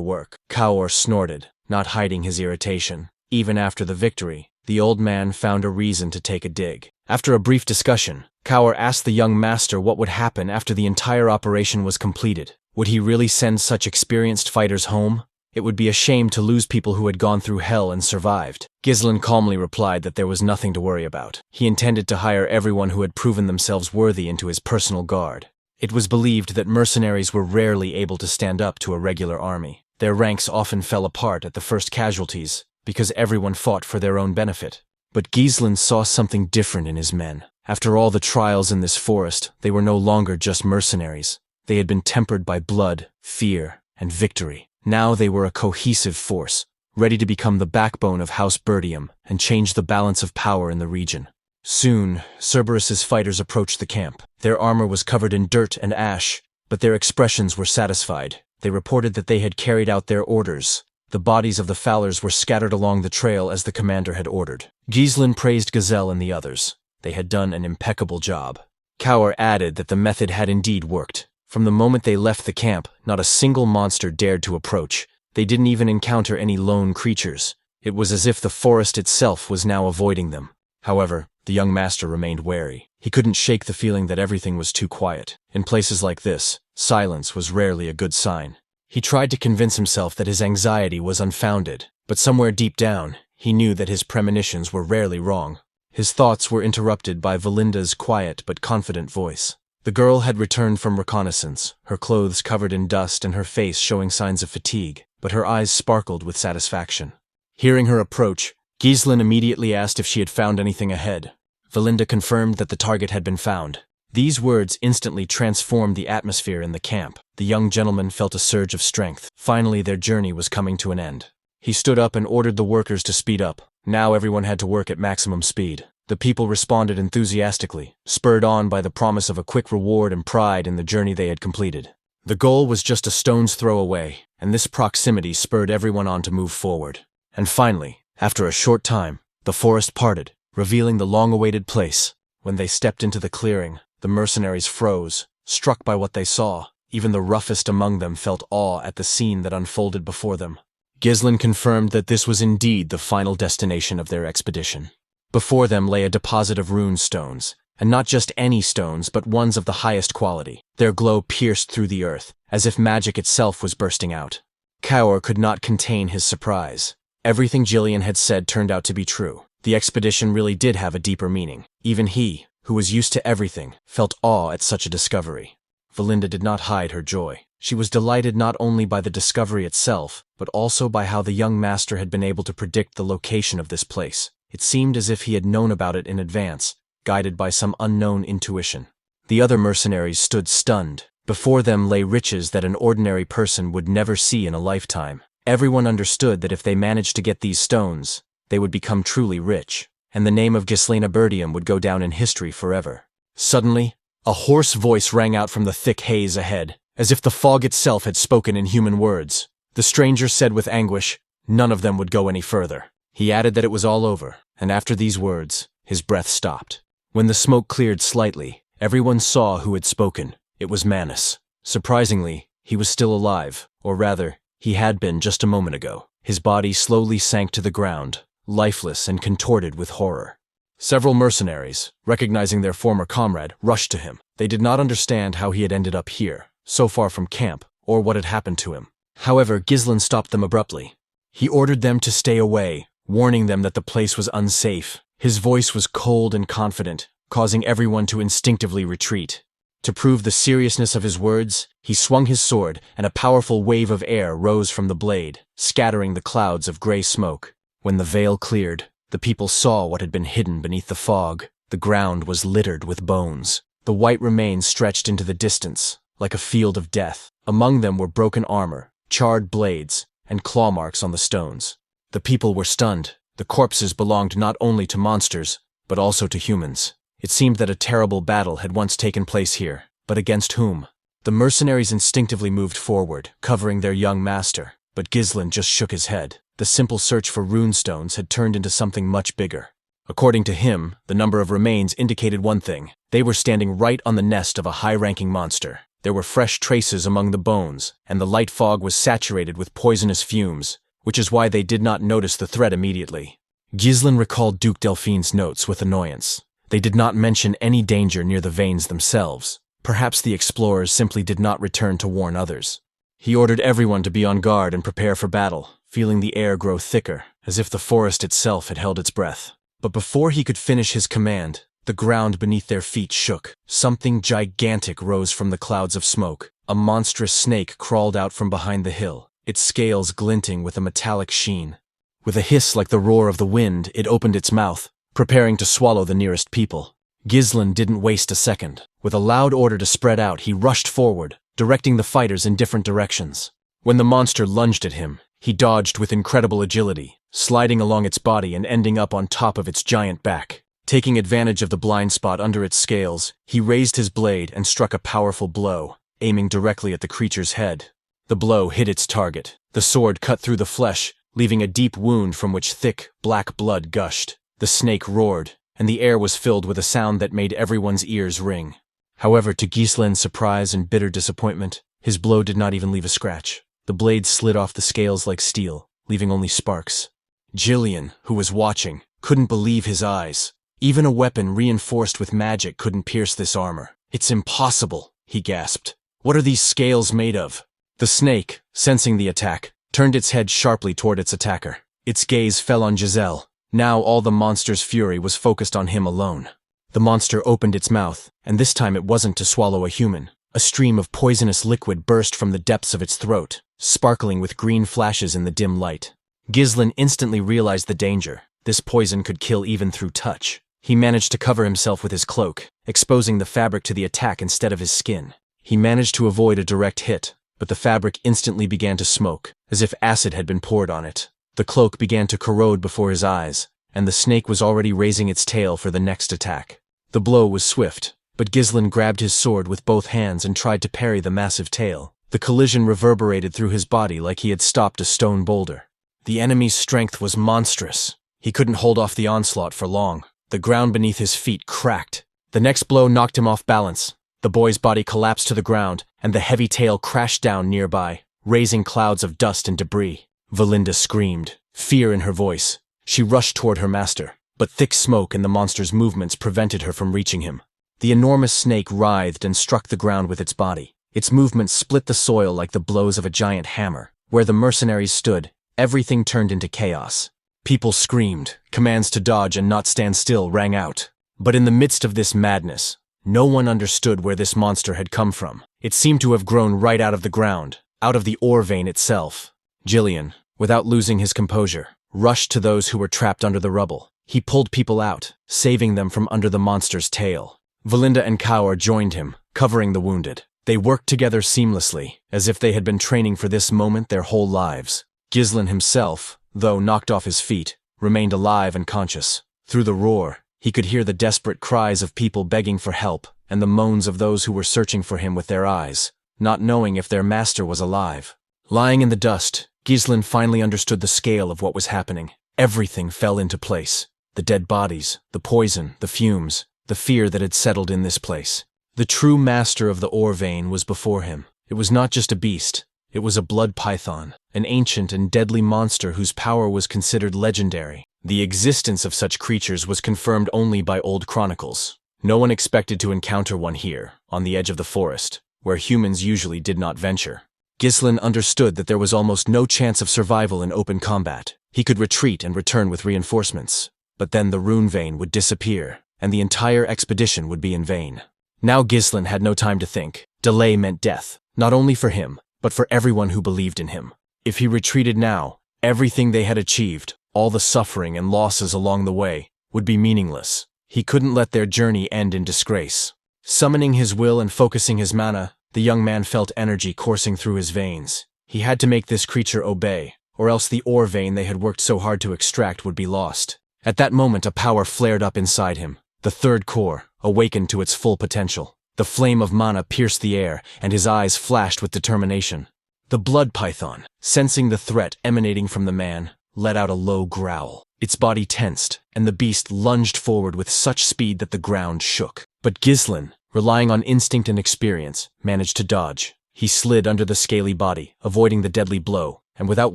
work. Kaur snorted, not hiding his irritation. Even after the victory, the old man found a reason to take a dig. After a brief discussion, Kaur asked the young master what would happen after the entire operation was completed. Would he really send such experienced fighters home? It would be a shame to lose people who had gone through hell and survived. Gislon calmly replied that there was nothing to worry about. He intended to hire everyone who had proven themselves worthy into his personal guard. It was believed that mercenaries were rarely able to stand up to a regular army. Their ranks often fell apart at the first casualties, because everyone fought for their own benefit. But Gislon saw something different in his men. After all the trials in this forest, they were no longer just mercenaries. They had been tempered by blood, fear, and victory. Now they were a cohesive force, ready to become the backbone of House Berdium and change the balance of power in the region. Soon, Cerberus's fighters approached the camp. Their armor was covered in dirt and ash, but their expressions were satisfied. They reported that they had carried out their orders. The bodies of the Fowlers were scattered along the trail as the commander had ordered. Gislon praised Gazelle and the others. They had done an impeccable job. Kaur added that the method had indeed worked. From the moment they left the camp, not a single monster dared to approach. They didn't even encounter any lone creatures. It was as if the forest itself was now avoiding them. However, the young master remained wary. He couldn't shake the feeling that everything was too quiet. In places like this, silence was rarely a good sign. He tried to convince himself that his anxiety was unfounded, but somewhere deep down, he knew that his premonitions were rarely wrong. His thoughts were interrupted by Valinda's quiet but confident voice. The girl had returned from reconnaissance, her clothes covered in dust and her face showing signs of fatigue, but her eyes sparkled with satisfaction. Hearing her approach, Gislon immediately asked if she had found anything ahead. Valinda confirmed that the target had been found. These words instantly transformed the atmosphere in the camp. The young gentleman felt a surge of strength. Finally, their journey was coming to an end. He stood up and ordered the workers to speed up. Now everyone had to work at maximum speed. The people responded enthusiastically, spurred on by the promise of a quick reward and pride in the journey they had completed. The goal was just a stone's throw away, and this proximity spurred everyone on to move forward. And finally, after a short time, the forest parted, revealing the long-awaited place. When they stepped into the clearing, the mercenaries froze, struck by what they saw. Even the roughest among them felt awe at the scene that unfolded before them. Gislon confirmed that this was indeed the final destination of their expedition. Before them lay a deposit of rune stones, and not just any stones, but ones of the highest quality. Their glow pierced through the earth, as if magic itself was bursting out. Kaur could not contain his surprise. Everything Gislon had said turned out to be true. The expedition really did have a deeper meaning. Even he, who was used to everything, felt awe at such a discovery. Valinda did not hide her joy. She was delighted not only by the discovery itself, but also by how the young master had been able to predict the location of this place. It seemed as if he had known about it in advance, guided by some unknown intuition. The other mercenaries stood stunned. Before them lay riches that an ordinary person would never see in a lifetime. Everyone understood that if they managed to get these stones, they would become truly rich, and the name of Gislon Berdium would go down in history forever. Suddenly, a hoarse voice rang out from the thick haze ahead, as if the fog itself had spoken in human words. The stranger said with anguish, none of them would go any further. He added that it was all over, and after these words, his breath stopped. When the smoke cleared slightly, everyone saw who had spoken. It was Manus. Surprisingly, he was still alive, or rather, he had been just a moment ago. His body slowly sank to the ground, lifeless and contorted with horror. Several mercenaries, recognizing their former comrade, rushed to him. They did not understand how he had ended up here, so far from camp, or what had happened to him. However, Gislon stopped them abruptly. He ordered them to stay away, warning them that the place was unsafe. His voice was cold and confident, causing everyone to instinctively retreat. To prove the seriousness of his words, he swung his sword, and a powerful wave of air rose from the blade, scattering the clouds of gray smoke. When the veil cleared, the people saw what had been hidden beneath the fog. The ground was littered with bones. The white remains stretched into the distance, like a field of death. Among them were broken armor, charred blades, and claw marks on the stones. The people were stunned. The corpses belonged not only to monsters, but also to humans. It seemed that a terrible battle had once taken place here, but against whom? The mercenaries instinctively moved forward, covering their young master, but Gislon just shook his head. The simple search for runestones had turned into something much bigger. According to him, the number of remains indicated one thing. They were standing right on the nest of a high-ranking monster. There were fresh traces among the bones, and the light fog was saturated with poisonous fumes, which is why they did not notice the threat immediately. Gislon recalled Duke Delphine's notes with annoyance. They did not mention any danger near the veins themselves. Perhaps the explorers simply did not return to warn others. He ordered everyone to be on guard and prepare for battle, feeling the air grow thicker, as if the forest itself had held its breath. But before he could finish his command, the ground beneath their feet shook. Something gigantic rose from the clouds of smoke. A monstrous snake crawled out from behind the hill, its scales glinting with a metallic sheen. With a hiss like the roar of the wind, it opened its mouth, preparing to swallow the nearest people. Gislon didn't waste a second. With a loud order to spread out, he rushed forward, directing the fighters in different directions. When the monster lunged at him, he dodged with incredible agility, sliding along its body and ending up on top of its giant back. Taking advantage of the blind spot under its scales, he raised his blade and struck a powerful blow, aiming directly at the creature's head. The blow hit its target. The sword cut through the flesh, leaving a deep wound from which thick, black blood gushed. The snake roared, and the air was filled with a sound that made everyone's ears ring. However, to Gislon's surprise and bitter disappointment, his blow did not even leave a scratch. The blade slid off the scales like steel, leaving only sparks. Gislon, who was watching, couldn't believe his eyes. Even a weapon reinforced with magic couldn't pierce this armor. "It's impossible," he gasped. "What are these scales made of?" The snake, sensing the attack, turned its head sharply toward its attacker. Its gaze fell on Giselle. Now all the monster's fury was focused on him alone. The monster opened its mouth, and this time it wasn't to swallow a human. A stream of poisonous liquid burst from the depths of its throat, sparkling with green flashes in the dim light. Gislon instantly realized the danger. This poison could kill even through touch. He managed to cover himself with his cloak, exposing the fabric to the attack instead of his skin. He managed to avoid a direct hit, but the fabric instantly began to smoke, as if acid had been poured on it. The cloak began to corrode before his eyes, and the snake was already raising its tail for the next attack. The blow was swift, but Gislon grabbed his sword with both hands and tried to parry the massive tail. The collision reverberated through his body like he had stopped a stone boulder. The enemy's strength was monstrous. He couldn't hold off the onslaught for long. The ground beneath his feet cracked. The next blow knocked him off balance. The boy's body collapsed to the ground, and the heavy tail crashed down nearby, raising clouds of dust and debris. Valinda screamed, fear in her voice. She rushed toward her master, but thick smoke and the monster's movements prevented her from reaching him. The enormous snake writhed and struck the ground with its body. Its movements split the soil like the blows of a giant hammer. Where the mercenaries stood, everything turned into chaos. People screamed, commands to dodge and not stand still rang out. But in the midst of this madness, no one understood where this monster had come from. It seemed to have grown right out of the ground, out of the ore vein itself. Gislon, without losing his composure, rushed to those who were trapped under the rubble. He pulled people out, saving them from under the monster's tail. Valinda and Kaur joined him, covering the wounded. They worked together seamlessly, as if they had been training for this moment their whole lives. Gislon himself, though knocked off his feet, remained alive and conscious. Through the roar, he could hear the desperate cries of people begging for help and the moans of those who were searching for him with their eyes, not knowing if their master was alive. Lying in the dust, Gislon finally understood the scale of what was happening. Everything fell into place. The dead bodies, the poison, the fumes, the fear that had settled in this place. The true master of the ore vein was before him. It was not just a beast. It was a blood python, an ancient and deadly monster whose power was considered legendary. The existence of such creatures was confirmed only by old chronicles. No one expected to encounter one here, on the edge of the forest, where humans usually did not venture. Gislon understood that there was almost no chance of survival in open combat. He could retreat and return with reinforcements, but then the rune vein would disappear, and the entire expedition would be in vain. Now Gislon had no time to think. Delay meant death, not only for him, but for everyone who believed in him. If he retreated now, everything they had achieved, all the suffering and losses along the way, would be meaningless. He couldn't let their journey end in disgrace. Summoning his will and focusing his mana, the young man felt energy coursing through his veins. He had to make this creature obey, or else the ore vein they had worked so hard to extract would be lost. At that moment, a power flared up inside him. The third core, awakened to its full potential. The flame of mana pierced the air, and his eyes flashed with determination. The blood python, sensing the threat emanating from the man, let out a low growl. Its body tensed, and the beast lunged forward with such speed that the ground shook. But Gislon, relying on instinct and experience, managed to dodge. He slid under the scaly body, avoiding the deadly blow, and without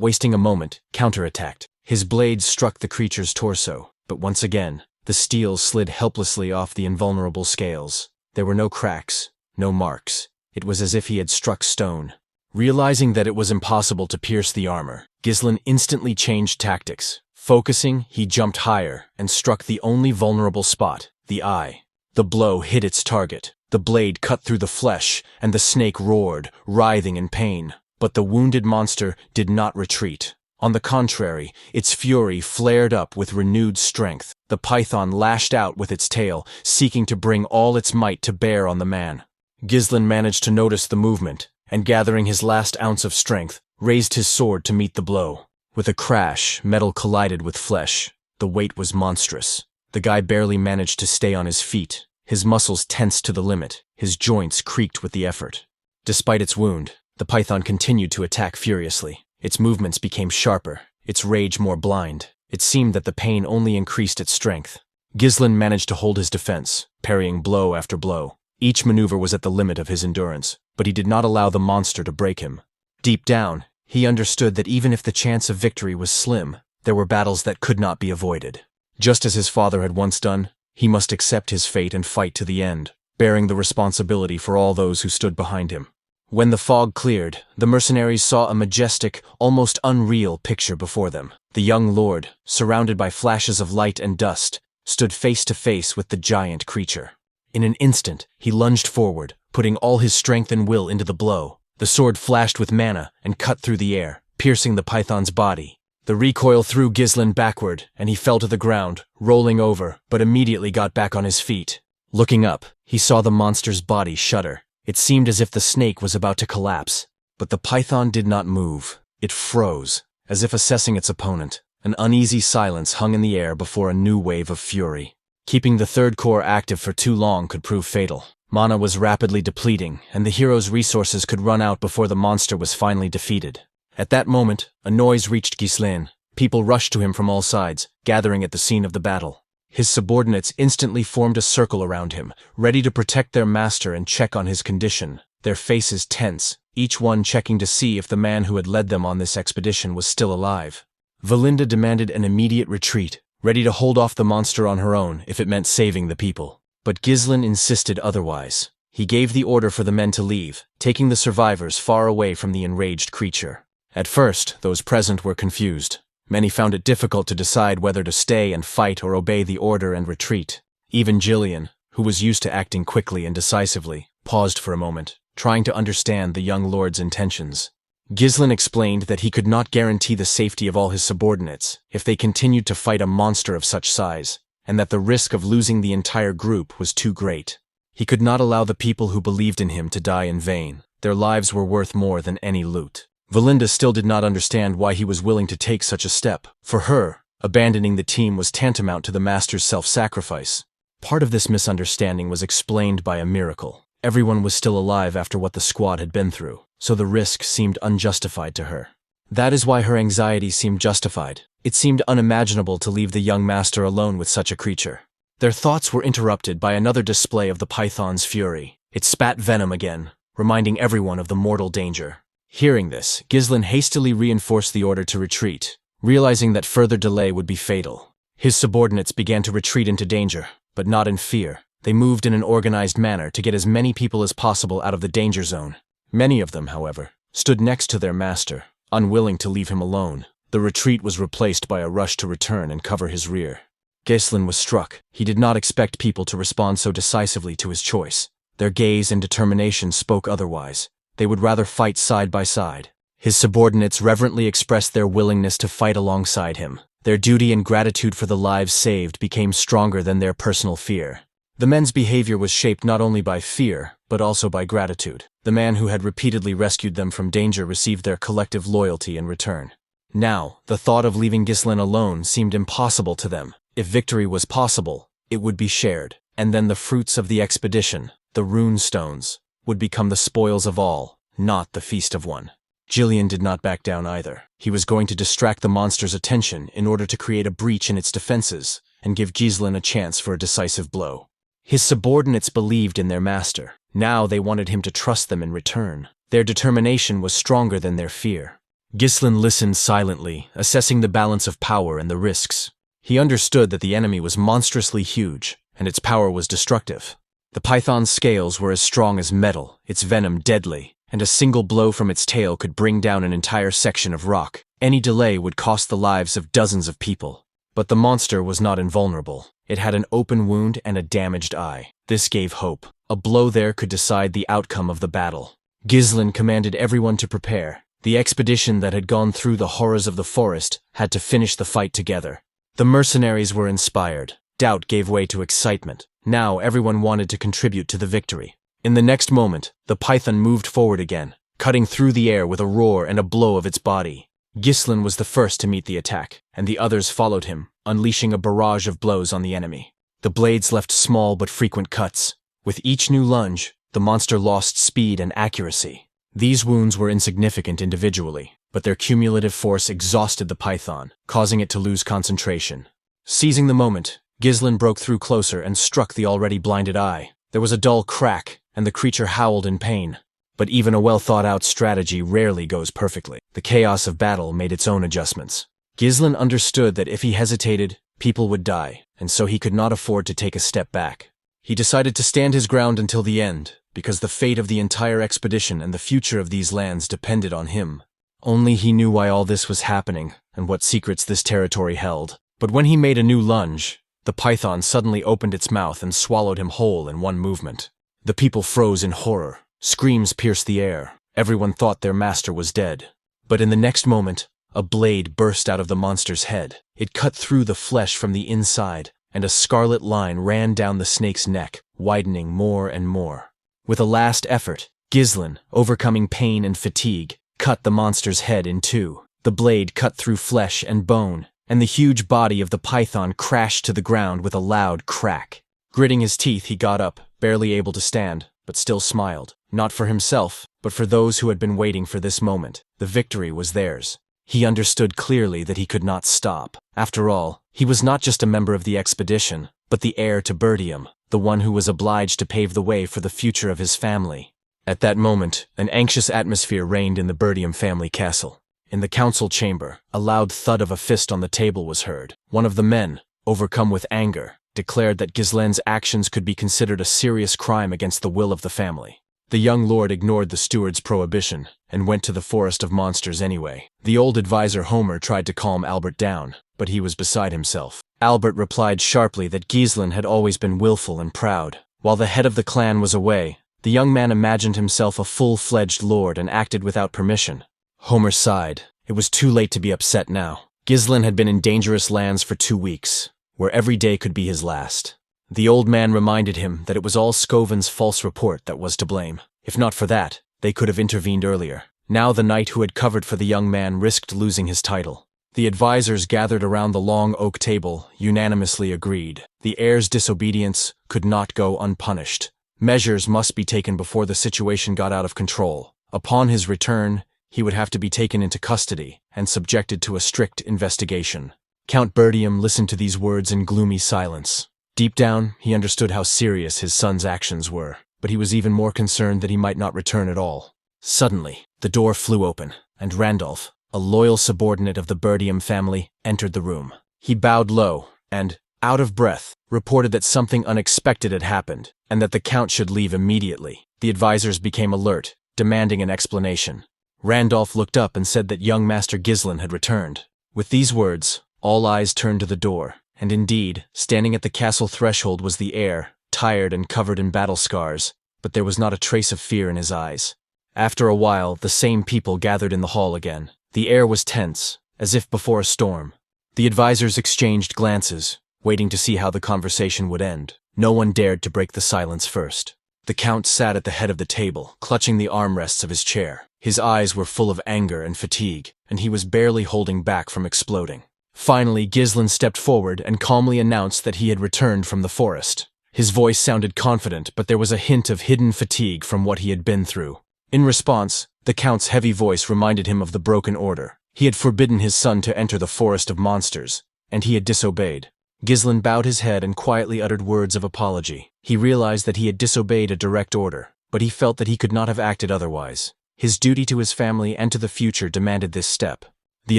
wasting a moment, counterattacked. His blades struck the creature's torso, but once again, the steel slid helplessly off the invulnerable scales. There were no cracks, no marks. It was as if he had struck stone. Realizing that it was impossible to pierce the armor, Gislon instantly changed tactics. Focusing, he jumped higher and struck the only vulnerable spot, the eye. The blow hit its target. The blade cut through the flesh, and the snake roared, writhing in pain. But the wounded monster did not retreat. On the contrary, its fury flared up with renewed strength. The python lashed out with its tail, seeking to bring all its might to bear on the man. Gislon managed to notice the movement, and gathering his last ounce of strength, raised his sword to meet the blow. With a crash, metal collided with flesh. The weight was monstrous. The guy barely managed to stay on his feet. His muscles tensed to the limit. His joints creaked with the effort. Despite its wound, the python continued to attack furiously. Its movements became sharper, its rage more blind. It seemed that the pain only increased its strength. Gislon managed to hold his defense, parrying blow after blow. Each maneuver was at the limit of his endurance, but he did not allow the monster to break him. Deep down, he understood that even if the chance of victory was slim, there were battles that could not be avoided. Just as his father had once done, he must accept his fate and fight to the end, bearing the responsibility for all those who stood behind him. When the fog cleared, the mercenaries saw a majestic, almost unreal picture before them. The young lord, surrounded by flashes of light and dust, stood face to face with the giant creature. In an instant, he lunged forward, putting all his strength and will into the blow. The sword flashed with mana and cut through the air, piercing the python's body. The recoil threw Gislon backward, and he fell to the ground, rolling over, but immediately got back on his feet. Looking up, he saw the monster's body shudder. It seemed as if the snake was about to collapse, but the python did not move. It froze, as if assessing its opponent. An uneasy silence hung in the air before a new wave of fury. Keeping the third core active for too long could prove fatal. Mana was rapidly depleting, and the hero's resources could run out before the monster was finally defeated. At that moment, a noise reached Gislon. People rushed to him from all sides, gathering at the scene of the battle. His subordinates instantly formed a circle around him, ready to protect their master and check on his condition. Their faces tense, each one checking to see if the man who had led them on this expedition was still alive. Valinda demanded an immediate retreat, ready to hold off the monster on her own if it meant saving the people. But Gislon insisted otherwise. He gave the order for the men to leave, taking the survivors far away from the enraged creature. At first, those present were confused. Many found it difficult to decide whether to stay and fight or obey the order and retreat. Even Jillian, who was used to acting quickly and decisively, paused for a moment, trying to understand the young lord's intentions. Gislon explained that he could not guarantee the safety of all his subordinates if they continued to fight a monster of such size, and that the risk of losing the entire group was too great. He could not allow the people who believed in him to die in vain. Their lives were worth more than any loot. Valinda still did not understand why he was willing to take such a step. For her, abandoning the team was tantamount to the master's self-sacrifice. Part of this misunderstanding was explained by a miracle. Everyone was still alive after what the squad had been through, so the risk seemed unjustified to her. That is why her anxiety seemed justified. It seemed unimaginable to leave the young master alone with such a creature. Their thoughts were interrupted by another display of the python's fury. It spat venom again, reminding everyone of the mortal danger. Hearing this, Gislon hastily reinforced the order to retreat, realizing that further delay would be fatal. His subordinates began to retreat into danger, but not in fear. They moved in an organized manner to get as many people as possible out of the danger zone. Many of them, however, stood next to their master, unwilling to leave him alone. The retreat was replaced by a rush to return and cover his rear. Gislon was struck. He did not expect people to respond so decisively to his choice. Their gaze and determination spoke otherwise. They would rather fight side by side. His subordinates reverently expressed their willingness to fight alongside him. Their duty and gratitude for the lives saved became stronger than their personal fear. The men's behavior was shaped not only by fear, but also by gratitude. The man who had repeatedly rescued them from danger received their collective loyalty in return. Now, the thought of leaving Gislon alone seemed impossible to them. If victory was possible, it would be shared, and then the fruits of the expedition, the rune stones, would become the spoils of all, not the feast of one. Jillian did not back down either. He was going to distract the monster's attention in order to create a breach in its defenses and give Gislon a chance for a decisive blow. His subordinates believed in their master. Now they wanted him to trust them in return. Their determination was stronger than their fear. Gislon listened silently, assessing the balance of power and the risks. He understood that the enemy was monstrously huge, and its power was destructive. The python's scales were as strong as metal, its venom deadly, and a single blow from its tail could bring down an entire section of rock. Any delay would cost the lives of dozens of people. But the monster was not invulnerable. It had an open wound and a damaged eye. This gave hope. A blow there could decide the outcome of the battle. Gislon commanded everyone to prepare. The expedition that had gone through the horrors of the forest had to finish the fight together. The mercenaries were inspired. Doubt gave way to excitement. Now everyone wanted to contribute to the victory. In the next moment, the python moved forward again, cutting through the air with a roar and a blow of its body. Gislon was the first to meet the attack, and the others followed him, unleashing a barrage of blows on the enemy. The blades left small but frequent cuts. With each new lunge, the monster lost speed and accuracy. These wounds were insignificant individually, but their cumulative force exhausted the python, causing it to lose concentration. Seizing the moment, Gislon broke through closer and struck the already blinded eye. There was a dull crack, and the creature howled in pain. But even a well-thought-out strategy rarely goes perfectly. The chaos of battle made its own adjustments. Gislon understood that if he hesitated, people would die, and so he could not afford to take a step back. He decided to stand his ground until the end, because the fate of the entire expedition and the future of these lands depended on him. Only he knew why all this was happening, and what secrets this territory held. But when he made a new lunge, the python suddenly opened its mouth and swallowed him whole in one movement. The people froze in horror. Screams pierced the air. Everyone thought their master was dead. But in the next moment, a blade burst out of the monster's head. It cut through the flesh from the inside, and a scarlet line ran down the snake's neck, widening more and more. With a last effort, Gislon, overcoming pain and fatigue, cut the monster's head in two. The blade cut through flesh and bone, and the huge body of the python crashed to the ground with a loud crack. Gritting his teeth, he got up, barely able to stand, but still smiled. Not for himself, but for those who had been waiting for this moment. The victory was theirs. He understood clearly that he could not stop. After all, he was not just a member of the expedition, but the heir to Berdium, the one who was obliged to pave the way for the future of his family. At that moment, an anxious atmosphere reigned in the Berdium family castle. In the council chamber, a loud thud of a fist on the table was heard. One of the men, overcome with anger, declared that Gislon's actions could be considered a serious crime against the will of the family. The young lord ignored the steward's prohibition and went to the forest of monsters anyway. The old advisor Homer tried to calm Albert down, but he was beside himself. Albert replied sharply that Gislon had always been willful and proud. While the head of the clan was away, the young man imagined himself a full-fledged lord and acted without permission. Homer sighed. It was too late to be upset now. Gislon had been in dangerous lands for 2 weeks, where every day could be his last. The old man reminded him that it was all Scoven's false report that was to blame. If not for that, they could have intervened earlier. Now the knight who had covered for the young man risked losing his title. The advisors gathered around the long oak table unanimously agreed. The heir's disobedience could not go unpunished. Measures must be taken before the situation got out of control. Upon his return, he would have to be taken into custody and subjected to a strict investigation. Count Berdium listened to these words in gloomy silence. Deep down, he understood how serious his son's actions were, but he was even more concerned that he might not return at all. Suddenly, the door flew open, and Randolph, a loyal subordinate of the Berdium family, entered the room. He bowed low and, out of breath, reported that something unexpected had happened, and that the Count should leave immediately. The advisors became alert, demanding an explanation. Randolph looked up and said that young Master Gislon had returned. With these words, all eyes turned to the door, and indeed, standing at the castle threshold was the heir, tired and covered in battle scars, but there was not a trace of fear in his eyes. After a while, the same people gathered in the hall again. The air was tense, as if before a storm. The advisors exchanged glances, waiting to see how the conversation would end. No one dared to break the silence first. The Count sat at the head of the table, clutching the armrests of his chair. His eyes were full of anger and fatigue, and he was barely holding back from exploding. Finally, Gislon stepped forward and calmly announced that he had returned from the forest. His voice sounded confident, but there was a hint of hidden fatigue from what he had been through. In response, the Count's heavy voice reminded him of the broken order. He had forbidden his son to enter the forest of monsters, and he had disobeyed. Gislon bowed his head and quietly uttered words of apology. He realized that he had disobeyed a direct order, but he felt that he could not have acted otherwise. His duty to his family and to the future demanded this step. The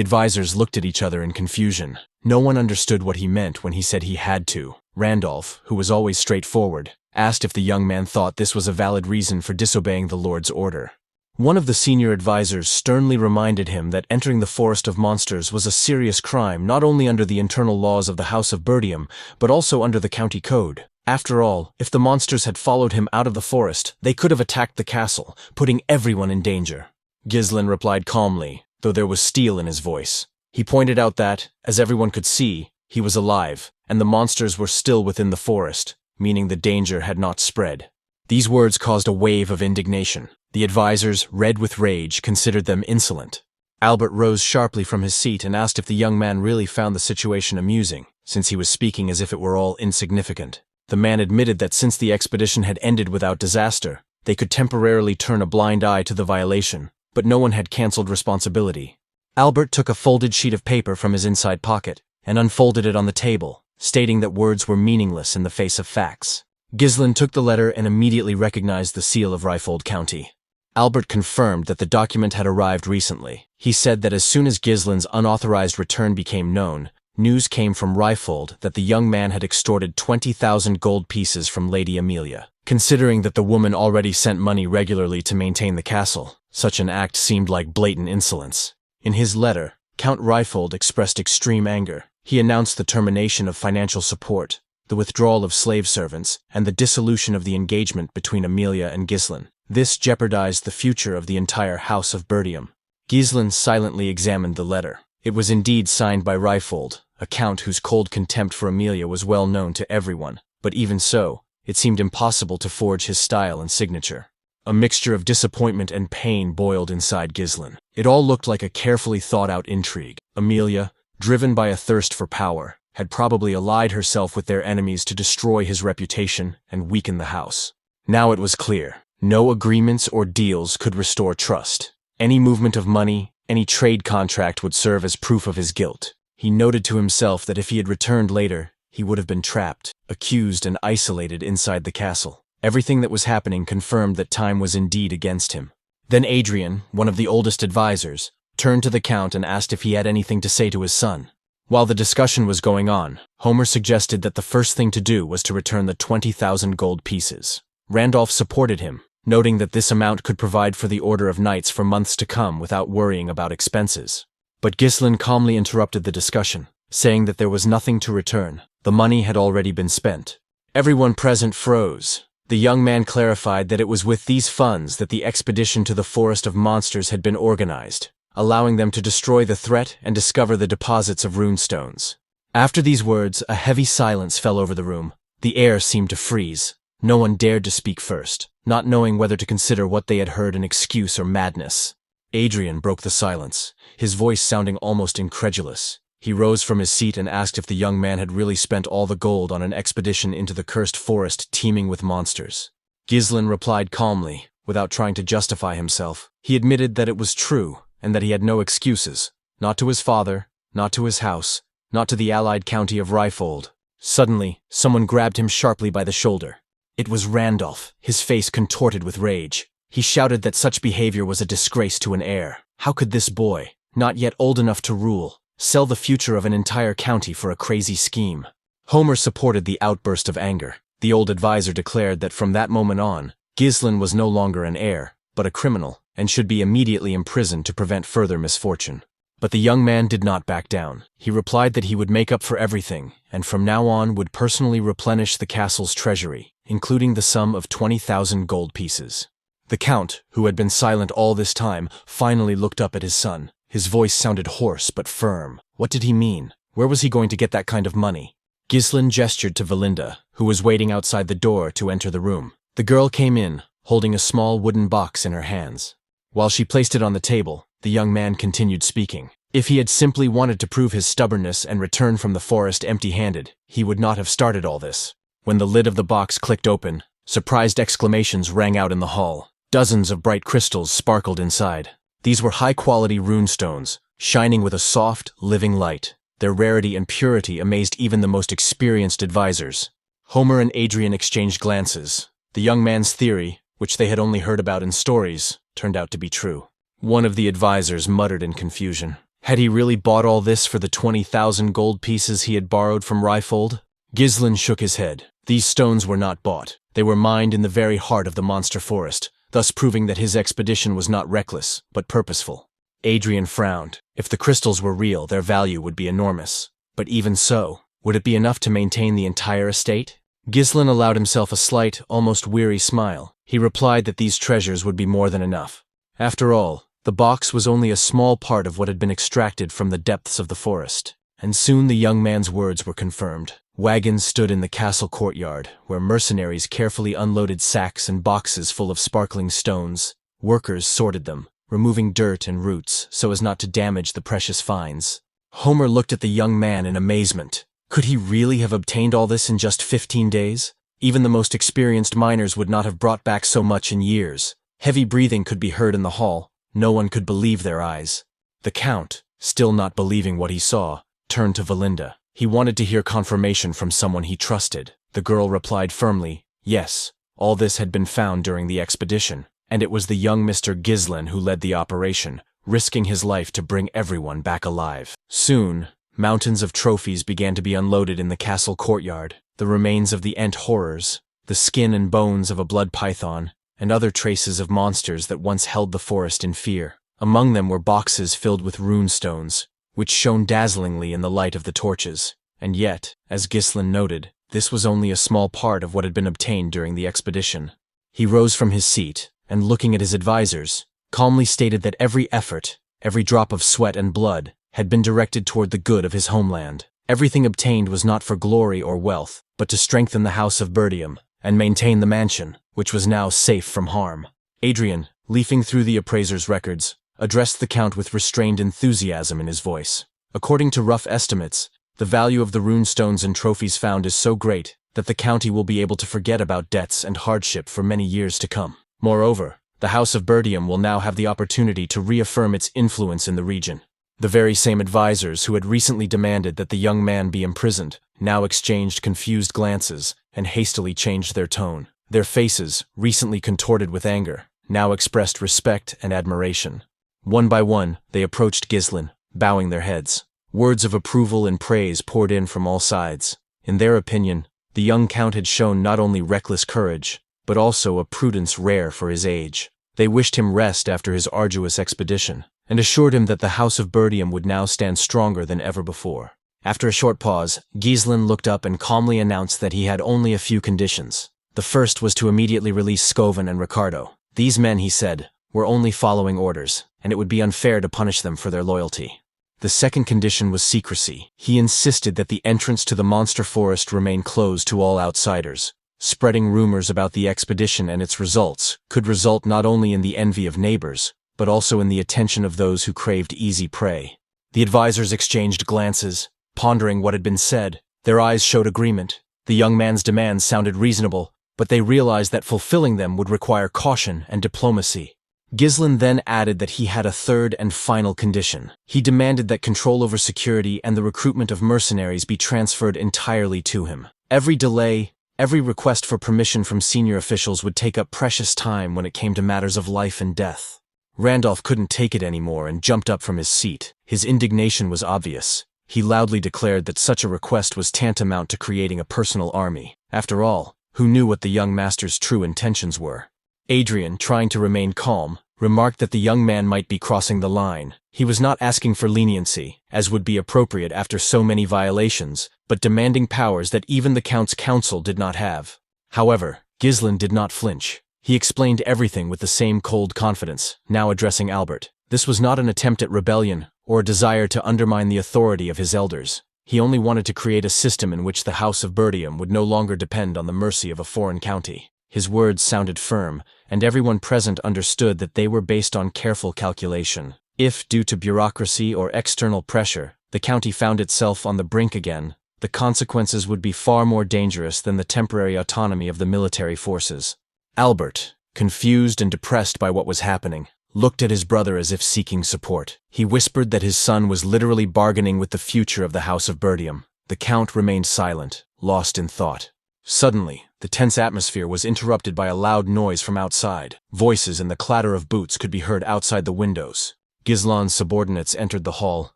advisors looked at each other in confusion. No one understood what he meant when he said he had to. Randolph, who was always straightforward, asked if the young man thought this was a valid reason for disobeying the Lord's order. One of the senior advisors sternly reminded him that entering the Forest of Monsters was a serious crime not only under the internal laws of the House of Berdium, but also under the county code. After all, if the monsters had followed him out of the forest, they could have attacked the castle, putting everyone in danger. Gislon replied calmly, though there was steel in his voice. He pointed out that, as everyone could see, he was alive, and the monsters were still within the forest, meaning the danger had not spread. These words caused a wave of indignation. The advisors, red with rage, considered them insolent. Albert rose sharply from his seat and asked if the young man really found the situation amusing, since he was speaking as if it were all insignificant. The man admitted that since the expedition had ended without disaster, they could temporarily turn a blind eye to the violation, but no one had cancelled responsibility. Albert took a folded sheet of paper from his inside pocket and unfolded it on the table, stating that words were meaningless in the face of facts. Gislon took the letter and immediately recognized the seal of Ryfold County. Albert confirmed that the document had arrived recently. He said that as soon as Gislon's unauthorized return became known, news came from Ryfold that the young man had extorted 20,000 gold pieces from Lady Amelia. Considering that the woman already sent money regularly to maintain the castle, such an act seemed like blatant insolence. In his letter, Count Ryfold expressed extreme anger. He announced the termination of financial support, the withdrawal of slave servants, and the dissolution of the engagement between Amelia and Gislon. This jeopardized the future of the entire House of Berdium. Gislon silently examined the letter. It was indeed signed by Ryfold, a count whose cold contempt for Amelia was well known to everyone, but even so, it seemed impossible to forge his style and signature. A mixture of disappointment and pain boiled inside Gislon. It all looked like a carefully thought-out intrigue. Amelia, driven by a thirst for power, had probably allied herself with their enemies to destroy his reputation and weaken the house. Now it was clear. No agreements or deals could restore trust. Any movement of money, any trade contract would serve as proof of his guilt. He noted to himself that if he had returned later, he would have been trapped, accused and isolated inside the castle. Everything that was happening confirmed that time was indeed against him. Then Adrian, one of the oldest advisors, turned to the Count and asked if he had anything to say to his son. While the discussion was going on, Homer suggested that the first thing to do was to return the 20,000 gold pieces. Randolph supported him, noting that this amount could provide for the Order of Knights for months to come without worrying about expenses. But Gislon calmly interrupted the discussion, saying that there was nothing to return. The money had already been spent. Everyone present froze. The young man clarified that it was with these funds that the expedition to the Forest of Monsters had been organized, allowing them to destroy the threat and discover the deposits of runestones. After these words, a heavy silence fell over the room. The air seemed to freeze. No one dared to speak first, not knowing whether to consider what they had heard an excuse or madness. Adrian broke the silence, his voice sounding almost incredulous. He rose from his seat and asked if the young man had really spent all the gold on an expedition into the cursed forest teeming with monsters. Gislon replied calmly, without trying to justify himself. He admitted that it was true, and that he had no excuses. Not to his father, not to his house, not to the allied county of Ryfold. Suddenly, someone grabbed him sharply by the shoulder. It was Randolph, his face contorted with rage. He shouted that such behavior was a disgrace to an heir. How could this boy, not yet old enough to rule, sell the future of an entire county for a crazy scheme? Homer supported the outburst of anger. The old advisor declared that from that moment on, Gislon was no longer an heir, but a criminal, and should be immediately imprisoned to prevent further misfortune. But the young man did not back down. He replied that he would make up for everything, and from now on would personally replenish the castle's treasury, including the sum of 20,000 gold pieces. The Count, who had been silent all this time, finally looked up at his son. His voice sounded hoarse but firm. What did he mean? Where was he going to get that kind of money? Gislon gestured to Valinda, who was waiting outside the door to enter the room. The girl came in, holding a small wooden box in her hands. While she placed it on the table, the young man continued speaking. If he had simply wanted to prove his stubbornness and return from the forest empty-handed, he would not have started all this. When the lid of the box clicked open, surprised exclamations rang out in the hall. Dozens of bright crystals sparkled inside. These were high-quality runestones, shining with a soft, living light. Their rarity and purity amazed even the most experienced advisors. Homer and Adrian exchanged glances. The young man's theory, which they had only heard about in stories, turned out to be true. One of the advisors muttered in confusion. Had he really bought all this for the 20,000 gold pieces he had borrowed from Ryfold? Gislon shook his head. These stones were not bought. They were mined in the very heart of the monster forest, thus proving that his expedition was not reckless, but purposeful. Adrian frowned. If the crystals were real, their value would be enormous. But even so, would it be enough to maintain the entire estate? Gislon allowed himself a slight, almost weary smile. He replied that these treasures would be more than enough. After all, the box was only a small part of what had been extracted from the depths of the forest. And soon the young man's words were confirmed. Wagons stood in the castle courtyard, where mercenaries carefully unloaded sacks and boxes full of sparkling stones. Workers sorted them, removing dirt and roots so as not to damage the precious finds. Homer looked at the young man in amazement. Could he really have obtained all this in just 15 days? Even the most experienced miners would not have brought back so much in years. Heavy breathing could be heard in the hall. No one could believe their eyes. The Count, still not believing what he saw, turned to Valinda. He wanted to hear confirmation from someone he trusted. The girl replied firmly, yes, all this had been found during the expedition, and it was the young Mr. Gislon who led the operation, risking his life to bring everyone back alive. Soon, mountains of trophies began to be unloaded in the castle courtyard. The remains of the Ent horrors, the skin and bones of a blood python, and other traces of monsters that once held the forest in fear. Among them were boxes filled with runestones, which shone dazzlingly in the light of the torches. And yet, as Gislon noted, this was only a small part of what had been obtained during the expedition. He rose from his seat, and looking at his advisors, calmly stated that every effort, every drop of sweat and blood, had been directed toward the good of his homeland. Everything obtained was not for glory or wealth, but to strengthen the House of Berdium, and maintain the mansion, which was now safe from harm. Adrian, leafing through the appraiser's records, addressed the Count with restrained enthusiasm in his voice. According to rough estimates, the value of the runestones and trophies found is so great that the county will be able to forget about debts and hardship for many years to come. Moreover, the House of Berdium will now have the opportunity to reaffirm its influence in the region. The very same advisors who had recently demanded that the young man be imprisoned now exchanged confused glances and hastily changed their tone. Their faces, recently contorted with anger, now expressed respect and admiration. One by one, they approached Gislon, bowing their heads. Words of approval and praise poured in from all sides. In their opinion, the young Count had shown not only reckless courage, but also a prudence rare for his age. They wished him rest after his arduous expedition, and assured him that the House of Berdium would now stand stronger than ever before. After a short pause, Gislon looked up and calmly announced that he had only a few conditions. The first was to immediately release Scoven and Ricardo. These men, he said, were only following orders, and it would be unfair to punish them for their loyalty. The second condition was secrecy. He insisted that the entrance to the monster forest remain closed to all outsiders. Spreading rumors about the expedition and its results could result not only in the envy of neighbors, but also in the attention of those who craved easy prey. The advisors exchanged glances, pondering what had been said. Their eyes showed agreement. The young man's demands sounded reasonable, but they realized that fulfilling them would require caution and diplomacy. Gislon then added that he had a third and final condition. He demanded that control over security and the recruitment of mercenaries be transferred entirely to him. Every delay, every request for permission from senior officials would take up precious time when it came to matters of life and death. Randolph couldn't take it anymore and jumped up from his seat. His indignation was obvious. He loudly declared that such a request was tantamount to creating a personal army. After all, who knew what the young master's true intentions were? Adrian, trying to remain calm, remarked that the young man might be crossing the line. He was not asking for leniency, as would be appropriate after so many violations, but demanding powers that even the Count's council did not have. However, Gislon did not flinch. He explained everything with the same cold confidence, now addressing Albert. This was not an attempt at rebellion or a desire to undermine the authority of his elders. He only wanted to create a system in which the House of Berdium would no longer depend on the mercy of a foreign county. His words sounded firm, and everyone present understood that they were based on careful calculation. If, due to bureaucracy or external pressure, the county found itself on the brink again, the consequences would be far more dangerous than the temporary autonomy of the military forces. Albert, confused and depressed by what was happening, looked at his brother as if seeking support. He whispered that his son was literally bargaining with the future of the House of Berdium. The Count remained silent, lost in thought. Suddenly, the tense atmosphere was interrupted by a loud noise from outside. Voices and the clatter of boots could be heard outside the windows. Gislon's subordinates entered the hall,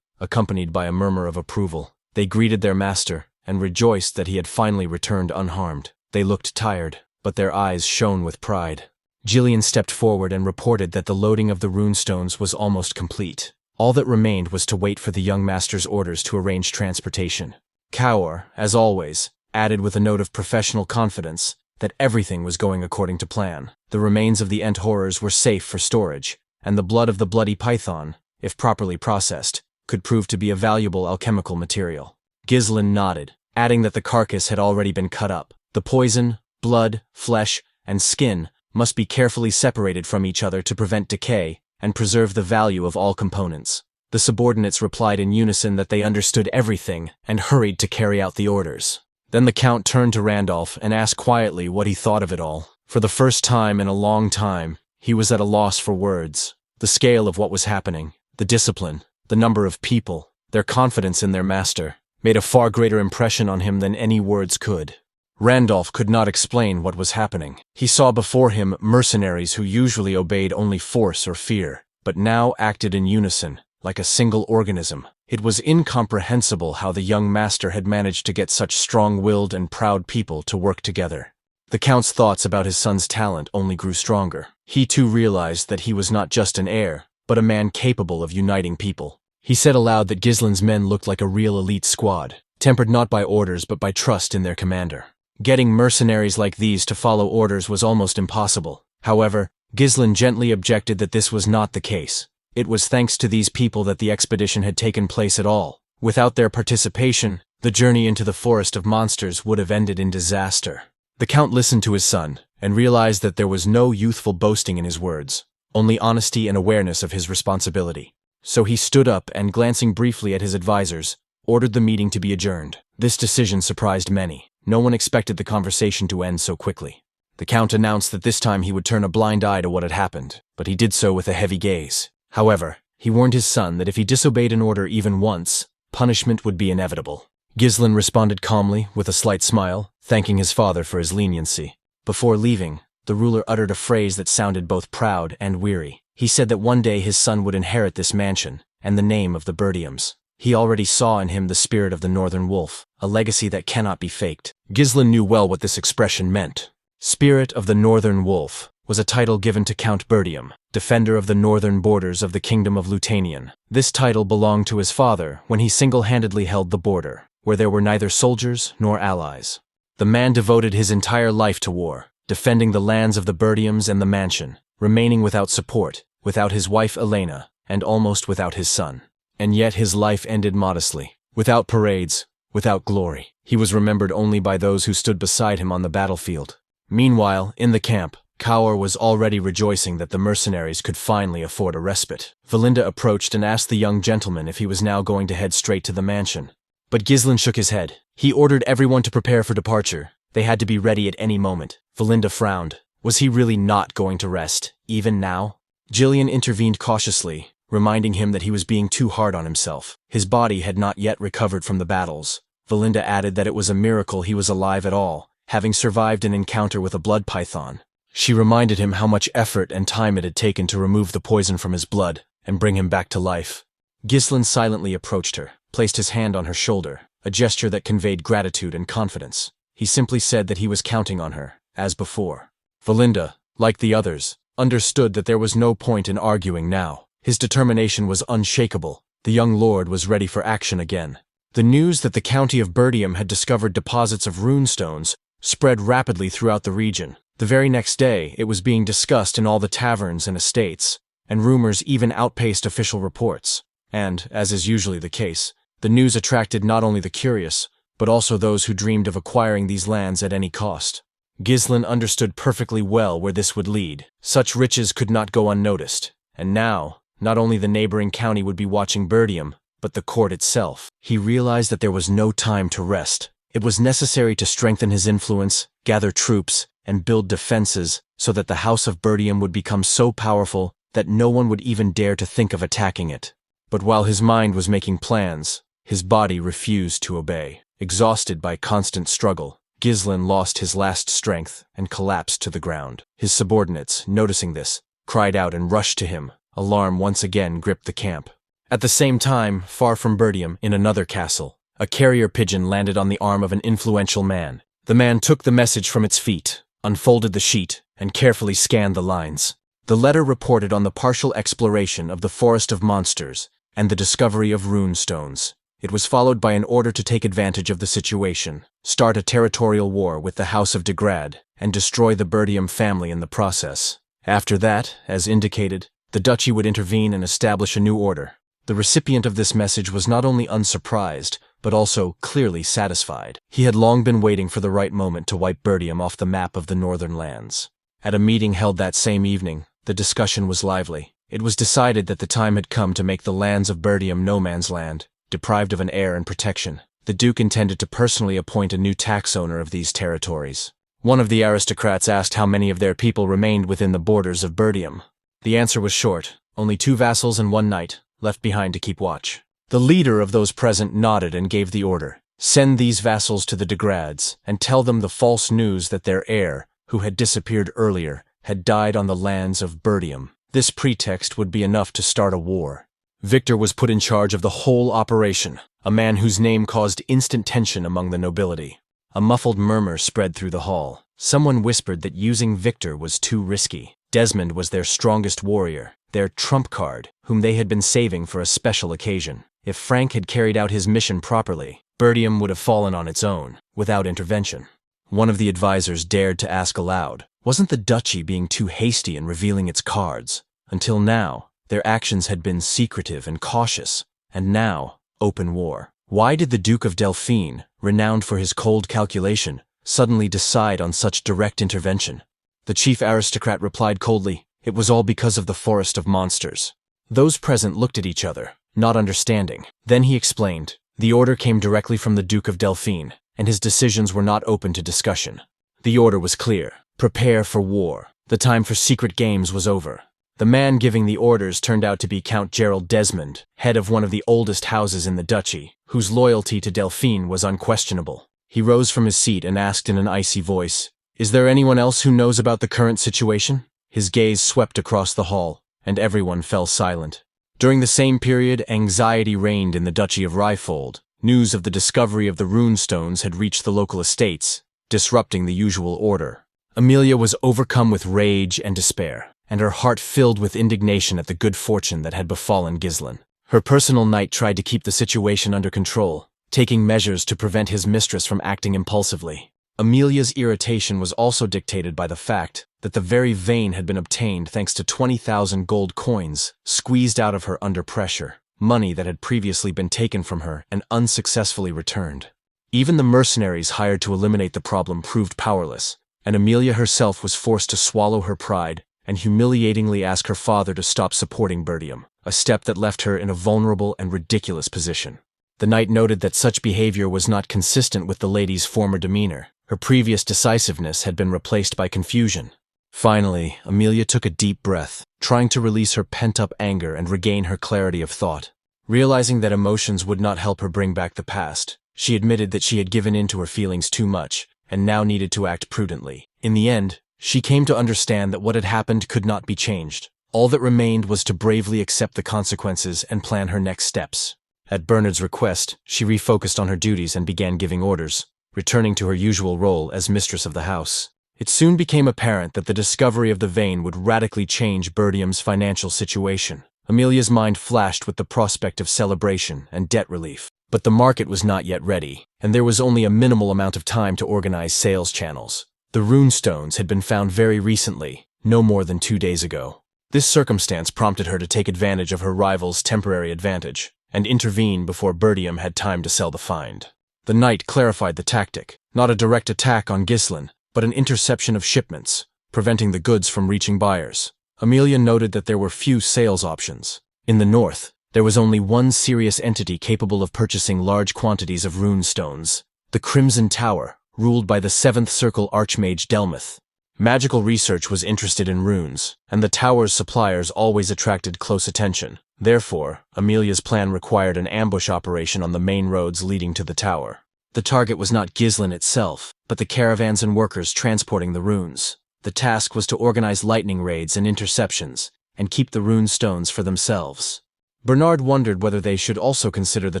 accompanied by a murmur of approval. They greeted their master and rejoiced that he had finally returned unharmed. They looked tired, but their eyes shone with pride. Jillian stepped forward and reported that the loading of the runestones was almost complete. All that remained was to wait for the young master's orders to arrange transportation. Kaur, as always, added with a note of professional confidence that everything was going according to plan. The remains of the Ent horrors were safe for storage, and the blood of the bloody python, if properly processed, could prove to be a valuable alchemical material. Gislon nodded, adding that the carcass had already been cut up. The poison, blood, flesh, and skin must be carefully separated from each other to prevent decay and preserve the value of all components. The subordinates replied in unison that they understood everything and hurried to carry out the orders. Then the Count turned to Randolph and asked quietly what he thought of it all. For the first time in a long time, he was at a loss for words. The scale of what was happening, the discipline, the number of people, their confidence in their master, made a far greater impression on him than any words could. Randolph could not explain what was happening. He saw before him mercenaries who usually obeyed only force or fear, but now acted in unison, like a single organism. It was incomprehensible how the young master had managed to get such strong-willed and proud people to work together. The Count's thoughts about his son's talent only grew stronger. He too realized that he was not just an heir, but a man capable of uniting people. He said aloud that Gislon's men looked like a real elite squad, tempered not by orders but by trust in their commander. Getting mercenaries like these to follow orders was almost impossible. However, Gislon gently objected that this was not the case. It was thanks to these people that the expedition had taken place at all. Without their participation, the journey into the forest of monsters would have ended in disaster. The Count listened to his son and realized that there was no youthful boasting in his words, only honesty and awareness of his responsibility. So he stood up and, glancing briefly at his advisors, ordered the meeting to be adjourned. This decision surprised many. No one expected the conversation to end so quickly. The Count announced that this time he would turn a blind eye to what had happened, but he did so with a heavy gaze. However, he warned his son that if he disobeyed an order even once, punishment would be inevitable. Gislon responded calmly, with a slight smile, thanking his father for his leniency. Before leaving, the ruler uttered a phrase that sounded both proud and weary. He said that one day his son would inherit this mansion, and the name of the Berdiums. He already saw in him the spirit of the Northern Wolf, a legacy that cannot be faked. Gislon knew well what this expression meant. Spirit of the Northern Wolf was a title given to Count Berdium, defender of the northern borders of the Kingdom of Lutanian. This title belonged to his father when he single-handedly held the border, where there were neither soldiers nor allies. The man devoted his entire life to war, defending the lands of the Berdiums and the mansion, remaining without support, without his wife Elena, and almost without his son. And yet his life ended modestly, without parades, without glory. He was remembered only by those who stood beside him on the battlefield. Meanwhile, in the camp, Kaur was already rejoicing that the mercenaries could finally afford a respite. Valinda approached and asked the young gentleman if he was now going to head straight to the mansion. But Gislon shook his head. He ordered everyone to prepare for departure. They had to be ready at any moment. Valinda frowned. Was he really not going to rest, even now? Jillian intervened cautiously, reminding him that he was being too hard on himself. His body had not yet recovered from the battles. Valinda added that it was a miracle he was alive at all, having survived an encounter with a blood python. She reminded him how much effort and time it had taken to remove the poison from his blood and bring him back to life. Gislon silently approached her, placed his hand on her shoulder, a gesture that conveyed gratitude and confidence. He simply said that he was counting on her, as before. Valinda, like the others, understood that there was no point in arguing now. His determination was unshakable. The young lord was ready for action again. The news that the county of Berdium had discovered deposits of runestones spread rapidly throughout the region. The very next day, it was being discussed in all the taverns and estates, and rumors even outpaced official reports. And, as is usually the case, the news attracted not only the curious, but also those who dreamed of acquiring these lands at any cost. Gislon understood perfectly well where this would lead. Such riches could not go unnoticed, and now, not only the neighboring county would be watching Berdium, but the court itself. He realized that there was no time to rest. It was necessary to strengthen his influence, gather troops, and build defenses so that the House of Berdium would become so powerful that no one would even dare to think of attacking it. But while his mind was making plans, his body refused to obey. Exhausted by constant struggle, Gislon lost his last strength and collapsed to the ground. His subordinates, noticing this, cried out and rushed to him. Alarm once again gripped the camp. At the same time, far from Berdium, in another castle, a carrier pigeon landed on the arm of an influential man. The man took the message from its feet, unfolded the sheet, and carefully scanned the lines. The letter reported on the partial exploration of the Forest of Monsters and the discovery of runestones. It was followed by an order to take advantage of the situation, start a territorial war with the House of Degenerate, and destroy the Berdium family in the process. After that, as indicated, the duchy would intervene and establish a new order. The recipient of this message was not only unsurprised, but also clearly satisfied. He had long been waiting for the right moment to wipe Berdium off the map of the northern lands. At a meeting held that same evening, the discussion was lively. It was decided that the time had come to make the lands of Berdium no man's land. Deprived of an heir and protection, the Duke intended to personally appoint a new tax owner of these territories. One of the aristocrats asked how many of their people remained within the borders of Berdium. The answer was short: only 2 vassals and 1 knight, left behind to keep watch. The leader of those present nodded and gave the order. Send these vassals to the Degrades, and tell them the false news that their heir, who had disappeared earlier, had died on the lands of Berdium. This pretext would be enough to start a war. Victor was put in charge of the whole operation, a man whose name caused instant tension among the nobility. A muffled murmur spread through the hall. Someone whispered that using Victor was too risky. Desmond was their strongest warrior, their trump card, whom they had been saving for a special occasion. If Frank had carried out his mission properly, Berdium would have fallen on its own, without intervention. One of the advisors dared to ask aloud, wasn't the duchy being too hasty in revealing its cards? Until now, their actions had been secretive and cautious, and now, open war. Why did the Duke of Delphine, renowned for his cold calculation, suddenly decide on such direct intervention? The chief aristocrat replied coldly, it was all because of the Forest of Monsters. Those present looked at each other, not understanding. Then he explained, the order came directly from the Duke of Delphine, and his decisions were not open to discussion. The order was clear: prepare for war. The time for secret games was over. The man giving the orders turned out to be Count Gerald Desmond, head of one of the oldest houses in the duchy, whose loyalty to Delphine was unquestionable. He rose from his seat and asked in an icy voice, is there anyone else who knows about the current situation? His gaze swept across the hall, and everyone fell silent. During the same period, anxiety reigned in the Duchy of Ryfold. News of the discovery of the runestones had reached the local estates, disrupting the usual order. Amelia was overcome with rage and despair, and her heart filled with indignation at the good fortune that had befallen Gislon. Her personal knight tried to keep the situation under control, taking measures to prevent his mistress from acting impulsively. Amelia's irritation was also dictated by the fact that the very vein had been obtained thanks to 20,000 gold coins squeezed out of her under pressure, money that had previously been taken from her and unsuccessfully returned. Even the mercenaries hired to eliminate the problem proved powerless, and Amelia herself was forced to swallow her pride and humiliatingly ask her father to stop supporting Berdium, a step that left her in a vulnerable and ridiculous position. The knight noted that such behavior was not consistent with the lady's former demeanor. Her previous decisiveness had been replaced by confusion. Finally, Amelia took a deep breath, trying to release her pent-up anger and regain her clarity of thought. Realizing that emotions would not help her bring back the past, she admitted that she had given in to her feelings too much and now needed to act prudently. In the end, she came to understand that what had happened could not be changed. All that remained was to bravely accept the consequences and plan her next steps. At Bernard's request, she refocused on her duties and began giving orders, returning to her usual role as mistress of the house. It soon became apparent that the discovery of the vein would radically change Berdium's financial situation. Amelia's mind flashed with the prospect of celebration and debt relief. But the market was not yet ready, and there was only a minimal amount of time to organize sales channels. The rune stones had been found very recently, no more than 2 days ago. This circumstance prompted her to take advantage of her rival's temporary advantage and intervene before Berdium had time to sell the find. The knight clarified the tactic, not a direct attack on Gislon, but an interception of shipments, preventing the goods from reaching buyers. Amelia noted that there were few sales options. In the north, there was only one serious entity capable of purchasing large quantities of rune stones: the Crimson Tower, ruled by the 7th Circle Archmage Delmuth. Magical research was interested in runes, and the tower's suppliers always attracted close attention. Therefore, Amelia's plan required an ambush operation on the main roads leading to the tower. The target was not Gislon itself, but the caravans and workers transporting the runes. The task was to organize lightning raids and interceptions, and keep the rune stones for themselves. Bernard wondered whether they should also consider the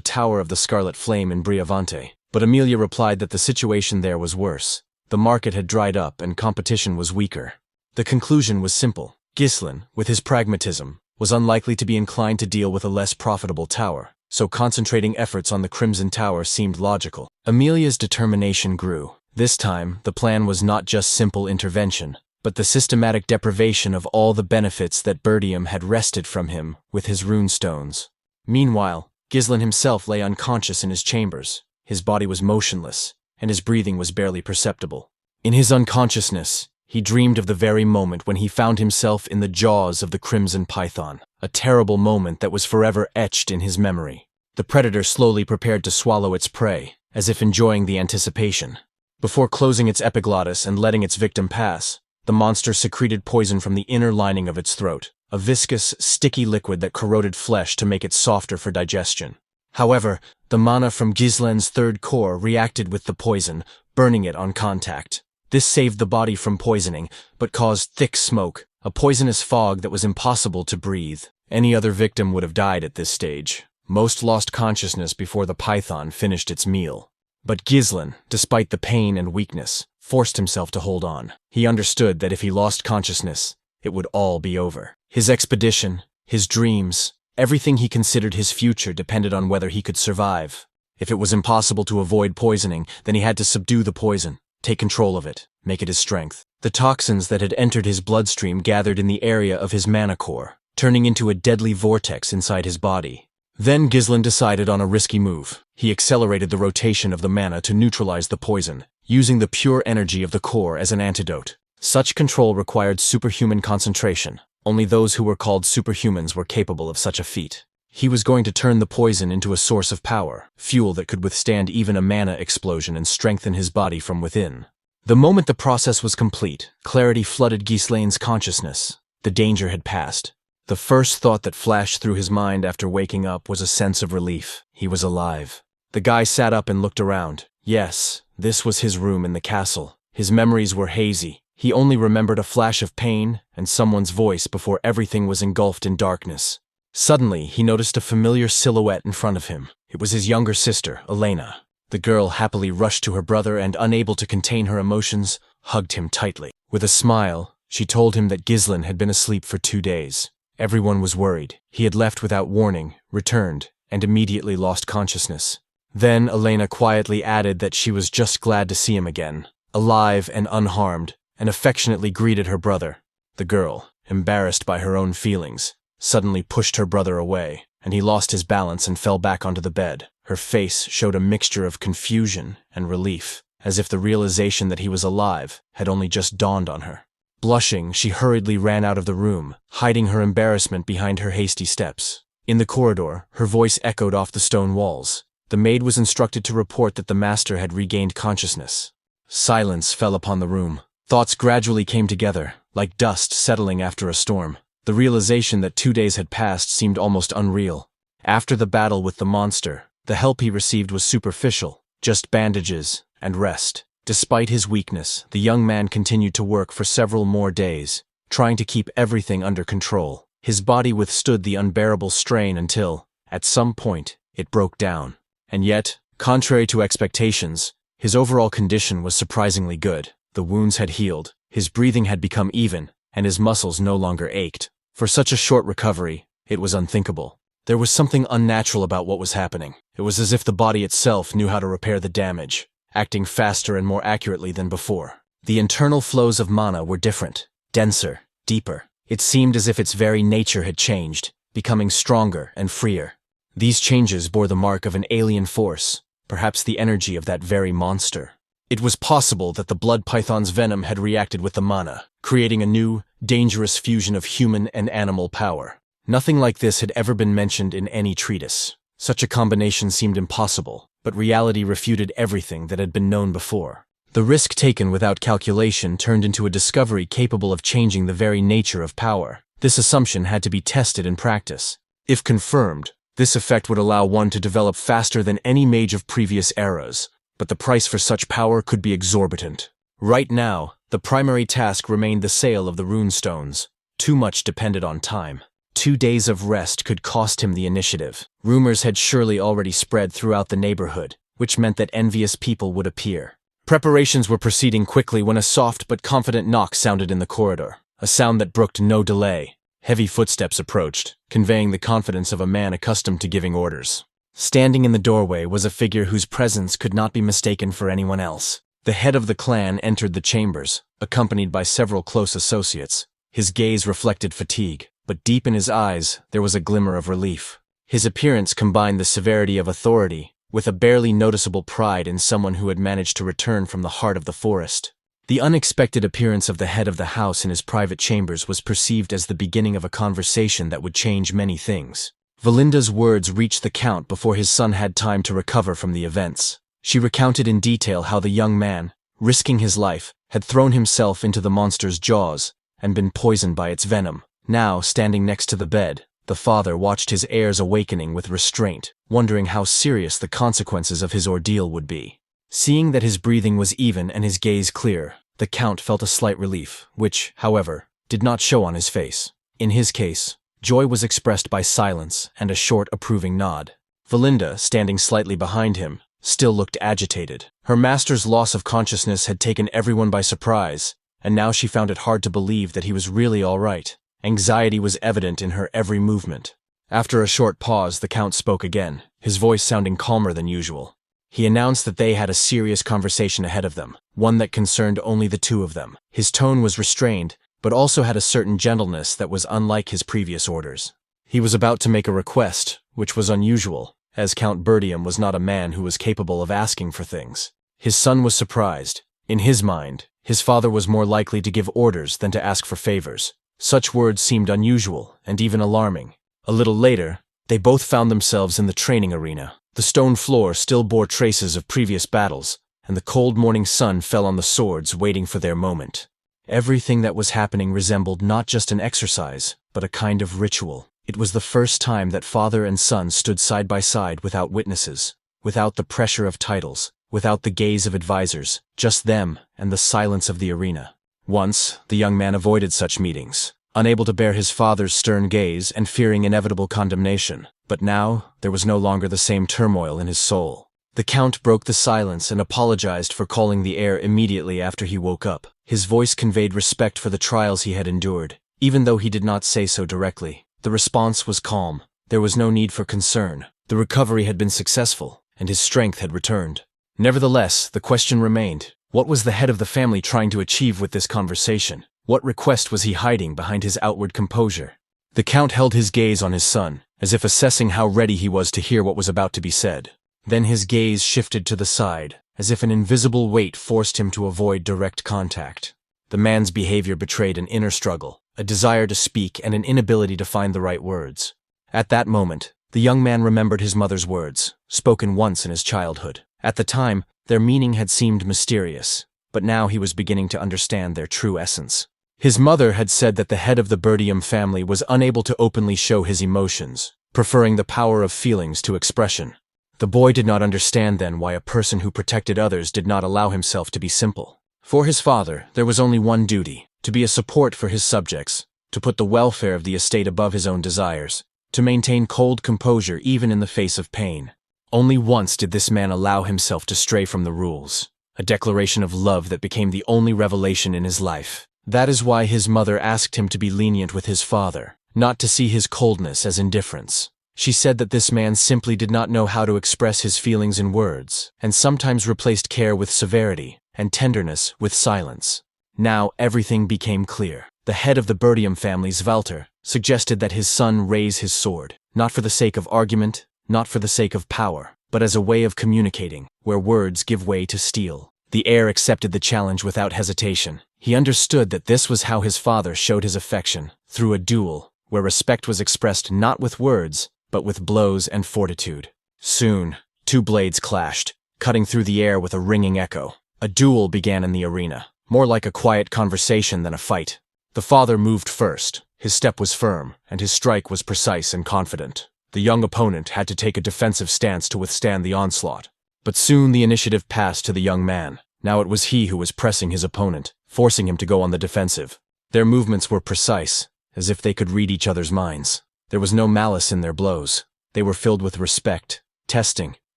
Tower of the Scarlet Flame in Briavante, but Amelia replied that the situation there was worse. The market had dried up and competition was weaker. The conclusion was simple. Gislon, with his pragmatism, was unlikely to be inclined to deal with a less profitable tower, so concentrating efforts on the Crimson Tower seemed logical. Amelia's determination grew. This time, the plan was not just simple intervention, but the systematic deprivation of all the benefits that Berdium had wrested from him with his rune stones. Meanwhile, Gislon himself lay unconscious in his chambers. His body was motionless, and his breathing was barely perceptible. In his unconsciousness, he dreamed of the very moment when he found himself in the jaws of the Crimson Python, a terrible moment that was forever etched in his memory. The predator slowly prepared to swallow its prey, as if enjoying the anticipation. Before closing its epiglottis and letting its victim pass, the monster secreted poison from the inner lining of its throat, a viscous, sticky liquid that corroded flesh to make it softer for digestion. However, the mana from Gislon's third core reacted with the poison, burning it on contact. This saved the body from poisoning, but caused thick smoke, a poisonous fog that was impossible to breathe. Any other victim would have died at this stage. Most lost consciousness before the python finished its meal. But Gislon, despite the pain and weakness, forced himself to hold on. He understood that if he lost consciousness, it would all be over. His expedition, his dreams, everything he considered his future depended on whether he could survive. If it was impossible to avoid poisoning, then he had to subdue the poison, take control of it, make it his strength. The toxins that had entered his bloodstream gathered in the area of his mana core, turning into a deadly vortex inside his body. Then Gislon decided on a risky move. He accelerated the rotation of the mana to neutralize the poison, using the pure energy of the core as an antidote. Such control required superhuman concentration. Only those who were called superhumans were capable of such a feat. He was going to turn the poison into a source of power, fuel that could withstand even a mana explosion and strengthen his body from within. The moment the process was complete, clarity flooded Gislon's consciousness. The danger had passed. The first thought that flashed through his mind after waking up was a sense of relief. He was alive. The guy sat up and looked around. Yes, this was his room in the castle. His memories were hazy. He only remembered a flash of pain and someone's voice before everything was engulfed in darkness. Suddenly, he noticed a familiar silhouette in front of him. It was his younger sister, Elena. The girl happily rushed to her brother and, unable to contain her emotions, hugged him tightly. With a smile, she told him that Gislon had been asleep for 2 days. Everyone was worried. He had left without warning, returned, and immediately lost consciousness. Then Elena quietly added that she was just glad to see him again, alive and unharmed, and affectionately greeted her brother. The girl, embarrassed by her own feelings, suddenly pushed her brother away, and he lost his balance and fell back onto the bed. Her face showed a mixture of confusion and relief. as if the realization that he was alive had only just dawned on her. Blushing, she hurriedly ran out of the room, hiding her embarrassment behind her hasty steps. In the corridor, her voice echoed off the stone walls. The maid was instructed to report that the master had regained consciousness. Silence fell upon the room. Thoughts gradually came together, like dust settling after a storm. The realization that 2 days had passed seemed almost unreal. After the battle with the monster, the help he received was superficial, just bandages and rest. Despite his weakness, the young man continued to work for several more days, trying to keep everything under control. His body withstood the unbearable strain until, at some point, it broke down. And yet, contrary to expectations, his overall condition was surprisingly good. The wounds had healed, his breathing had become even, and his muscles no longer ached. For such a short recovery, it was unthinkable. There was something unnatural about what was happening. It was as if the body itself knew how to repair the damage, acting faster and more accurately than before. The internal flows of mana were different, denser, deeper. It seemed as if its very nature had changed, becoming stronger and freer. These changes bore the mark of an alien force, perhaps the energy of that very monster. It was possible that the blood python's venom had reacted with the mana, creating a new, dangerous fusion of human and animal power. Nothing like this had ever been mentioned in any treatise. Such a combination seemed impossible, but reality refuted everything that had been known before. The risk taken without calculation turned into a discovery capable of changing the very nature of power. This assumption had to be tested in practice. If confirmed, this effect would allow one to develop faster than any mage of previous eras, but the price for such power could be exorbitant. Right now, the primary task remained the sale of the runestones. Too much depended on time. 2 days of rest could cost him the initiative. Rumors had surely already spread throughout the neighborhood, which meant that envious people would appear. Preparations were proceeding quickly when a soft but confident knock sounded in the corridor, a sound that brooked no delay. Heavy footsteps approached, conveying the confidence of a man accustomed to giving orders. Standing in the doorway was a figure whose presence could not be mistaken for anyone else. The head of the clan entered the chambers, accompanied by several close associates. His gaze reflected fatigue, but deep in his eyes there was a glimmer of relief. His appearance combined the severity of authority with a barely noticeable pride in someone who had managed to return from the heart of the forest. The unexpected appearance of the head of the house in his private chambers was perceived as the beginning of a conversation that would change many things. Valinda's words reached the Count before his son had time to recover from the events. She recounted in detail how the young man, risking his life, had thrown himself into the monster's jaws and been poisoned by its venom. Now, standing next to the bed, the father watched his heir's awakening with restraint, wondering how serious the consequences of his ordeal would be. Seeing that his breathing was even and his gaze clear, the Count felt a slight relief, which, however, did not show on his face. In his case, joy was expressed by silence and a short approving nod. Valinda, standing slightly behind him, still looked agitated. Her master's loss of consciousness had taken everyone by surprise, and now she found it hard to believe that he was really all right. Anxiety was evident in her every movement. After a short pause, the Count spoke again, his voice sounding calmer than usual. He announced that they had a serious conversation ahead of them, one that concerned only the two of them. His tone was restrained, but also had a certain gentleness that was unlike his previous orders. He was about to make a request, which was unusual, as Count Berdium was not a man who was capable of asking for things. His son was surprised. In his mind, his father was more likely to give orders than to ask for favors. Such words seemed unusual and even alarming. A little later, they both found themselves in the training arena. The stone floor still bore traces of previous battles, and the cold morning sun fell on the swords waiting for their moment. Everything that was happening resembled not just an exercise, but a kind of ritual. It was the first time that father and son stood side by side without witnesses, without the pressure of titles, without the gaze of advisors, just them and the silence of the arena. Once, the young man avoided such meetings, unable to bear his father's stern gaze and fearing inevitable condemnation. But now, there was no longer the same turmoil in his soul. The Count broke the silence and apologized for calling the heir immediately after he woke up. His voice conveyed respect for the trials he had endured, even though he did not say so directly. The response was calm. There was no need for concern. The recovery had been successful, and his strength had returned. Nevertheless, the question remained. What was the head of the family trying to achieve with this conversation? What request was he hiding behind his outward composure? The Count held his gaze on his son, as if assessing how ready he was to hear what was about to be said. Then his gaze shifted to the side, as if an invisible weight forced him to avoid direct contact. The man's behavior betrayed an inner struggle, a desire to speak and an inability to find the right words. At that moment, the young man remembered his mother's words, spoken once in his childhood. At the time, their meaning had seemed mysterious, but now he was beginning to understand their true essence. His mother had said that the head of the Berdium family was unable to openly show his emotions, preferring the power of feelings to expression. The boy did not understand then why a person who protected others did not allow himself to be simple. For his father, there was only one duty: to be a support for his subjects, to put the welfare of the estate above his own desires, to maintain cold composure even in the face of pain. Only once did this man allow himself to stray from the rules, a declaration of love that became the only revelation in his life. That is why his mother asked him to be lenient with his father, not to see his coldness as indifference. She said that this man simply did not know how to express his feelings in words, and sometimes replaced care with severity, and tenderness with silence. Now everything became clear. The head of the Berdium family, Svalter, suggested that his son raise his sword, not for the sake of argument, not for the sake of power, but as a way of communicating, where words give way to steel. The heir accepted the challenge without hesitation. He understood that this was how his father showed his affection, through a duel, where respect was expressed not with words, but with blows and fortitude. Soon, two blades clashed, cutting through the air with a ringing echo. A duel began in the arena, more like a quiet conversation than a fight. The father moved first. His step was firm, and his strike was precise and confident. The young opponent had to take a defensive stance to withstand the onslaught. But soon the initiative passed to the young man. Now it was he who was pressing his opponent, forcing him to go on the defensive. Their movements were precise, as if they could read each other's minds. There was no malice in their blows. They were filled with respect, testing,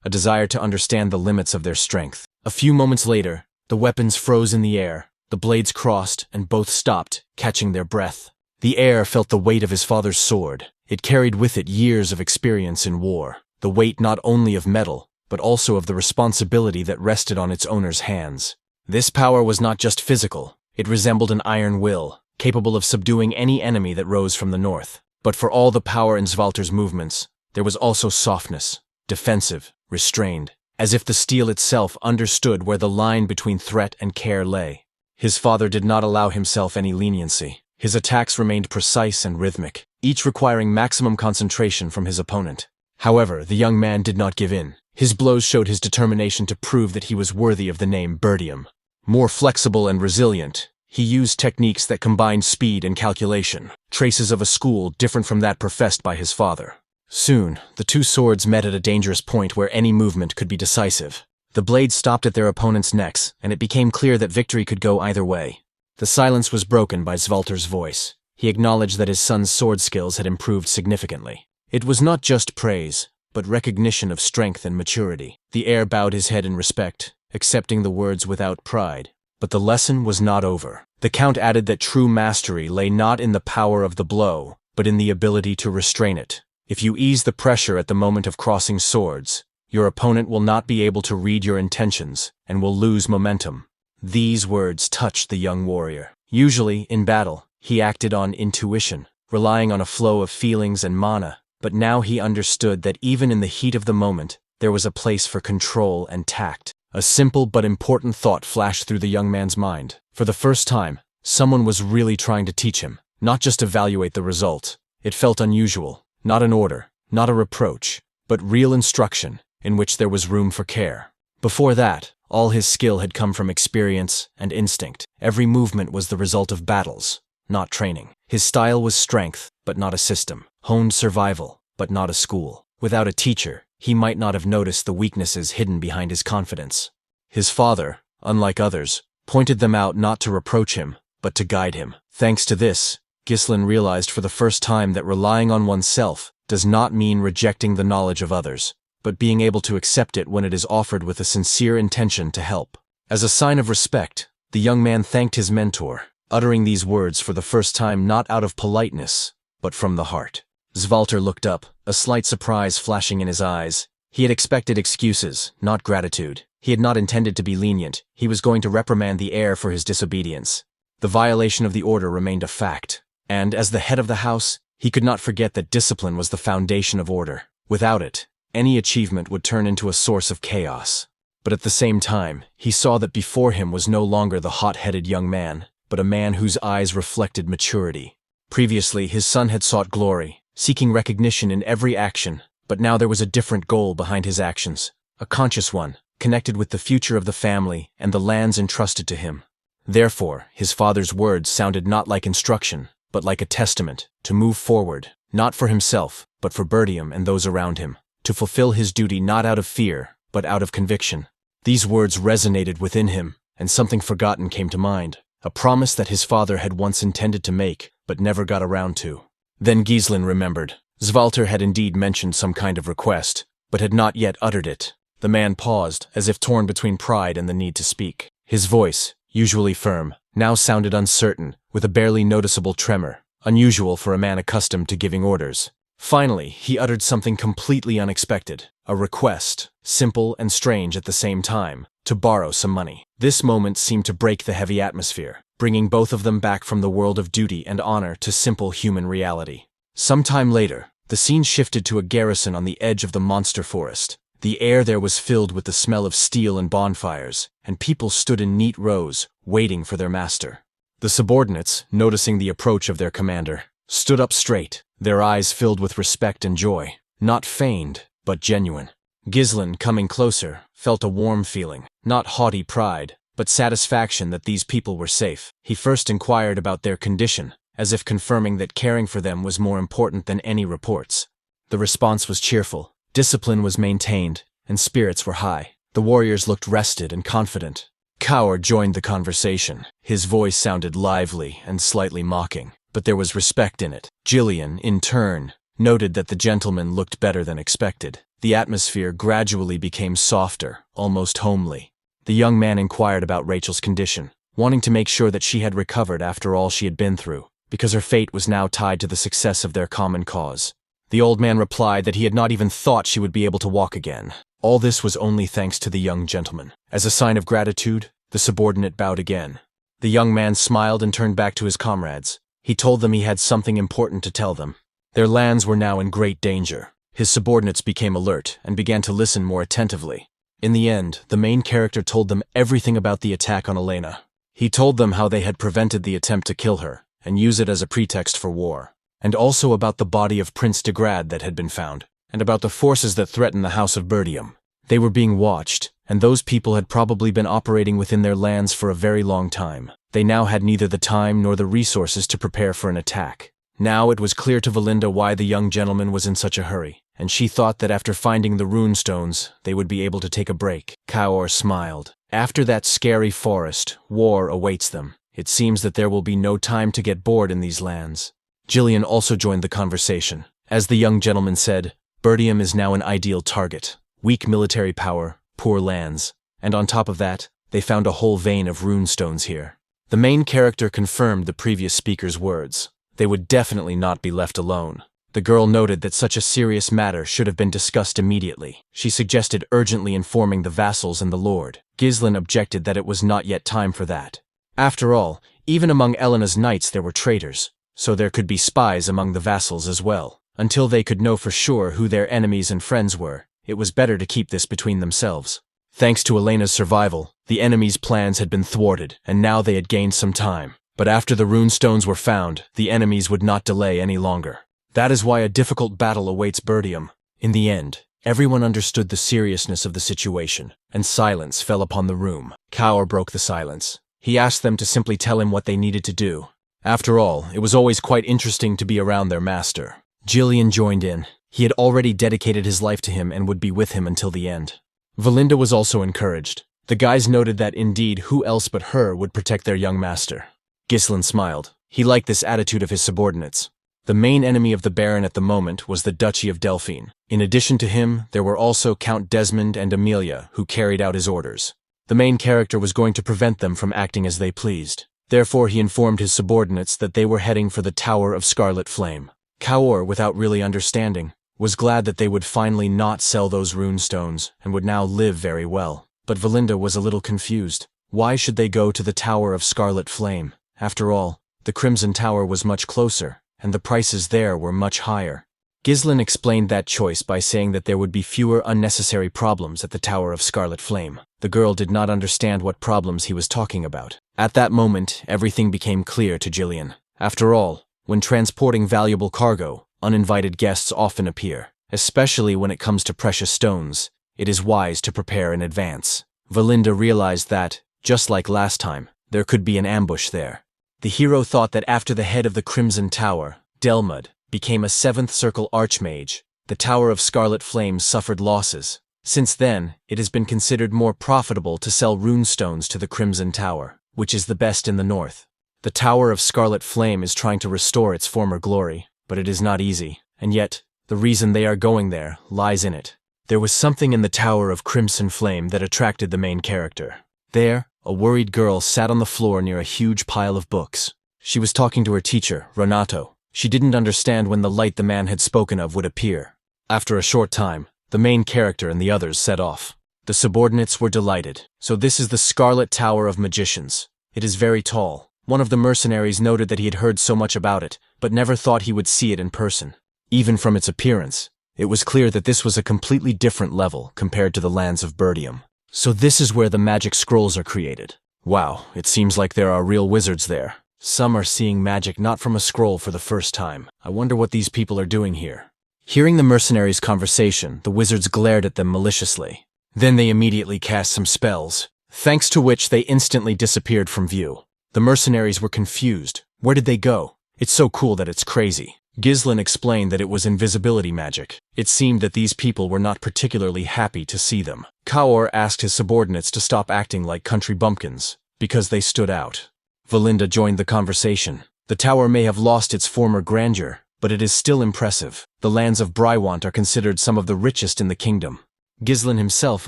a desire to understand the limits of their strength. A few moments later, the weapons froze in the air, the blades crossed, and both stopped, catching their breath. The heir felt the weight of his father's sword. It carried with it years of experience in war, the weight not only of metal, but also of the responsibility that rested on its owner's hands. This power was not just physical. It resembled an iron will, capable of subduing any enemy that rose from the north. But for all the power in Svalter's movements, there was also softness, defensive, restrained, as if the steel itself understood where the line between threat and care lay. His father did not allow himself any leniency. His attacks remained precise and rhythmic, each requiring maximum concentration from his opponent. However, the young man did not give in. His blows showed his determination to prove that he was worthy of the name Berdium. More flexible and resilient, he used techniques that combined speed and calculation, traces of a school different from that professed by his father. Soon, the two swords met at a dangerous point where any movement could be decisive. The blades stopped at their opponents' necks, and it became clear that victory could go either way. The silence was broken by Svalter's voice. He acknowledged that his son's sword skills had improved significantly. It was not just praise, but recognition of strength and maturity. The heir bowed his head in respect, accepting the words without pride. But the lesson was not over. The Count added that true mastery lay not in the power of the blow, but in the ability to restrain it. If you ease the pressure at the moment of crossing swords, your opponent will not be able to read your intentions and will lose momentum. These words touched the young warrior. Usually, in battle, he acted on intuition, relying on a flow of feelings and mana. But now he understood that even in the heat of the moment, there was a place for control and tact. A simple but important thought flashed through the young man's mind. For the first time, someone was really trying to teach him, not just evaluate the result. It felt unusual, not an order, not a reproach, but real instruction, in which there was room for care. Before that, all his skill had come from experience and instinct. Every movement was the result of battles, not training. His style was strength, but not a system. Honed survival, but not a school. Without a teacher, he might not have noticed the weaknesses hidden behind his confidence. His father, unlike others, pointed them out not to reproach him, but to guide him. Thanks to this, Gislon realized for the first time that relying on oneself does not mean rejecting the knowledge of others, but being able to accept it when it is offered with a sincere intention to help. As a sign of respect, the young man thanked his mentor, uttering these words for the first time not out of politeness, but from the heart. Svalter looked up, a slight surprise flashing in his eyes. He had expected excuses, not gratitude. He had not intended to be lenient. He was going to reprimand the heir for his disobedience. The violation of the order remained a fact, and as the head of the house, he could not forget that discipline was the foundation of order. Without it, any achievement would turn into a source of chaos. But at the same time, he saw that before him was no longer the hot-headed young man, but a man whose eyes reflected maturity. Previously, his son had sought glory, seeking recognition in every action, but now there was a different goal behind his actions, a conscious one, connected with the future of the family and the lands entrusted to him. Therefore, his father's words sounded not like instruction, but like a testament, to move forward, not for himself, but for Berdium and those around him, to fulfill his duty not out of fear, but out of conviction. These words resonated within him, and something forgotten came to mind, a promise that his father had once intended to make, but never got around to. Then Gislon remembered. Svalter had indeed mentioned some kind of request, but had not yet uttered it. The man paused, as if torn between pride and the need to speak. His voice, usually firm, now sounded uncertain, with a barely noticeable tremor, unusual for a man accustomed to giving orders. Finally, he uttered something completely unexpected, a request, simple and strange at the same time, to borrow some money. This moment seemed to break the heavy atmosphere, bringing both of them back from the world of duty and honor to simple human reality. Some time later, the scene shifted to a garrison on the edge of the monster forest. The air there was filled with the smell of steel and bonfires, and people stood in neat rows, waiting for their master. The subordinates, noticing the approach of their commander, stood up straight, their eyes filled with respect and joy, not feigned, but genuine. Gislon, coming closer, felt a warm feeling, not haughty pride, but satisfaction that these people were safe. He first inquired about their condition, as if confirming that caring for them was more important than any reports. The response was cheerful. Discipline was maintained, and spirits were high. The warriors looked rested and confident. Kaur joined the conversation. His voice sounded lively and slightly mocking, but there was respect in it. Jillian, in turn, noted that the gentleman looked better than expected. The atmosphere gradually became softer, almost homely. The young man inquired about Rachel's condition, wanting to make sure that she had recovered after all she had been through, because her fate was now tied to the success of their common cause. The old man replied that he had not even thought she would be able to walk again. All this was only thanks to the young gentleman. As a sign of gratitude, the subordinate bowed again. The young man smiled and turned back to his comrades. He told them he had something important to tell them. Their lands were now in great danger. His subordinates became alert and began to listen more attentively. In the end, the main character told them everything about the attack on Elena. He told them how they had prevented the attempt to kill her and use it as a pretext for war, and also about the body of Prince Degrad that had been found, and about the forces that threatened the House of Berdium. They were being watched, and those people had probably been operating within their lands for a very long time. They now had neither the time nor the resources to prepare for an attack. Now it was clear to Valinda why the young gentleman was in such a hurry, and she thought that after finding the rune stones, they would be able to take a break. Kaur smiled. After that scary forest, war awaits them. It seems that there will be no time to get bored in these lands. Jillian also joined the conversation. As the young gentleman said, Berdium is now an ideal target. Weak military power, poor lands, and on top of that, they found a whole vein of rune stones here. The main character confirmed the previous speaker's words. They would definitely not be left alone. The girl noted that such a serious matter should have been discussed immediately. She suggested urgently informing the vassals and the lord. Gislon objected that it was not yet time for that. After all, even among Elena's knights there were traitors, so there could be spies among the vassals as well. Until they could know for sure who their enemies and friends were, it was better to keep this between themselves. Thanks to Elena's survival, the enemy's plans had been thwarted, and now they had gained some time. But after the rune stones were found, the enemies would not delay any longer. That is why a difficult battle awaits Berdium. In the end, everyone understood the seriousness of the situation, and silence fell upon the room. Kaur broke the silence. He asked them to simply tell him what they needed to do. After all, it was always quite interesting to be around their master. Jillian joined in. He had already dedicated his life to him and would be with him until the end. Valinda was also encouraged. The guys noted that indeed who else but her would protect their young master. Gislon smiled. He liked this attitude of his subordinates. The main enemy of the Baron at the moment was the Duchy of Delphine. In addition to him, there were also Count Desmond and Amelia, who carried out his orders. The main character was going to prevent them from acting as they pleased. Therefore he informed his subordinates that they were heading for the Tower of Scarlet Flame. Kaur, without really understanding, was glad that they would finally not sell those rune stones and would now live very well. But Valinda was a little confused. Why should they go to the Tower of Scarlet Flame? After all, the Crimson Tower was much closer, and the prices there were much higher. Gislon explained that choice by saying that there would be fewer unnecessary problems at the Tower of Scarlet Flame. The girl did not understand what problems he was talking about. At that moment, everything became clear to Gislon. After all, when transporting valuable cargo, uninvited guests often appear. Especially when it comes to precious stones, it is wise to prepare in advance. Valinda realized that, just like last time, there could be an ambush there. The hero thought that after the head of the Crimson Tower, Delmud, became a 7th Circle Archmage, the Tower of Scarlet Flames suffered losses. Since then, it has been considered more profitable to sell runestones to the Crimson Tower, which is the best in the north. The Tower of Scarlet Flame is trying to restore its former glory, but it is not easy, and yet, the reason they are going there lies in it. There was something in the Tower of Crimson Flame that attracted the main character. There, a worried girl sat on the floor near a huge pile of books. She was talking to her teacher, Renato. She didn't understand when the light the man had spoken of would appear. After a short time, the main character and the others set off. The subordinates were delighted. So this is the Scarlet Tower of Magicians. It is very tall. One of the mercenaries noted that he had heard so much about it, but never thought he would see it in person. Even from its appearance, it was clear that this was a completely different level compared to the lands of Berdium. So this is where the magic scrolls are created. Wow, it seems like there are real wizards there. Some are seeing magic not from a scroll for the first time. I wonder what these people are doing here. Hearing the mercenaries' conversation, the wizards glared at them maliciously. Then they immediately cast some spells, thanks to which they instantly disappeared from view. The mercenaries were confused. Where did they go? It's so cool that it's crazy. Gislon explained that it was invisibility magic. It seemed that these people were not particularly happy to see them. Kaor asked his subordinates to stop acting like country bumpkins, because they stood out. Valinda joined the conversation. The tower may have lost its former grandeur, but it is still impressive. The lands of Brywant are considered some of the richest in the kingdom. Gislon himself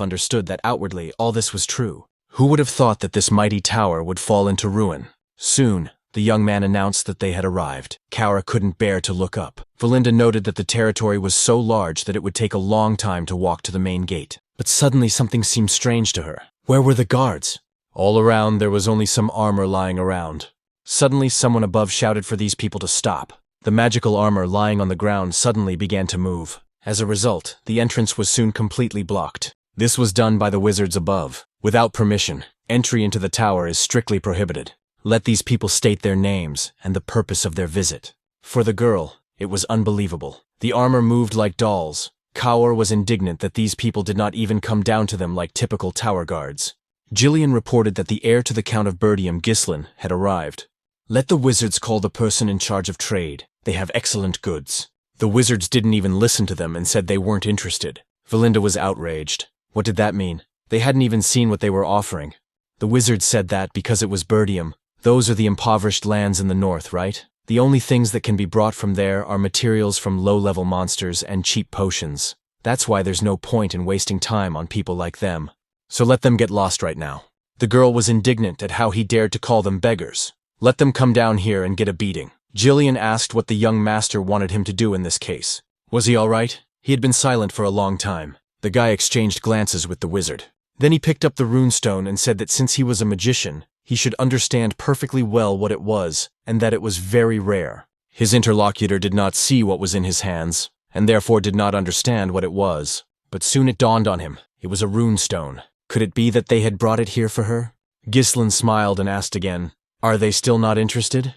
understood that outwardly all this was true. Who would have thought that this mighty tower would fall into ruin? Soon, the young man announced that they had arrived. Kaora couldn't bear to look up. Valinda noted that the territory was so large that it would take a long time to walk to the main gate. But suddenly something seemed strange to her. Where were the guards? All around there was only some armor lying around. Suddenly someone above shouted for these people to stop. The magical armor lying on the ground suddenly began to move. As a result, the entrance was soon completely blocked. This was done by the wizards above. Without permission, entry into the tower is strictly prohibited. Let these people state their names and the purpose of their visit. For the girl, it was unbelievable. The armor moved like dolls. Kaor was indignant that these people did not even come down to them like typical tower guards. Gislon reported that the heir to the Count of Berdium, Gislon, had arrived. Let the wizards call the person in charge of trade. They have excellent goods. The wizards didn't even listen to them and said they weren't interested. Valinda was outraged. What did that mean? They hadn't even seen what they were offering. The wizards said that because it was Berdium. Those are the impoverished lands in the north, right? The only things that can be brought from there are materials from low-level monsters and cheap potions. That's why there's no point in wasting time on people like them. So let them get lost right now. The girl was indignant at how he dared to call them beggars. Let them come down here and get a beating. Gislon asked what the young master wanted him to do in this case. Was he all right? He had been silent for a long time. The guy exchanged glances with the wizard. Then he picked up the runestone and said that since he was a magician, he should understand perfectly well what it was, and that it was very rare. His interlocutor did not see what was in his hands, and therefore did not understand what it was. But soon it dawned on him. It was a runestone. Could it be that they had brought it here for her? Gislon smiled and asked again, "Are they still not interested?"